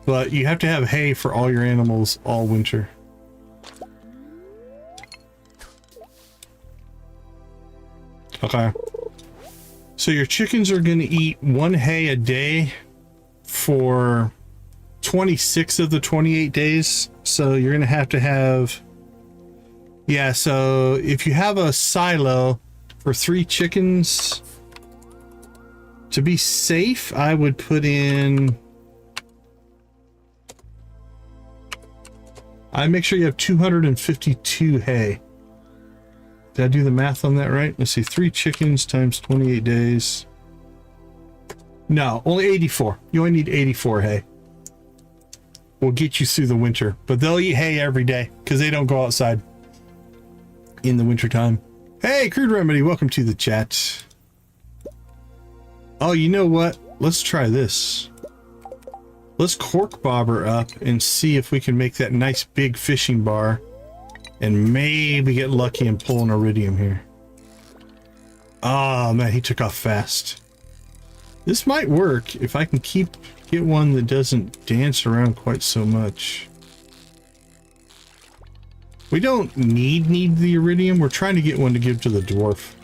Speaker 1: But you have to have hay for all your animals all winter. Okay. So your chickens are going to eat 1 hay a day for 26 of the 28 days. So you're going to have, yeah, so if you have a silo for 3 chickens, to be safe, I would put in, I make sure you have 252 hay. Did I do the math on that right? Let's see, 3 chickens times 28 days. No, only 84. You only need 84 hay. Will get you through the winter, but they'll eat hay every day because they don't go outside in the winter time. Hey, Crude Remedy, welcome to the chat. Oh, you know what? Let's try this. Let's cork bobber up and see if we can make that nice big fishing bar and maybe get lucky and pull an iridium here. Oh man, he took off fast. This might work if I can get one that doesn't dance around quite so much. We don't need the iridium. We're trying to get one to give to the dwarf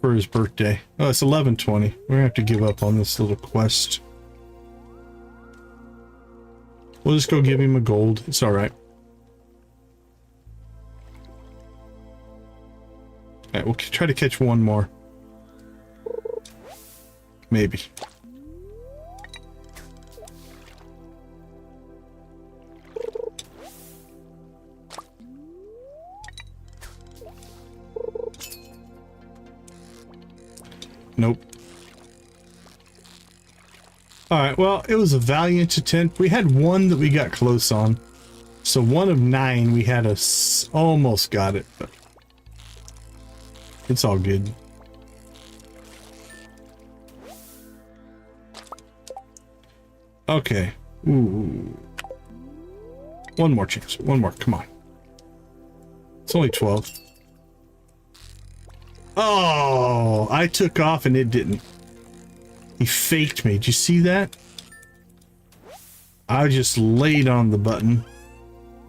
Speaker 1: for his birthday. Oh, it's 11:20. We're gonna have to give up on this little quest. We'll just go give him a gold. It's all right. All right, we'll try to catch one more. Maybe. Nope. Alright, well, it was a valiant attempt. We had one that we got close on. So 1 of 9, we had almost got it, but it's all good. Okay. Ooh. One more chance. One more. Come on. It's only 12. Oh, I took off and it didn't. He faked me. Did you see that? I just laid on the button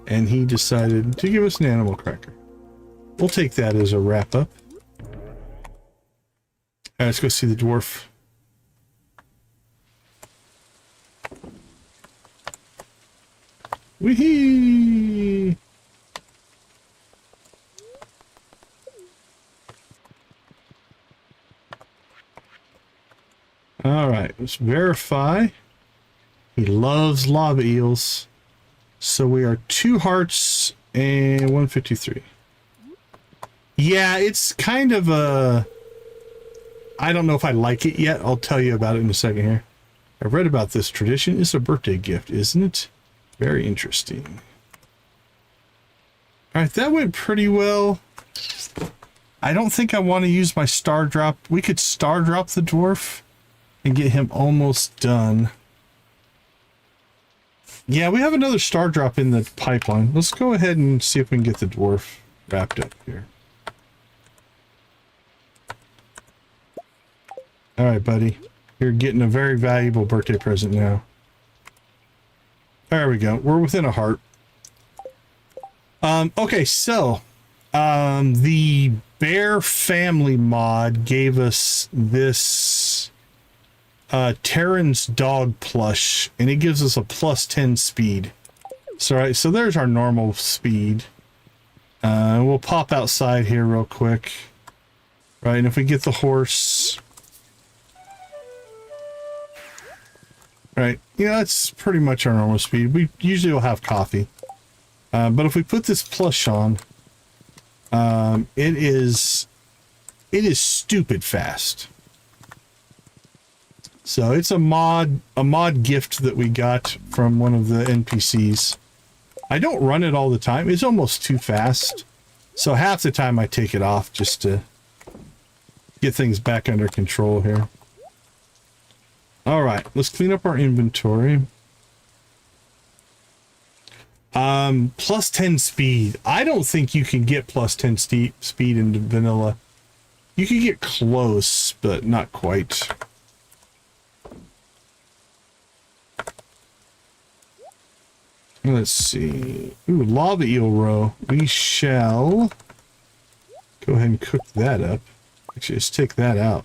Speaker 1: and he decided to give us an animal cracker. We'll take that as a wrap up. All right, let's go see the dwarf. Wee-hee! All right, let's verify. He loves lava eels. So we are 2 hearts and 153. Yeah, it's kind of a... I don't know if I like it yet. I'll tell you about it in a second here. I've read about this tradition. It's a birthday gift, isn't it? Very interesting. All right, that went pretty well. I don't think I want to use my star drop. We could star drop the dwarf and get him almost done. Yeah, we have another star drop in the pipeline. Let's go ahead and see if we can get the dwarf wrapped up here. All right, buddy. You're getting a very valuable birthday present now. There we go. We're within a heart. Okay, so the Bear Family mod gave us this Terran's dog plush, and it gives us a +10 speed. So, right, so there's our normal speed. We'll pop outside here real quick. Right, and if we get the horse... Right, yeah, that's pretty much our normal speed. We usually will have coffee. But if we put this plush on, it is stupid fast. So it's a mod gift that we got from one of the NPCs. I don't run it all the time. It's almost too fast. So half the time I take it off just to get things back under control here. All right, let's clean up our inventory. +10 speed. I don't think you can get +10 speed into vanilla. You can get close, but not quite. Let's see. Ooh, lava eel roe. We shall go ahead and cook that up. Actually, let's take that out.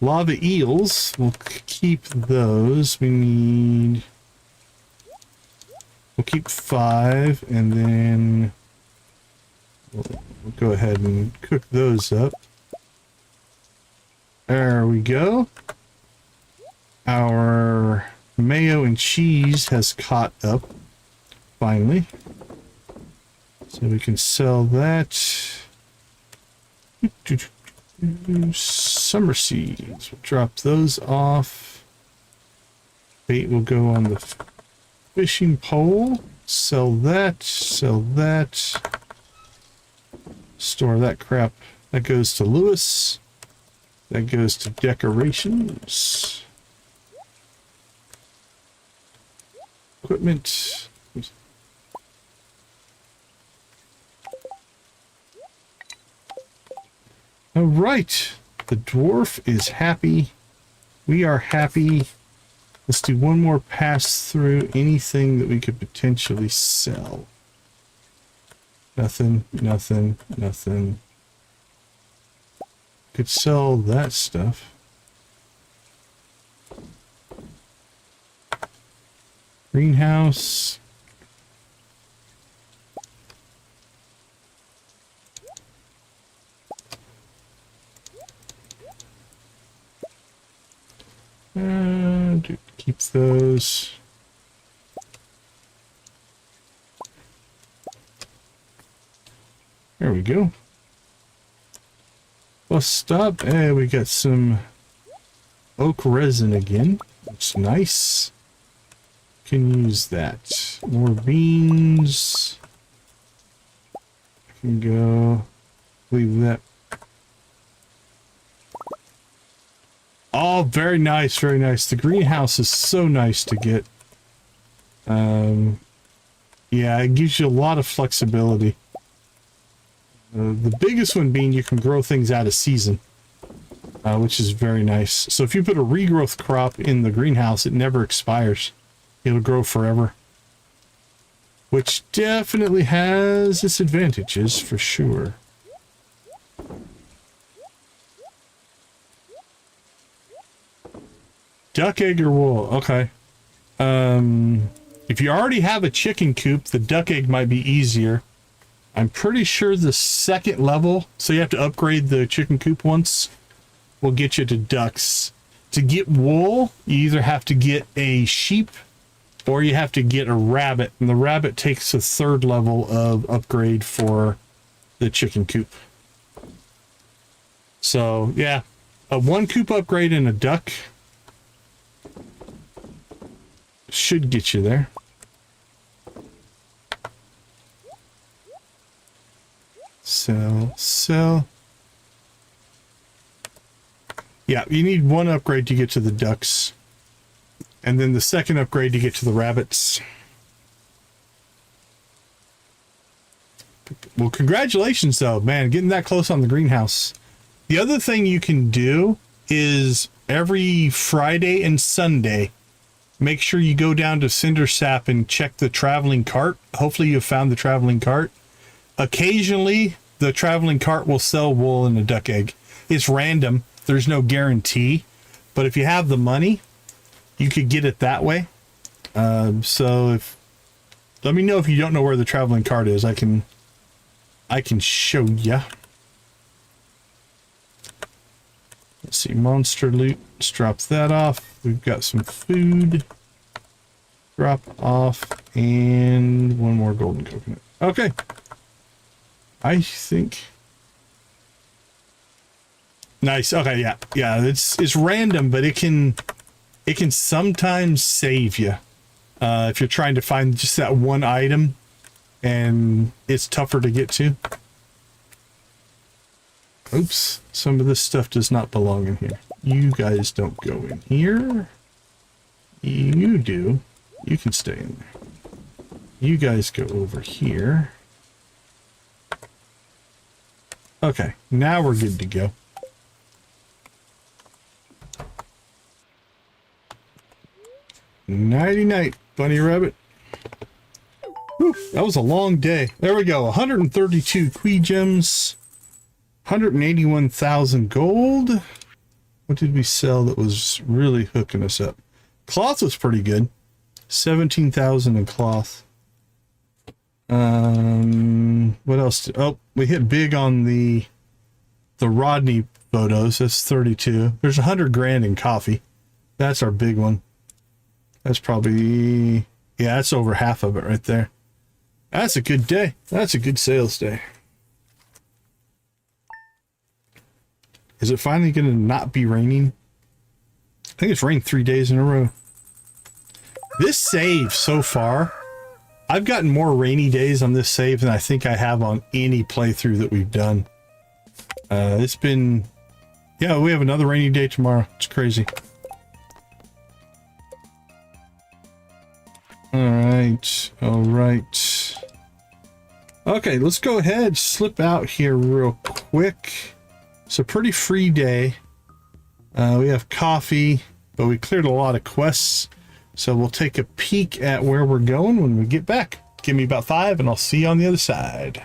Speaker 1: Lava eels, we'll keep those. We'll keep 5, and then we'll go ahead and cook those up. There we go. Our mayo and cheese has caught up, finally. So we can sell that. Summer seeds. We'll drop those off. Bait will go on the fishing pole. Sell that. Sell that. Store that crap. That goes to Lewis. That goes to decorations. Equipment. All right, the dwarf is happy. We are happy. Let's do one more pass through. Anything that we could potentially sell. Nothing, nothing, nothing. Could sell that stuff. Greenhouse. Keep those. There we go. Well, stop. Hey, we got some oak resin again. It's nice. Can use that. More beans. I can go leave that. Oh, very nice, very nice. The greenhouse is so nice to get. Yeah, it gives you a lot of flexibility. The biggest one being you can grow things out of season, which is very nice. So if you put a regrowth crop in the greenhouse, it never expires. It'll grow forever. Which definitely has its advantages, for sure. Duck, egg, or wool. Okay. If you already have a chicken coop, the duck egg might be easier. I'm pretty sure the second level, so you have to upgrade the chicken coop once, will get you to ducks. To get wool, you either have to get a sheep or you have to get a rabbit, and the rabbit takes a third level of upgrade for the chicken coop. So, yeah, a 1 coop upgrade and a duck should get you there. Sell. Yeah, you need 1 upgrade to get to the ducks. And then the second upgrade to get to the rabbits. Well, congratulations though, man, getting that close on the greenhouse. The other thing you can do is every Friday and Sunday, make sure you go down to Cindersap and check the traveling cart. Hopefully you found the traveling cart. Occasionally, the traveling cart will sell wool and a duck egg. It's random. There's no guarantee. But if you have the money, you could get it that way. So let me know if you don't know where the traveling cart is. I can show ya. Let's see, monster loot. Let's drop that off. We've got some food. Drop off, and one more golden coconut. Okay. I think. Nice. Okay, yeah. Yeah, it's random, but it can sometimes save you. If you're trying to find just that one item and it's tougher to get to. Oops, some of this stuff does not belong in here. You guys don't go in here. You do. You can stay in there. You guys go over here. Okay, now we're good to go. Nighty night, bunny rabbit. Whew, that was a long day. There we go. 132 Qui gems. 181,000 gold. What did we sell that was really hooking us up? Cloth was pretty good. 17,000 in cloth. What else? Oh, we hit big on the Rodney photos. That's 32. There's 100 grand in coffee. That's our big one. That's probably, yeah, that's over half of it right there. That's a good day. That's a good sales day. Is it finally going to not be raining? I think it's rained 3 days in a row. This save so far, I've gotten more rainy days on this save than I think I have on any playthrough that we've done. It's been, yeah, we have another rainy day tomorrow. It's crazy. All right. Okay, let's go ahead, slip out here real quick. It's a pretty free day. We have coffee, but we cleared a lot of quests. So we'll take a peek at where we're going when we get back. Give me about 5 and I'll see you on the other side.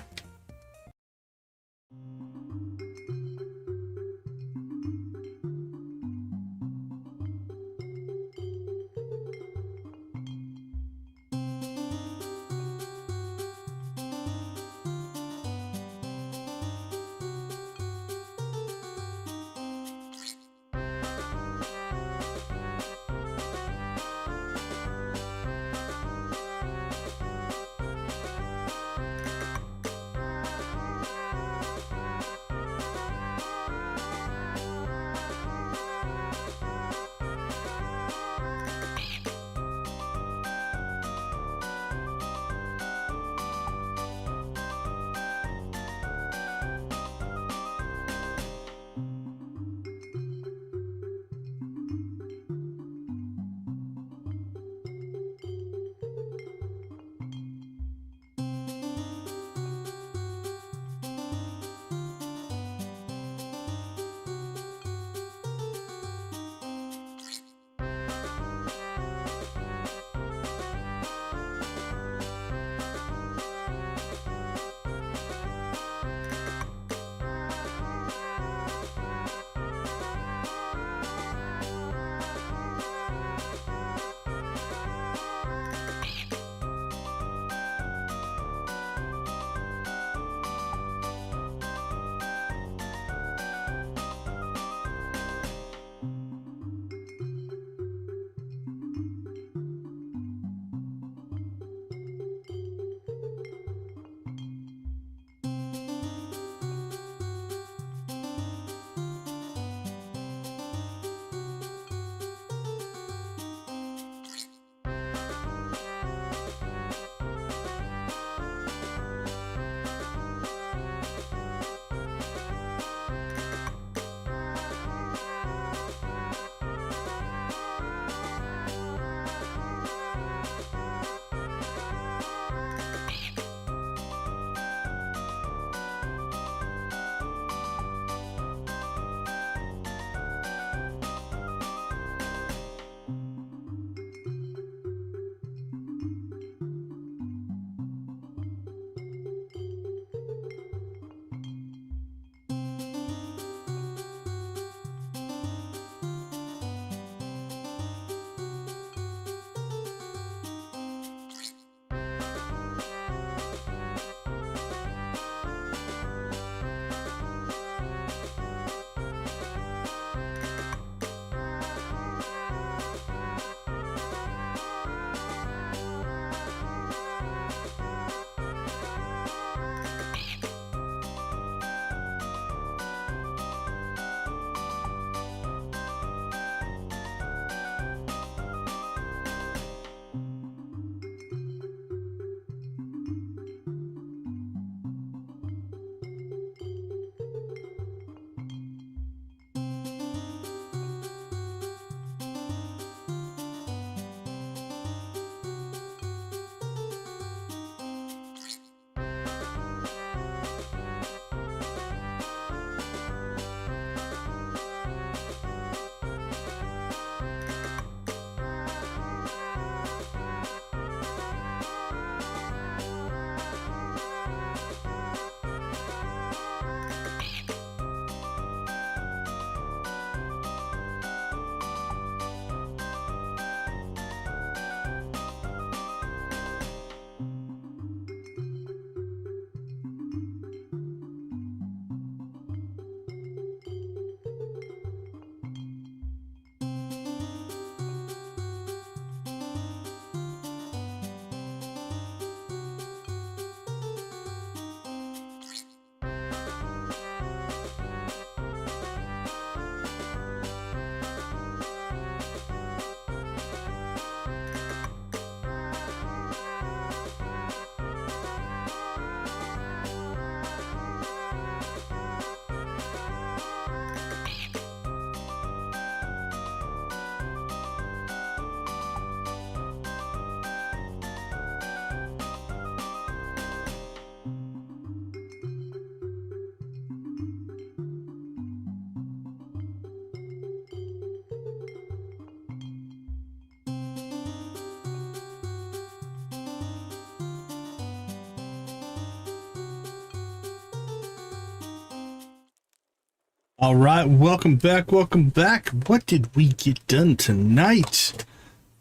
Speaker 1: All right, welcome back, welcome back. What did we get done tonight?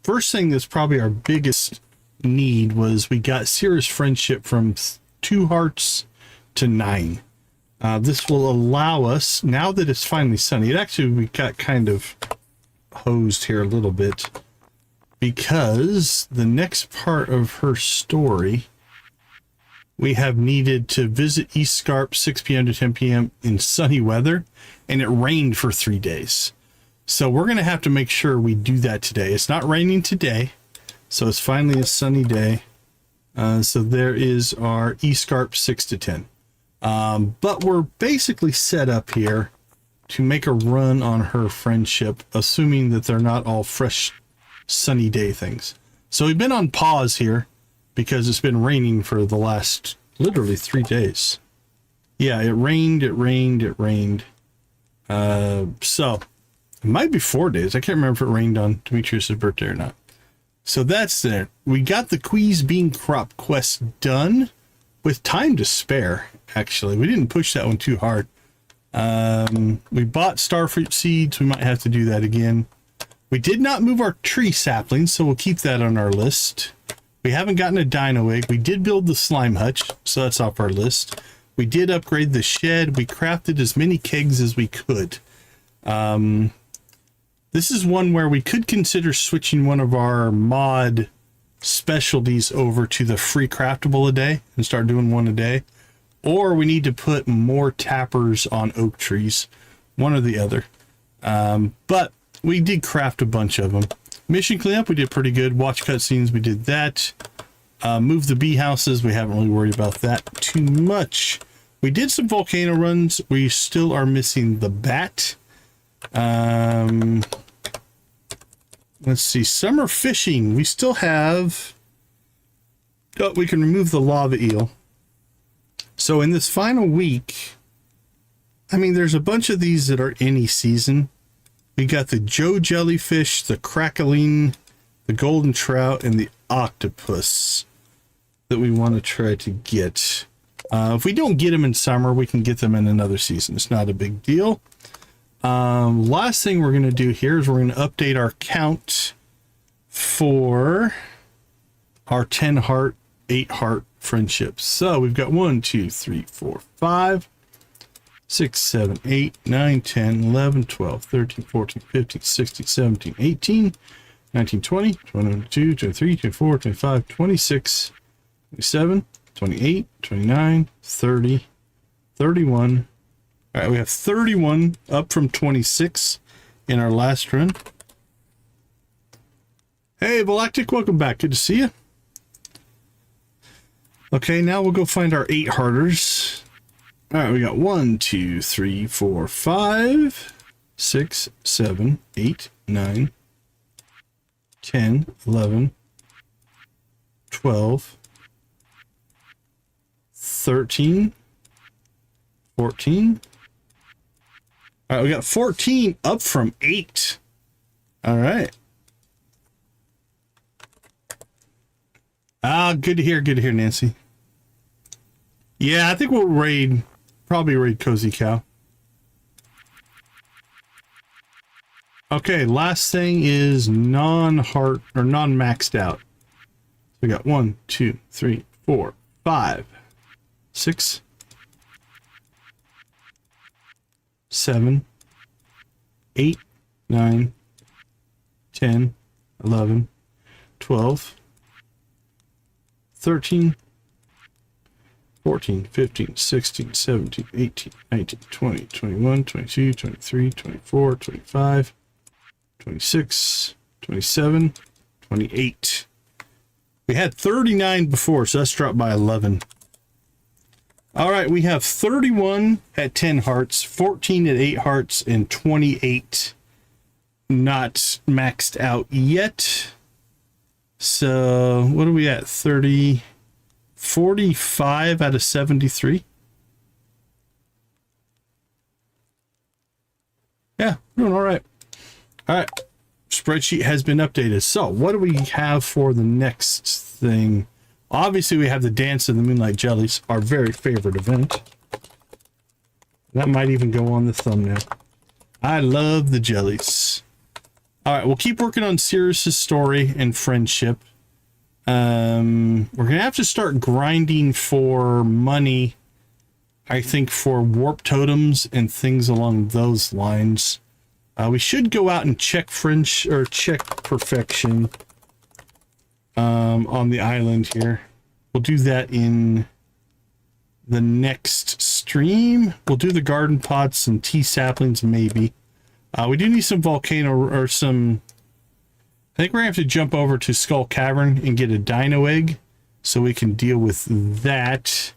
Speaker 1: First thing that's probably our biggest need was we got Cirrus friendship from 2 hearts to 9. This will allow us, now that it's finally sunny, we got kind of hosed here a little bit because the next part of her story, we have needed to visit East Scarp 6 p.m. to 10 p.m. in sunny weather, and it rained for 3 days. So we're going to have to make sure we do that today. It's not raining today, so it's finally a sunny day. So there is our East Scarp 6 to 10. But we're basically set up here to make a run on her friendship, assuming that they're not all fresh, sunny day things. So we've been on pause here because it's been raining for the last literally 3 days. Yeah, it rained. So it might be 4 days. I can't remember if it rained on Demetrius's birthday or not. So that's there. We got the Queez Bean Crop quest done with time to spare, actually. We didn't push that one too hard. We bought starfruit seeds. We might have to do that again. We did not move our tree saplings, so we'll keep that on our list. We haven't gotten a dino egg. We did build the slime hutch, so that's off our list. We did upgrade the shed. We crafted as many kegs as we could. This is one where we could consider switching one of our mod specialties over to the free craftable a day and start doing one a day. Or we need to put more tappers on oak trees, one or the other. But we did craft a bunch of them. Mission cleanup, we did pretty good. Watch cutscenes, we did that. Move the bee houses, we haven't really worried about that too much. We did some volcano runs. We still are missing the bat. Let's see, summer fishing. We still have... Oh, we can remove the lava eel. So in this final week, I mean, there's a bunch of these that are any season. We got the Joe jellyfish, the crackling, the golden trout, and the octopus that we want to try to get. If we don't get them in summer, we can get them in another season. It's not a big deal. Last thing we're going to do here is we're going to update our count for our 10 heart, 8 heart friendships. So we've got 1, 2, 3, 4, 5, 6, 7, 8, 9, 10, 11, 12, 13, 14, 15, 16, 17, 18, 19, 20, 21, 22, 23, 24, 25, 26, 27, 28, 29, 30, 31. All right, we have 31 up from 26 in our last run. Hey, Galactic, welcome back. Good to see you. Okay, now we'll go find our 8 hearters. All right, we got 1, 2, 3, 4, 5, 6, 7, 8, 9, 10, 11, 12, 13, 14. All right, we got 14 up from 8. All right. Good to hear, Nancy. Yeah, I think we'll probably raid Cozy Cow. Okay, last thing is non-heart or non-maxed out. We got 1, 2, 3, 4, 5, 6, 7, 8, 9, 10, 11, 12, 13, 14, 15, 16, 17, 18, 19, 20, 21, 22, 23, 24, 25, 26, 27, 28. We had 39 before, so that's dropped by 11. All right, we have 31 at 10 hearts, 14 at 8 hearts, and 28 not maxed out yet. So what are we at? 45 out of 73. Yeah, we're doing all right. All right, spreadsheet has been updated. So what do we have for the next thing? Obviously, we have the Dance of the Moonlight Jellies, our very favorite event. That might even go on the thumbnail. I love the jellies. All right, we'll keep working on Cirrus's story and friendship. We're gonna have to start grinding for money, I think, for warp totems and things along those lines. We should go out and check check perfection on the island here. We'll do that in the next stream. We'll do the garden pots and tea saplings maybe. We do need some volcano or some... I think we're gonna have to jump over to Skull Cavern and get a dino egg so we can deal with that.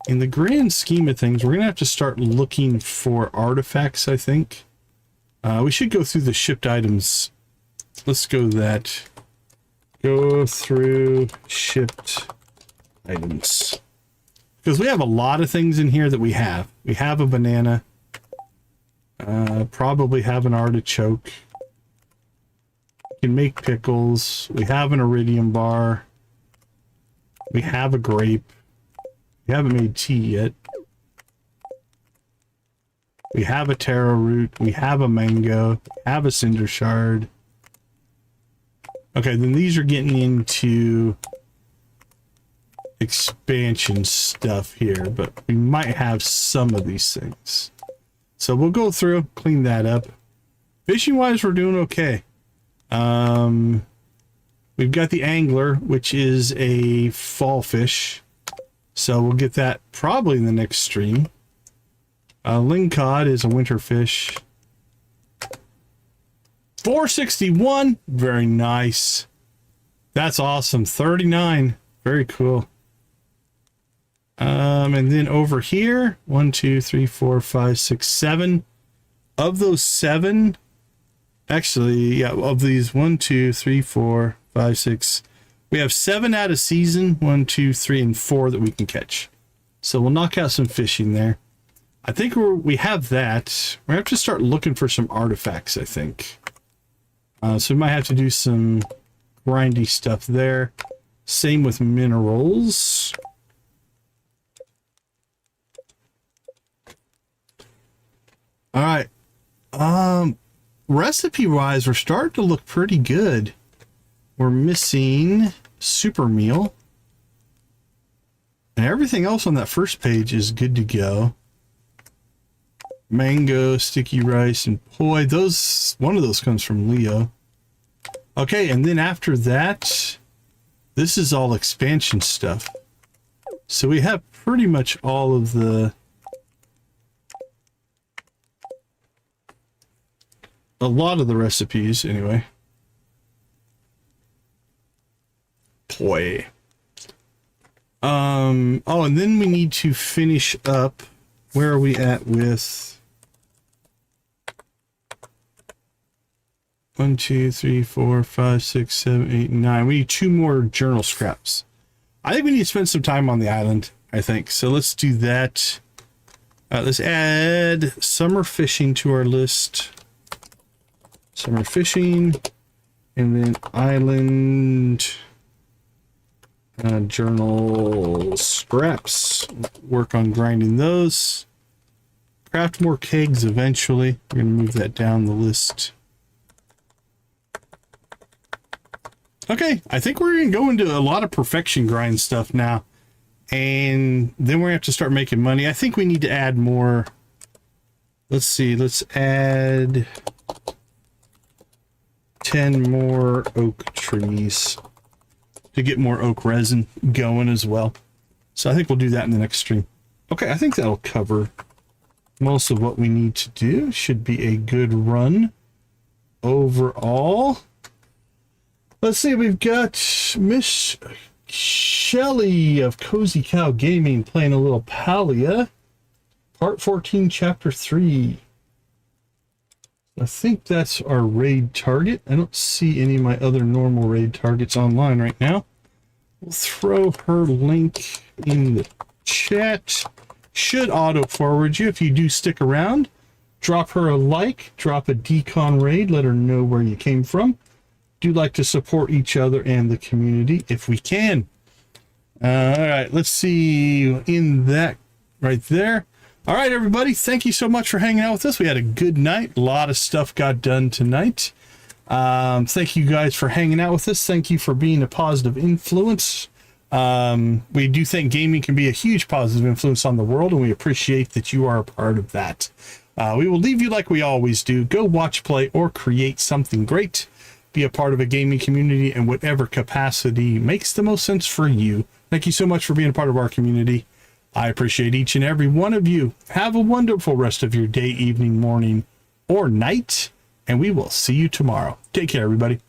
Speaker 1: In the grand scheme of things, we're gonna have to start looking for artifacts, I think. We should go through the shipped items. Let's go that. Go through shipped items. Because we have a lot of things in here that we have. We have a banana. Probably have an artichoke. We can make pickles. We have an iridium bar. We have a grape. We haven't made tea yet. We have a taro root. We have a mango. We have a cinder shard. Okay, then these are getting into expansion stuff here, but we might have some of these things. So we'll go through, clean that up. Fishing wise, we're doing okay. We've got the angler, which is a fall fish. So we'll get that probably in the next stream. Lingcod is a winter fish. 461. Very nice. That's awesome. 39. Very cool. And then over here, 1, 2, 3, 4, 5, 6, 7. Of those 7, actually, yeah, of these 1, 2, 3, 4, 5, 6, we have 7 out of season, 1, 2, 3, and 4 that we can catch. So we'll knock out some fishing there. I think we have that. We're gonna have to start looking for some artifacts, I think. So we might have to do some grindy stuff there. Same with minerals. All right. Recipe wise, we're starting to look pretty good. We're missing super meal. And everything else on that first page is good to go. Mango, sticky rice, and poi. One of those comes from Leo. Okay, and then after that, this is all expansion stuff. So we have pretty much all of a lot of the recipes anyway. Poi. Oh, and then we need to finish up. Where are we at with 1, 2, 3, 4, 5, 6, 7, 8, 9. We need 2 more journal scraps. I think we need to spend some time on the island, I think. So let's do that. Let's add summer fishing to our list. Summer fishing. And then island journal scraps. Work on grinding those. Craft more kegs eventually. We're going to move that down the list. Okay, I think we're going to go into a lot of perfection grind stuff now. And then we're going to have to start making money. I think we need to add more. Let's see, let's add 10 more oak trees to get more oak resin going as well. So I think we'll do that in the next stream. Okay, I think that'll cover most of what we need to do. Should be a good run overall. Let's see, we've got Miss Shelley of Cozy Cow Gaming playing a little Palia. Part 14, Chapter 3. I think that's our raid target. I don't see any of my other normal raid targets online right now. We'll throw her link in the chat. Should auto-forward you if you do stick around. Drop her a like, drop a decon raid, let her know where you came from. Do like to support each other and the community if we can. All right, let's see in that right there. All right, everybody. Thank you so much for hanging out with us. We had a good night. A lot of stuff got done tonight. Thank you guys for hanging out with us. Thank you for being a positive influence. We do think gaming can be a huge positive influence on the world, and we appreciate that you are a part of that. We will leave you like we always do. Go watch, play, or create something great. Be a part of a gaming community in whatever capacity makes the most sense for you. Thank you so much for being a part of our community. I appreciate each and every one of you. Have a wonderful rest of your day, evening, morning, or night, and we will see you tomorrow. Take care, everybody.